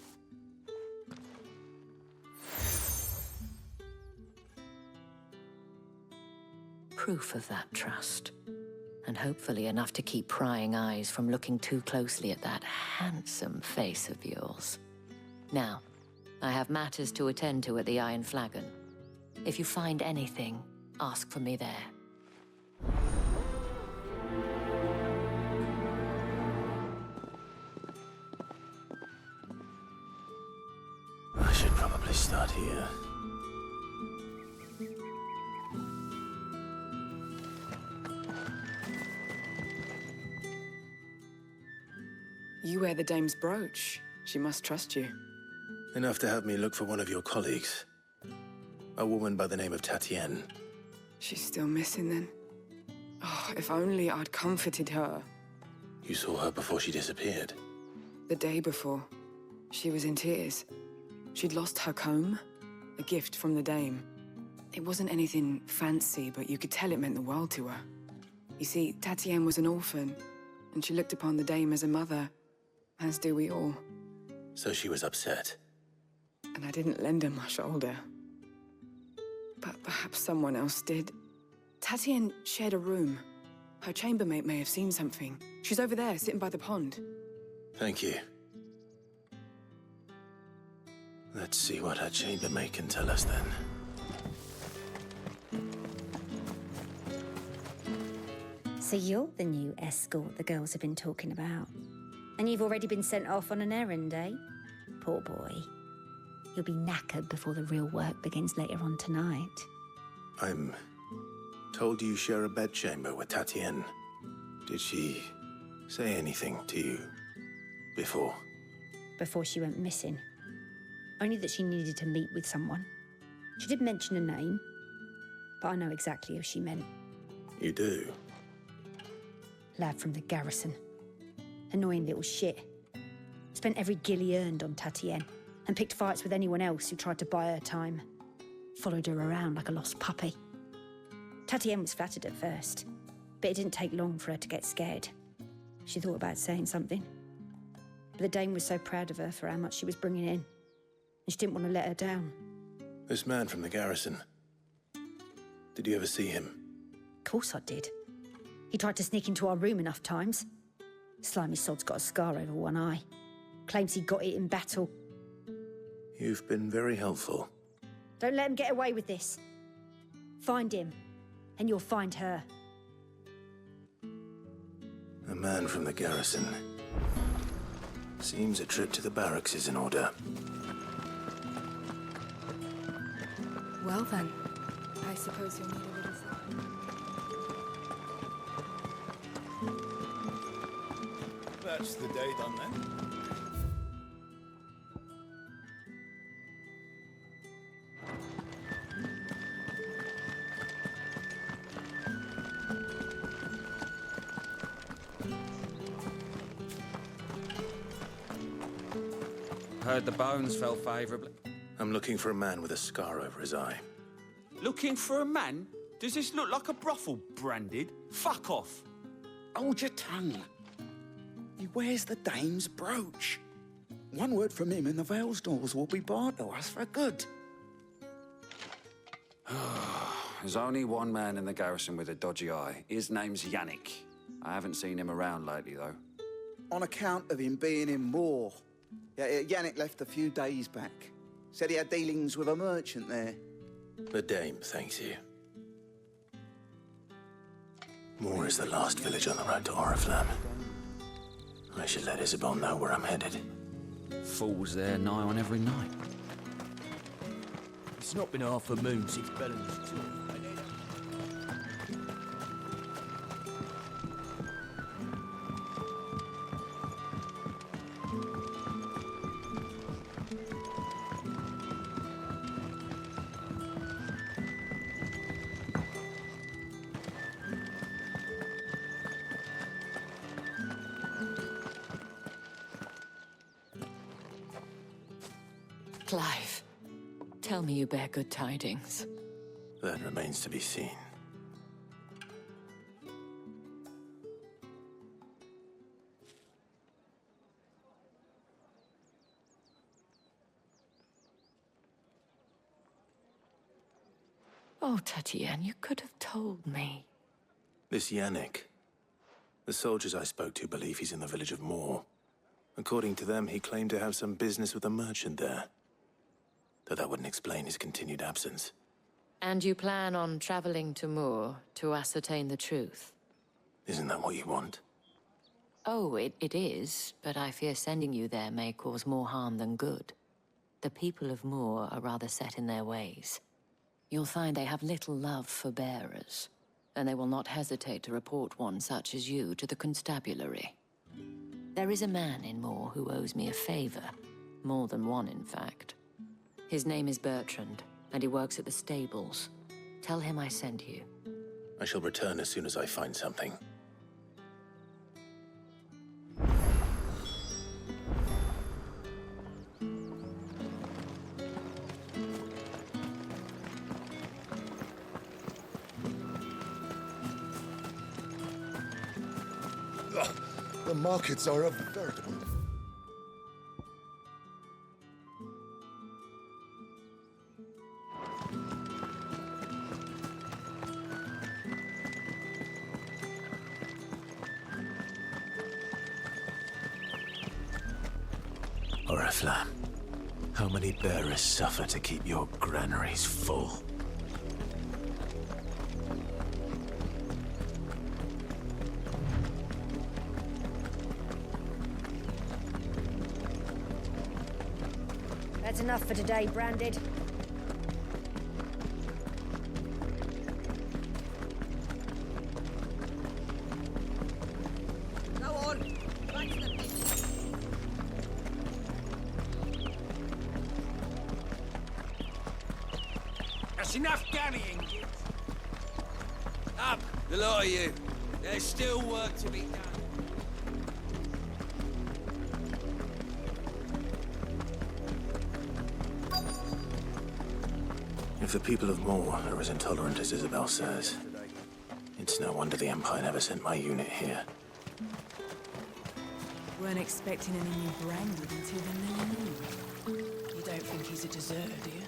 Proof of that trust. And hopefully enough to keep prying eyes from looking too closely at that handsome face of yours. Now, I have matters to attend to at the Iron Flagon. If you find anything, ask for me there. I should probably start here. You wear the dame's brooch. She must trust you. Enough to have me look for one of your colleagues. A woman by the name of Tatienne. She's still missing then. Oh, if only I'd comforted her. You saw her before she disappeared. The day before, she was in tears. She'd lost her comb, a gift from the dame. It wasn't anything fancy, but you could tell it meant the world to her. You see, Tatienne was an orphan, and she looked upon the dame as a mother, as do we all. So she was upset. And I didn't lend her my shoulder. But perhaps someone else did. Tatienne shared a room. Her chambermaid may have seen something. She's over there, sitting by the pond. Thank you. Let's see what her chambermaid can tell us then. So you're the new escort the girls have been talking about. And you've already been sent off on an errand, eh? Poor boy. You'll be knackered before the real work begins later on tonight. I'm told you share a bedchamber with Tatienne. Did she say anything to you before? Before she went missing. Only that she needed to meet with someone. She did mention a name, but I know exactly who she meant. You do? Lad from the garrison. Annoying little shit. Spent every guil he earned on Tatienne, and picked fights with anyone else who tried to buy her time. Followed her around like a lost puppy. Tatienne was flattered at first, but it didn't take long for her to get scared. She thought about saying something. But the dame was so proud of her for how much she was bringing in, and she didn't want to let her down. This man from the garrison. Did you ever see him? Of course I did. He tried to sneak into our room enough times. Slimy sod's got a scar over one eye. Claims he got it in battle. You've been very helpful. Don't let him get away with this. Find him, and you'll find her. A man from the garrison. Seems a trip to the barracks is in order. Well then, I suppose you'll need a little help. That's the day done then. Heard the bones fell favourably. I'm looking for a man with a scar over his eye. Looking for a man? Does this look like a brothel, Branded? Fuck off. Hold your tongue. He wears the dame's brooch. One word from him and the Vale's doors will be barred to us for good. There's only one man in the garrison with a dodgy eye. His name's Yannick. I haven't seen him around lately, though. On account of him being in war. Yeah, Yannick left a few days back. Said he had dealings with a merchant there. The dame thanks you. Moor is the last village on the road to Oriflamme. I should let Isabel know where I'm headed. Falls there nigh on every night. It's not been half a moon since Bellen's tour. Clive, tell me you bear good tidings. That remains to be seen. Oh, Tatienne, you could have told me. This Yannick. The soldiers I spoke to believe he's in the village of Moor. According to them, he claimed to have some business with a merchant there. though that wouldn't explain his continued absence. And you plan on traveling to Moor to ascertain the truth? Isn't that what you want? Oh, it is, but I fear sending you there may cause more harm than good. The people of Moor are rather set in their ways. You'll find they have little love for bearers, and they will not hesitate to report one such as you to the constabulary. There is a man in Moor who owes me a favor. More than one, in fact. His name is Bertrand, and he works at the stables. Tell him I sent you. I shall return as soon as I find something. The markets are a veritable... Oriflamme, how many bearers suffer to keep your granaries full? That's enough for today, Branded. Go on. Back to the business. That's enough gallying, kids. Up, the lot of you. There's still work to be done. If the people of Moor are as intolerant as Isabel says, it's no wonder the Empire never sent my unit here. Weren't expecting any new Branded until the new moon. You don't think he's a deserter, do you?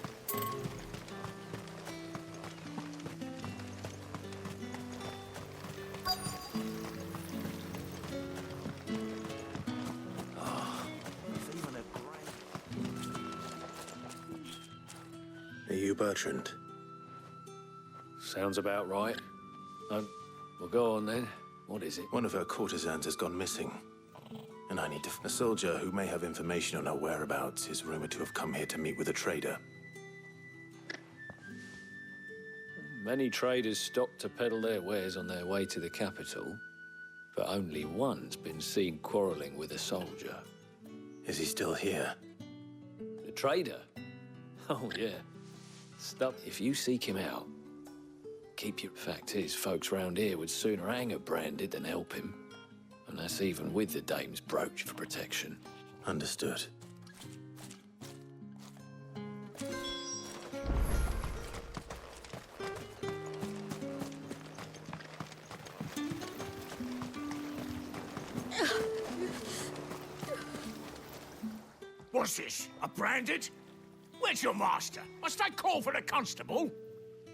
Are you Bertrand? Sounds about right. Well, go on then. What is it? One of her courtesans has gone missing. And I need to... A soldier who may have information on her whereabouts is rumored to have come here to meet with a trader. Many traders stopped to peddle their wares on their way to the capital, but only one's been seen quarreling with a soldier. Is he still here? The trader? Oh, yeah. Stop. If you seek him out, keep your... Fact is, folks round here would sooner hang a Branded than help him. And that's even with the dame's brooch for protection. Understood. What's this? A Branded? Where's your master? Must I call for the constable?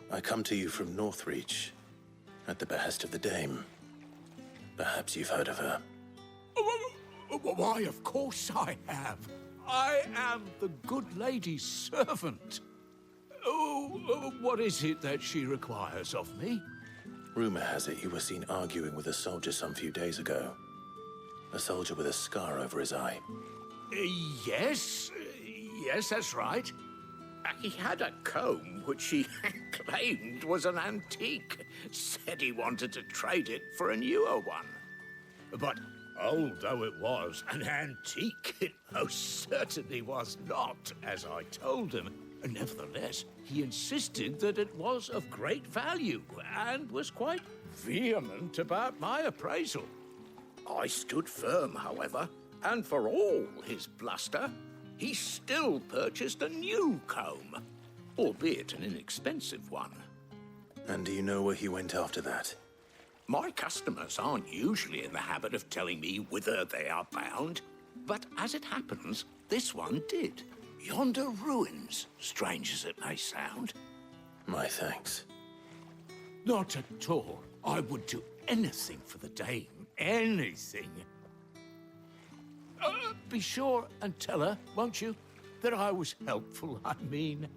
I come to you from Northreach, at the behest of the dame. Perhaps you've heard of her. Why, of course I have. I am the good lady's servant. Oh, what is it that she requires of me? Rumor has it you were seen arguing with a soldier some few days ago. A soldier with a scar over his eye. Yes, that's right. He had a comb which he claimed was an antique. Said he wanted to trade it for a newer one. But old though it was, an antique it most certainly was not, as I told him. Nevertheless, he insisted that it was of great value and was quite vehement about my appraisal. I stood firm, however, and for all his bluster, he still purchased a new comb, albeit an inexpensive one. And do you know where he went after that? My customers aren't usually in the habit of telling me whither they are bound, but as it happens, this one did. Yonder ruins, strange as it may sound. My thanks. Not at all. I would do anything for the dame. Anything. Be sure and tell her, won't you? that I was helpful, I mean.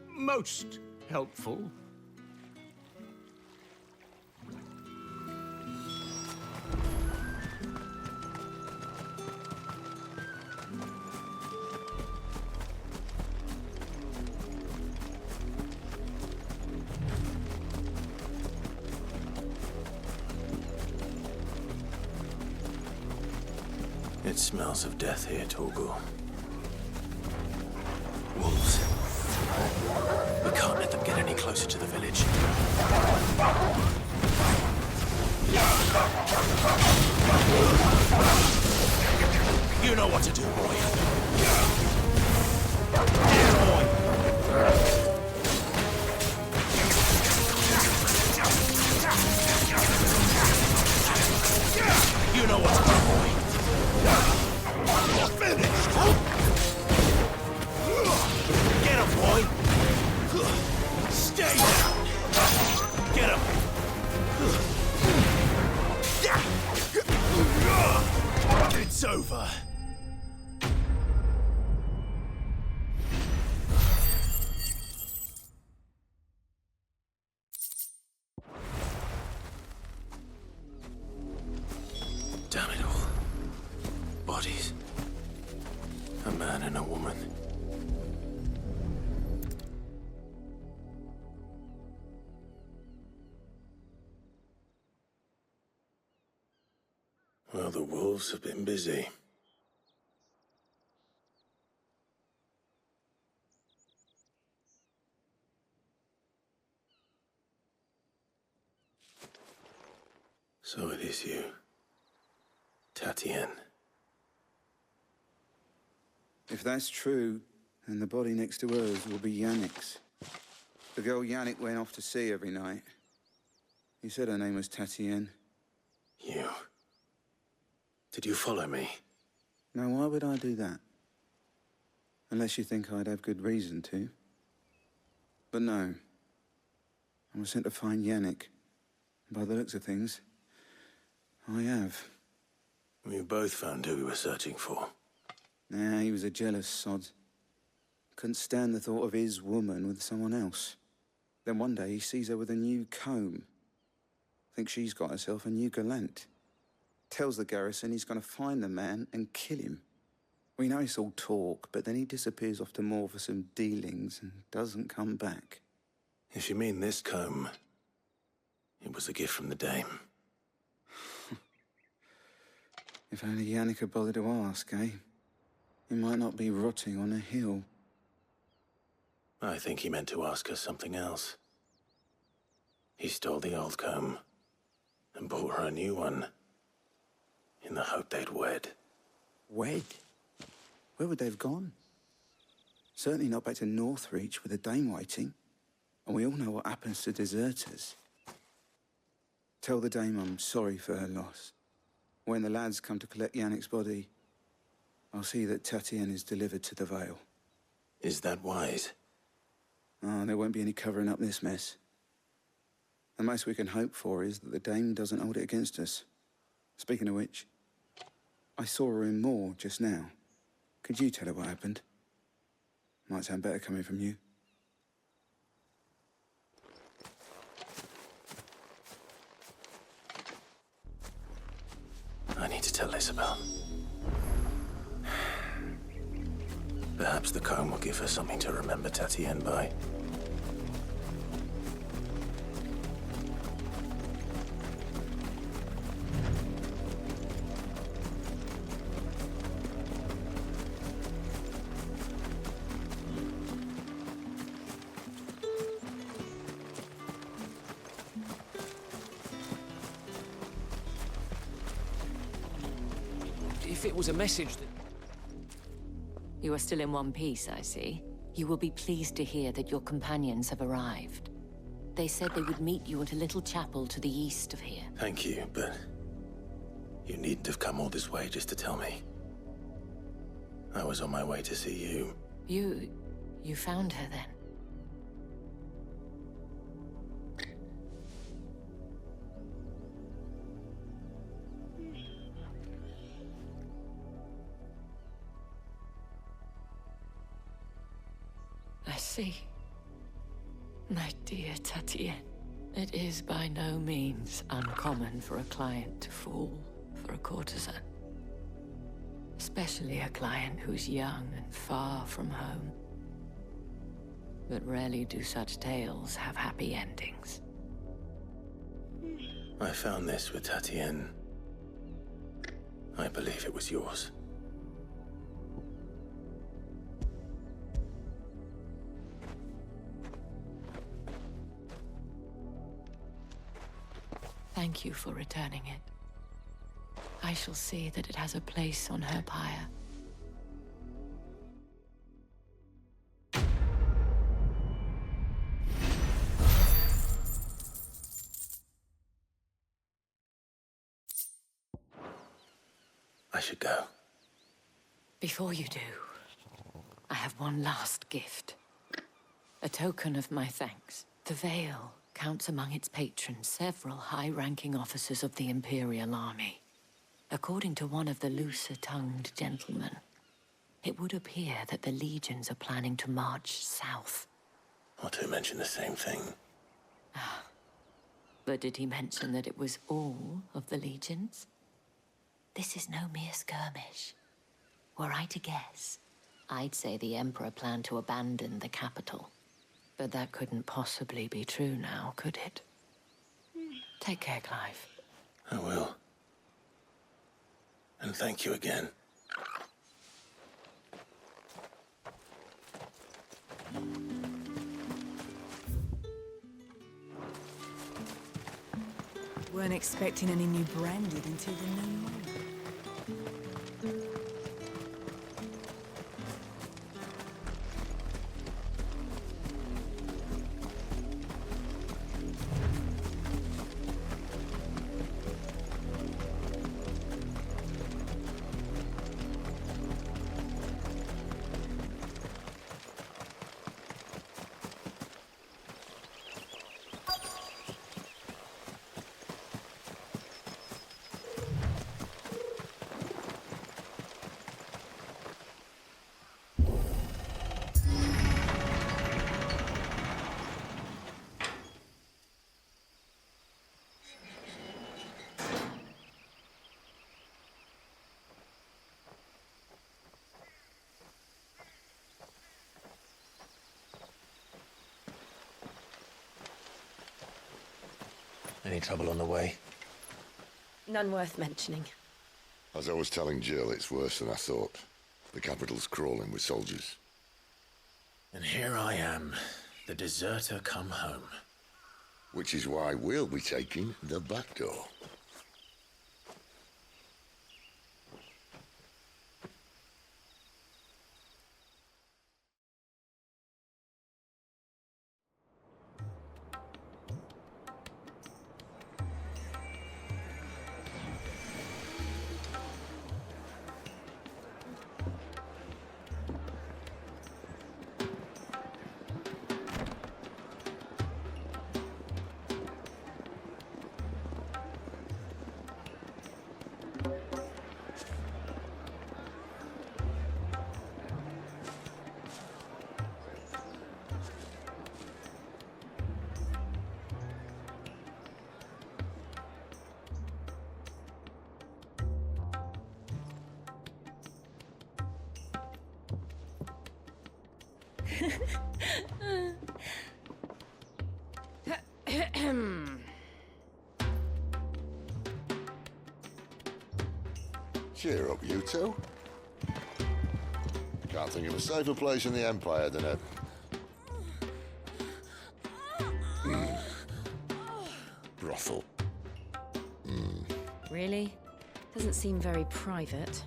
Most helpful. It smells of death here, Torgal. Wolves. We can't let them get any closer to the village. You know what to do, boy. You know what to do, boy. You're finished! Get him, boy! Stay down! Get him! It's over. Damn it all. Bodies. A man and a woman. Well, the wolves have been busy. So it is you, Tatienne. If that's true, then the body next to hers will be Yannick's. The girl Yannick went off to sea every night. He said her name was Tatienne. You. Did you follow me? Now, why would I do that? Unless you think I'd have good reason to. But no. I was sent to find Yannick. By the looks of things, I have. We both found who we were searching for. Nah, he was a jealous sod. Couldn't stand the thought of his woman with someone else. Then one day he sees her with a new comb. Thinks she's got herself a new gallant. Tells the garrison he's going to find the man and kill him. We know it's all talk, but then he disappears off to Moor for some dealings and doesn't come back. If you mean this comb, it was a gift from the dame. If only Yannick had bothered to ask, eh? He might not be rotting on a hill. I think he meant to ask her something else. He stole the old comb and bought her a new one in the hope they'd wed. Wed? Where would they have gone? Certainly not back to Northreach with a dame waiting. And we all know what happens to deserters. Tell the dame I'm sorry for her loss. When the lads come to collect Yannick's body, I'll see that Tatienne is delivered to the Vale. Is that wise? Oh, there won't be any covering up this mess. The most we can hope for is that the dame doesn't hold it against us. Speaking of which, I saw her in Moor just now. Could you tell her what happened? Might sound better coming from you. I need to tell Isabel. Perhaps the comb will give her something to remember Tatienne by. If it was a message that... You are still in one piece, I see. You will be pleased to hear that your companions have arrived. They said they would meet you at a little chapel to the east of here. Thank you, but you needn't have come all this way just to tell me. I was on my way to see you. You found her then? I see. My dear Tatienne, it is by no means uncommon for a client to fall for a courtesan. Especially a client who's young and far from home. But rarely do such tales have happy endings. I found this with Tatienne. I believe it was yours. Thank you for returning it. I shall see that it has a place on her pyre. I should go. Before you do, I have one last gift. A token of my thanks. The Veil counts among its patrons several high-ranking officers of the Imperial Army. According to one of the looser-tongued gentlemen, it would appear that the legions are planning to march south. Otto mentioned the same thing. But did he mention that it was all of the legions? This is no mere skirmish. Were I to guess, I'd say the Emperor planned to abandon the capital. But that couldn't possibly be true now, could it? Take care, Clive. I will. And thank you again. Weren't expecting any new branded until the new moon. Any trouble on the way? None worth mentioning. As I was telling Jill, it's worse than I thought. The capital's crawling with soldiers. And here I am, the deserter come home. Which is why we'll be taking the back door. Cheer up, you two. Can't think of a safer place in the Empire than a... brothel. Really? Doesn't seem very private.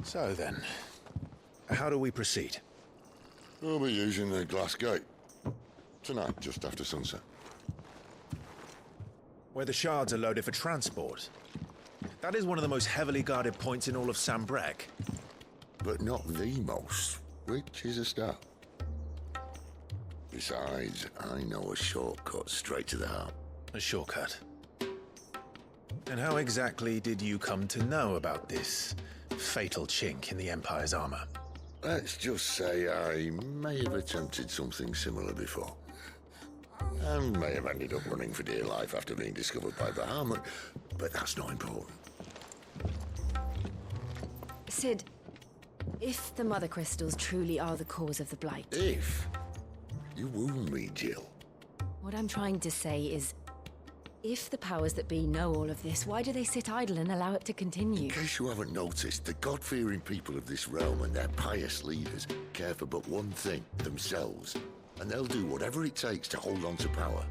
So then, how do we proceed? We'll be using the glass gate. Tonight, just after sunset. Where the shards are loaded for transport. That is one of the most heavily guarded points in all of Sambrec. But not the most, which is a start. Besides, I know a shortcut straight to the heart. A shortcut? And how exactly did you come to know about this fatal chink in the Empire's armor? Let's just say I may have attempted something similar before. And may have ended up running for dear life after being discovered by Bahamut, but that's not important. Sid, if the Mother Crystals truly are the cause of the Blight... If? You wound me, Jill. What I'm trying to say is, if the powers that be know all of this, why do they sit idle and allow it to continue? In case you haven't noticed, the God-fearing people of this realm and their pious leaders care for but one thing, themselves. And they'll do whatever it takes to hold on to power.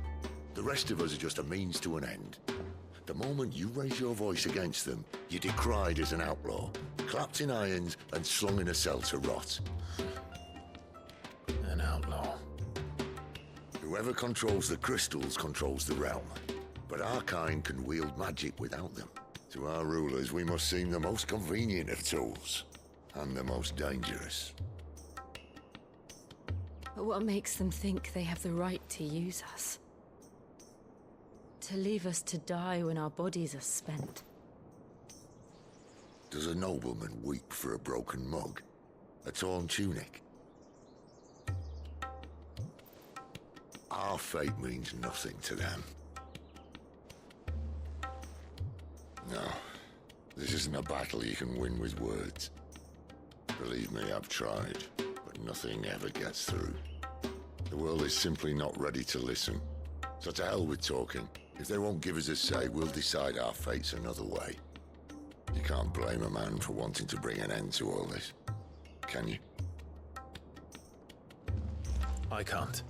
The rest of us are just a means to an end. The moment you raise your voice against them, you're decried as an outlaw, clapped in irons and slung in a cell to rot. An outlaw. Whoever controls the crystals controls the realm. But our kind can wield magic without them. To our rulers, we must seem the most convenient of tools. And the most dangerous. But what makes them think they have the right to use us? To leave us to die when our bodies are spent? Does a nobleman weep for a broken mug? A torn tunic? Our fate means nothing to them. No, this isn't a battle you can win with words. Believe me, I've tried, but nothing ever gets through. The world is simply not ready to listen. So to hell with talking. If they won't give us a say, we'll decide our fates another way. You can't blame a man for wanting to bring an end to all this, can you? I can't.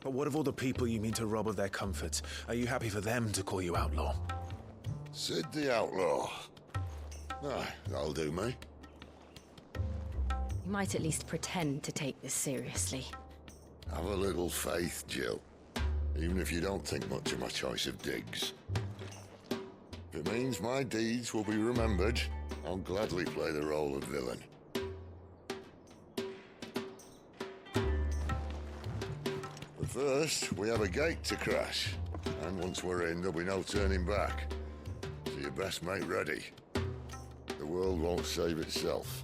But what of all the people you mean to rob of their comforts? Are you happy for them to call you outlaw? Sid the Outlaw. That'll do me. You might at least pretend to take this seriously. Have a little faith, Jill. Even if you don't think much of my choice of digs. If it means my deeds will be remembered, I'll gladly play the role of villain. But first, we have a gate to crash. And once we're in, there'll be no turning back. So you best make ready. The world won't save itself.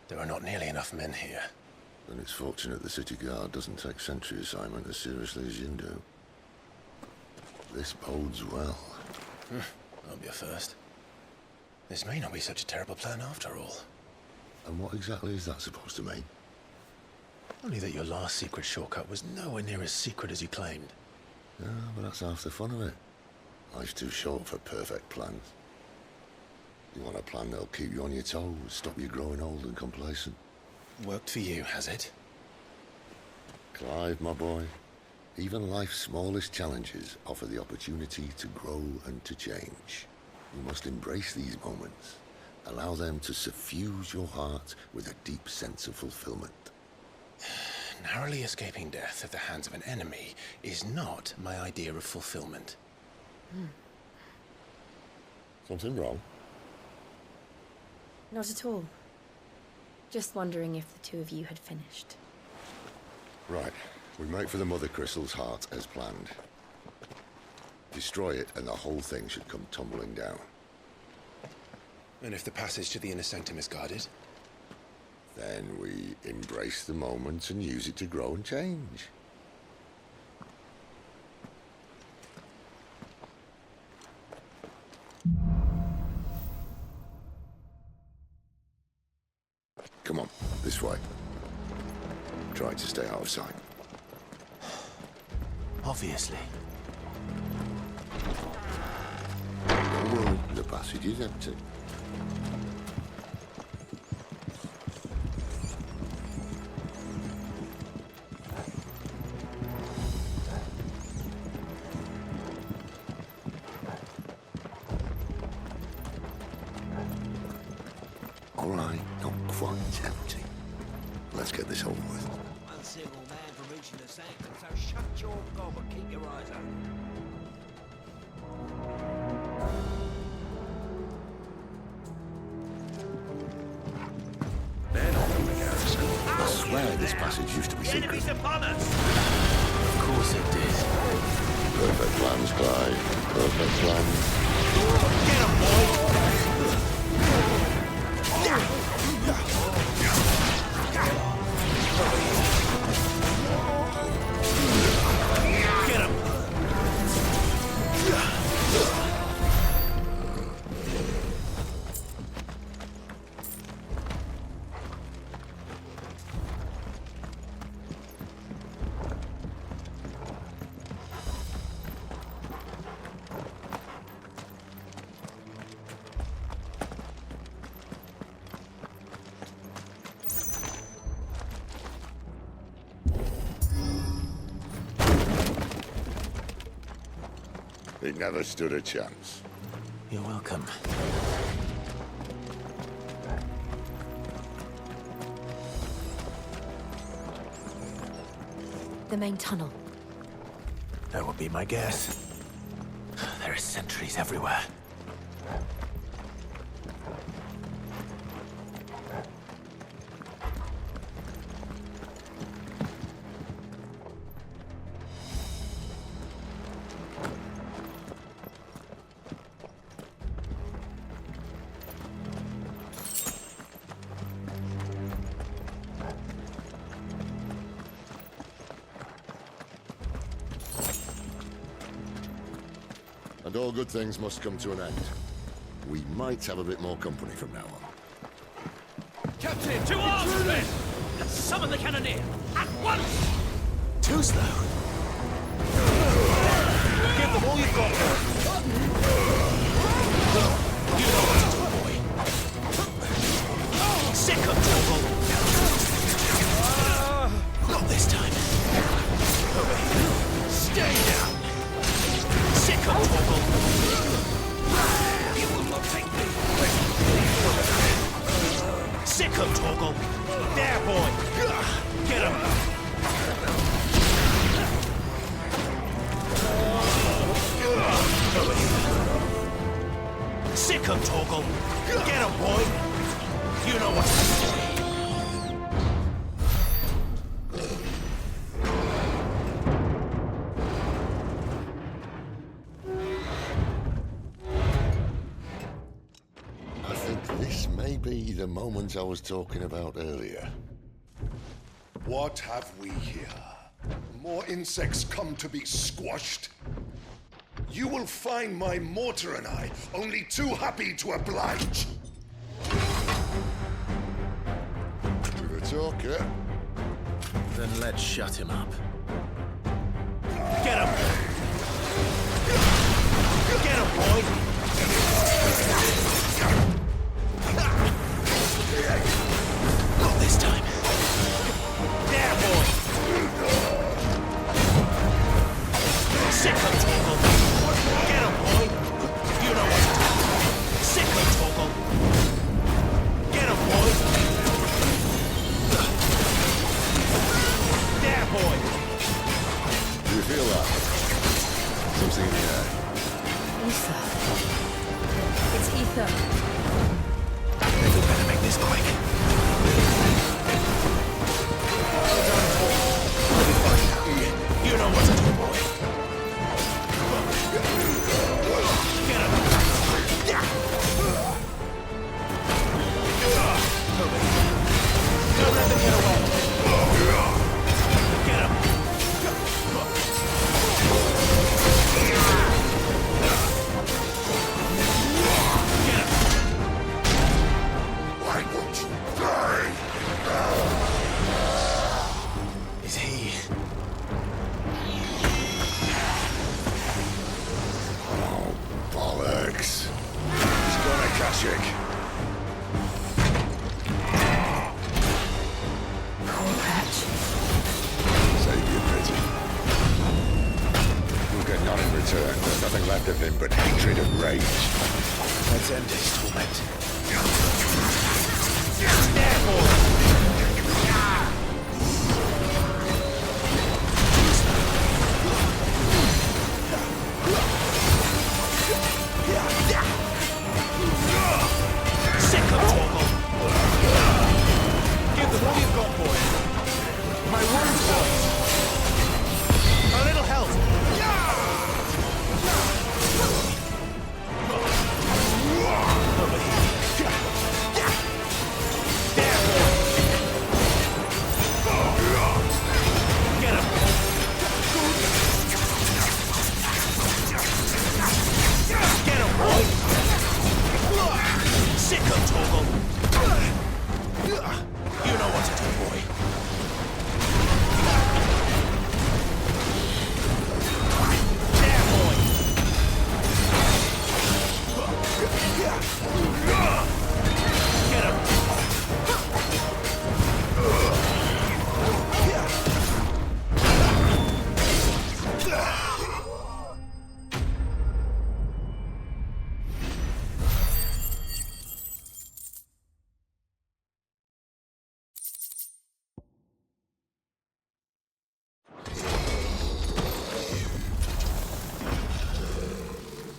There are not nearly enough men here. Then it's fortunate the city guard doesn't take sentry assignment as seriously as you do. This bodes well. That'll be a first. This may not be such a terrible plan after all. And what exactly is that supposed to mean? Only that your last secret shortcut was nowhere near as secret as you claimed. Yeah, but that's half the fun of it. Life's too short for perfect plans. You want a plan that'll keep you on your toes, stop you growing old and complacent. Worked for you, has it? Clive, my boy, even life's smallest challenges offer the opportunity to grow and to change. You must embrace these moments. Allow them to suffuse your heart with a deep sense of fulfillment. Narrowly escaping death at the hands of an enemy is not my idea of fulfillment. Something wrong? Not at all. Just wondering if the two of you had finished. Right. We make for the Mother Crystal's heart as planned. Destroy it and the whole thing should come tumbling down. And if the passage to the inner sanctum is guarded? Then we embrace the moment and use it to grow and change. Come on, this way. Try to stay out of sight. Obviously. Don't worry, the passage is empty. All right, not quite empty. Let's get this over with. One single man from reaching the sanctum, so shut your gob and keep your eyes open. Men on the garrison. I swear this passage used to be secret. Enemies upon us! Of course it did. Perfect plans, Clive. Perfect plans. Get 'em, boy! Get 'em! He never stood a chance. You're welcome. The main tunnel. That would be my guess. There are sentries everywhere. And all good things must come to an end. We might have a bit more company from now on. Captain, to arms, men! Summon the cannoneer! At once! Too slow. Give them all you've got! You know what to do, boy! Sick of trouble! Not this time. Stay down! Sick of trouble! You will not take me! Sick of trouble! There, boy! Get him! Sick of Torgal! Get him, boy! You know what to do. I think this may be the moment I was talking about earlier. What have we here? More insects come to be squashed? You will find my mortar and I only too happy to oblige. With a talker. Then let's shut him up. Get him! Get him, boy! Not this time. There, boy! Sick of Torgal! Get him, boy! You know what to do. Sick of Torgal! Get him, boy! There, boy! Do you feel that? Something in the air. Ether. but hatred and rage. Let's end his torment. Sick of Torgal! Give them all you've got, boy. My wounds, boys. A little help. Sick of Torgal. You know what to do, boy. There, boy. Get him.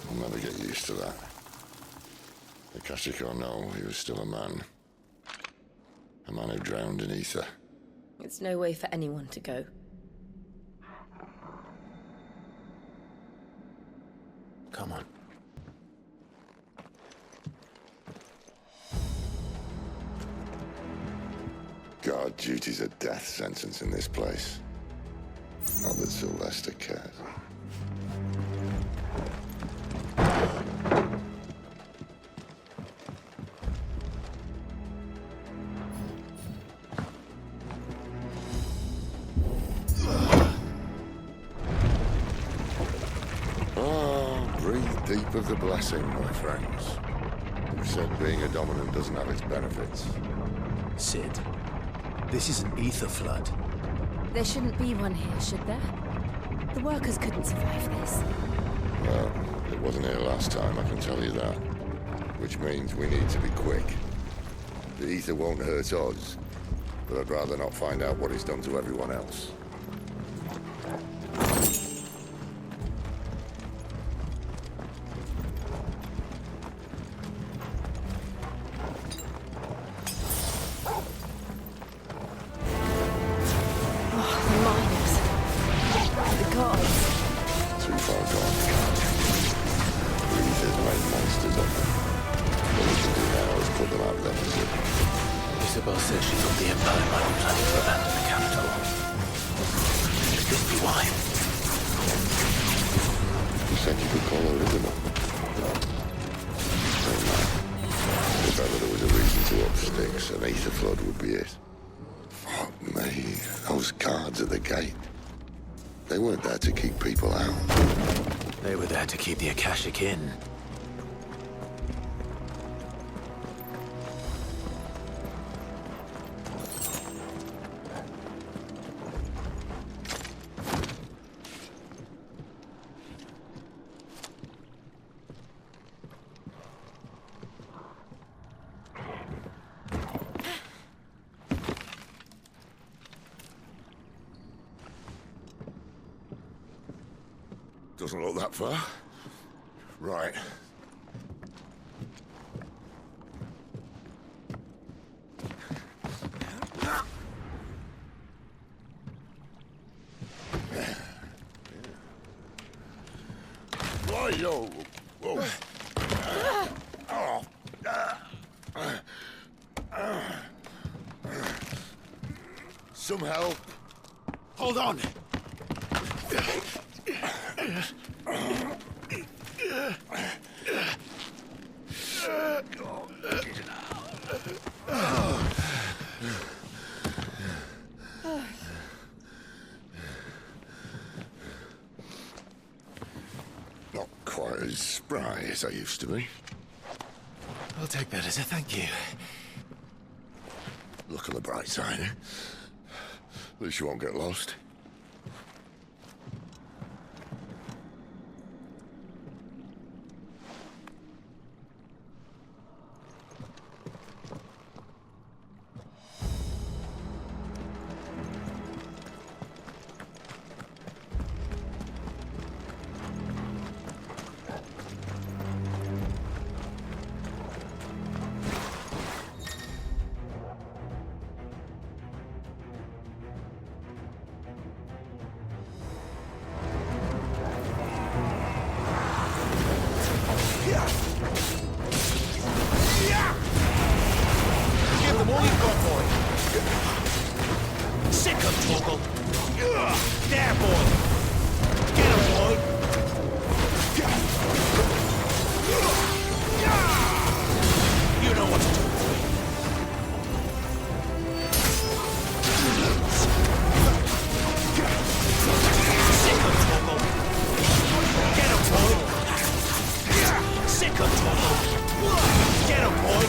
I'll never get used to that. Akashic or no, he was still a man. A man who drowned in ether. It's no way for anyone to go. Come on. Guard duty's a death sentence in this place. Not that Sylvester cares. Breathe deep of the blessing, my friends. Who said being a dominant doesn't have its benefits? Sid, this is an ether flood. There shouldn't be one here, should there? The workers couldn't survive this. Well, it wasn't here last time, I can tell you that. Which means we need to be quick. The ether won't hurt us, but I'd rather not find out what it's done to everyone else. Isabel said she thought the Empire might be planning to abandon the capital. Could this be why? You said you could call her Isabel. If ever there was a reason to up sticks, an ether flood would be it. Fuck me, those guards at the gate. They weren't there to keep people out. They were there to keep the Akashic in. Doesn't look that far. Right. Why, yo? Whoa. Some help. Hold on. Not quite as spry as I used to be. I'll take that as a thank you. Look on the bright side, eh? At least you won't get lost. boy! Sick him, Torgal! There, boy! Get him, boy! You know what to do, boy. Sick him, Torgal! Get him, boy! Sick him, Torgal! Get him, boy!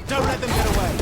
Don't let them get away!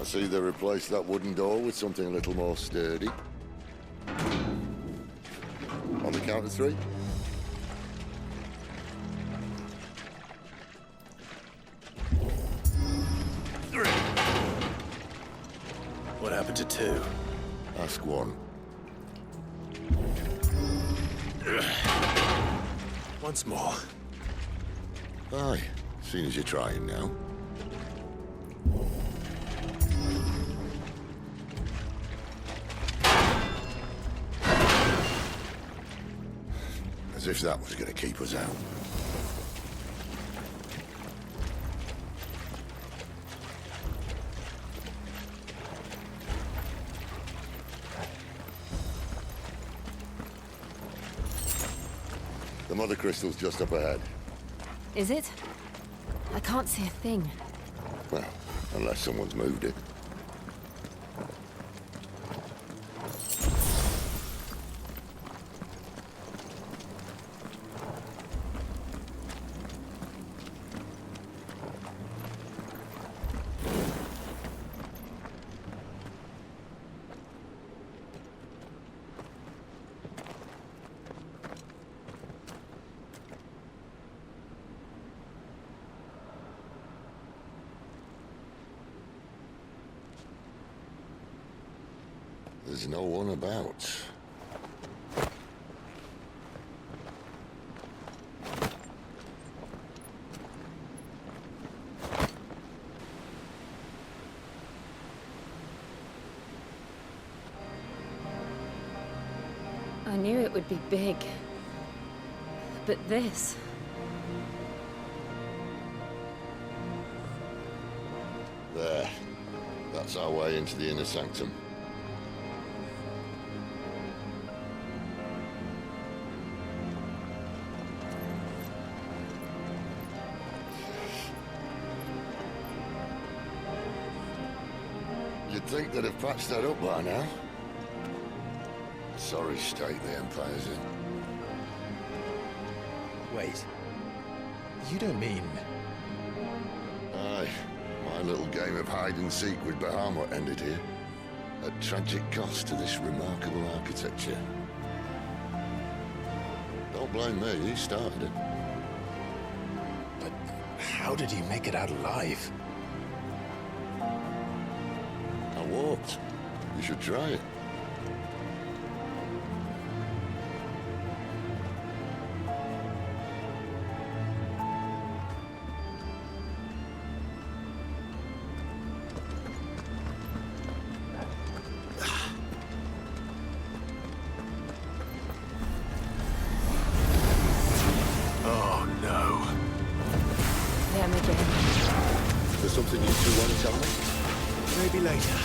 See, they replaced that wooden door with something a little more sturdy. On the count of 3. What happened to 2? Ask 1. Once more. Aye, seeing as you're trying now. As if that was going to keep us out. The mother crystal's just up ahead. Is it? I can't see a thing. Well, unless someone's moved it. There's no one about. I knew it would be big. But this... There. That's our way into the inner sanctum. You'd think they'd have patched that up by now. Sorry state the Empire's in. Wait. You don't mean... Aye. My little game of hide-and-seek with Bahamut ended here. At tragic cost to this remarkable architecture. Don't blame me, he started it. But how did he make it out alive? I walked. You should try it. Oh no. Them again. There's something you two want to tell me? Maybe later.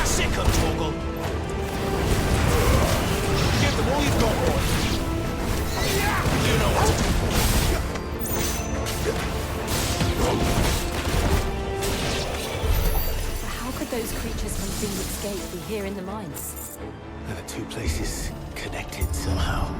Sick of Torgal. Give them all you've got, boy. You know what to do. How could those creatures from Phoenix Gate be here in the mines? Are the two places connected somehow?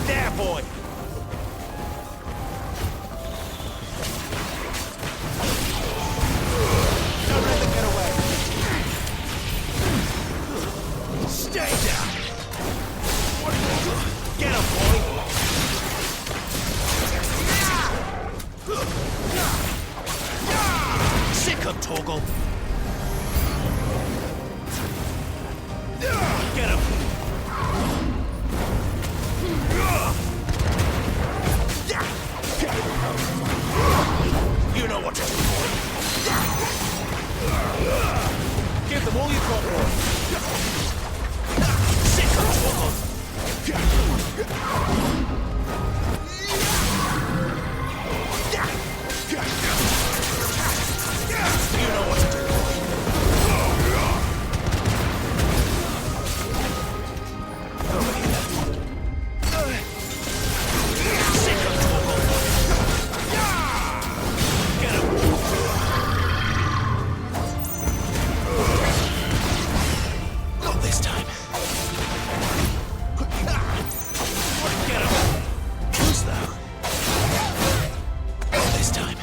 There, boy. Don't let them get away. Stay down. Get him, boy. Sick of Torgal. Get him. You know what to do, boy. Give them all you've got, boy. Sick of Torgal. You know what to do, boy. Over here. Sick of Torgal. Get him. Not this time. Get him. Close though. Not this time.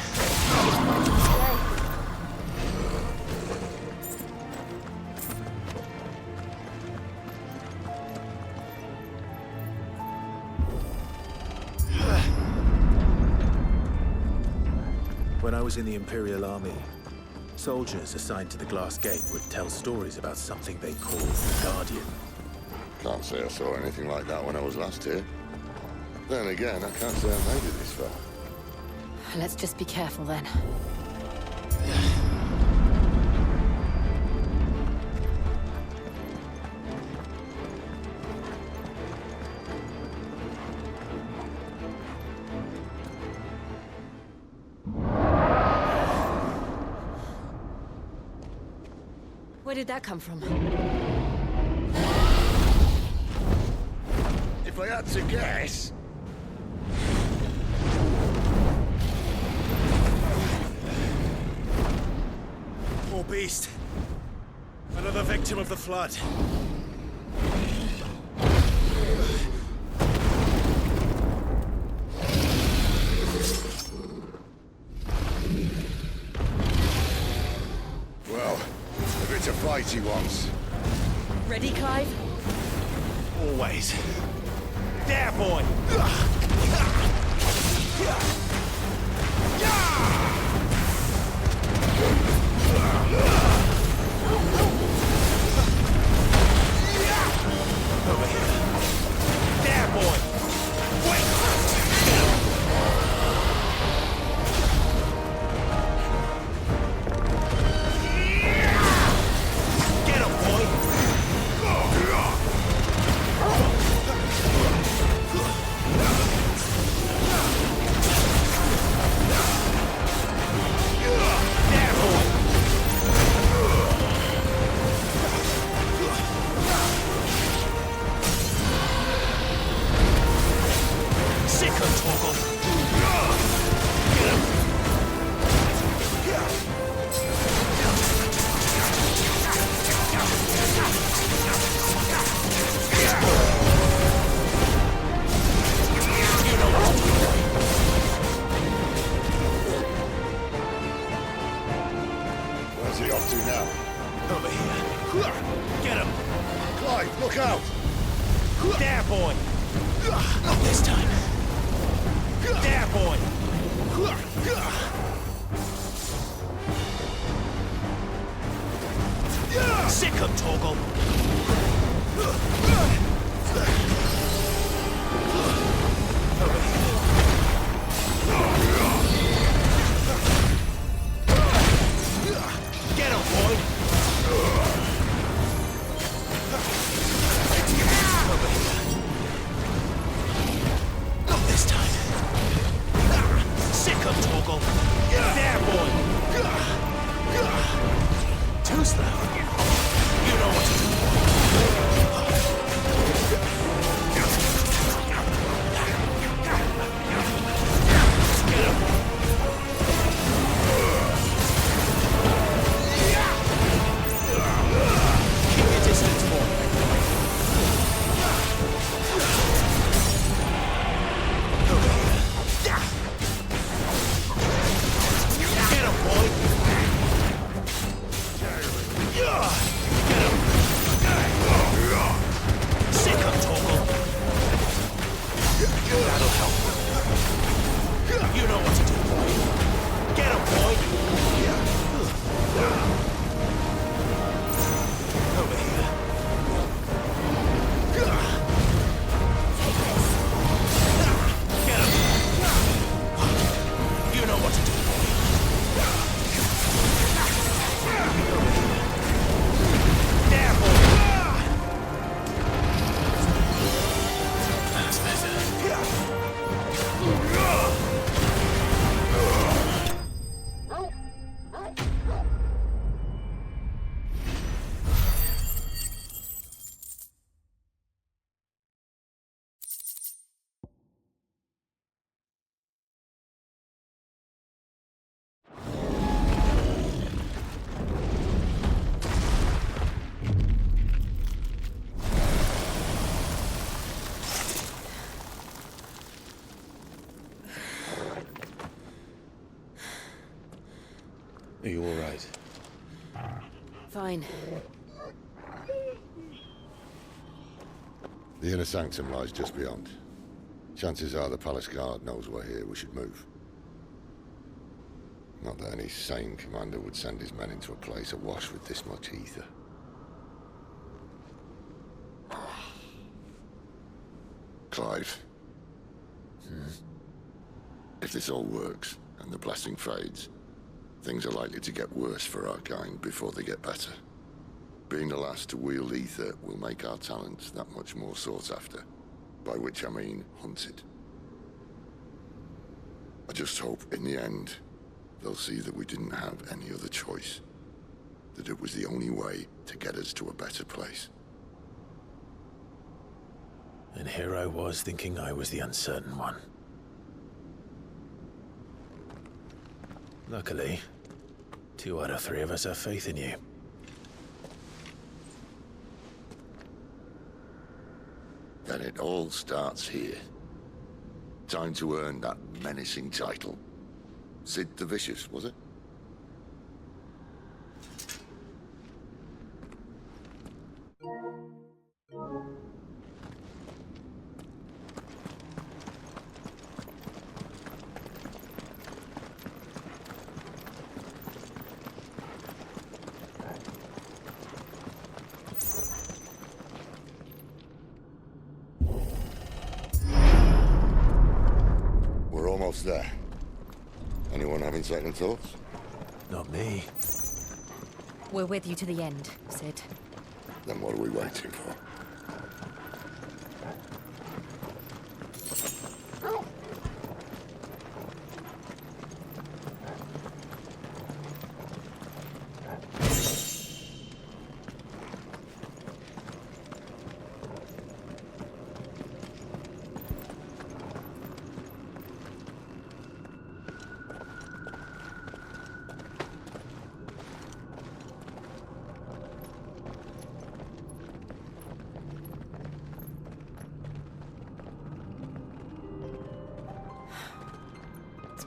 When I was in the Imperial Army, soldiers assigned to the Glass Gate would tell stories about something they called the Guardian. Can't say I saw anything like that when I was last here. Then again, I can't say I've made it this far. Let's just be careful then. Where did that come from? If I had to guess... Poor beast. Another victim of the flood. Well, if it's a fight he wants. Ready, Clive? Always. There, boy! Over here. There, boy! Wait! Get him, boy! There, boy! Sick of Toggle! Get him! You know what to do. Where's he off to now? Over here. Get him! Clive, look out! There, boy! Not this time. There, boy! Sick of Toggle! Over here. Get him, boy! Over here. Not this time. Sick of Toggle! There, boy! Too slow. You know what to do. Get him! Keep your distance, boy. Over here. Get him, boy! Get him! Sick of Toggle! That'll help. You know what to do, boy. Get him, boy! Over here. Get him! You know what to do, boy. Over here. There, boy! That's better. Are you all right? Fine. The inner sanctum lies just beyond. Chances are the palace guard knows we're here. We should move. Not that any sane commander would send his men into a place awash with this much ether. Clive, If this all works, and the blessing fades, things are likely to get worse for our kind before they get better. Being the last to wield ether will make our talents that much more sought after, by which I mean hunted. I just hope, in the end, they'll see that we didn't have any other choice. That it was the only way to get us to a better place. And here I was thinking I was the uncertain one. Luckily, 2 out of 3 of us have faith in you. Then it all starts here. Time to earn that menacing title. Sid the Vicious, was it? We're almost there. Anyone having second thoughts? Not me. We're with you to the end, Sid. Then what are we waiting for?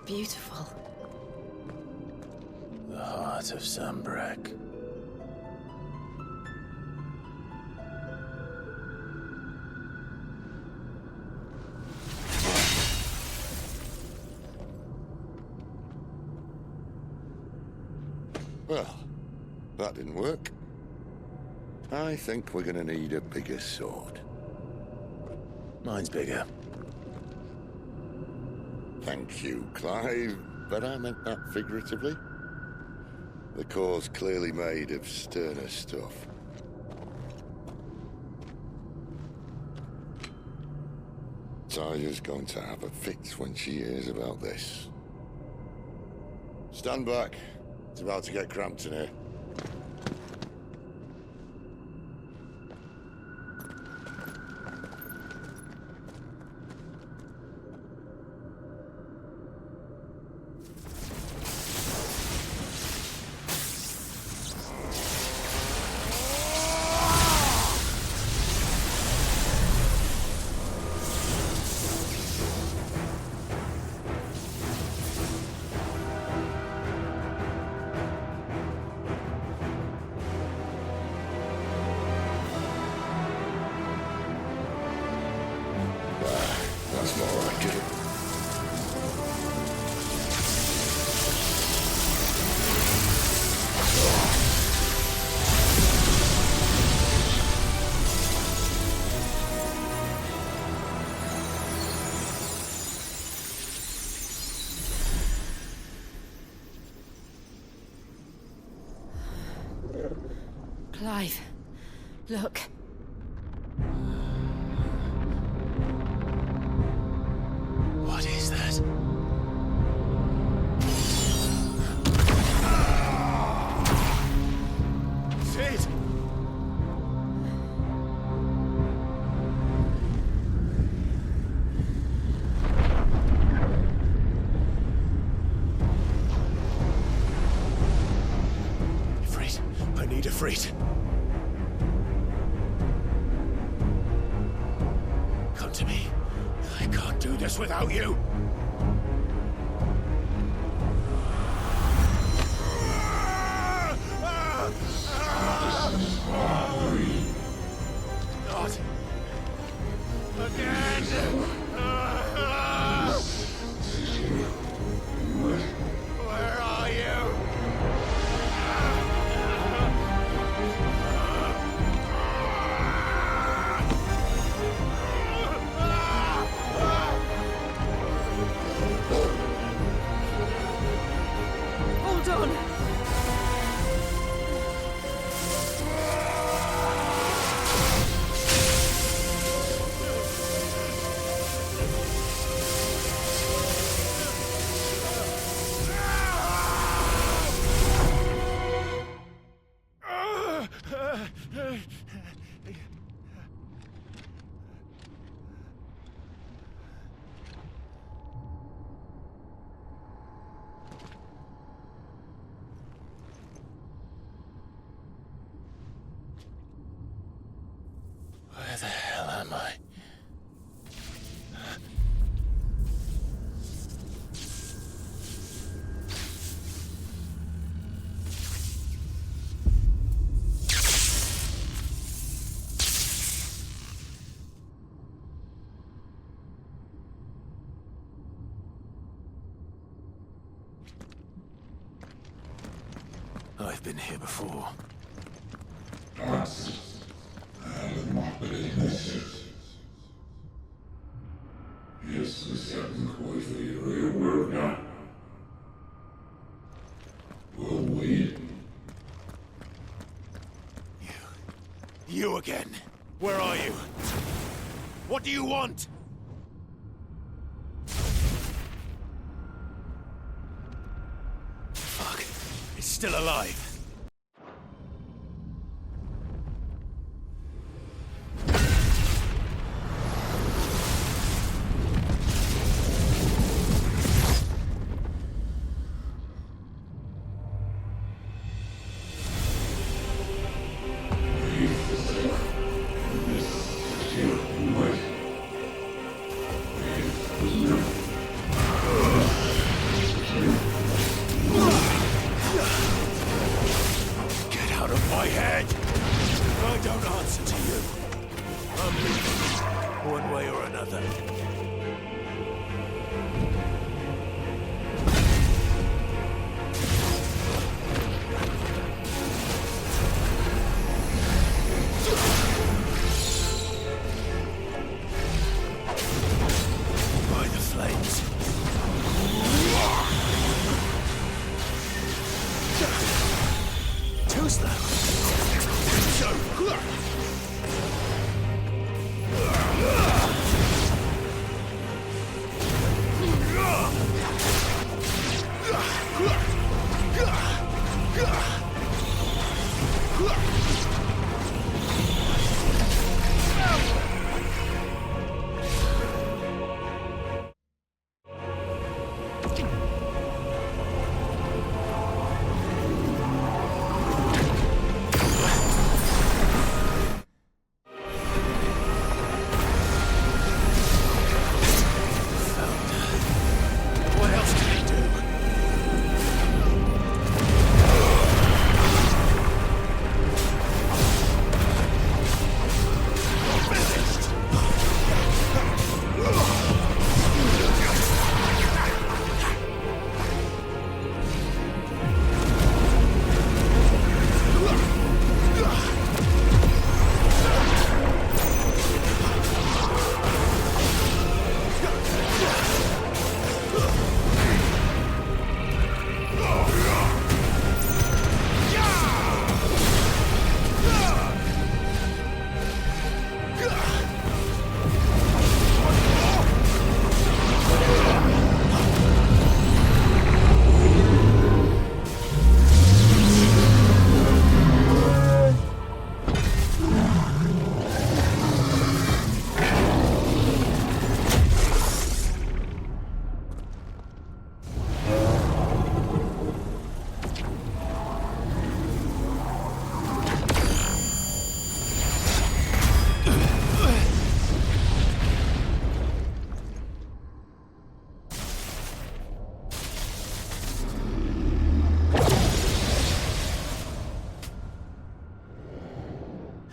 Beautiful. The heart of Sambrek. Well, that didn't work. I think we're gonna need a bigger sword. Mine's bigger. Thank you, Clive, but I meant that figuratively. The core's clearly made of sterner stuff. Taya's going to have a fit when she hears about this. Stand back. It's about to get cramped in here. That's more like it. Clive, look. What is that? Sid! Ifrit, I need Ifrit. Come to me. I can't do this without you. Not again. Where are you? I've been here before. You again. Where are you? What do you want? Fuck. It's still alive.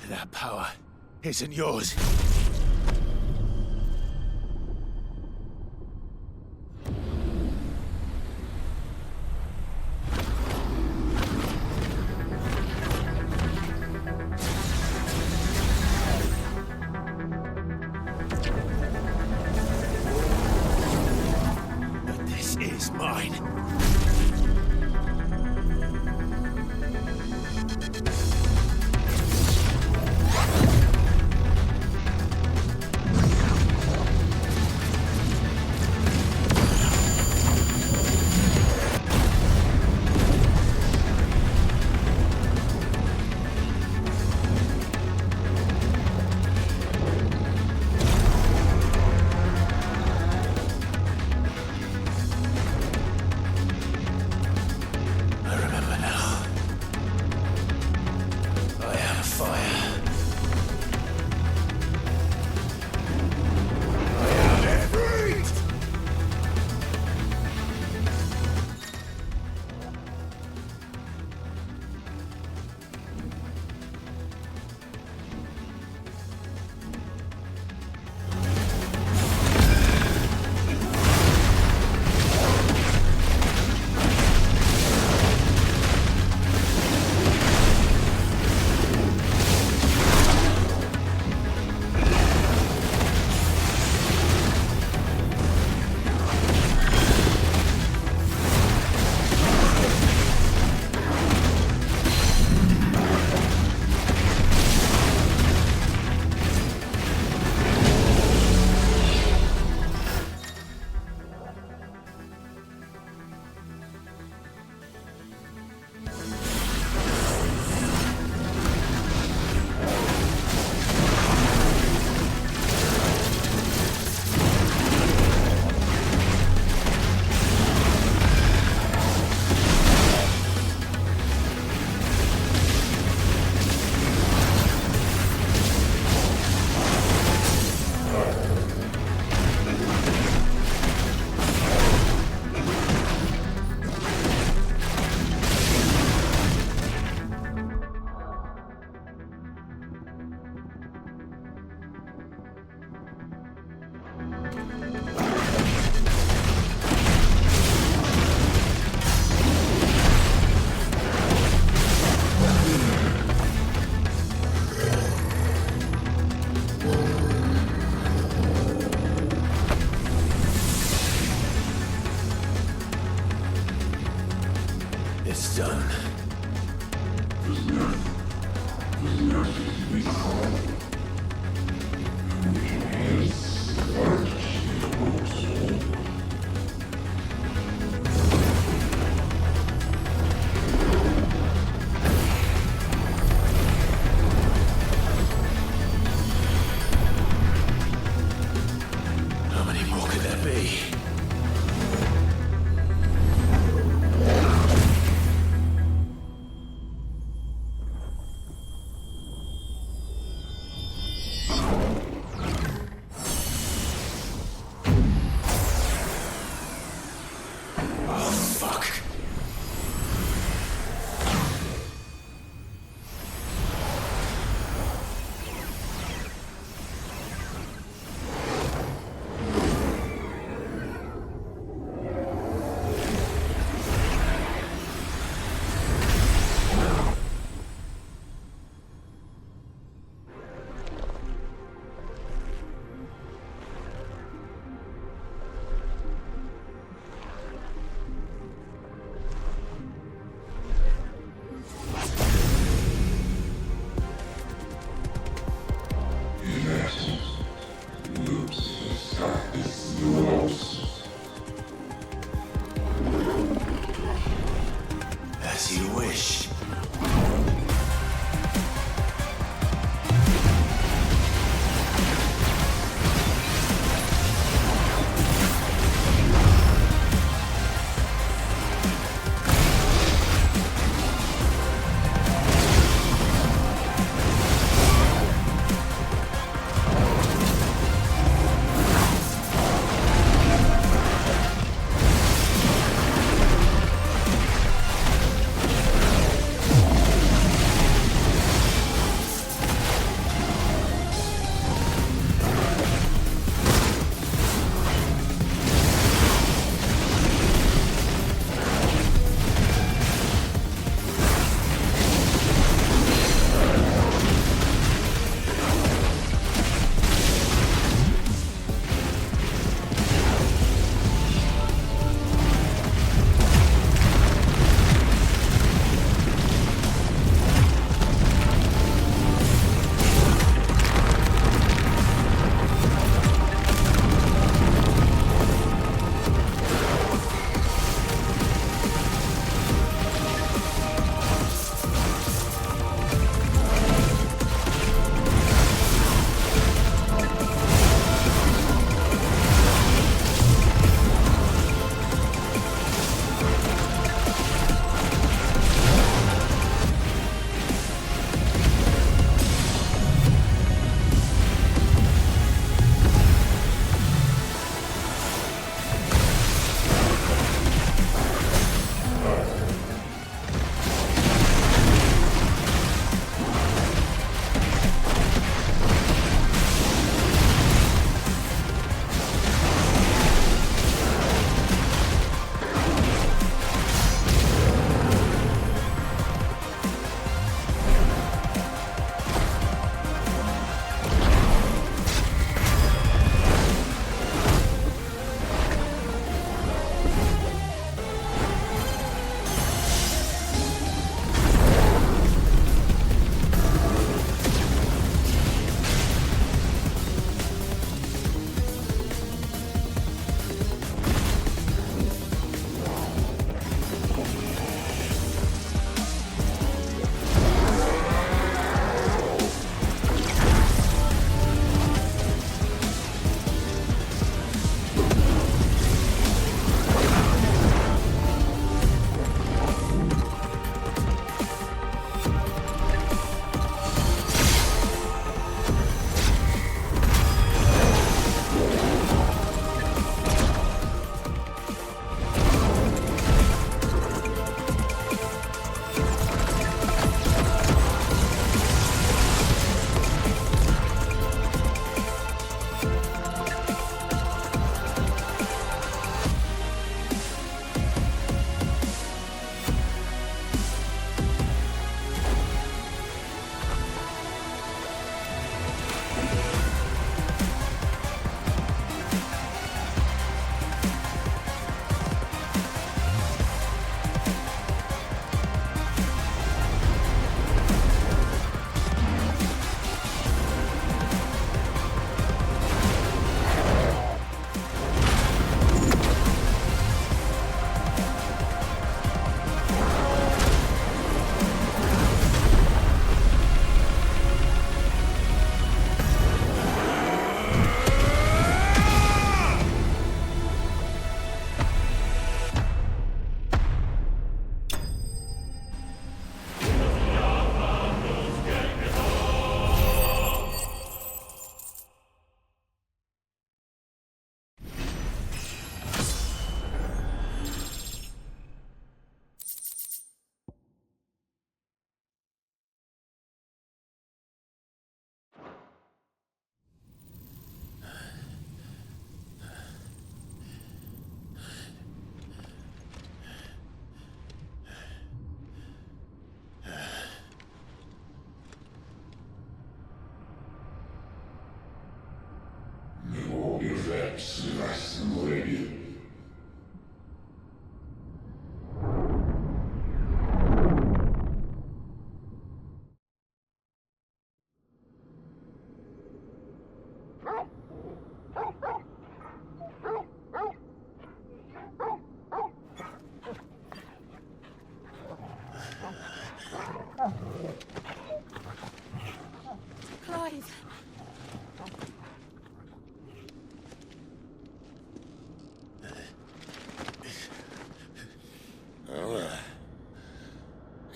That power isn't yours. But this is mine. It's done. How many more could there be? As you wish.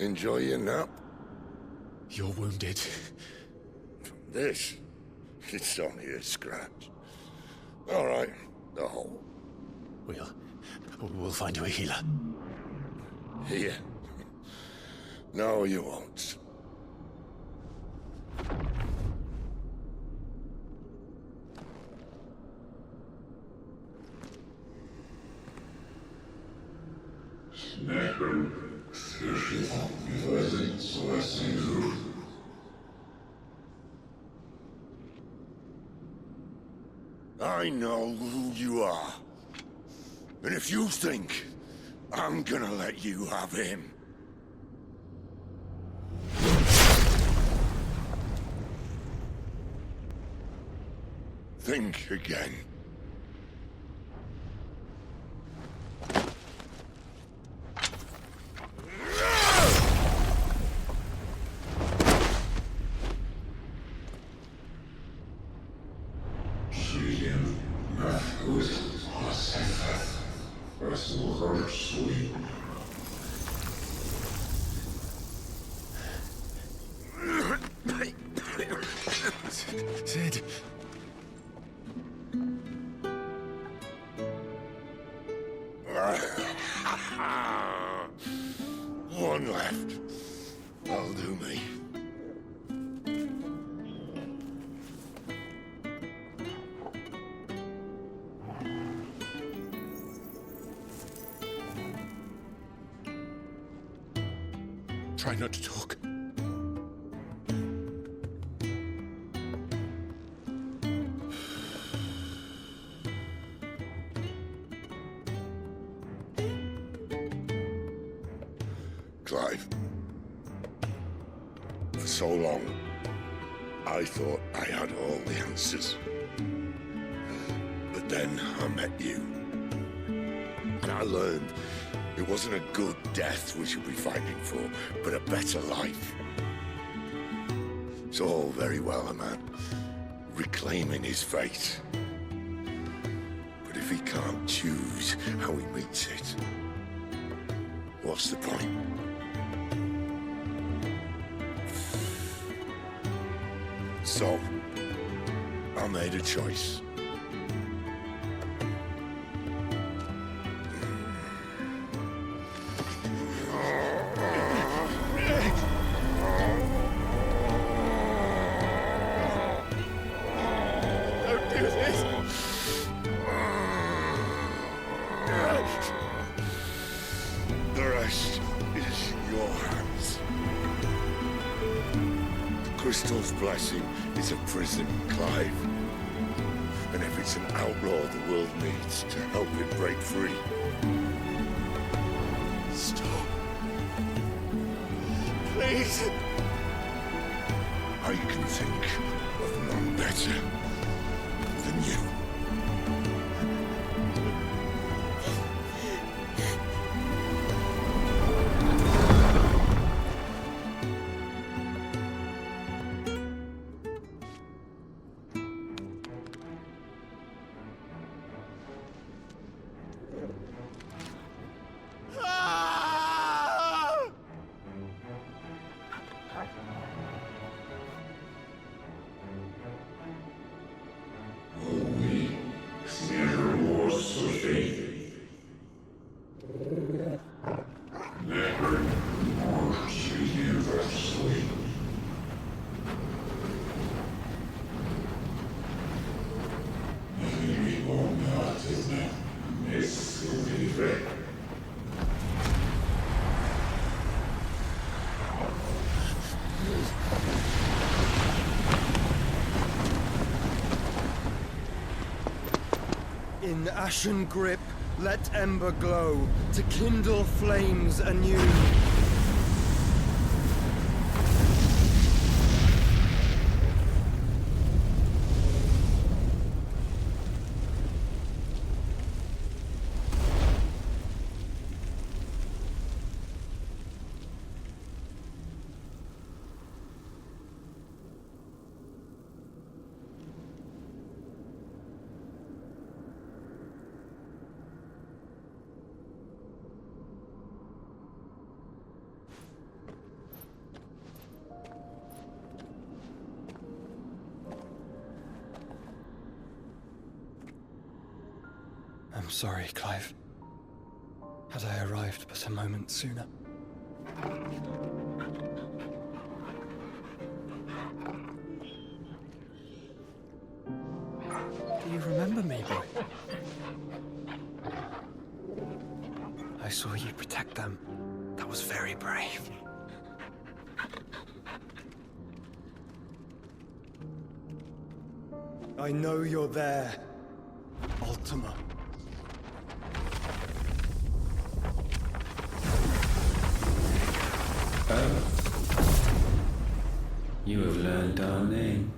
Enjoy your nap? You're wounded. This? It's only a scratch. All right, the hole. We'll find you a healer. Here? No, you won't. I know who you are. And if you think I'm gonna let you have him... think again. Sid. One left. That'll do me. Try not to talk. Clive. For so long, I thought I had all the answers. But then I met you. And I learned it wasn't a good death we should be fighting for, but a better life. It's all very well, a man reclaiming his fate. But if he can't choose how he meets it, what's the point? So, I made a choice. Don't do this! The rest is in your hands. The Crystal's blessing is a prison, Clive. And if it's an outlaw the world needs to help it break free. Stop. Please. I can think of none better than you. In ashen grip, let ember glow, to kindle flames anew. sorry, Clive. Had I arrived but a moment sooner. Do you remember me, boy? I saw you protect them. That was very brave. I know you're there, Ultima. Oh. You have learned our name.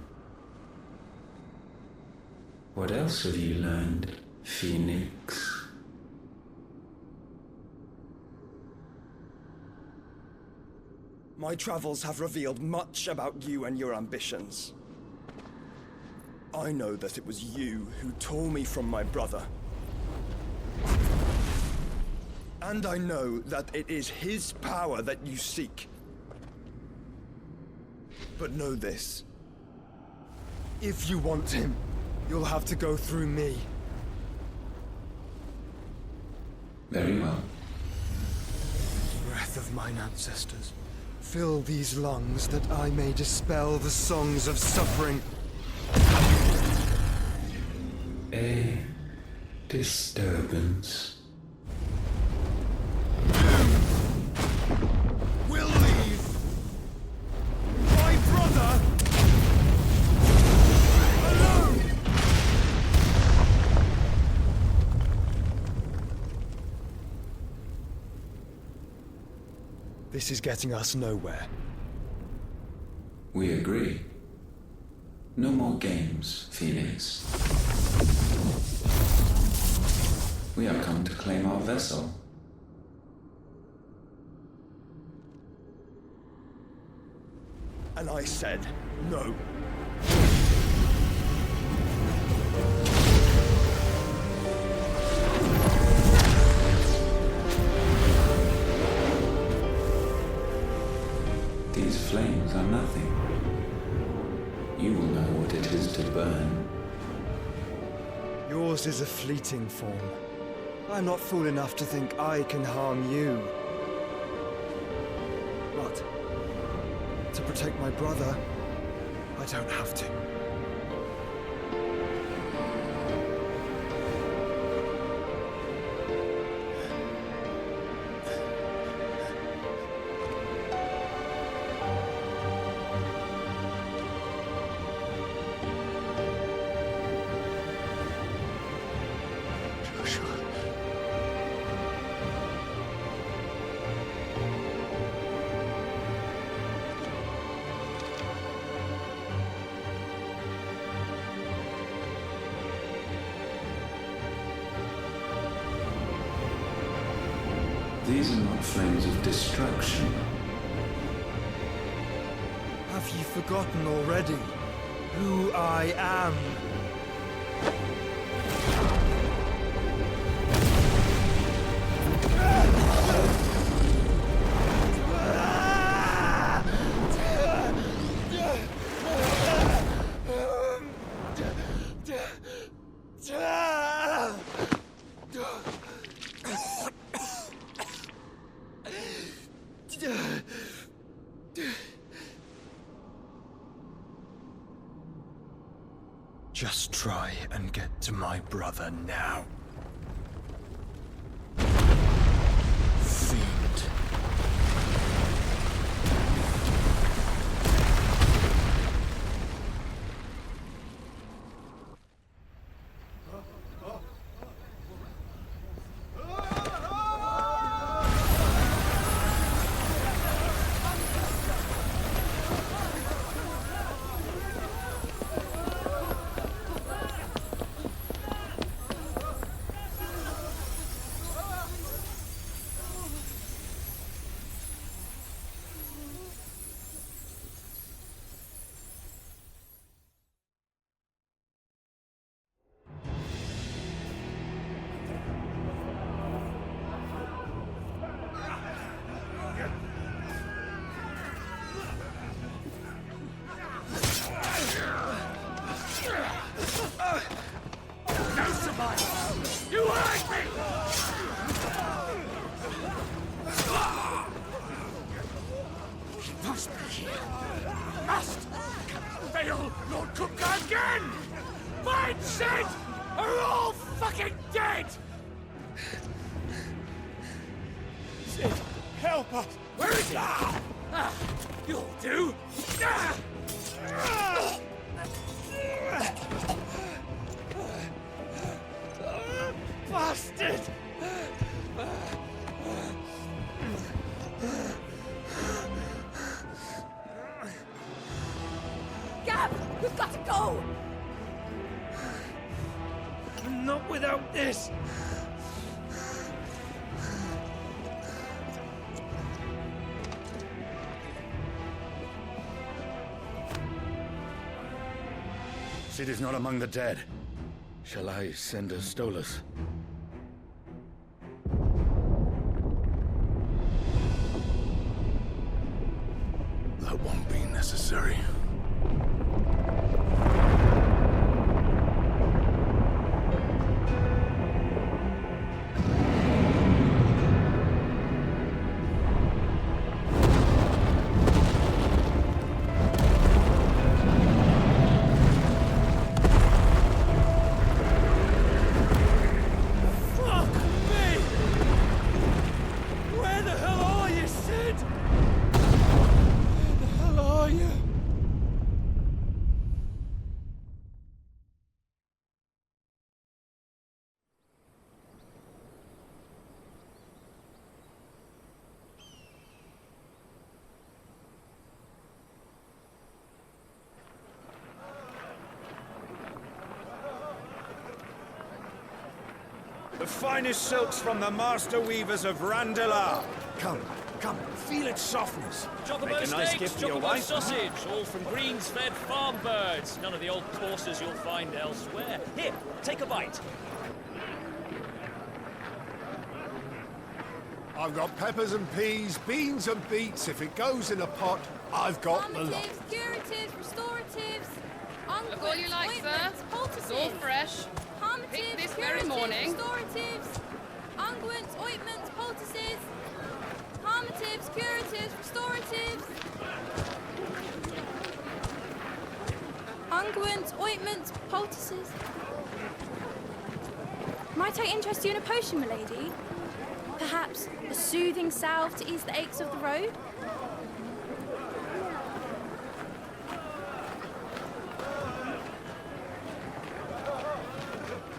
What else have you learned, Phoenix? My travels have revealed much about you and your ambitions. I know that it was you who tore me from my brother. And I know that it is his power that you seek. But know this. If you want him, you'll have to go through me. Very well. Breath of mine ancestors, fill these lungs that I may dispel the songs of suffering. A disturbance. We'll leave! My brother! Alone! This is getting us nowhere. We agree. No more games, Phoenix. We have come to claim our vessel. And I said no. These flames are nothing. You will know what it is to burn. Yours is a fleeting form. I'm not fool enough to think I can harm you. But to protect my brother, I don't have to. These are not flames of destruction. Have you forgotten already who I am? Just try and get to my brother now. Fiend. must be here. Must! Fail Lord Kumgar again! Mine, Sid, are all fucking dead! Sid, help us! Where is he? You'll do! Bastard! Gab, we've got to go! Not without this! Sid is not among the dead. Shall I send a Stolas? That won't be necessary. The finest silks from the master weavers of Randalar. Come, come, feel its softness. Chocobo Make a nice steaks, gift for your chocobo wife. sausage, all from greens-fed farm birds. None of the old courses you'll find elsewhere. Here, take a bite. I've got peppers and peas, beans and beets. If it goes in a pot, I've got the lot. Curatives, restoratives, Look all you like, sir. It's all fresh. Picked this very morning. Restoratives, unguents, ointments, poultices, harmatives, curatives, restoratives, unguents, ointments, poultices. Might I interest you in a potion, milady? Perhaps a soothing salve to ease the aches of the road?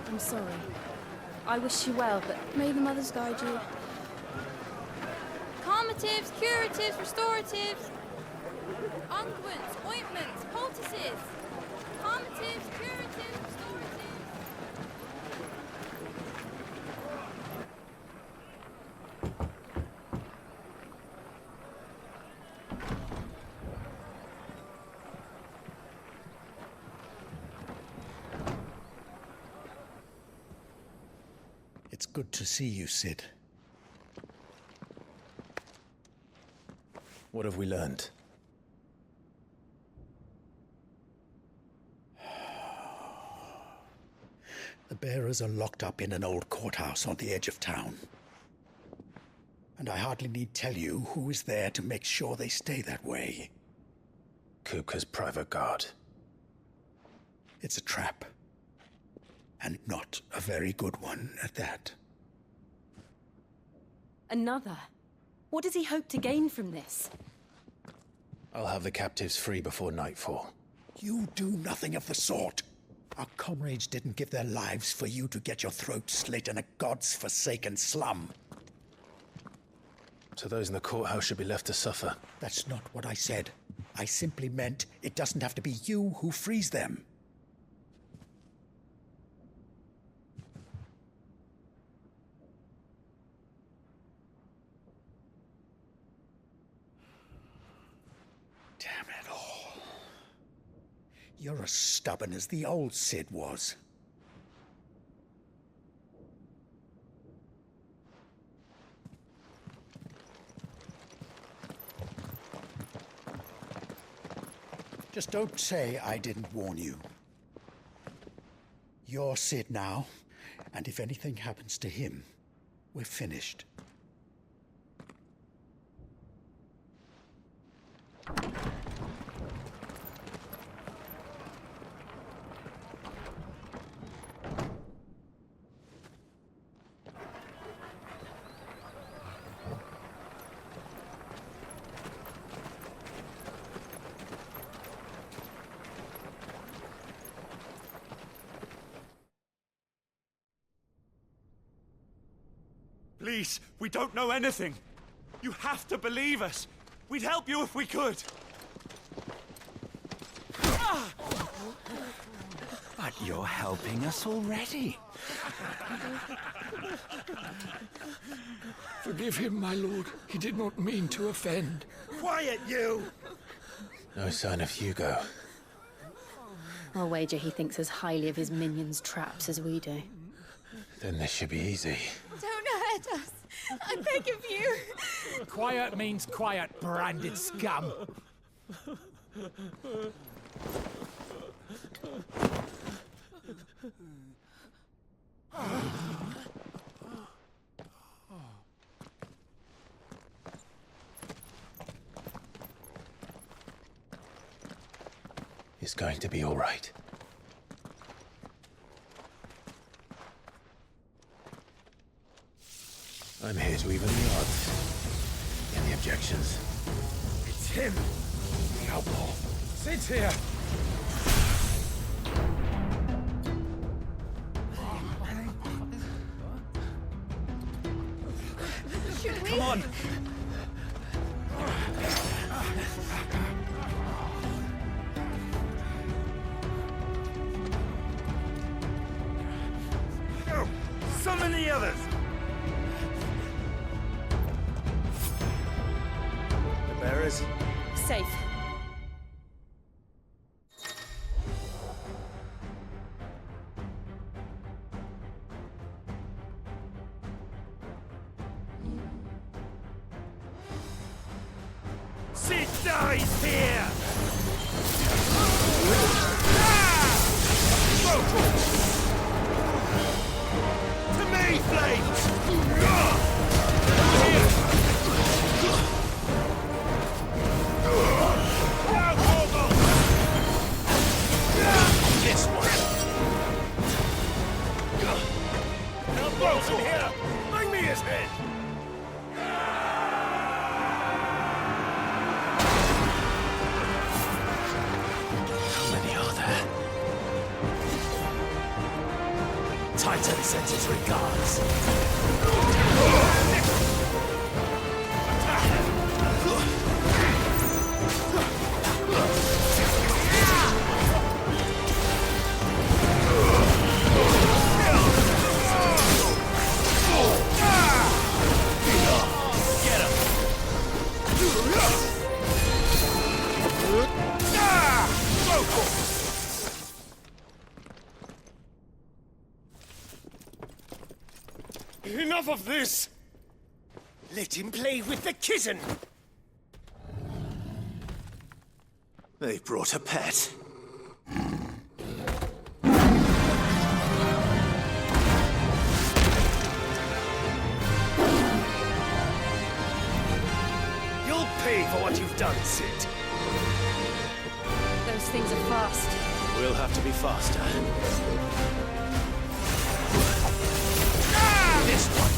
I'm sorry. I wish you well, but may the mothers guide you. Calmatives, curatives, restoratives, unguents, ointments, poultices. Calmatives, curatives, restoratives. It's good to see you, Sid. What have we learned? The bearers are locked up in an old courthouse on the edge of town. And I hardly need tell you who is there to make sure they stay that way. Kupka's private guard. It's a trap. And not a very good one at that. Another? What does he hope to gain from this? I'll have the captives free before nightfall. You do nothing of the sort. Our comrades didn't give their lives for you to get your throat slit in a god's-forsaken slum. So those in the courthouse should be left to suffer. That's not what I said. I simply meant it doesn't have to be you who frees them. Damn it all. You're as stubborn as the old Sid was. Just don't say I didn't warn you. You're Sid now, and if anything happens to him, we're finished. Please, we don't know anything. You have to believe us. We'd help you if we could. But you're helping us already. Forgive him, my lord. He did not mean to offend. Quiet, you! No sign of Hugo. I'll wager he thinks as highly of his minions' traps as we do. Then this should be easy. Don't hurt us. I beg of you. Quiet means quiet, branded scum. It's going to be all right. I'm here to even the odds. Any objections? It's him, the outlaw. Sit here. Should we? Come on. Go! Summon the others! The bearers? Safe. Sid dies here! To me, Flames! This one! Now, Bros in here! Bring me his head! Titan sends his regards. Get him! Enough of this! Let him play with the kitten! They brought a pet. You'll pay for what you've done, Sid. Those things are fast. We'll have to be faster. This one.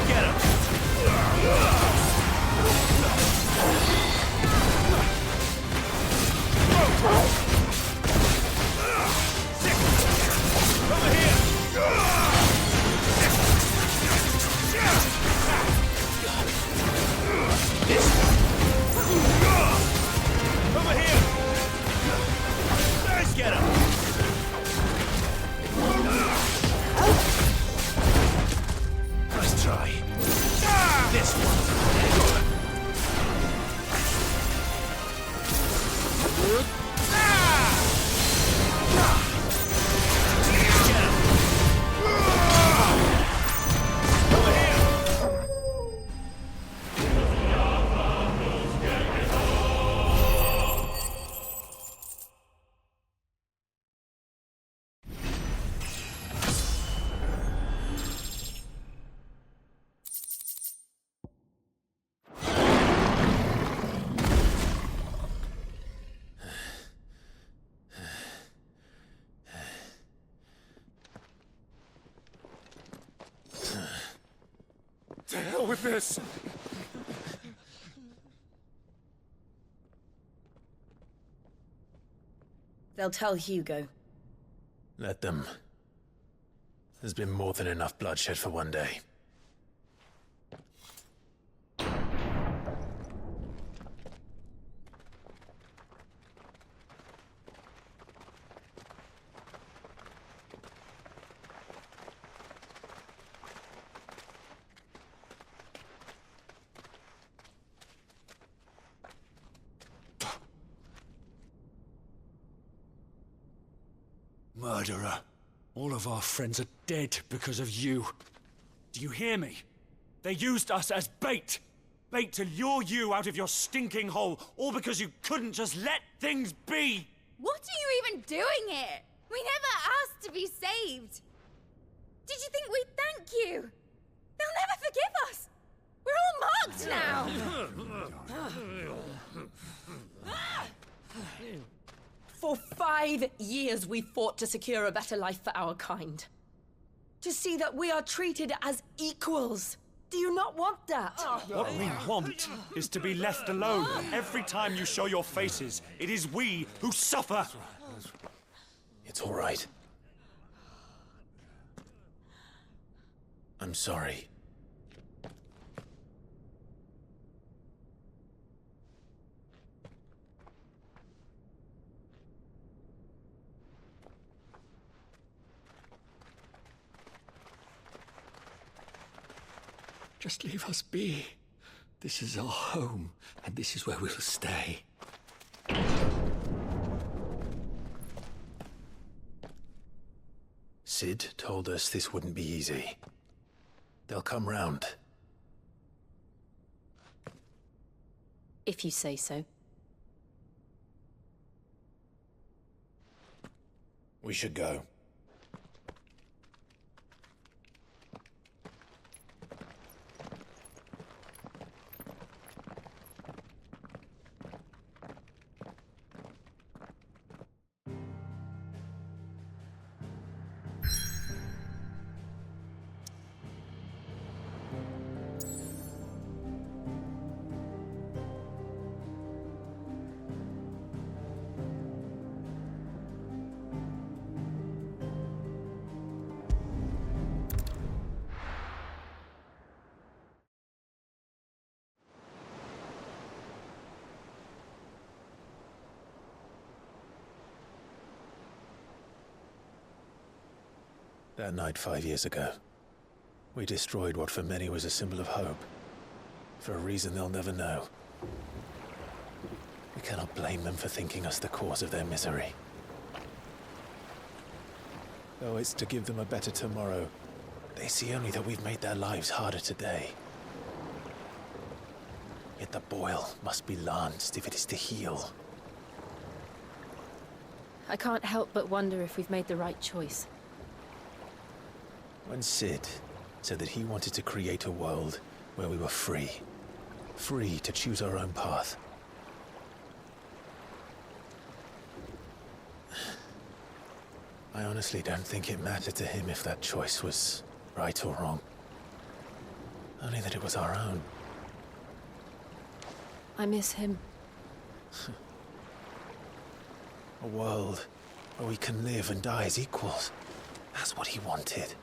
Get him. Over here. This one. Over here. Let's get him! Nice try. This one. Get him! Over here! To hell with this! They'll tell Hugo. Let them. There's been more than enough bloodshed for one day. Murderer. All of our friends are dead because of you. Do you hear me? They used us as bait. Bait to lure you out of your stinking hole, all because you couldn't just let things be. What are you even doing here? We never asked to be saved. Did you think we'd thank you? They'll never forgive us. We're all marked now. For 5 years we fought to secure a better life for our kind. To see that we are treated as equals. Do you not want that? What we want is to be left alone. Every time you show your faces, it is we who suffer. It's all right. I'm sorry. Just leave us be. This is our home, and this is where we'll stay. Sid told us this wouldn't be easy. They'll come round. If you say so. We should go. That night 5 years ago, we destroyed what for many was a symbol of hope. For a reason they'll never know. We cannot blame them for thinking us the cause of their misery. Though it's to give them a better tomorrow, they see only that we've made their lives harder today. Yet the boil must be lanced if it is to heal. I can't help but wonder if we've made the right choice. When Sid said that he wanted to create a world where we were free. Free to choose our own path. I honestly don't think it mattered to him if that choice was right or wrong. Only that it was our own. I miss him. A world where we can live and die as equals. That's what he wanted.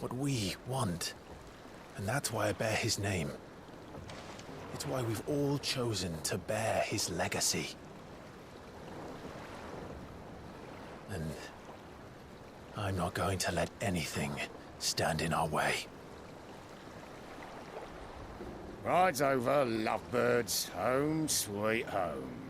What we want. And that's why I bear his name. It's why we've all chosen to bear his legacy. And I'm not going to let anything stand in our way. Rides over, lovebirds. Home sweet home.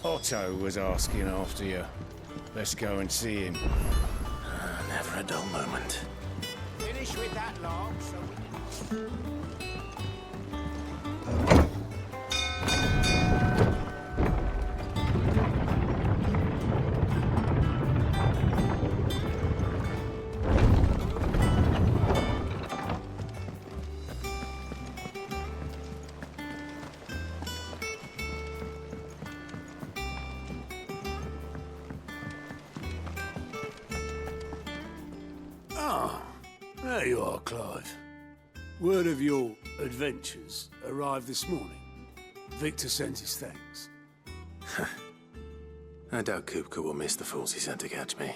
Otto was asking after you. Let's go and see him. Never a dull moment. Finish with that log so we can... Ah, there you are, Clive. Word of your adventures arrived this morning. Victor sends his thanks. I doubt Kupka will miss the fools he sent to catch me.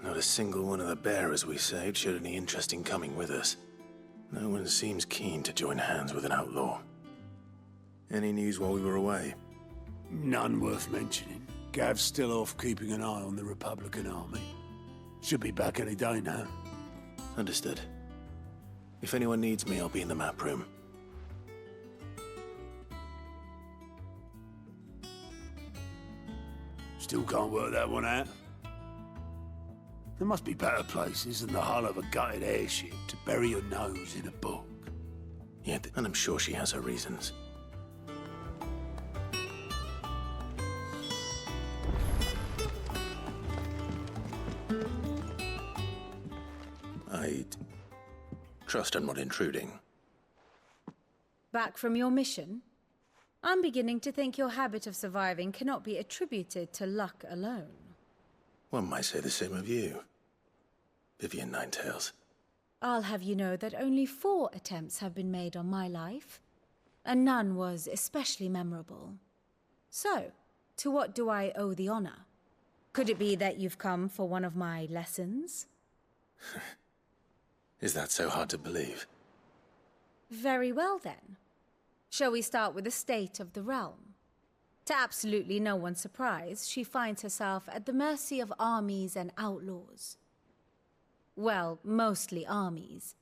Not a single one of the bearers we saved showed any interest in coming with us. No one seems keen to join hands with an outlaw. Any news while we were away? None worth mentioning. Gav's still off keeping an eye on the Republican army. Should be back any day now. Understood. If anyone needs me, I'll be in the map room. Still can't work that one out. There must be better places than the hull of a gutted airship to bury your nose in a book. Yeah, and I'm sure she has her reasons. I trust I'm not intruding. Back from your mission? I'm beginning to think your habit of surviving cannot be attributed to luck alone. One might say the same of you, Vivian Ninetails. I'll have you know that only 4 attempts have been made on my life, and none was especially memorable. So, to what do I owe the honor? Could it be that you've come for one of my lessons? Is that so hard to believe? Very well then. Shall we start with the state of the realm? To absolutely no one's surprise, she finds herself at the mercy of armies and outlaws. Well, mostly armies.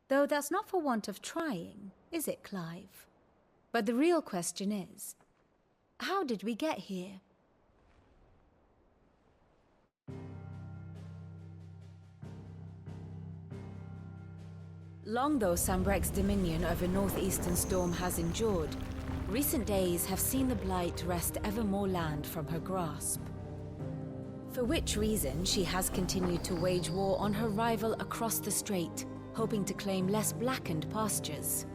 Though that's not for want of trying, is it, Clive? But the real question is, how did we get here? Long though Sambrek's dominion over northeastern Storm has endured, recent days have seen the Blight wrest ever more land from her grasp. For which reason she has continued to wage war on her rival across the strait, hoping to claim less blackened pastures.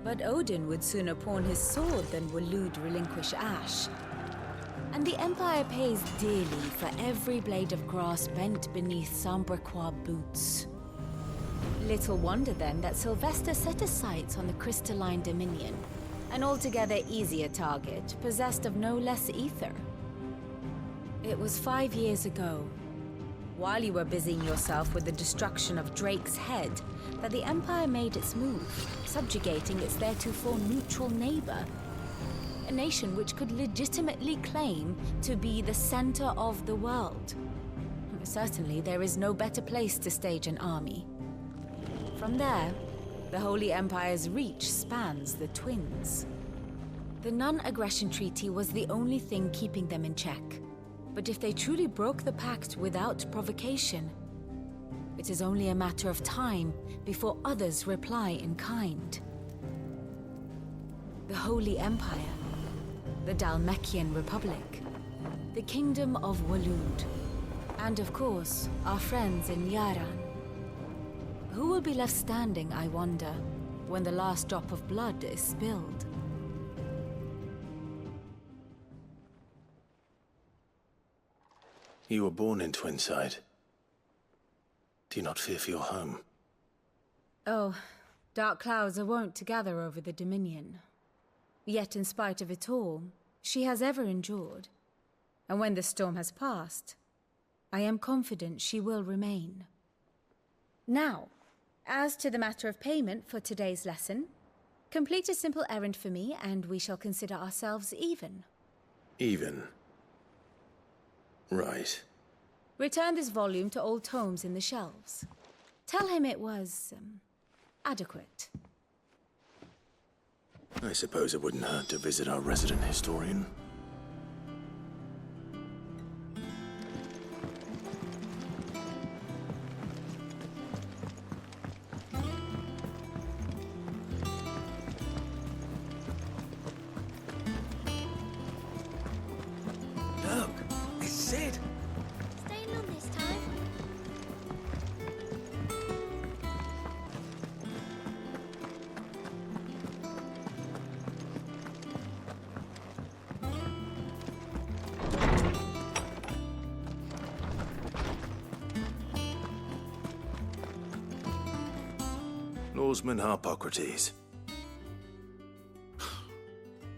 But Odin would sooner pawn his sword than Waloed relinquish Ash. And the Empire pays dearly for every blade of grass bent beneath Sambrequois boots. Little wonder then that Sylvester set his sights on the crystalline dominion, an altogether easier target, possessed of no less ether. It was 5 years ago, while you were busying yourself with the destruction of Drake's head, that the Empire made its move, subjugating its theretofore neutral neighbor. A nation which could legitimately claim to be the center of the world. Certainly, there is no better place to stage an army. From there, the Holy Empire's reach spans the Twins. The non-aggression treaty was the only thing keeping them in check. But if they truly broke the pact without provocation, it is only a matter of time before others reply in kind. The Holy Empire, the Dhalmekian Republic, the Kingdom of Waloed, and of course, our friends in Yaran. Who will be left standing, I wonder, when the last drop of blood is spilled? You were born in Twinside. Do you not fear for your home? Oh, dark clouds are wont to gather over the Dominion. Yet in spite of it all, she has ever endured. And when the storm has passed, I am confident she will remain. Now, as to the matter of payment for today's lesson, complete a simple errand for me and we shall consider ourselves even. Even? Right. Return this volume to old tomes in the shelves. Tell him it was, adequate. I suppose it wouldn't hurt to visit our resident historian. Look, it's Sid. Staying on this time. Oarsman Harpocrates.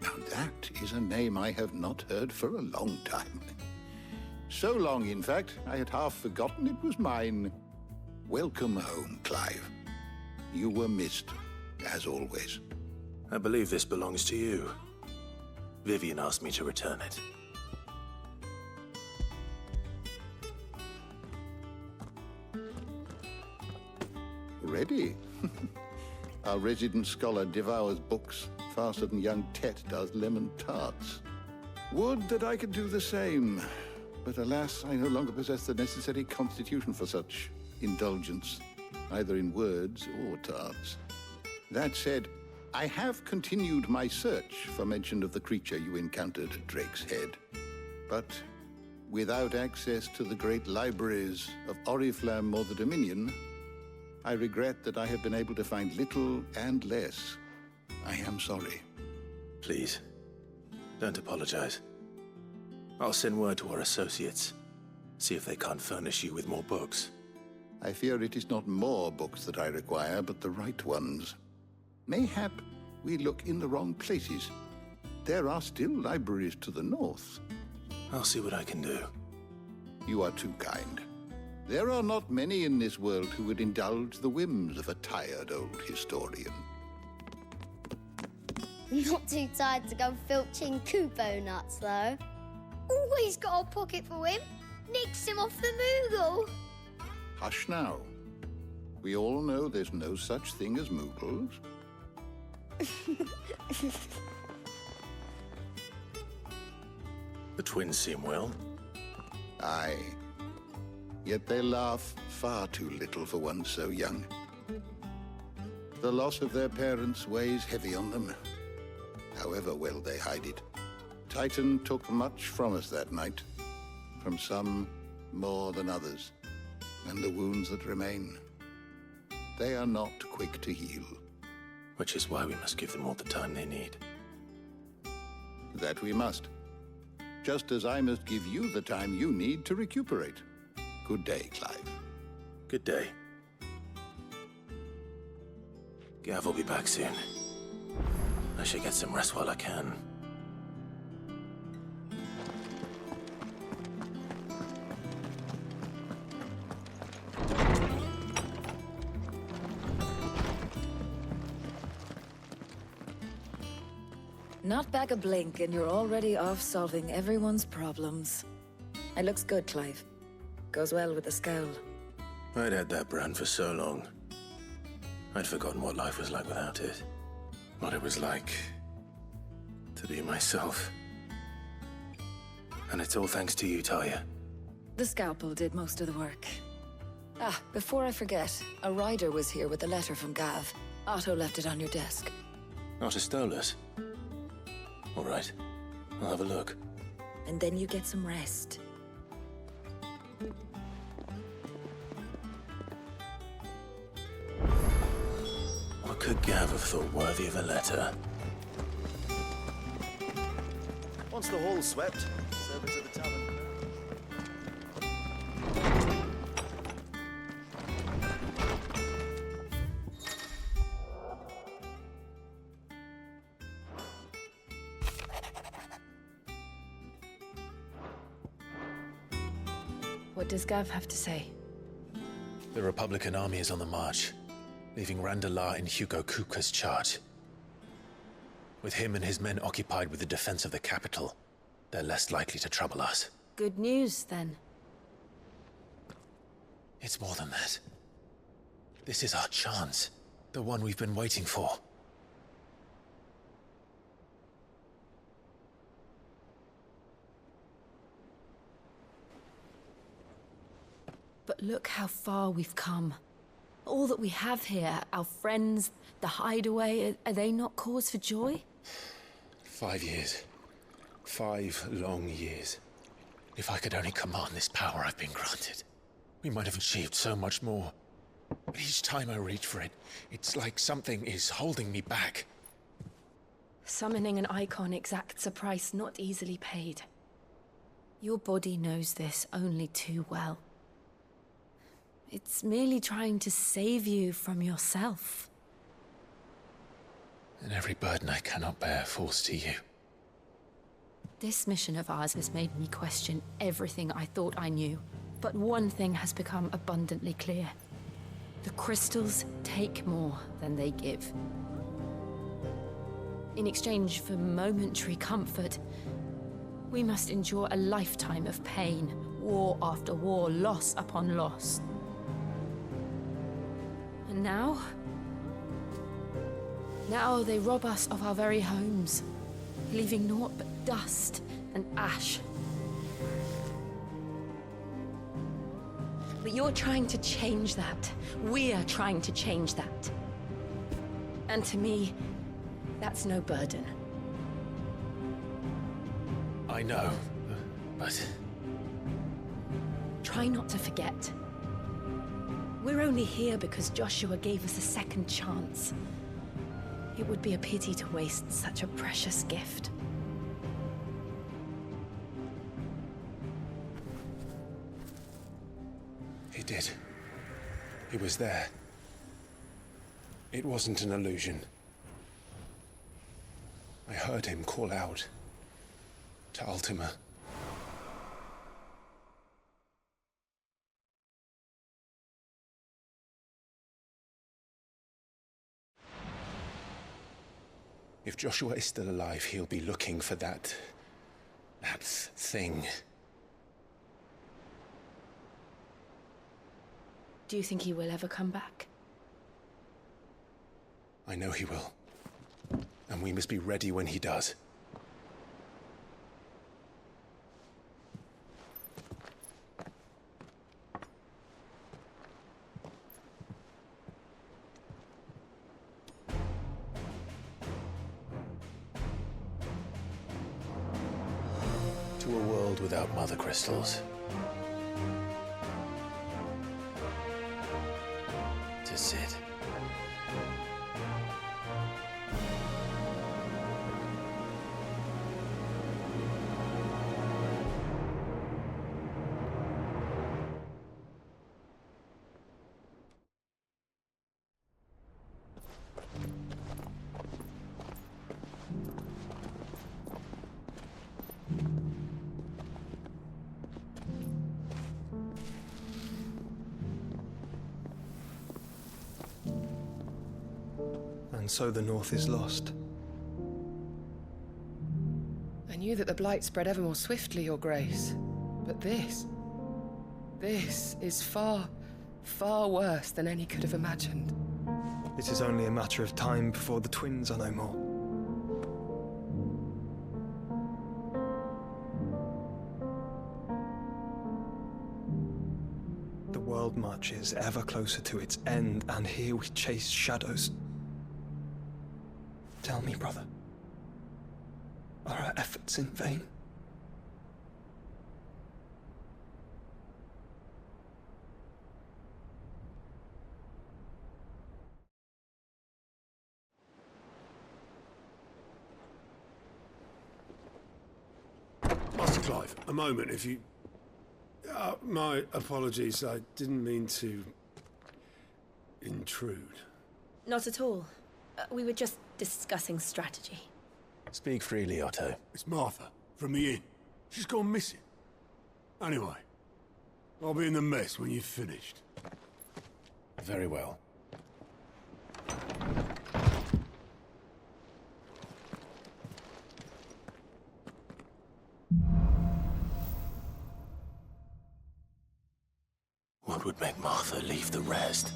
Now that is a name I have not heard for a long time. So long, in fact, I had half forgotten it was mine. Welcome home, Clive. You were missed, as always. I believe this belongs to you. Vivian asked me to return it. Ready? Our resident scholar devours books faster than young Tet does lemon tarts. Would that I could do the same. But alas, I no longer possess the necessary constitution for such indulgence, either in words or tarts. That said, I have continued my search for mention of the creature you encountered at Drake's Head. But without access to the great libraries of Oriflamme or the Dominion, I regret that I have been able to find little and less. I am sorry. Please, don't apologize. I'll send word to our associates. See if they can't furnish you with more books. I fear it is not more books that I require, but the right ones. Mayhap we look in the wrong places. There are still libraries to the north. I'll see what I can do. You are too kind. There are not many in this world who would indulge the whims of a tired old historian. Not too tired to go filching Kupo nuts, though. Always got a pocket for him. Nicks him off the Moogle. Hush now. We all know there's no such thing as Moogles. The twins seem well. Aye. Yet they laugh far too little for one so young. The loss of their parents weighs heavy on them, however well they hide it. Titan took much from us that night, from some more than others, and the wounds that remain, they are not quick to heal. Which is why we must give them all the time they need. That we must. Just as I must give you the time you need to recuperate. Good day, Clive. Good day. Gav will be back soon. I should get some rest while I can. Not back a blink and you're already off solving everyone's problems. It looks good, Clive. Goes well with the scowl. I'd had that brand for so long. I'd forgotten what life was like without it. What it was like to be myself. And it's all thanks to you, Talia. The scalpel did most of the work. Ah, before I forget, a rider was here with a letter from Gav. Otto left it on your desk. Not a stolus. All right, I'll have a look. And then you get some rest. What could Gav have thought worthy of a letter? Once the hall's swept, servants at the tavern. What does Gav have to say? The Republican army is on the march, leaving Randalar in Hugo Kuka's charge. With him and his men occupied with the defense of the capital, they're less likely to trouble us. Good news, then. It's more than that. This is our chance. The one we've been waiting for. But look how far we've come. All that we have here, our friends, the hideaway, are they not cause for joy? 5 years. 5 long years. If I could only command this power I've been granted, we might have achieved so much more. But each time I reach for it, it's like something is holding me back. Summoning an icon exacts a price not easily paid. Your body knows this only too well. It's merely trying to save you from yourself. and every burden I cannot bear falls to you. This mission of ours has made me question everything I thought I knew. But one thing has become abundantly clear. The crystals take more than they give. In exchange for momentary comfort, we must endure a lifetime of pain, war after war, loss upon loss. And now they rob us of our very homes, leaving naught but dust and ash. But you're trying to change that. We're trying to change that. And to me, that's no burden. I know, but... Try not to forget. We're only here because Joshua gave us a second chance. It would be a pity to waste such a precious gift. He did. He was there. It wasn't an illusion. I heard him call out to Ultima. If Joshua is still alive, he'll be looking for that thing. Do you think he will ever come back? I know he will. And we must be ready when he does. To a world without mother crystals. To Sid. And so the North is lost. I knew that the Blight spread ever more swiftly, Your Grace. But this is far, far worse than any could have imagined. It is only a matter of time before the twins are no more. The world marches ever closer to its end, and here we chase shadows. Tell me, brother, are our efforts in vain? Master Clive, a moment, if you... my apologies, I didn't mean to... intrude. Not at all. We were just discussing strategy. Speak freely, Otto. It's Martha, from the inn. She's gone missing. Anyway, I'll be in the mess when you've finished. Very well. What would make Martha leave the rest?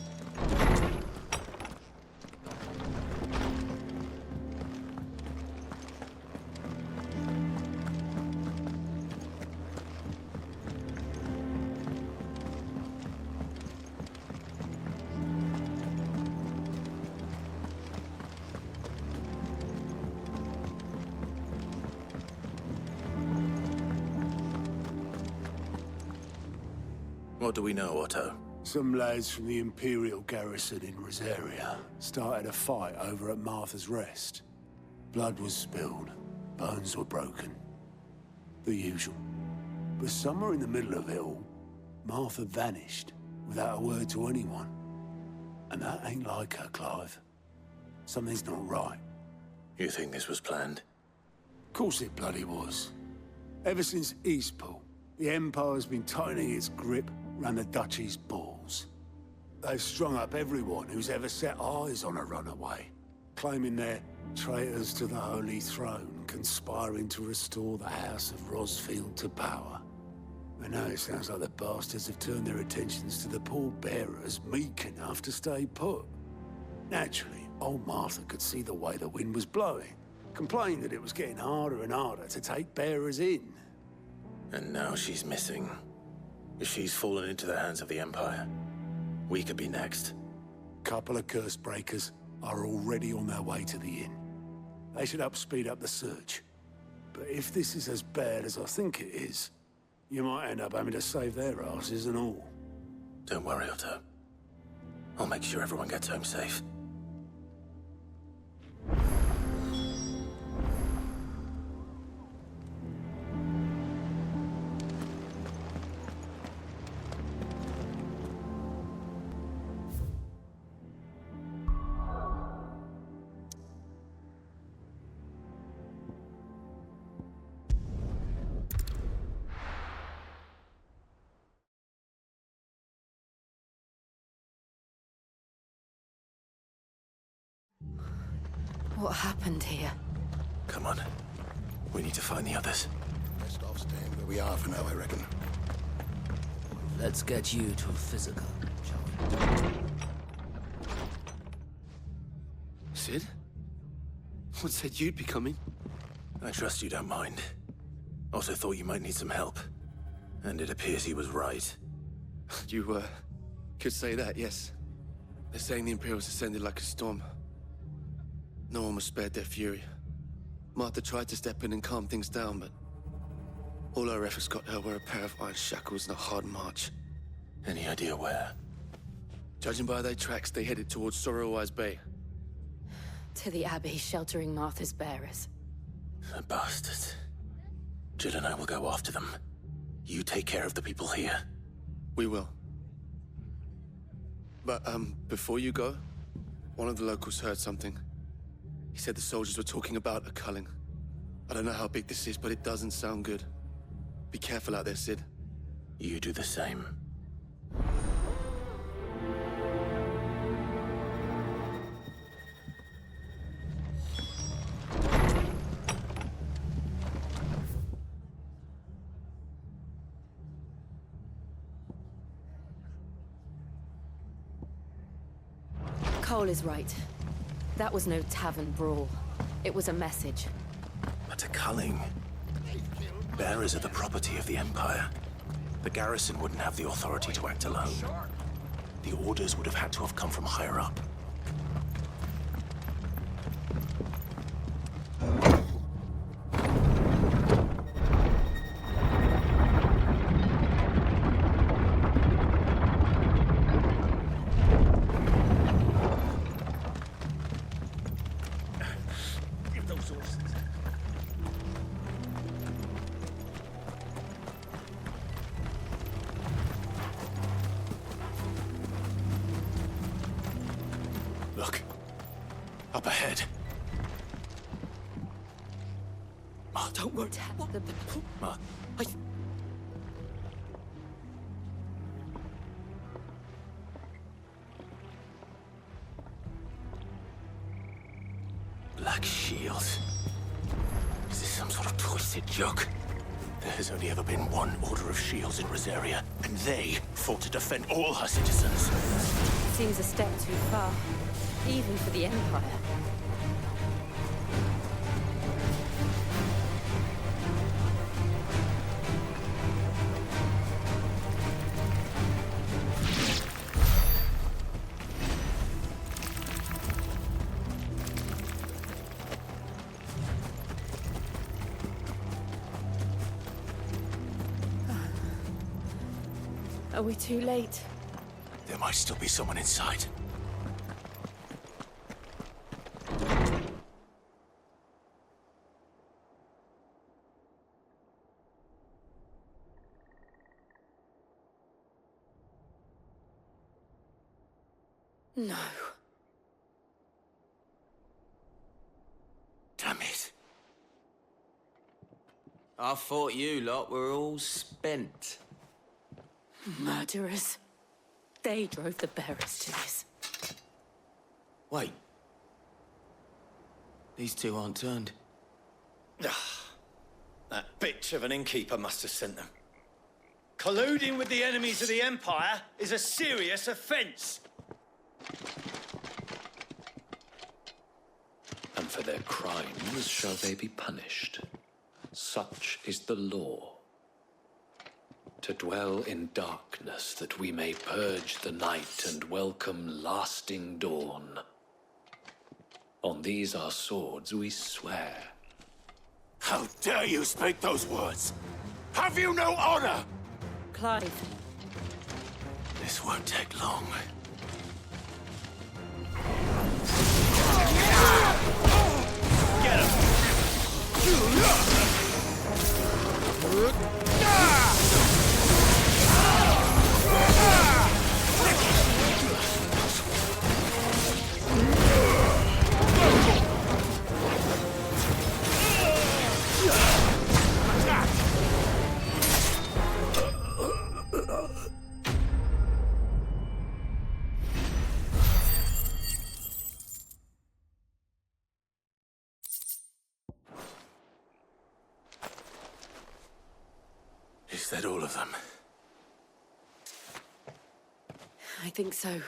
What do we know, Otto? Some lads from the Imperial garrison in Rosaria started a fight over at Martha's Rest. Blood was spilled, bones were broken. The usual. But somewhere in the middle of it all, Martha vanished without a word to anyone. And that ain't like her, Clive. Something's not right. You think this was planned? Of course it bloody was. Ever since Eastpool, the Empire's been tightening its grip round the Duchy's balls. They've strung up everyone who's ever set eyes on a runaway, claiming they're traitors to the Holy Throne, conspiring to restore the House of Rosfield to power. And now it sounds like the bastards have turned their attentions to the pallbearers meek enough to stay put. Naturally, old Martha could see the way the wind was blowing, complained that it was getting harder and harder to take bearers in. And now she's missing. If she's fallen into the hands of the Empire, we could be next. Couple of curse breakers are already on their way to the inn. They should speed up the search. But if this is as bad as I think it is, you might end up having to save their asses and all. Don't worry, Otto. I'll make sure everyone gets home safe. What happened here? Come on. We need to find the others. Best off staying where we are for now, I reckon. Let's get you to physical, shall we? Sid? What said you'd be coming? I trust you don't mind. Also thought you might need some help. And it appears he was right. You, could say that, yes. They're saying the Imperials ascended like a storm. No one was spared their fury. Martha tried to step in and calm things down, but all our efforts got her were a pair of iron shackles and a hard march. Any idea where? Judging by their tracks, they headed towards Sorrowwise Bay. To the Abbey, sheltering Martha's bearers. The bastards. Jill and I will go after them. You take care of the people here. We will. But, before you go, one of the locals heard something. He said the soldiers were talking about a culling. I don't know how big this is, but it doesn't sound good. Be careful out there, Sid. You do the same. Cole is right. That was no tavern brawl. It was a message. But a culling. Bearers are the property of the Empire. The garrison wouldn't have the authority to act alone. The orders would have had to have come from higher up. Look. Up ahead. Ma, Don't worry. Ma. Black shields. Is this some sort of twisted joke? There has only ever been one order of shields in Rosaria, and they fought to defend all her citizens. Seems a step too far, even for the Empire. Are we too late? There might still be someone inside. No. I thought you lot were all spent. Murderers. They drove the bearers to this. Wait. These two aren't turned. That bitch of an innkeeper must have sent them. Colluding with the enemies of the Empire is a serious offense. And for their crimes shall they be punished. Such is the law. To dwell in darkness that we may purge the night and welcome lasting dawn. On these our swords we swear. How dare you speak those words? Have you no honor? Clive. This won't take long. Get him! Is that all of them? I think so.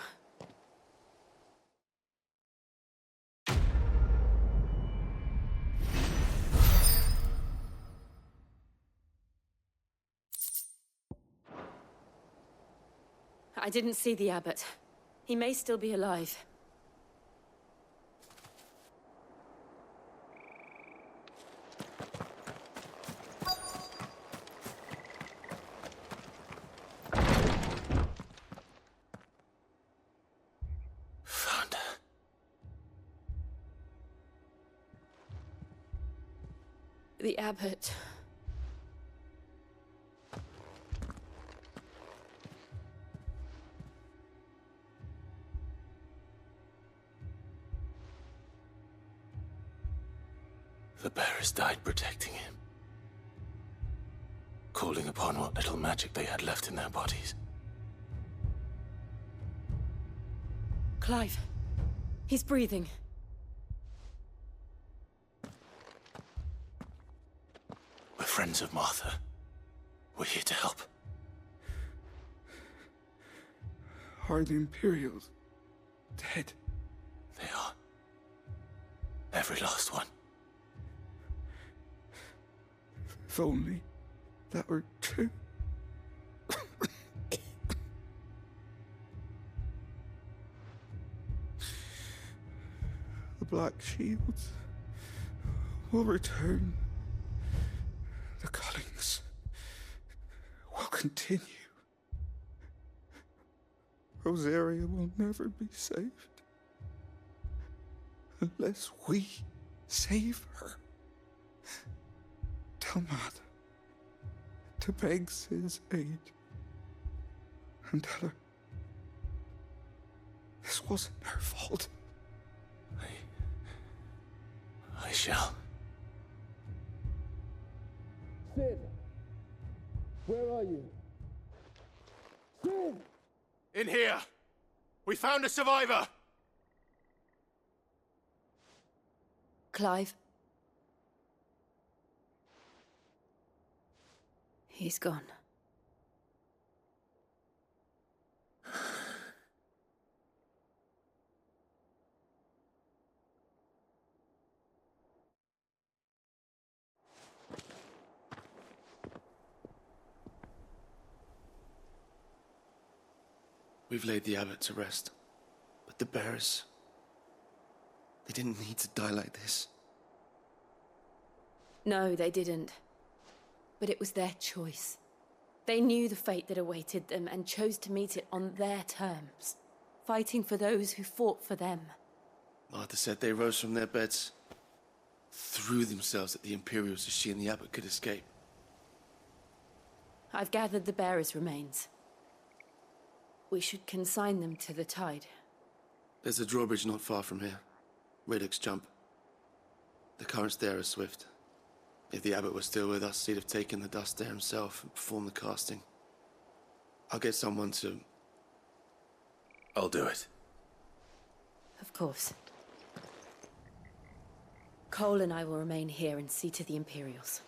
I didn't see the abbot. He may still be alive. Found her. The abbot. The bearers died protecting him. Calling upon what little magic they had left in their bodies. Clive. He's breathing. We're friends of Martha. We're here to help. Are the Imperials dead? They are. Every last one. If only that were true. The Black Shields will return. The cullings will continue. Rosaria will never be saved unless we save her. Tell Martha to beg Sid's aid and tell her this wasn't her fault. I shall. Sid! Where are you? Sid! In here! We found a survivor! Clive. He's gone. We've laid the abbot to rest, but the bearers, they didn't need to die like this. No, they didn't. But it was their choice. They knew the fate that awaited them and chose to meet it on their terms, fighting for those who fought for them. Martha said they rose from their beds, threw themselves at the Imperials so she and the abbot could escape. I've gathered the bearers' remains. We should consign them to the tide. There's a drawbridge not far from here. Radix jump. The currents there are swift. If the abbot was still with us, he'd have taken the dust there himself and performed the casting. I'll get someone to... I'll do it. Of course. Cole and I will remain here and see to the Imperials.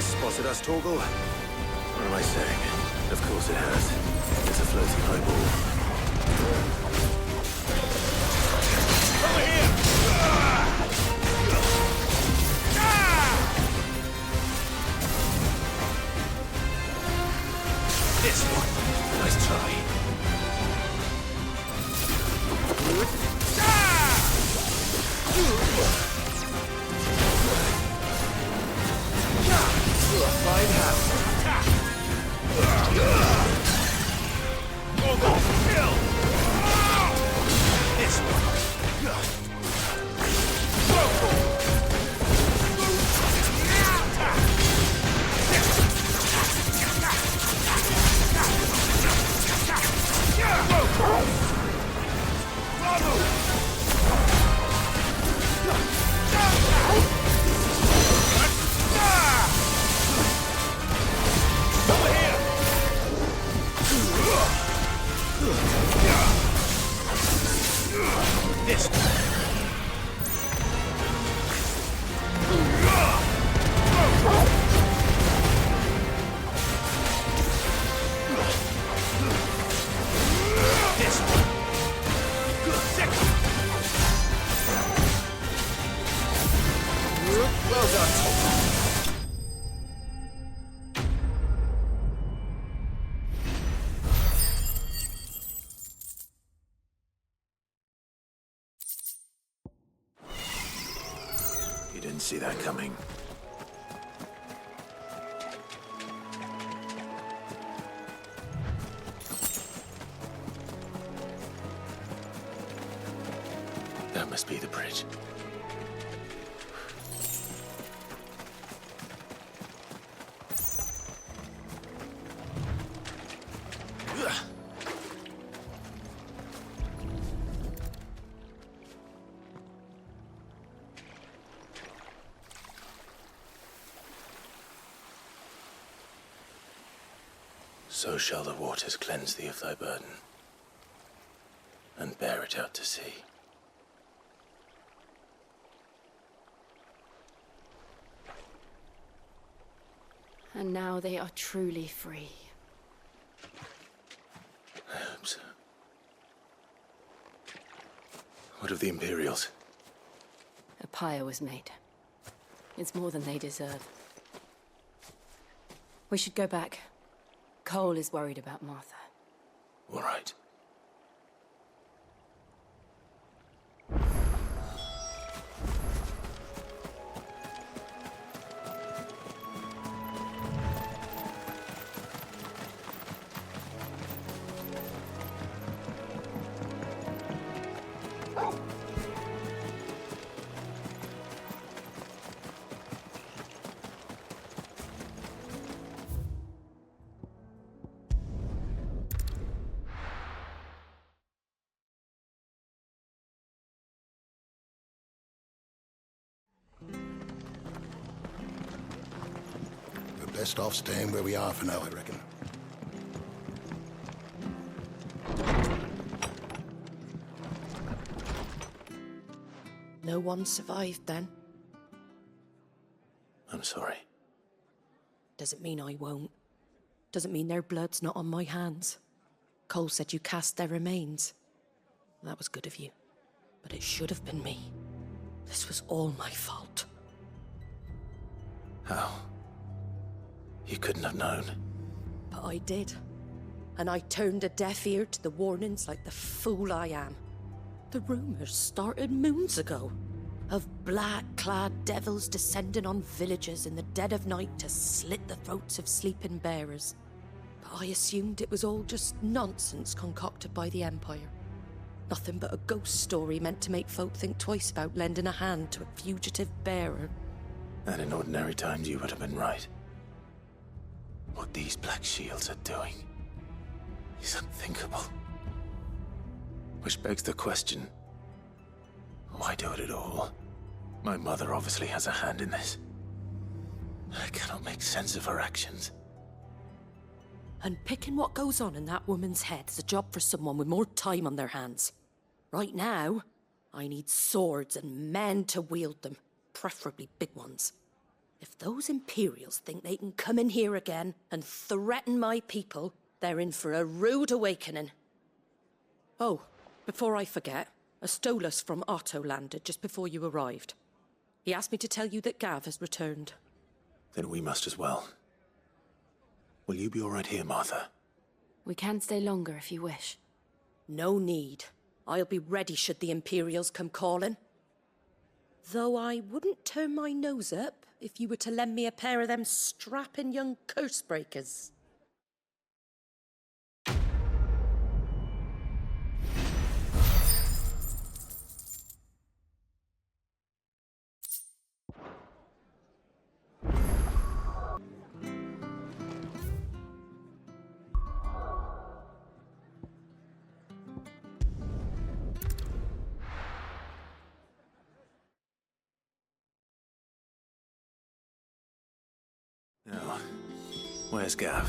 Spotted us, Torgal? What am I saying? Of course it has. It's a floating eyeball. Over here! This one. Nice try. Fine house. Kill! This one. You didn't see that coming. That must be the bridge. So shall the waters cleanse thee of thy burden, and bear it out to sea. And now they are truly free. I hope so. What of the Imperials? A pyre was made. It's more than they deserve. We should go back. Cole is worried about Martha. All right. Best off staying where we are for now, I reckon. No one survived then? I'm sorry. Doesn't mean I won't. Doesn't mean their blood's not on my hands. Cole said you cast their remains. That was good of you. But it should have been me. This was all my fault. How? You couldn't have known. But I did. And I turned a deaf ear to the warnings like the fool I am. The rumors started moons ago. Of black-clad devils descending on villages in the dead of night to slit the throats of sleeping bearers. But I assumed it was all just nonsense concocted by the Empire. Nothing but a ghost story meant to make folk think twice about lending a hand to a fugitive bearer. And in ordinary times you would have been right. What these Black Shields are doing is unthinkable. Which begs the question, why do it at all? My mother obviously has a hand in this. I cannot make sense of her actions. And picking what goes on in that woman's head is a job for someone with more time on their hands. Right now, I need swords and men to wield them, preferably big ones. If those Imperials think they can come in here again and threaten my people, they're in for a rude awakening. Oh, before I forget, a Stolas from Otto landed just before you arrived. He asked me to tell you that Gav has returned. Then we must as well. Will you be all right here, Martha? We can stay longer if you wish. No need. I'll be ready should the Imperials come calling. Though I wouldn't turn my nose up if you were to lend me a pair of them strapping young curse-breakers. Now, where's Gav?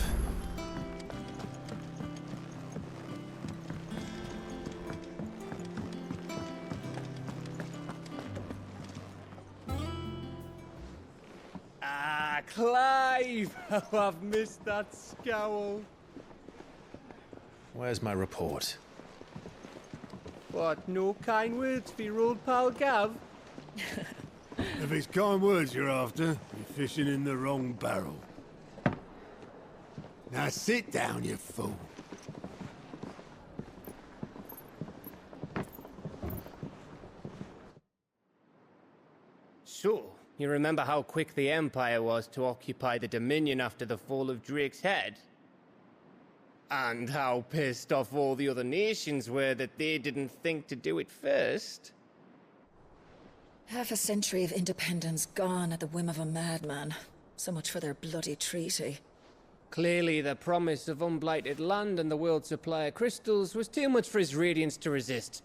Ah, Clive! Oh, I've missed that scowl. Where's my report? What, no kind words for your old pal Gav? If it's kind words you're after, you're fishing in the wrong barrel. Now sit down, you fool. So, you remember how quick the Empire was to occupy the Dominion after the fall of Drake's head? And how pissed off all the other nations were that they didn't think to do it first? Half a century of independence gone at the whim of a madman. So much for their bloody treaty. Clearly, the promise of unblighted land and the world's supply of crystals was too much for his radiance to resist.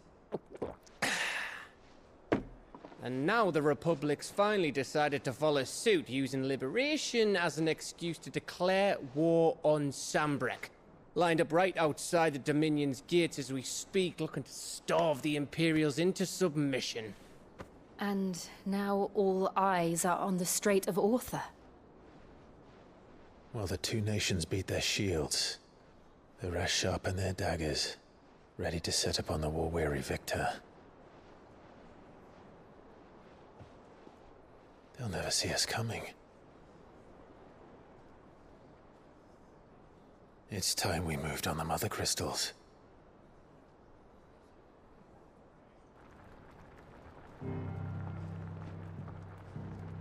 And now the Republic's finally decided to follow suit, using liberation as an excuse to declare war on Sambrek. Lined up right outside the Dominion's gates as we speak, looking to starve the Imperials into submission. And now all eyes are on the Strait of Author. Well, the two nations beat their shields. The rest sharpen their daggers, ready to set upon the war-weary victor. They'll never see us coming. It's time we moved on the Mother Crystals.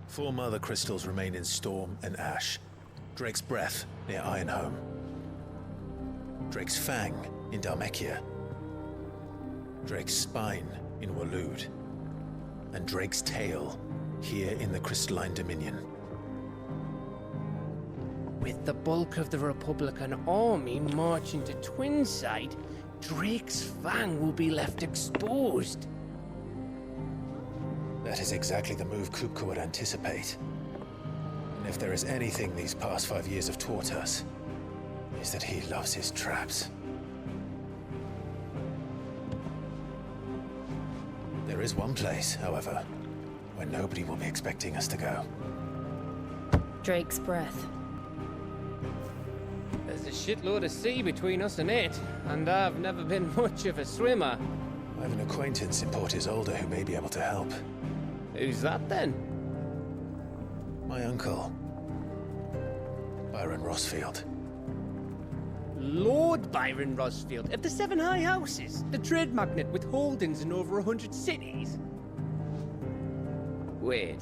Four Mother Crystals remain in Storm and Ash. Drake's Breath near Ironhome. Drake's Fang in Dhalmekia. Drake's Spine in Waloed. And Drake's Tail here in the Crystalline Dominion. With the bulk of the Republican army marching to Twinside, Drake's Fang will be left exposed. That is exactly the move Kupka would anticipate. And if there is anything these past 5 years have taught us, is that he loves his traps. There is one place, however, where nobody will be expecting us to go. Drake's breath. There's a shitload of sea between us and it, and I've never been much of a swimmer. I have an acquaintance in Port Isolde who may be able to help. Who's that then? My uncle, Byron Rosfield. Lord Byron Rosfield of the Seven High Houses, the trade magnate with holdings in over 100 cities. Wait,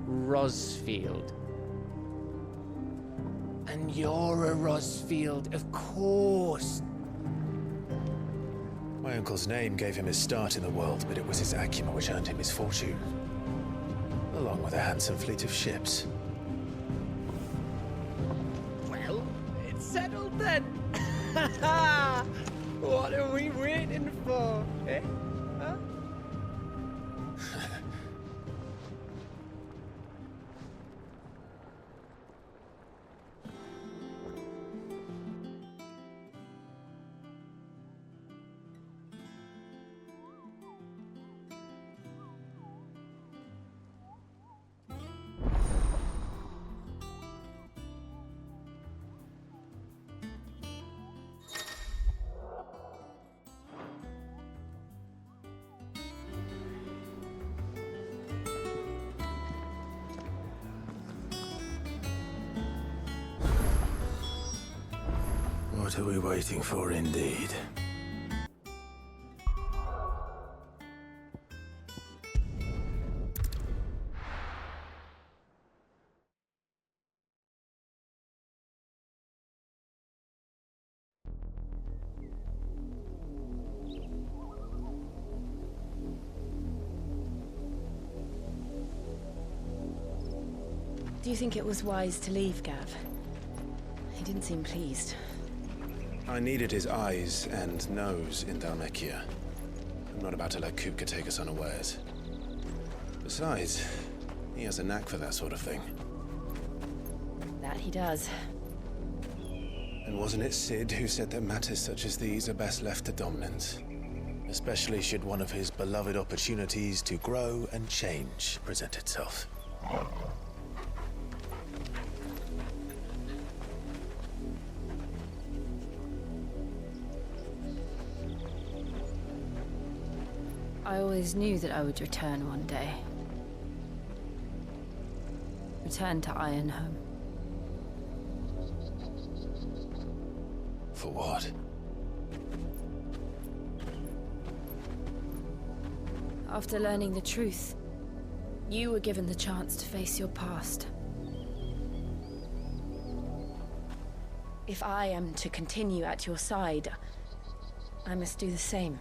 Rosfield. And you're a Rosfield, of course. My uncle's name gave him his start in the world, but it was his acumen which earned him his fortune, along with a handsome fleet of ships. Well, it's settled then. What are we waiting for, eh? Huh? What are we waiting for, indeed? Do you think it was wise to leave, Gav? He didn't seem pleased. I needed his eyes and nose in Dhalmekia. I'm not about to let Kupka take us unawares. Besides, he has a knack for that sort of thing. That he does. And wasn't it Sid who said that matters such as these are best left to dominance? Especially should one of his beloved opportunities to grow and change present itself. I always knew that I would return one day. Return to Ironhome. For what? After learning the truth, you were given the chance to face your past. If I am to continue at your side, I must do the same.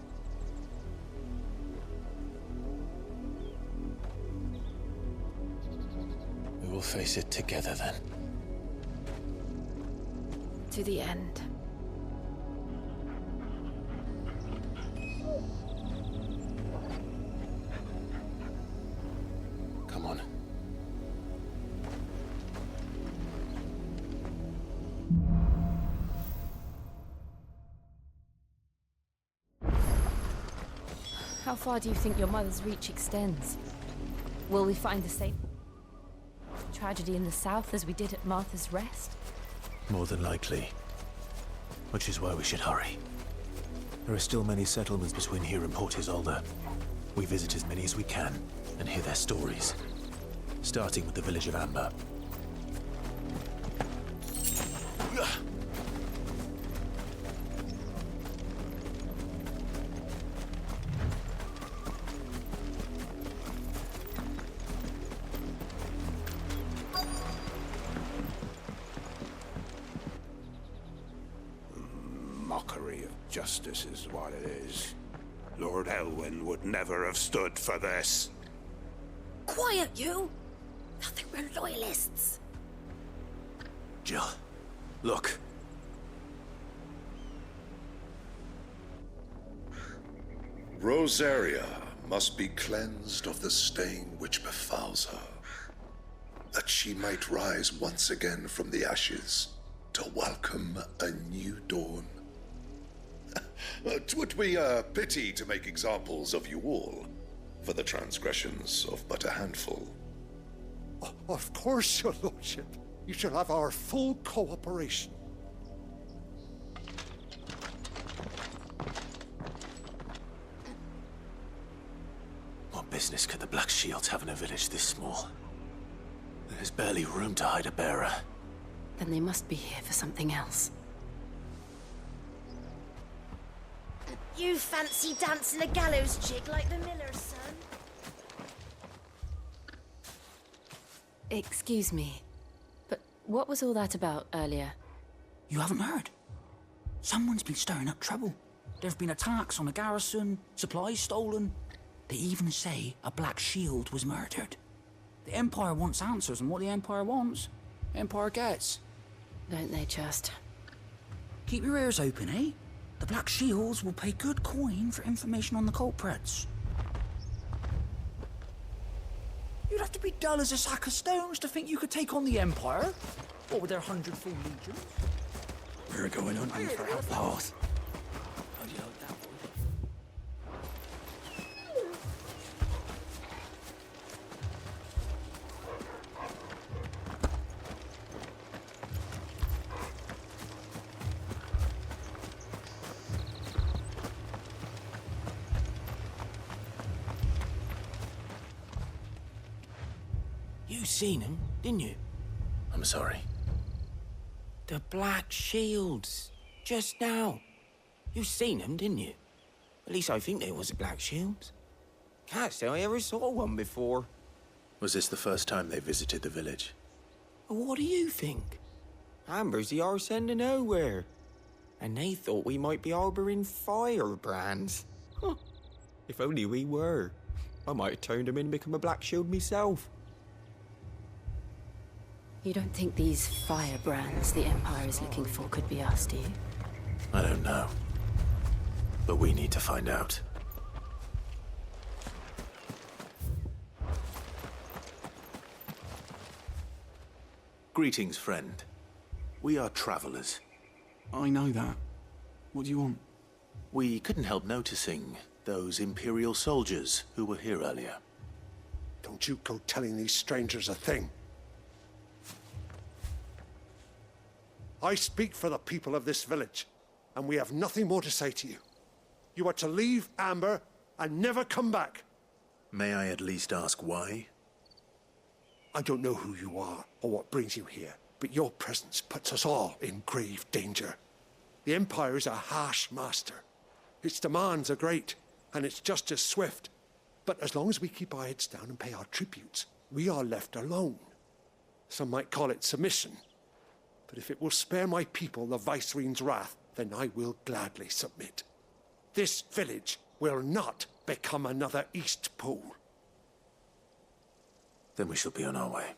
We will face it together then. To the end. Come on. How far do you think your mother's reach extends? Will we find the same tragedy in the south as we did at Martha's Rest? More than likely. Which is why we should hurry. There are still many settlements between here and Port Isolde. We visit as many as we can and hear their stories. Starting with the village of Amber. Mockery of justice is what it is. Lord Elwyn would never have stood for this. Quiet, you! I think we're loyalists. Jill, look. Rosaria must be cleansed of the stain which befouls her. The that she might rise once again from the ashes to welcome a new dawn. 'Twould be a pity to make examples of you all for the transgressions of but a handful. Of course, your lordship. You shall have our full cooperation. What business could the Black Shields have in a village this small? There's barely room to hide a bearer. Then they must be here for something else. You fancy dancing a gallows jig like the miller's son? Excuse me, but what was all that about earlier? You haven't heard? Someone's been stirring up trouble. There've been attacks on the garrison, supplies stolen. They even say a Black Shield was murdered. The Empire wants answers, and what the Empire wants, the Empire gets. Don't they just? Keep your ears open, eh? The Black Shields will pay good coin for information on the culprits. You'd have to be dull as a sack of stones to think you could take on the Empire. What with their 100-full legions? We're going hunting for outlaws. How'd you like that, boy? You seen him, didn't you? I'm sorry. The Black Shields. Just now. You seen them, didn't you? At least I think there was a Black Shields. Can't say I ever saw one before. Was this the first time they visited the village? What do you think? Amber's the arse end of nowhere. And they thought we might be harbouring firebrands. Huh. If only we were. I might have turned them in and become a Black Shield myself. You don't think these firebrands the Empire is looking for could be us, do you? I don't know. But we need to find out. Greetings, friend. We are travelers. I know that. What do you want? We couldn't help noticing those Imperial soldiers who were here earlier. Don't you go telling these strangers a thing. I speak for the people of this village, and we have nothing more to say to you. You are to leave Amber and never come back. May I at least ask why? I don't know who you are or what brings you here, but your presence puts us all in grave danger. The Empire is a harsh master. Its demands are great, and its justice swift. But as long as we keep our heads down and pay our tributes, we are left alone. Some might call it submission. But if it will spare my people the Viceroy's wrath, then I will gladly submit. This village will not become another East Pool. Then we shall be on our way.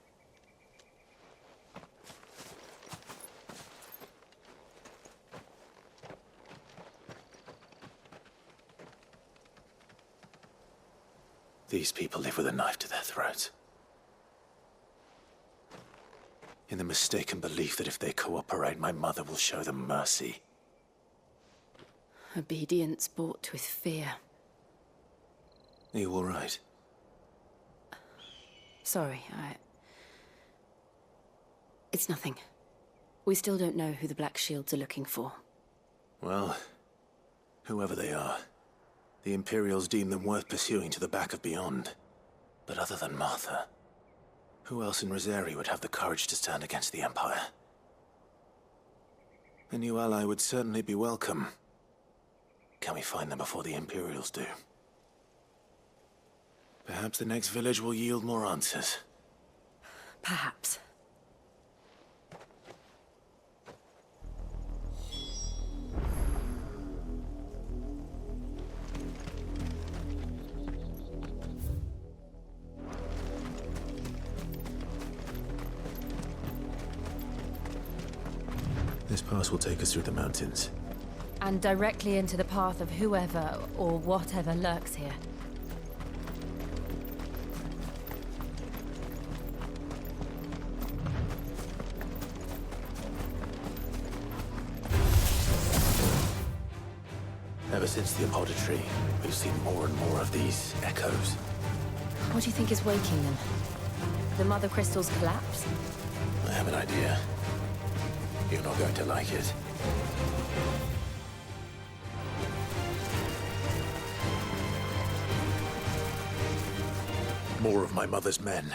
These people live with a knife to their throats. In the mistaken belief that if they cooperate, my mother will show them mercy. Obedience bought with fear. Are you all right? Sorry, It's nothing. We still don't know who the Black Shields are looking for. Well, whoever they are, the Imperials deem them worth pursuing to the back of beyond. But other than Martha, who else in Rosaria would have the courage to stand against the Empire? A new ally would certainly be welcome. Can we find them before the Imperials do? Perhaps the next village will yield more answers. Perhaps. This pass will take us through the mountains. And directly into the path of whoever or whatever lurks here. Ever since the apodatory, we've seen more and more of these echoes. What do you think is waking them? The mother crystal's collapse? I have an idea. You're not going to like it. More of my mother's men.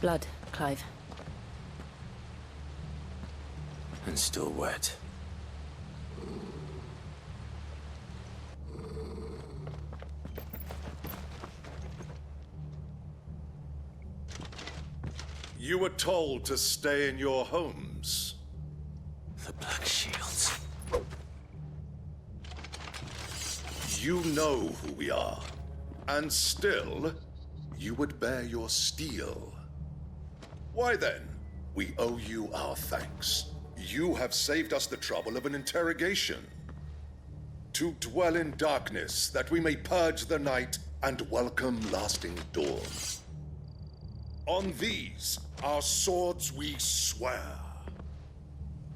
Blood, Clive. And still wet. You were told to stay in your homes. The Black Shields. You know who we are. And still, you would bear your steel. Why then, we owe you our thanks. You have saved us the trouble of an interrogation. To dwell in darkness, that we may purge the night and welcome lasting dawn. On these, our swords we swear.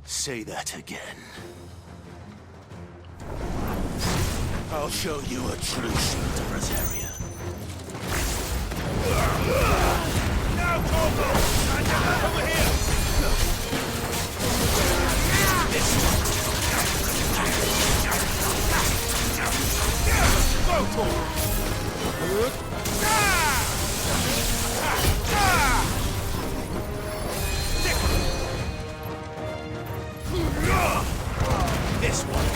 Say that again. I'll show you a true shield of Rosaria. Now, Torgal! Over here! This one! Go, Torgal! This one!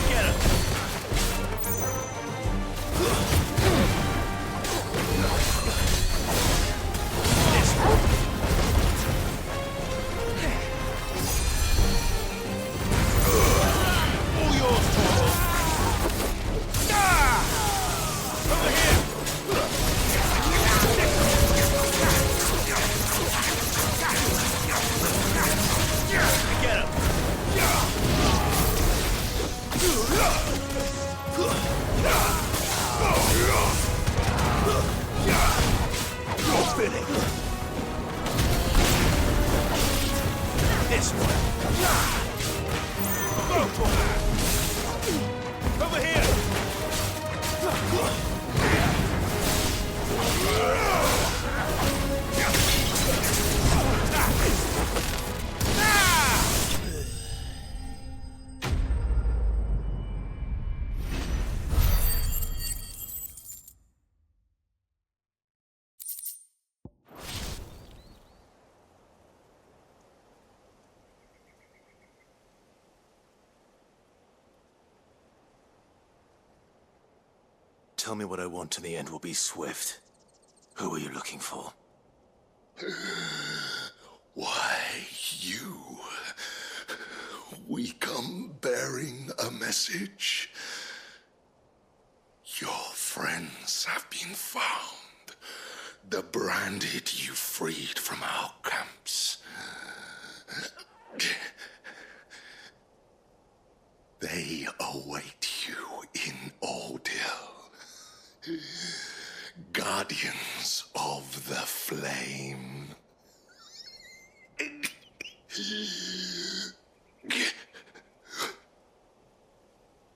Get him! All yours, Torgal! Over here! Get him! You're spinning! This one! Go, Torgal! Over here! Tell me what I want and the end will be swift. Who are you looking for? Why, you. We come bearing a message. Your friends have been found. The branded you freed from our camps. They await you in Oldhill. Guardians of the flame.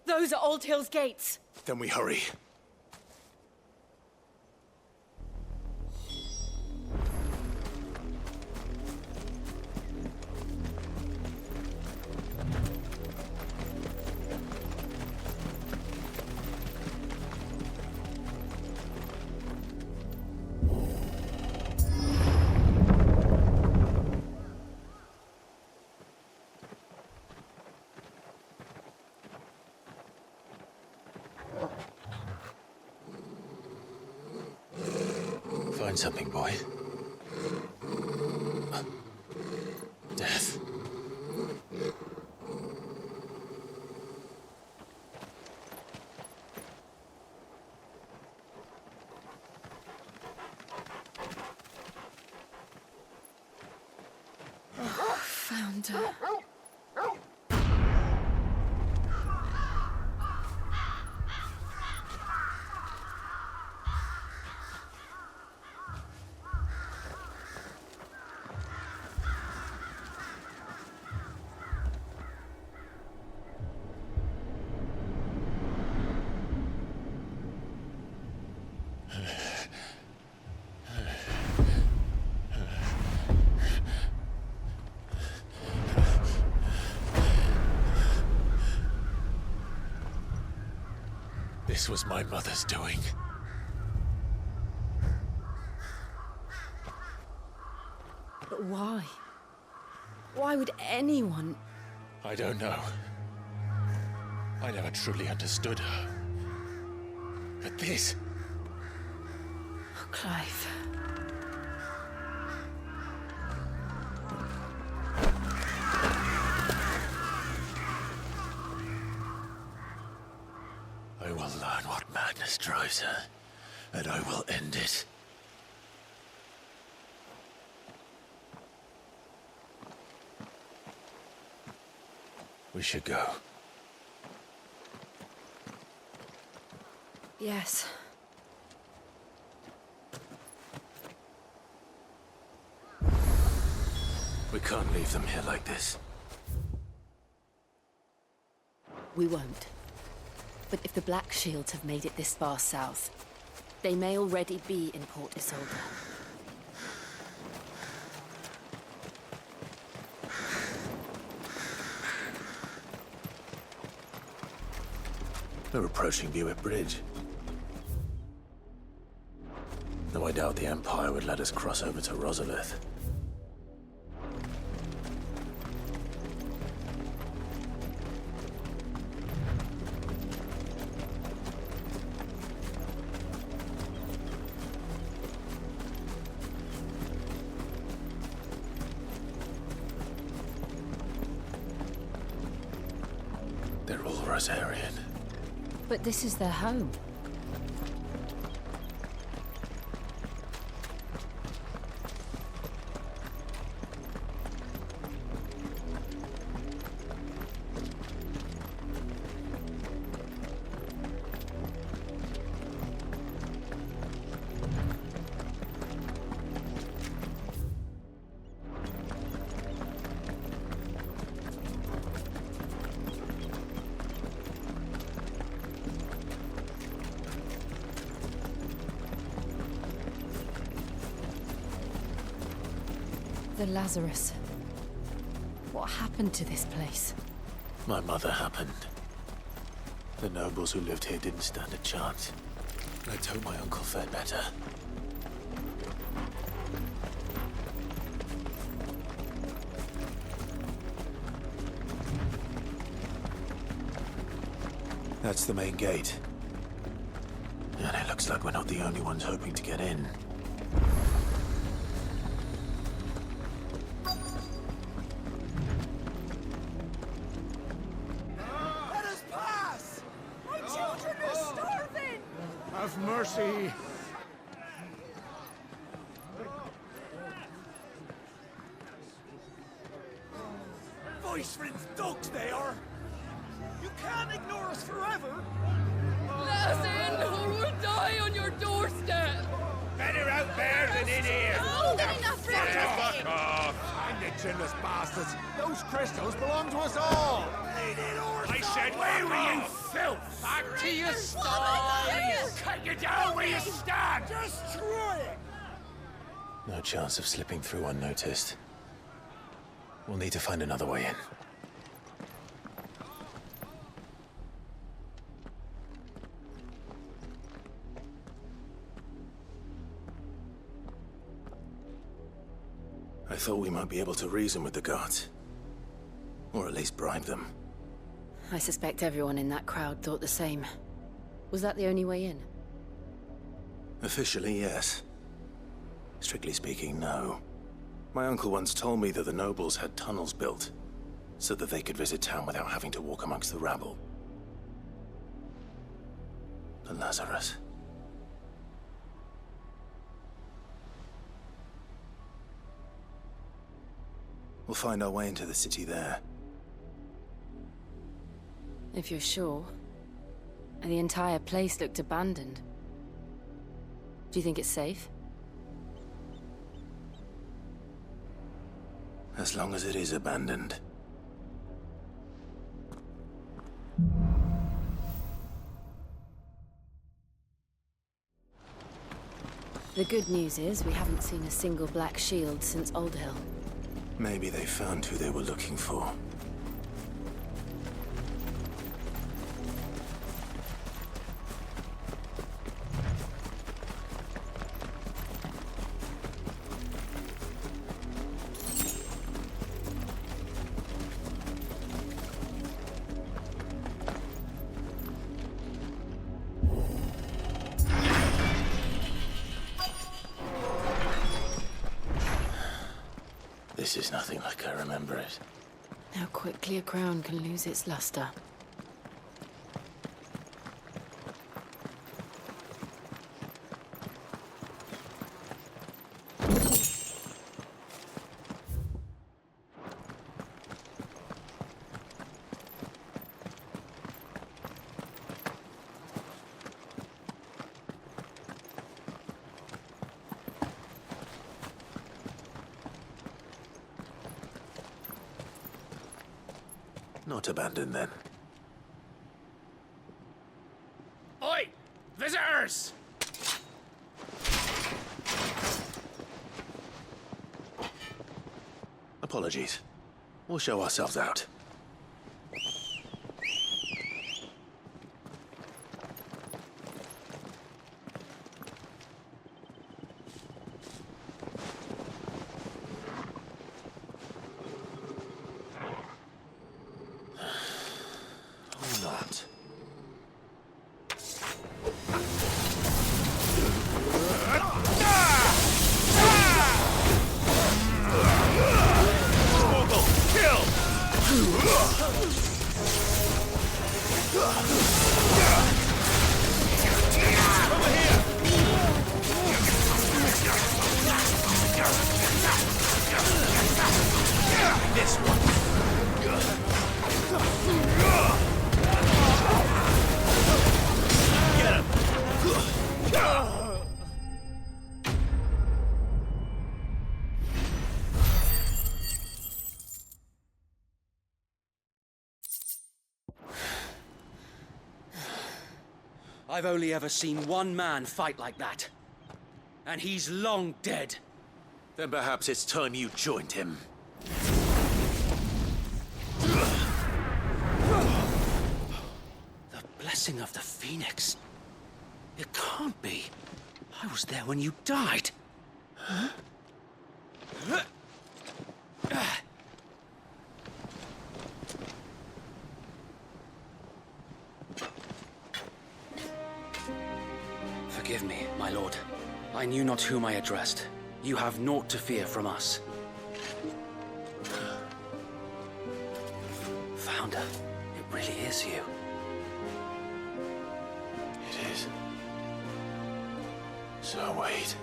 Those are Old Hill's gates. Then we hurry. Find something, boy. Death. Found her. This was my mother's doing. But why? Why would anyone... I don't know. I never truly understood her. But this... Oh, Clive. I will learn what madness drives her, and I will end it. We should go. Yes. We can't leave them here like this. We won't. But if the Black Shields have made it this far south, they may already be in Port Isolde. They're approaching Buick Bridge. Though I doubt the Empire would let us cross over to Rosaria. They're all Rosarian. But this is their home. The Lazarus. What happened to this place? My mother happened. The nobles who lived here didn't stand a chance. Let's hope my uncle fared better. That's the main gate. And it looks like we're not the only ones hoping to get in. Let us pass! My children are starving! Have mercy! Voice friends dogs they are! You can't ignore us forever! Let us in, or we'll die on your doorstep! Better out there chinless bastards! Those crystals belong to us all! I said, where were you, filth? Back to your sties! Cut you down where you stand! Destroy it! No chance of slipping through unnoticed. We'll need to find another way in. I thought we might be able to reason with the guards. Or at least bribe them. I suspect everyone in that crowd thought the same. Was that the only way in? Officially, yes. Strictly speaking, no. My uncle once told me that the nobles had tunnels built, so that they could visit town without having to walk amongst the rabble. The Lazarus. We'll find our way into the city there. If you're sure. The entire place looked abandoned. Do you think it's safe? As long as it is abandoned. The good news is we haven't seen a single black shield since Old Hill. Maybe they found who they were looking for. This is nothing like I remember it. How quickly a crown can lose its luster. Not abandoned, then. Oi! Visitors! Apologies. We'll show ourselves out. This one. Get him. I've only ever seen one man fight like that. And he's long dead. Then perhaps it's time you joined him. The blessing of the Phoenix. It can't be. I was there when you died. Huh? Forgive me, my lord. I knew not whom I addressed. You have naught to fear from us. Founder, it really is you. It is. So wait.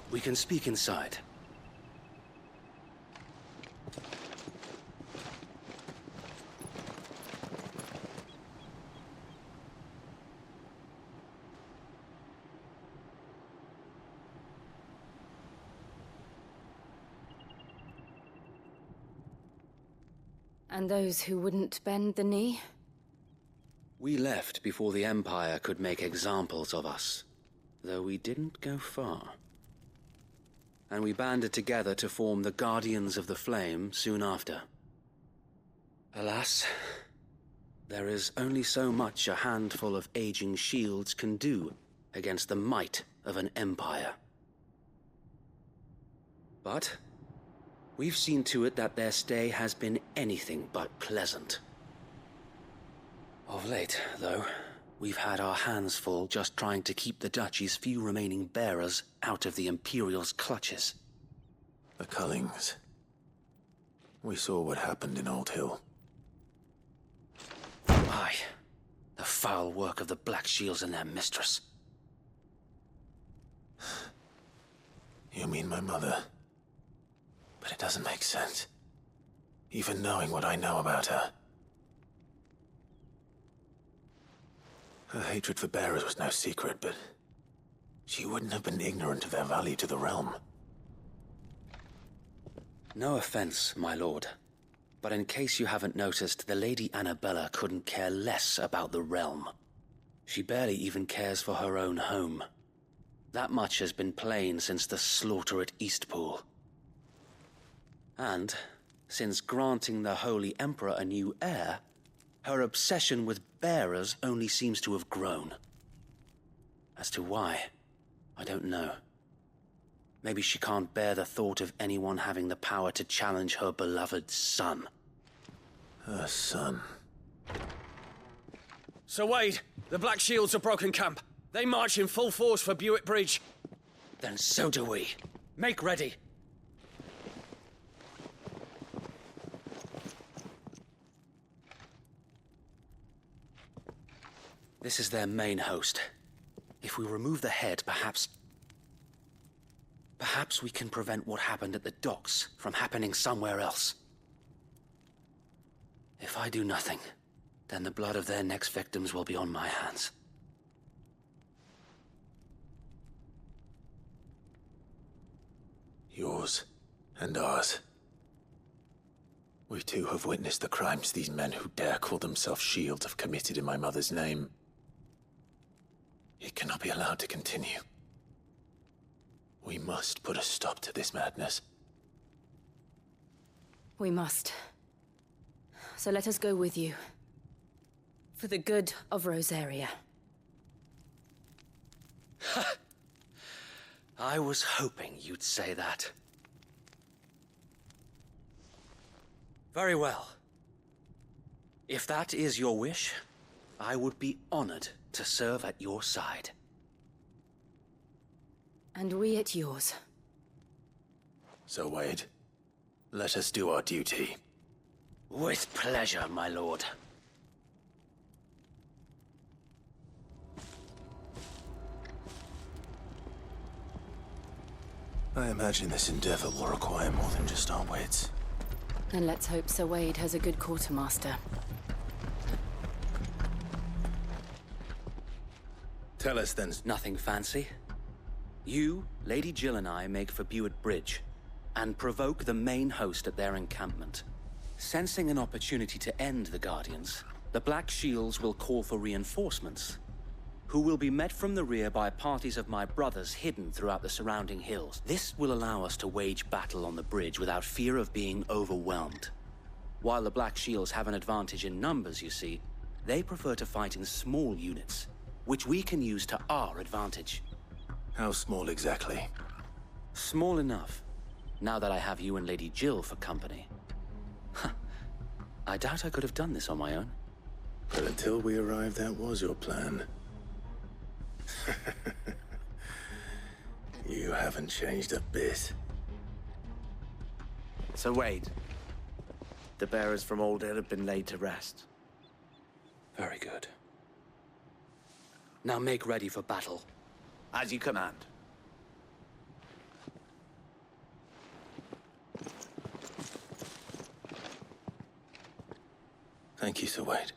We can speak inside. And those who wouldn't bend the knee? We left before the Empire could make examples of us, though we didn't go far. And we banded together to form the Guardians of the Flame soon after. Alas, there is only so much a handful of aging shields can do against the might of an empire. But we've seen to it that their stay has been anything but pleasant. Of late, though, we've had our hands full just trying to keep the Duchy's few remaining bearers out of the Imperial's clutches. The Cullings. We saw what happened in Old Hill. Aye, the foul work of the Black Shields and their mistress. You mean my mother? But it doesn't make sense. Even knowing what I know about her. Her hatred for bearers was no secret, but she wouldn't have been ignorant of their value to the realm. No offense, my lord. But in case you haven't noticed, the Lady Annabella couldn't care less about the realm. She barely even cares for her own home. That much has been plain since the slaughter at Eastpool. And, since granting the Holy Emperor a new heir, her obsession with bearers only seems to have grown. As to why, I don't know. Maybe she can't bear the thought of anyone having the power to challenge her beloved son. Her son? Sir Wade, the Black Shields have broken camp. They march in full force for Buick Bridge. Then so do we. Make ready. This is their main host. If we remove the head, perhaps we can prevent what happened at the docks from happening somewhere else. If I do nothing, then the blood of their next victims will be on my hands. Yours and ours. We too have witnessed the crimes these men who dare call themselves shields have committed in my mother's name. It cannot be allowed to continue. We must put a stop to this madness. We must. So let us go with you. For the good of Rosaria. I was hoping you'd say that. Very well. If that is your wish, I would be honored to serve at your side. And we at yours. So, Wade, let us do our duty. With pleasure, my lord. I imagine this endeavor will require more than just our wits. And let's hope Sir Wade has a good quartermaster. Tell us then. Nothing fancy. You, Lady Jill and I make for Buick Bridge, and provoke the main host at their encampment. Sensing an opportunity to end the Guardians, the Black Shields will call for reinforcements, who will be met from the rear by parties of my brothers hidden throughout the surrounding hills. This will allow us to wage battle on the bridge without fear of being overwhelmed. While the Black Shields have an advantage in numbers, you see, they prefer to fight in small units, which we can use to our advantage. How small exactly? Small enough, now that I have you and Lady Jill for company. I doubt I could have done this on my own. But until we arrived, that was your plan. You haven't changed a bit. So Wade, the bearers from Old Hill have been laid to rest. Very good. Now make ready for battle. As you command. Thank you, Sir Wade.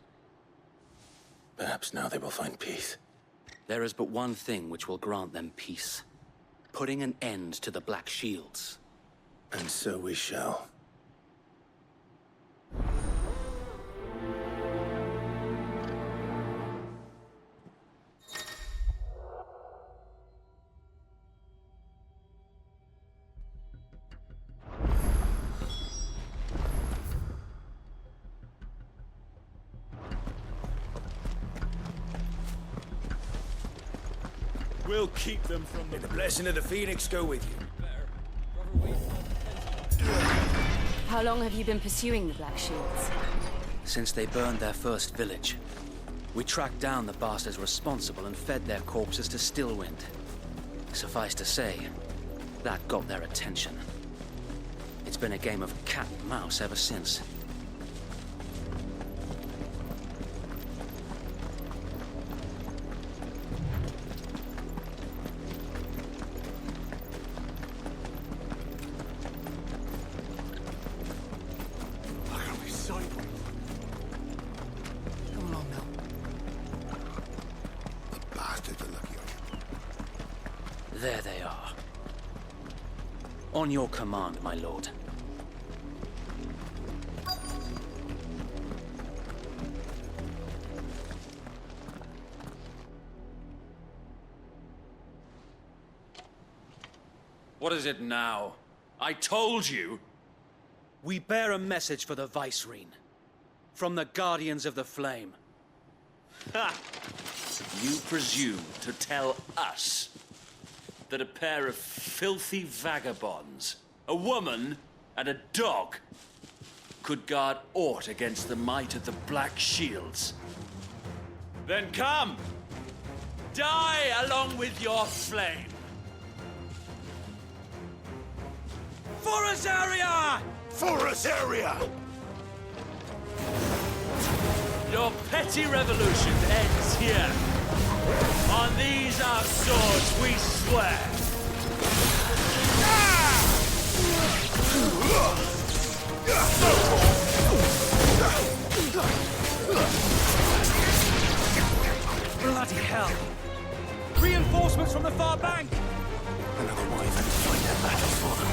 Perhaps now they will find peace. There is but one thing which will grant them peace. Putting an end to the Black Shields. And so we shall. We'll keep them from the blessing of the Phoenix go with you. How long have you been pursuing the Black Shields? Since they burned their first village. We tracked down the bastards responsible and fed their corpses to Stillwind. Suffice to say, that got their attention. It's been a game of cat and mouse ever since. There they are. On your command, my lord. What is it now? I told you! We bear a message for the Vicereine. From the Guardians of the Flame. Ha! You presume to tell us that a pair of filthy vagabonds, a woman and a dog, could guard aught against the might of the Black Shields? Then come! Die along with your flame! For Rosaria! For Rosaria! Your petty revolution ends here. On these our swords we swear. Bloody hell! Reinforcements from the far bank! Another wyvern to fight their battle for them.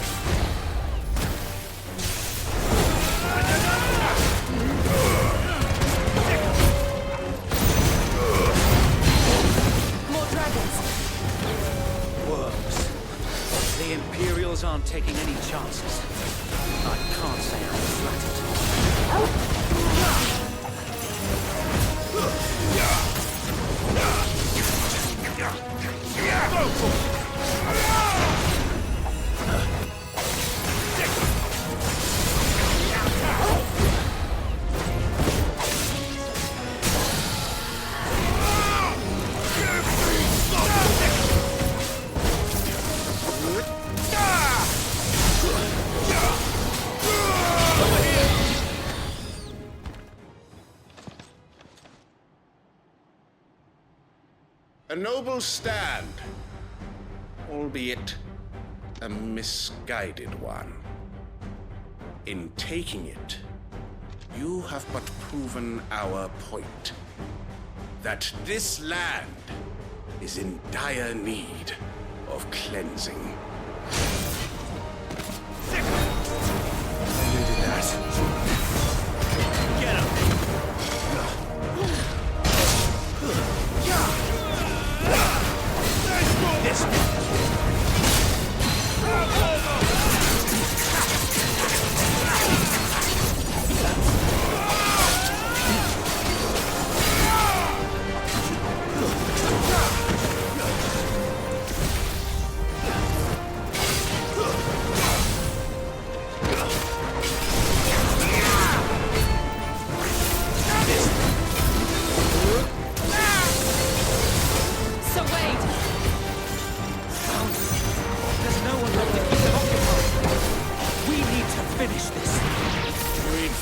Worms. The Imperials aren't taking any chances. I can't say I'm flattered. A noble stand, albeit a misguided one. In taking it, you have but proven our point. That this land is in dire need of cleansing. You did that. Get him! This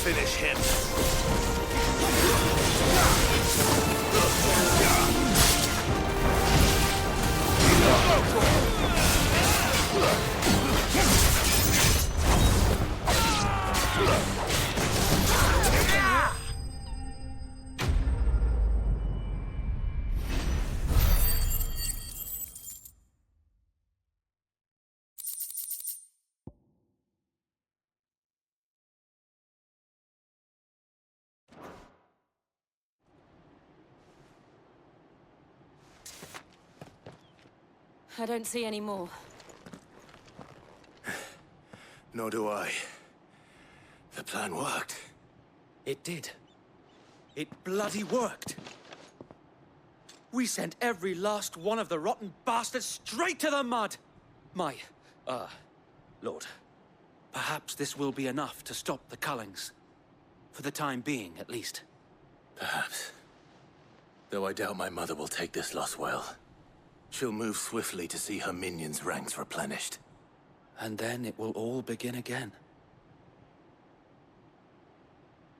finish him. I don't see any more. Nor do I. The plan worked. It did. It bloody worked. We sent every last one of the rotten bastards straight to the mud! Lord, perhaps this will be enough to stop the Cullings. For the time being, at least. Perhaps. Though I doubt my mother will take this loss well. She'll move swiftly to see her minions' ranks replenished. And then it will all begin again.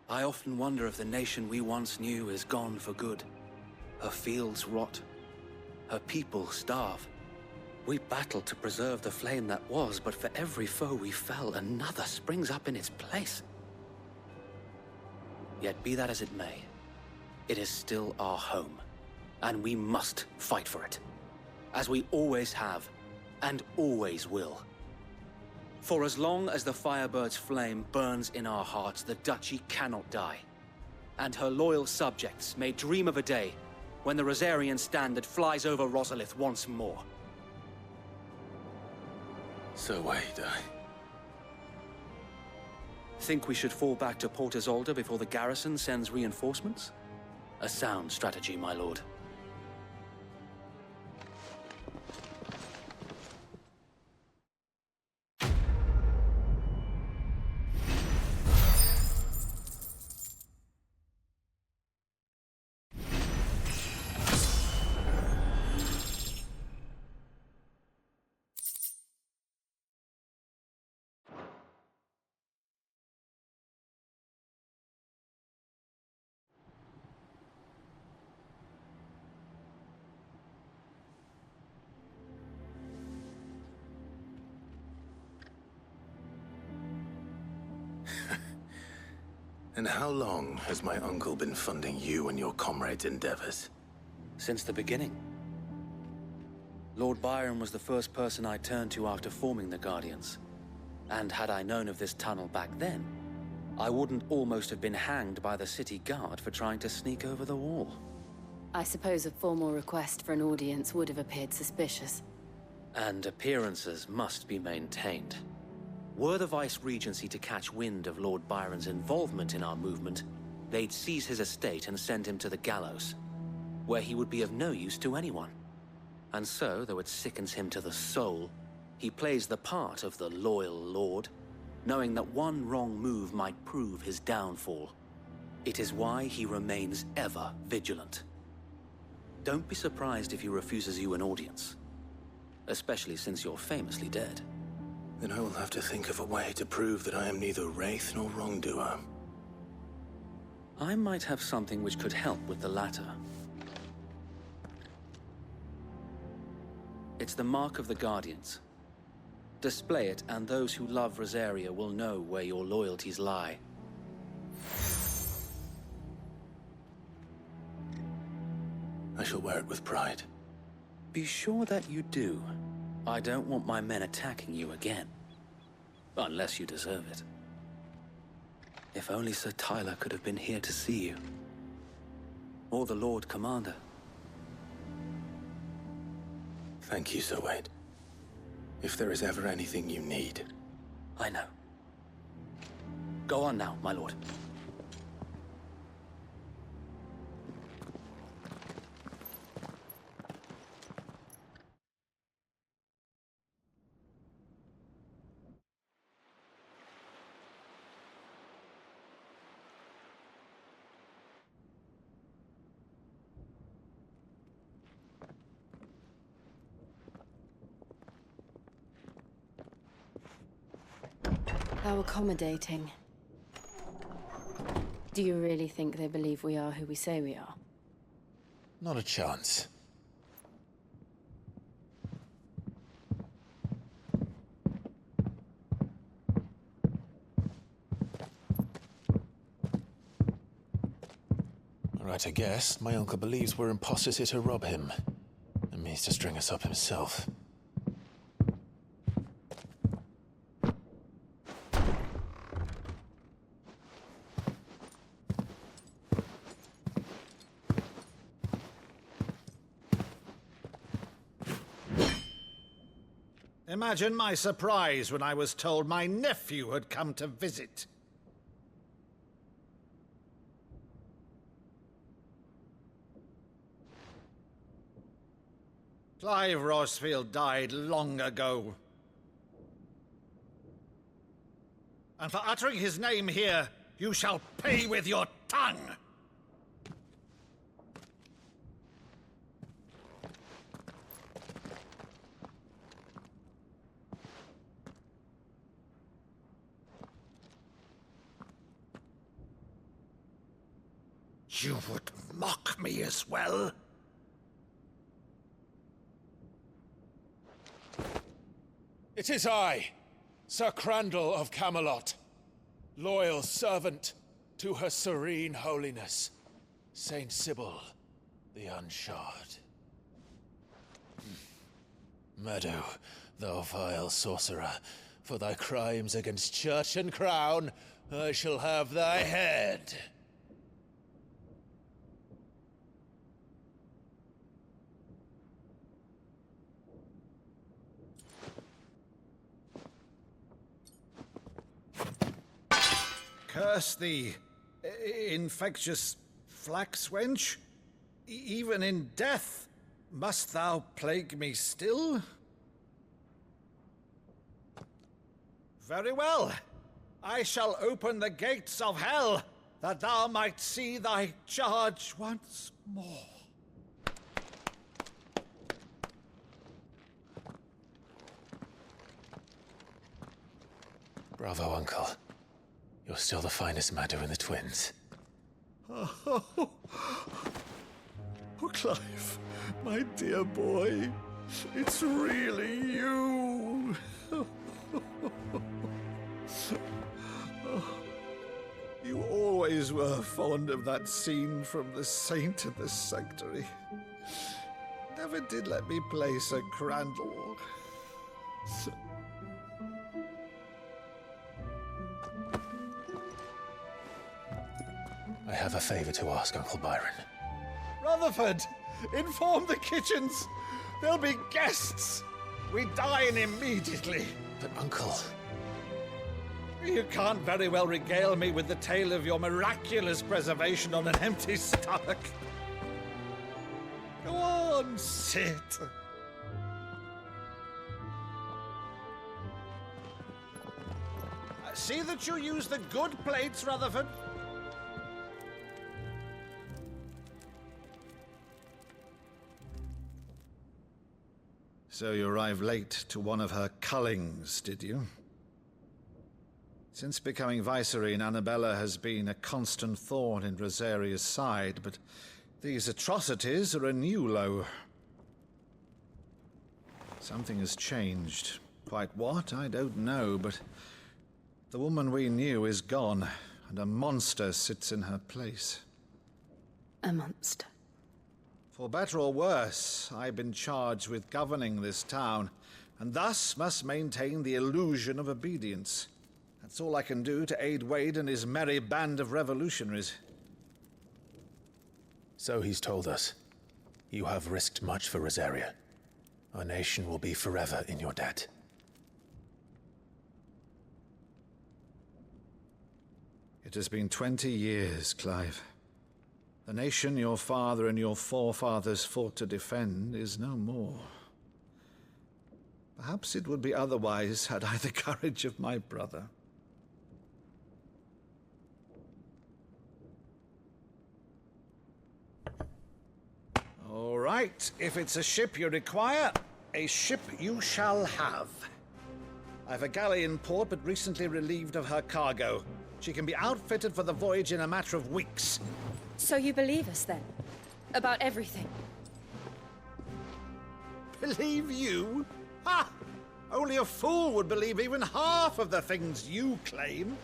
I often wonder if the nation we once knew is gone for good. Her fields rot. Her people starve. We battled to preserve the flame that was, but for every foe we fell, another springs up in its place. Yet be that as it may, it is still our home, and we must fight for it. As we always have, and always will. For as long as the Firebird's flame burns in our hearts, the Duchy cannot die. And her loyal subjects may dream of a day when the Rosarian standard flies over Rosalith once more. So wait, Think we should fall back to Port Isolde before the garrison sends reinforcements? A sound strategy, my lord. And how long has my uncle been funding you and your comrades' endeavors? Since the beginning. Lord Byron was the first person I turned to after forming the Guardians. And had I known of this tunnel back then, I wouldn't almost have been hanged by the city guard for trying to sneak over the wall. I suppose a formal request for an audience would have appeared suspicious. And appearances must be maintained. Were the Vice-Regency to catch wind of Lord Byron's involvement in our movement, they'd seize his estate and send him to the gallows, where he would be of no use to anyone. And so, though it sickens him to the soul, he plays the part of the loyal lord, knowing that one wrong move might prove his downfall. It is why he remains ever vigilant. Don't be surprised if he refuses you an audience, especially since you're famously dead. Then I will have to think of a way to prove that I am neither wraith nor wrongdoer. I might have something which could help with the latter. It's the mark of the Guardians. Display it, and those who love Rosaria will know where your loyalties lie. I shall wear it with pride. Be sure that you do. I don't want my men attacking you again. Unless you deserve it. If only Sir Tyler could have been here to see you. Or the Lord Commander. Thank you, Sir Wade. If there is ever anything you need. I know. Go on now, my lord. How accommodating. Do you really think they believe we are who we say we are? Not a chance. Right, I guess. My uncle believes we're imposters here to rob him. And means to string us up himself. Imagine my surprise when I was told my nephew had come to visit. Clive Rosfield died long ago. And for uttering his name here, you shall pay with your tongue! You would mock me as well? It is I, Sir Crandall of Camelot, loyal servant to Her Serene Holiness, Saint Sybil the Unshod. Meadow, thou vile sorcerer, for thy crimes against church and crown, I shall have thy head. Curse thee, infectious flax wench. Even in death, must thou plague me still? Very well. I shall open the gates of hell, that thou might see thy charge once more. Bravo, Uncle. You're still the finest Meadow in the twins. Oh, Clive, my dear boy, it's really you. You always were fond of that scene from The Saint and the Sanctuary. Never did let me play Sir Crandall. I have a favor to ask, Uncle Byron. Rutherford, inform the kitchens. There'll be guests. We dine immediately. But, Uncle... You can't very well regale me with the tale of your miraculous preservation on an empty stomach. Go on, sit. See that you use the good plates, Rutherford. So you arrived late to one of her cullings, did you? Since becoming Vicereine, Annabella has been a constant thorn in Rosaria's side, but these atrocities are a new low. Something has changed. Quite what, I don't know, but the woman we knew is gone, and a monster sits in her place. A monster? For better or worse, I've been charged with governing this town, and thus must maintain the illusion of obedience. That's all I can do to aid Wade and his merry band of revolutionaries. So he's told us. You have risked much for Rosaria. Our nation will be forever in your debt. It has been 20 years, Clive. The nation your father and your forefathers fought to defend is no more. Perhaps it would be otherwise had I the courage of my brother. All right, if it's a ship you require, a ship you shall have. I've a galley in port, but recently relieved of her cargo. She can be outfitted for the voyage in a matter of weeks. So you believe us, then? About everything? Believe you? Ha! Only a fool would believe even half of the things you claim.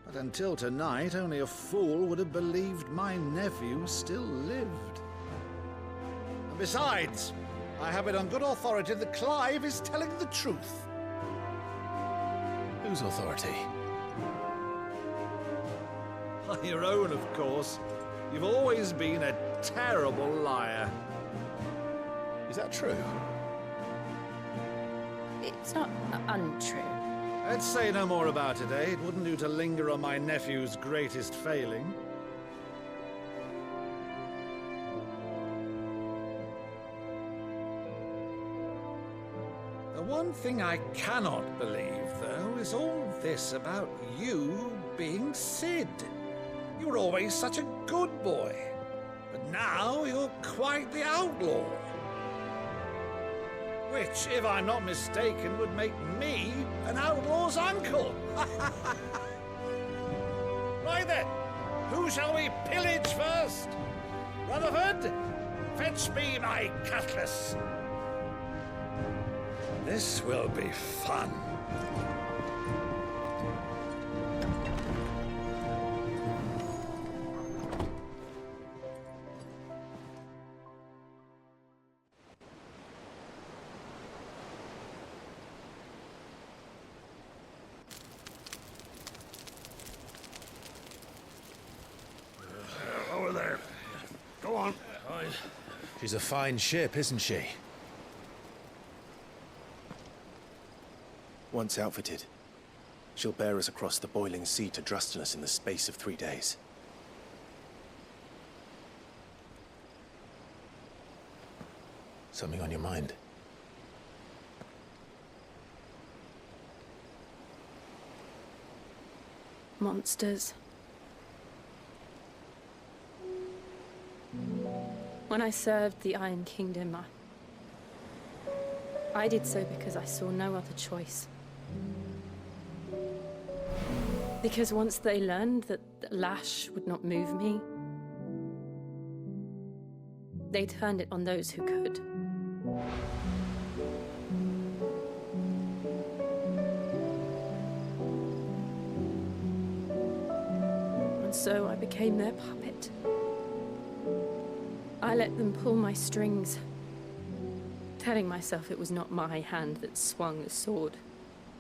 But until tonight, only a fool would have believed my nephew still lived. And besides, I have it on good authority that Clive is telling the truth. Whose authority? Your own, of course. You've always been a terrible liar. Is that true? It's not untrue. Let's say no more about it, eh? It wouldn't do to linger on my nephew's greatest failing. one thing I cannot believe, though, is all this about you being Sid. You were always such a good boy, but now you're quite the outlaw. Which, if I'm not mistaken, would make me an outlaw's uncle. Right then, who shall we pillage first? Rutherford, fetch me my cutlass. This will be fun. Over there. Go on. She's a fine ship, isn't she? Once outfitted, she'll bear us across the boiling sea to Drustinus in the space of 3 days. Something on your mind? Monsters. When I served the Iron Kingdom, I did so because I saw no other choice. Because once they learned that the lash would not move me, they turned it on those who could. And so I became their puppet. I let them pull my strings, telling myself it was not my hand that swung the sword,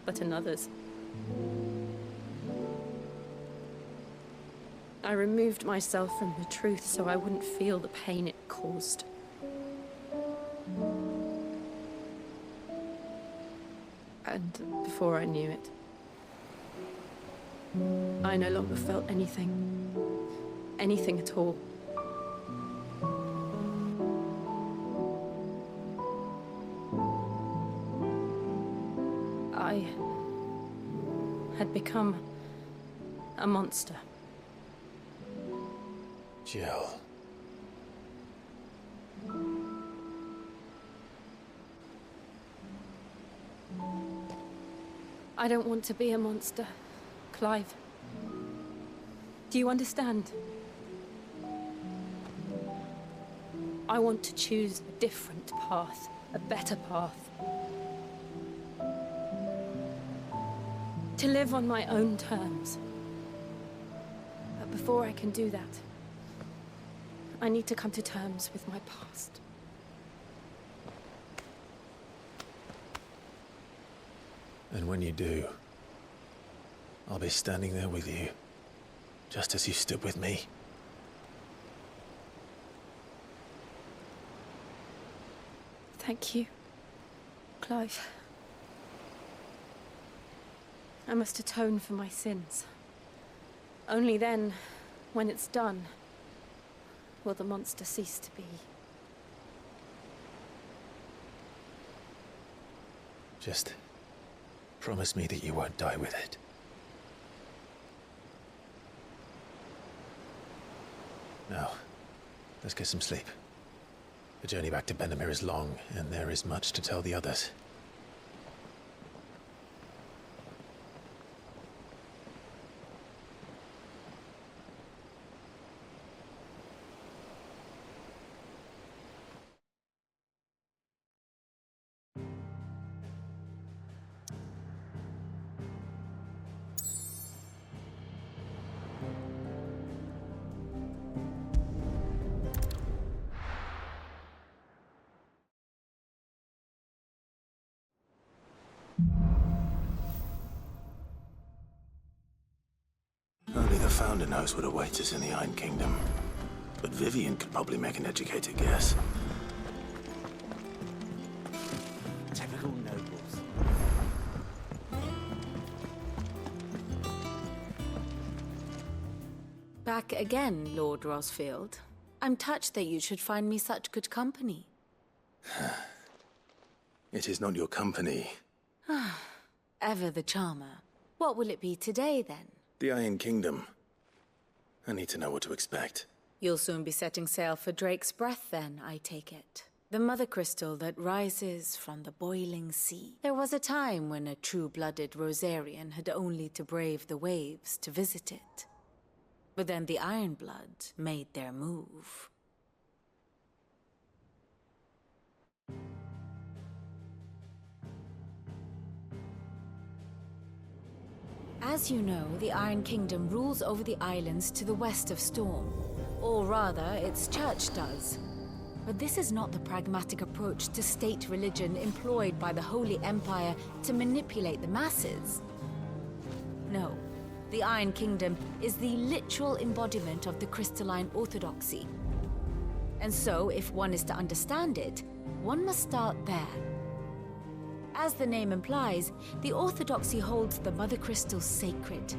but another's. I removed myself from the truth so I wouldn't feel the pain it caused. And before I knew it, I no longer felt anything. Anything at all. I had become a monster. Jill. I don't want to be a monster, Clive. Do you understand? I want to choose a different path, a better path. To live on my own terms. But before I can do that, I need to come to terms with my past. And when you do, I'll be standing there with you, just as you stood with me. Thank you, Clive. I must atone for my sins. Only then, when it's done, will the monster cease to be. Just promise me that you won't die with it. Now, let's get some sleep. The journey back to Benamir is long, and there is much to tell the others. Only the Founder knows what awaits us in the Iron Kingdom. But Vivian could probably make an educated guess. Typical nobles. Back again, Lord Rosfield. I'm touched that you should find me such good company. It is not your company. Ever the charmer. What will it be today, then? The Iron Kingdom. I need to know what to expect. You'll soon be setting sail for Drake's Breath, then, I take it. The mother crystal that rises from the boiling sea. There was a time when a true-blooded Rosarian had only to brave the waves to visit it. But then the Ironblood made their move. As you know, the Iron Kingdom rules over the islands to the west of Storm. Or rather, its church does. But this is not the pragmatic approach to state religion employed by the Holy Empire to manipulate the masses. No, the Iron Kingdom is the literal embodiment of the crystalline orthodoxy. And so, if one is to understand it, one must start there. As the name implies, the orthodoxy holds the mother crystals sacred,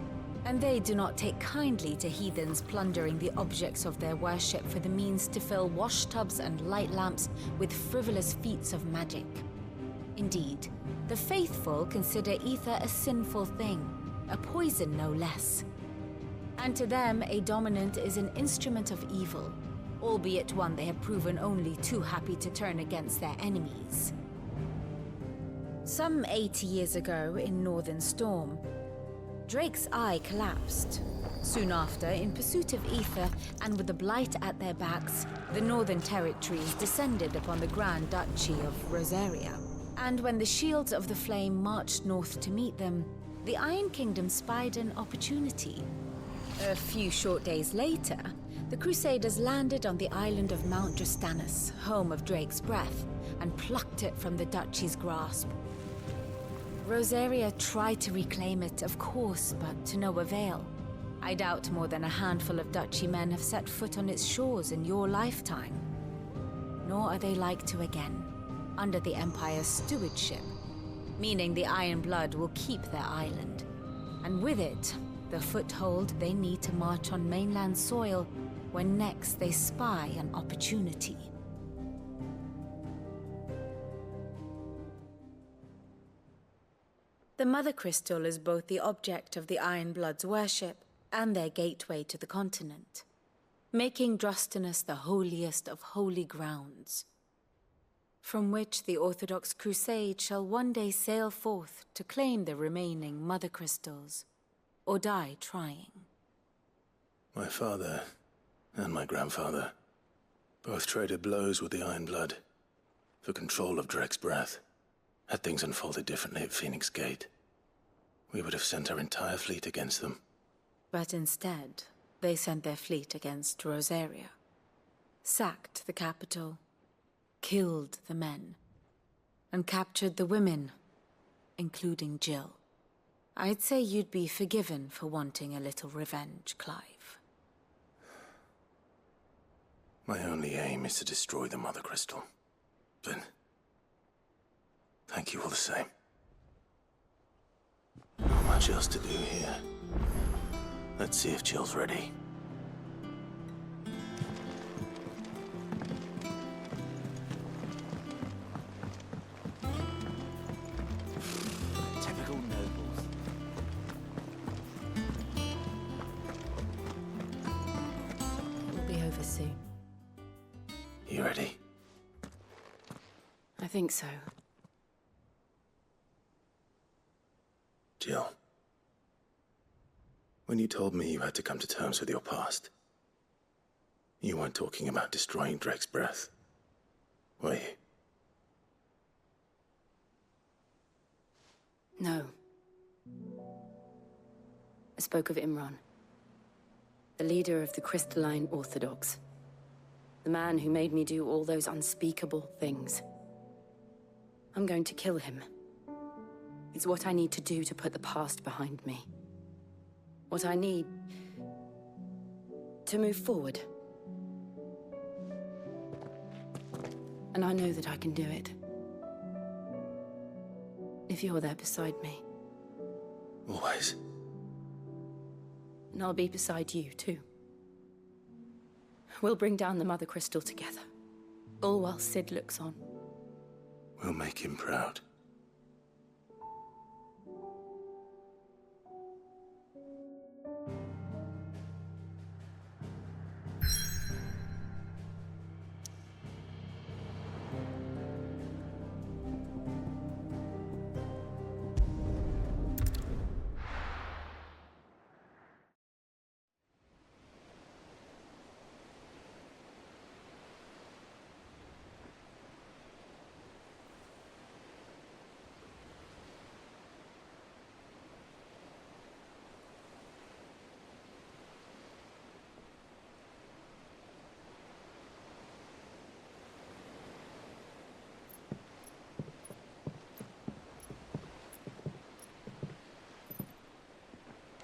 and they do not take kindly to heathens plundering the objects of their worship for the means to fill washtubs and light lamps with frivolous feats of magic. Indeed, the faithful consider ether a sinful thing, a poison no less. And to them, a dominant is an instrument of evil, albeit one they have proven only too happy to turn against their enemies. Some 80 years ago, in Northern Storm, Drake's eye collapsed. Soon after, in pursuit of ether, and with the Blight at their backs, the Northern Territories descended upon the Grand Duchy of Rosaria. And when the Shields of the Flame marched north to meet them, the Iron Kingdom spied an opportunity. A few short days later, the Crusaders landed on the island of Mount Justanus, home of Drake's Breath, and plucked it from the Duchy's grasp. Rosaria tried to reclaim it, of course, but to no avail. I doubt more than a handful of Duchy men have set foot on its shores in your lifetime. Nor are they like to again, under the Empire's stewardship, meaning the Iron Blood will keep their island. And with it, the foothold they need to march on mainland soil when next they spy an opportunity. The Mother Crystal is both the object of the Iron Blood's worship and their gateway to the continent, making Drustinus the holiest of holy grounds, from which the Orthodox Crusade shall one day sail forth to claim the remaining Mother Crystals, or die trying. My father and my grandfather both traded blows with the Iron Blood for control of Drake's Breath. Had things unfolded differently at Phoenix Gate, we would have sent our entire fleet against them. But instead, they sent their fleet against Rosaria, sacked the capital, killed the men, and captured the women, including Jill. I'd say you'd be forgiven for wanting a little revenge, Clive. My only aim is to destroy the Mother Crystal. But thank you all the same. Not much else to do here. Let's see if Jill's ready. Typical nobles. We'll be over soon. You ready? I think so. Jill, when you told me you had to come to terms with your past, you weren't talking about destroying Drake's Breath, were you? No. I spoke of Imran, the leader of the Crystalline Orthodox. The man who made me do all those unspeakable things. I'm going to kill him. It's what I need to do to put the past behind me. What I need to move forward. And I know that I can do it. If you're there beside me. Always. And I'll be beside you, too. We'll bring down the Mother Crystal together. All while Sid looks on. We'll make him proud.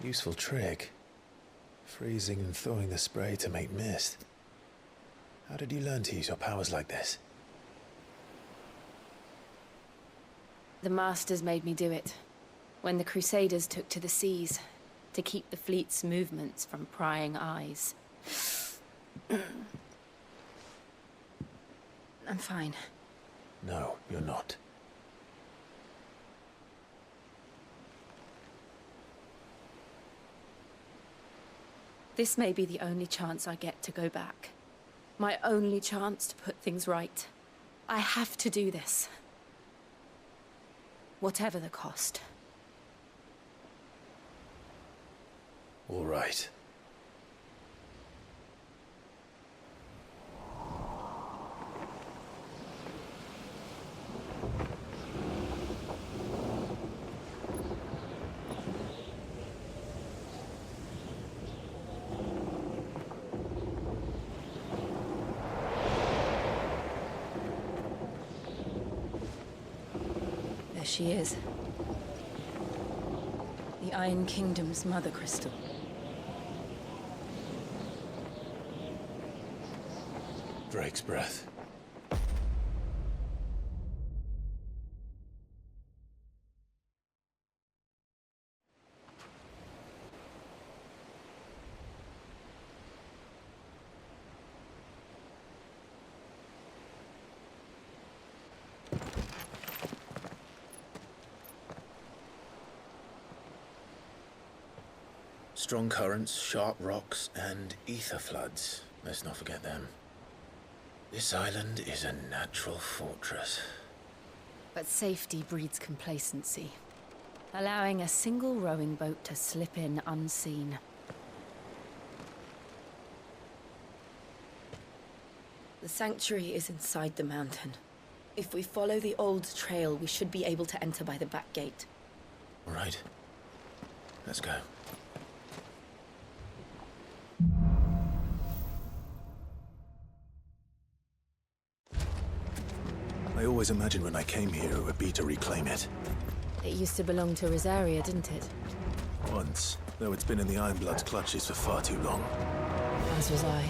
Useful trick. Freezing and thawing the spray to make mist. How did you learn to use your powers like this? The Masters made me do it. When the Crusaders took to the seas, to keep the fleet's movements from prying eyes. I'm fine. No, you're not. This may be the only chance I get to go back. My only chance to put things right. I have to do this. Whatever the cost. All right. There she is. The Iron Kingdom's mother crystal. Drake's breath. Strong currents, sharp rocks, and ether floods. Let's not forget them. This island is a natural fortress. But safety breeds complacency. Allowing a single rowing boat to slip in unseen. The sanctuary is inside the mountain. If we follow the old trail, we should be able to enter by the back gate. All right. Let's go. I always imagined when I came here it would be to reclaim it. It used to belong to Rosaria, didn't it? Once, though it's been in the Ironblood's clutches for far too long. As was I.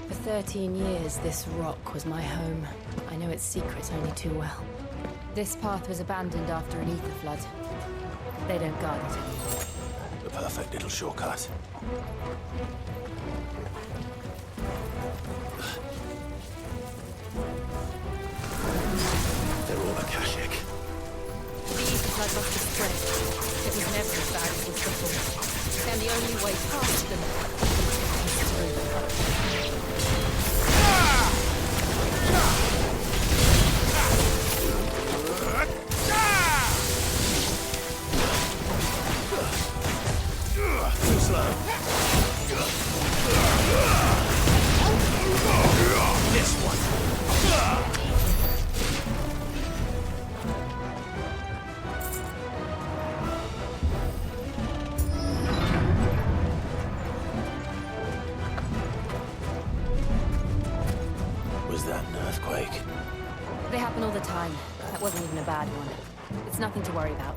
For 13 years, this rock was my home. I know its secret only too well. This path was abandoned after an ether flood. They don't guard it anymore. The perfect little shortcut. They're all Akashic. The ether flood must have spread. It was never as bad as this before. And the only way past them is through them. Too slow. This one. Was that an earthquake? They happen all the time. That wasn't even a bad one. It's nothing to worry about.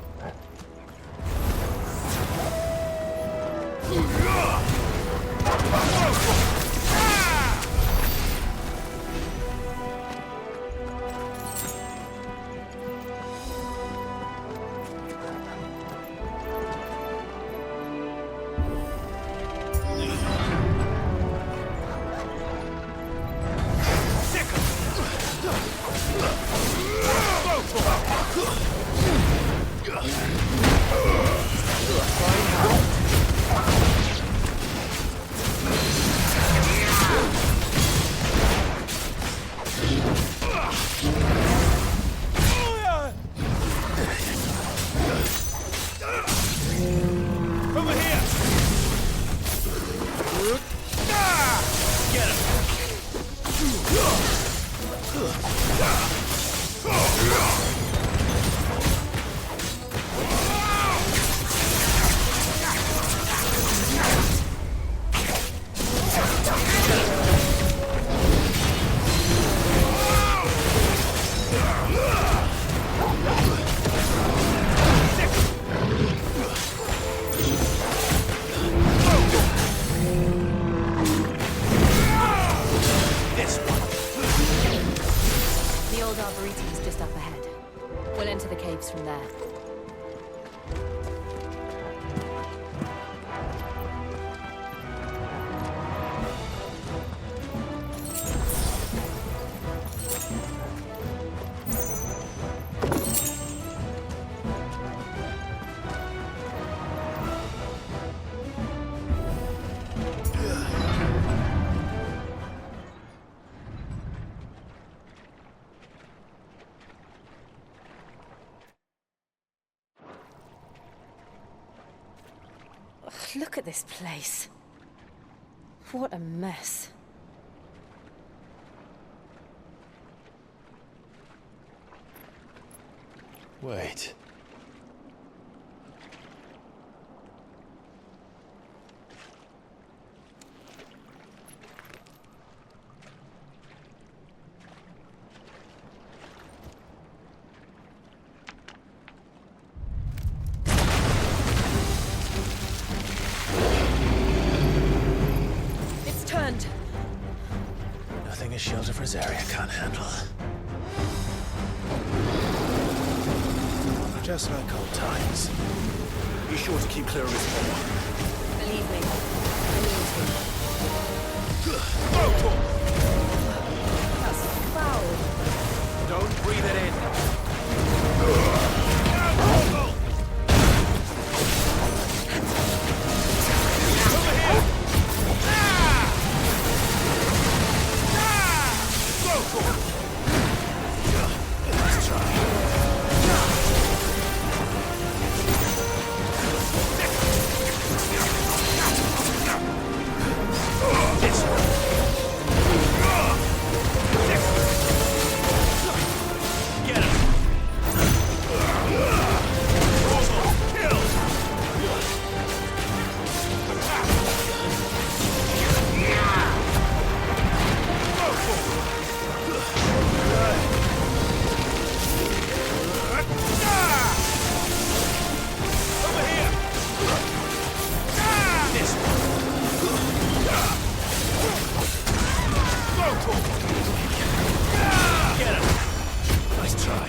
The old arboretum is just up ahead. We'll enter the caves from there. Look at this place. What a mess. Wait. It's turned. Nothing a shield of Rosaria can't handle. Just like old times. Be sure to keep clear of his hole. Believe me, That's foul. Don't breathe it in. Let's try.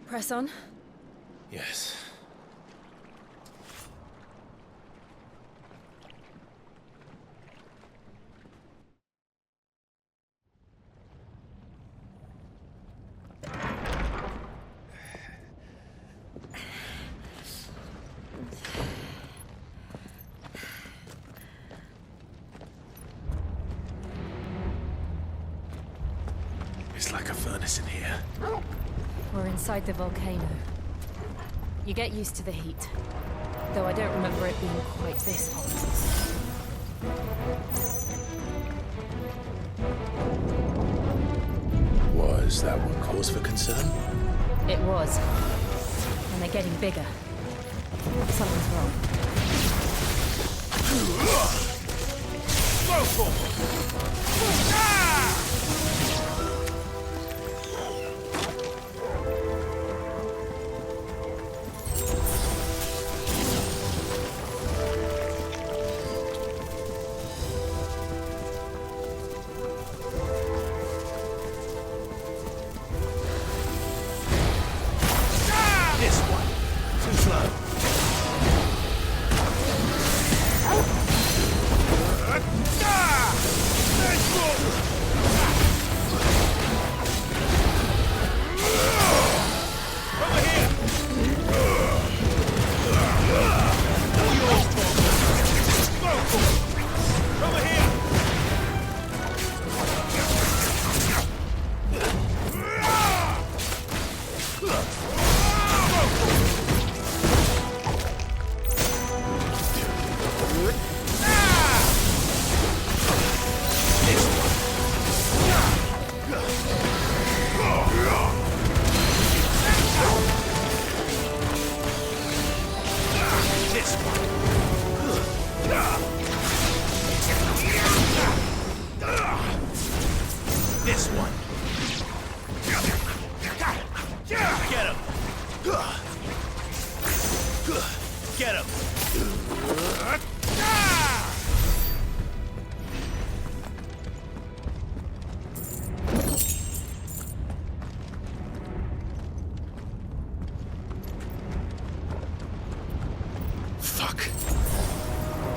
Press on. Yes. It's like a furnace in here. We're inside the volcano. You get used to the heat. Though I don't remember it being quite this hot. Was that what cause for concern? It was. And they're getting bigger. Something's wrong. Go for it! Ah!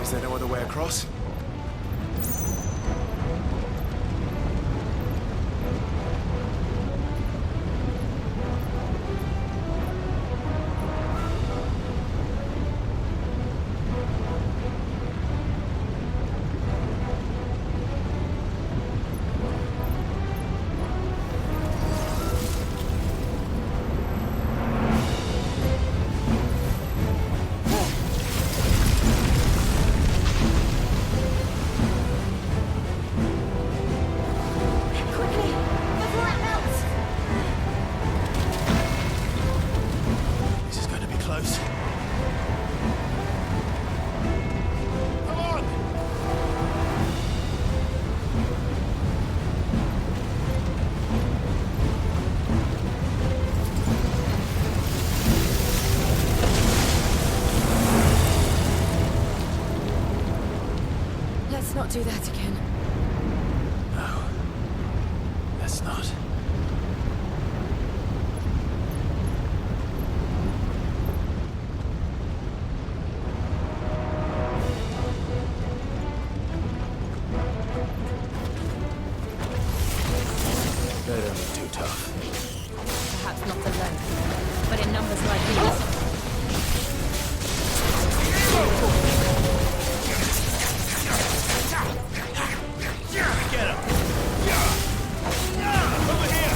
Is there no other way across? Let's not do that again. No. Let's not. They don't look too tough. Perhaps not alone, but in numbers like these. Get him! Over here!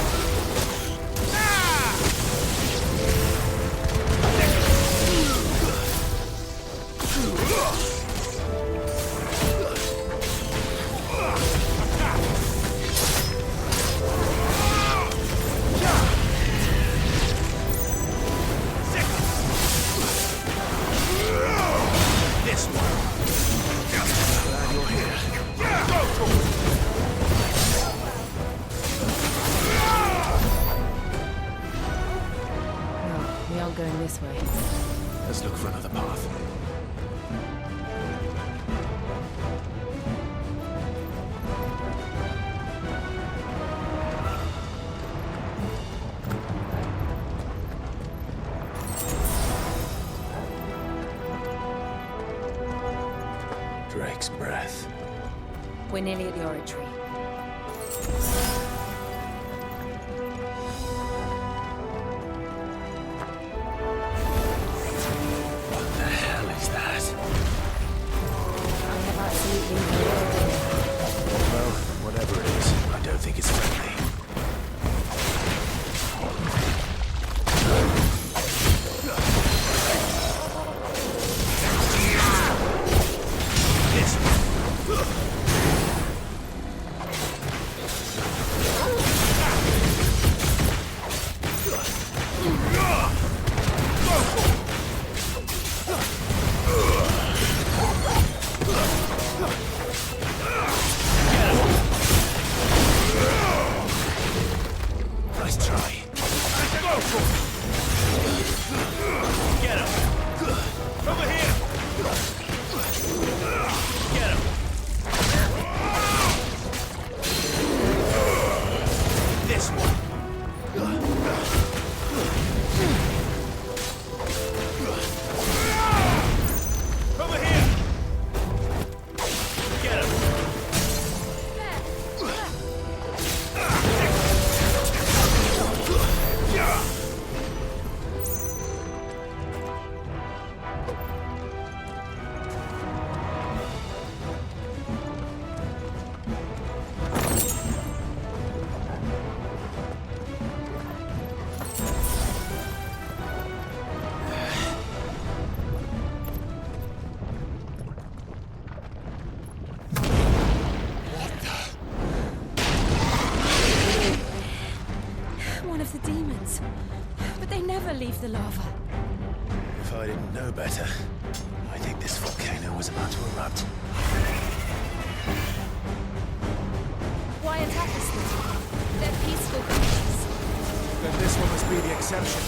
This one. Glad you're here. Go for it! No, we aren't going this way. Let's look for another path. Drake's breath. We're nearly at the oratory. What the hell is that? I have absolutely no idea. Well, whatever it is, I don't think it's friendly. of the demons. But they never leave the lava. If I didn't know better, I think this volcano was about to erupt. Why attack us then? They're peaceful creatures. Then this one must be the exception.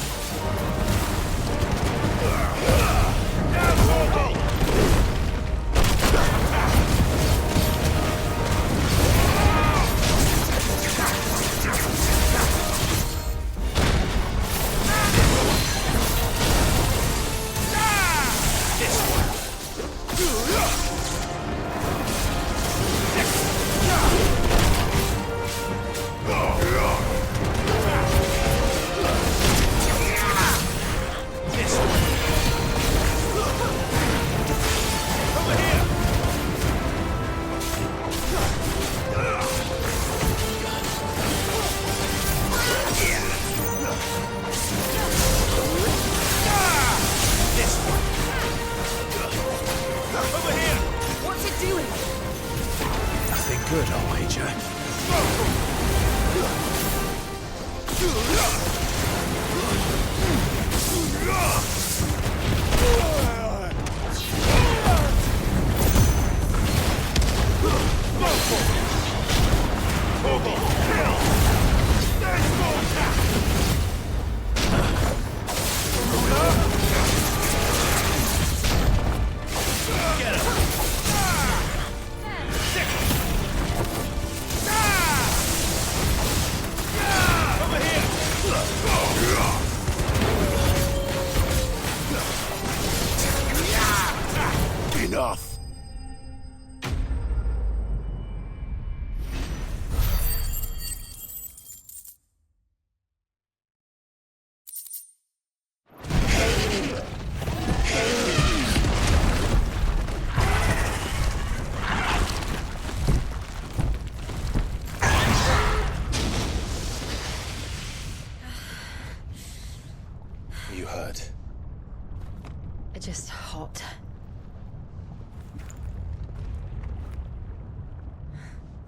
Just hot.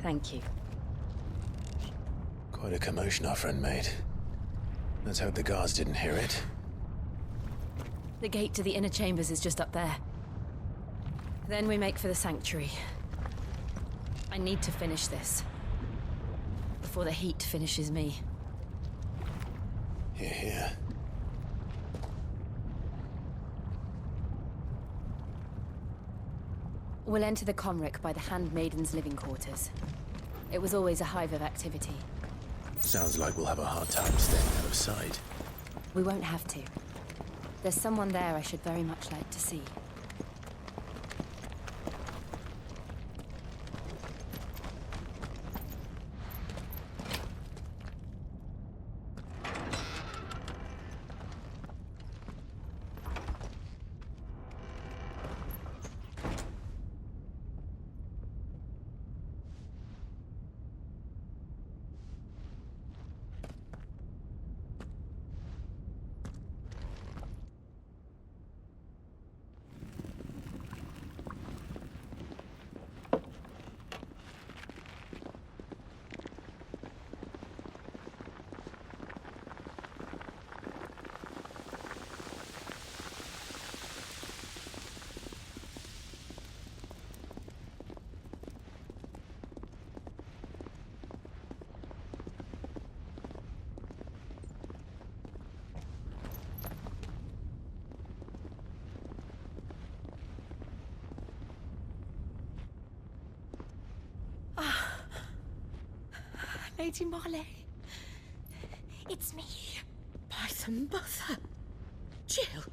Thank you. Quite a commotion our friend made. Let's hope the guards didn't hear it. The gate to the inner chambers is just up there. Then we make for the sanctuary. I need to finish this. Before the heat finishes me. Hear, hear. We'll enter the Comric by the Handmaiden's living quarters. It was always a hive of activity. Sounds like we'll have a hard time staying out of sight. We won't have to. There's someone there I should very much like to see. Lady Marley. It's me. By the mother. Jill,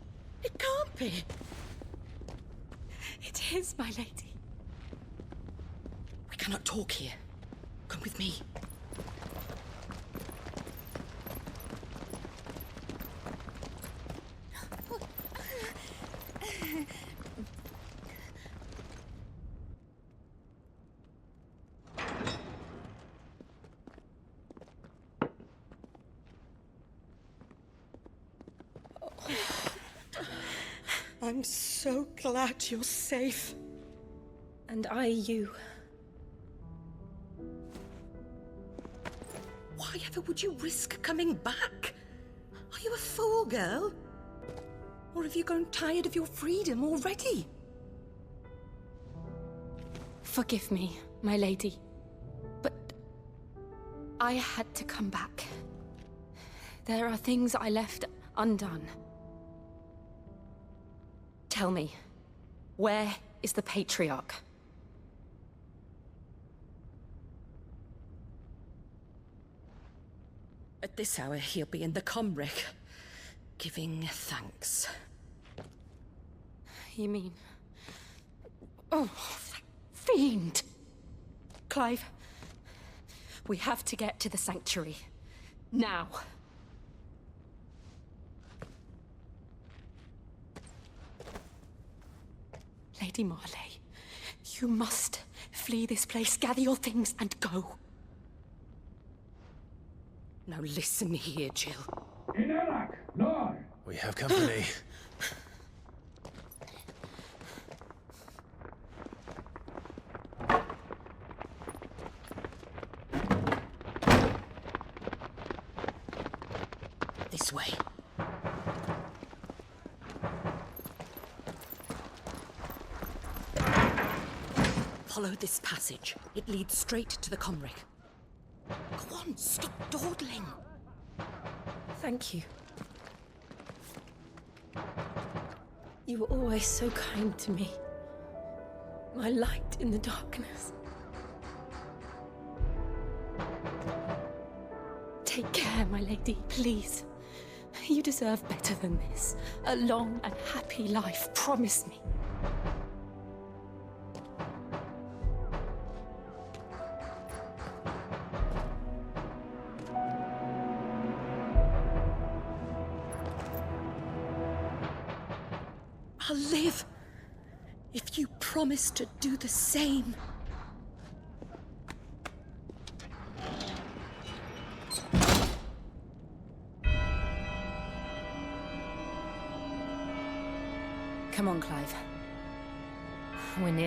it can't be. It is, my lady. We cannot talk here. Come with me. I'm so glad you're safe. And I you. Why ever would you risk coming back? Are you a fool, girl? Or have you grown tired of your freedom already? Forgive me, my lady, but I had to come back. There are things I left undone. Tell me, where is the Patriarch? At this hour, he'll be in the Comric, giving thanks. You mean... Oh, that fiend! Clive, we have to get to the sanctuary. Now. Lady Marley, you must flee this place, gather your things, and go. Now listen here, Jill. We have company. This way. Follow this passage. It leads straight to the Comric. Go on, stop dawdling. Thank you. You were always so kind to me. My light in the darkness. Take care, my lady, please. You deserve better than this. A long and happy life, promise me. I'll live if you promise to do the same. Come on, Clive. We're near.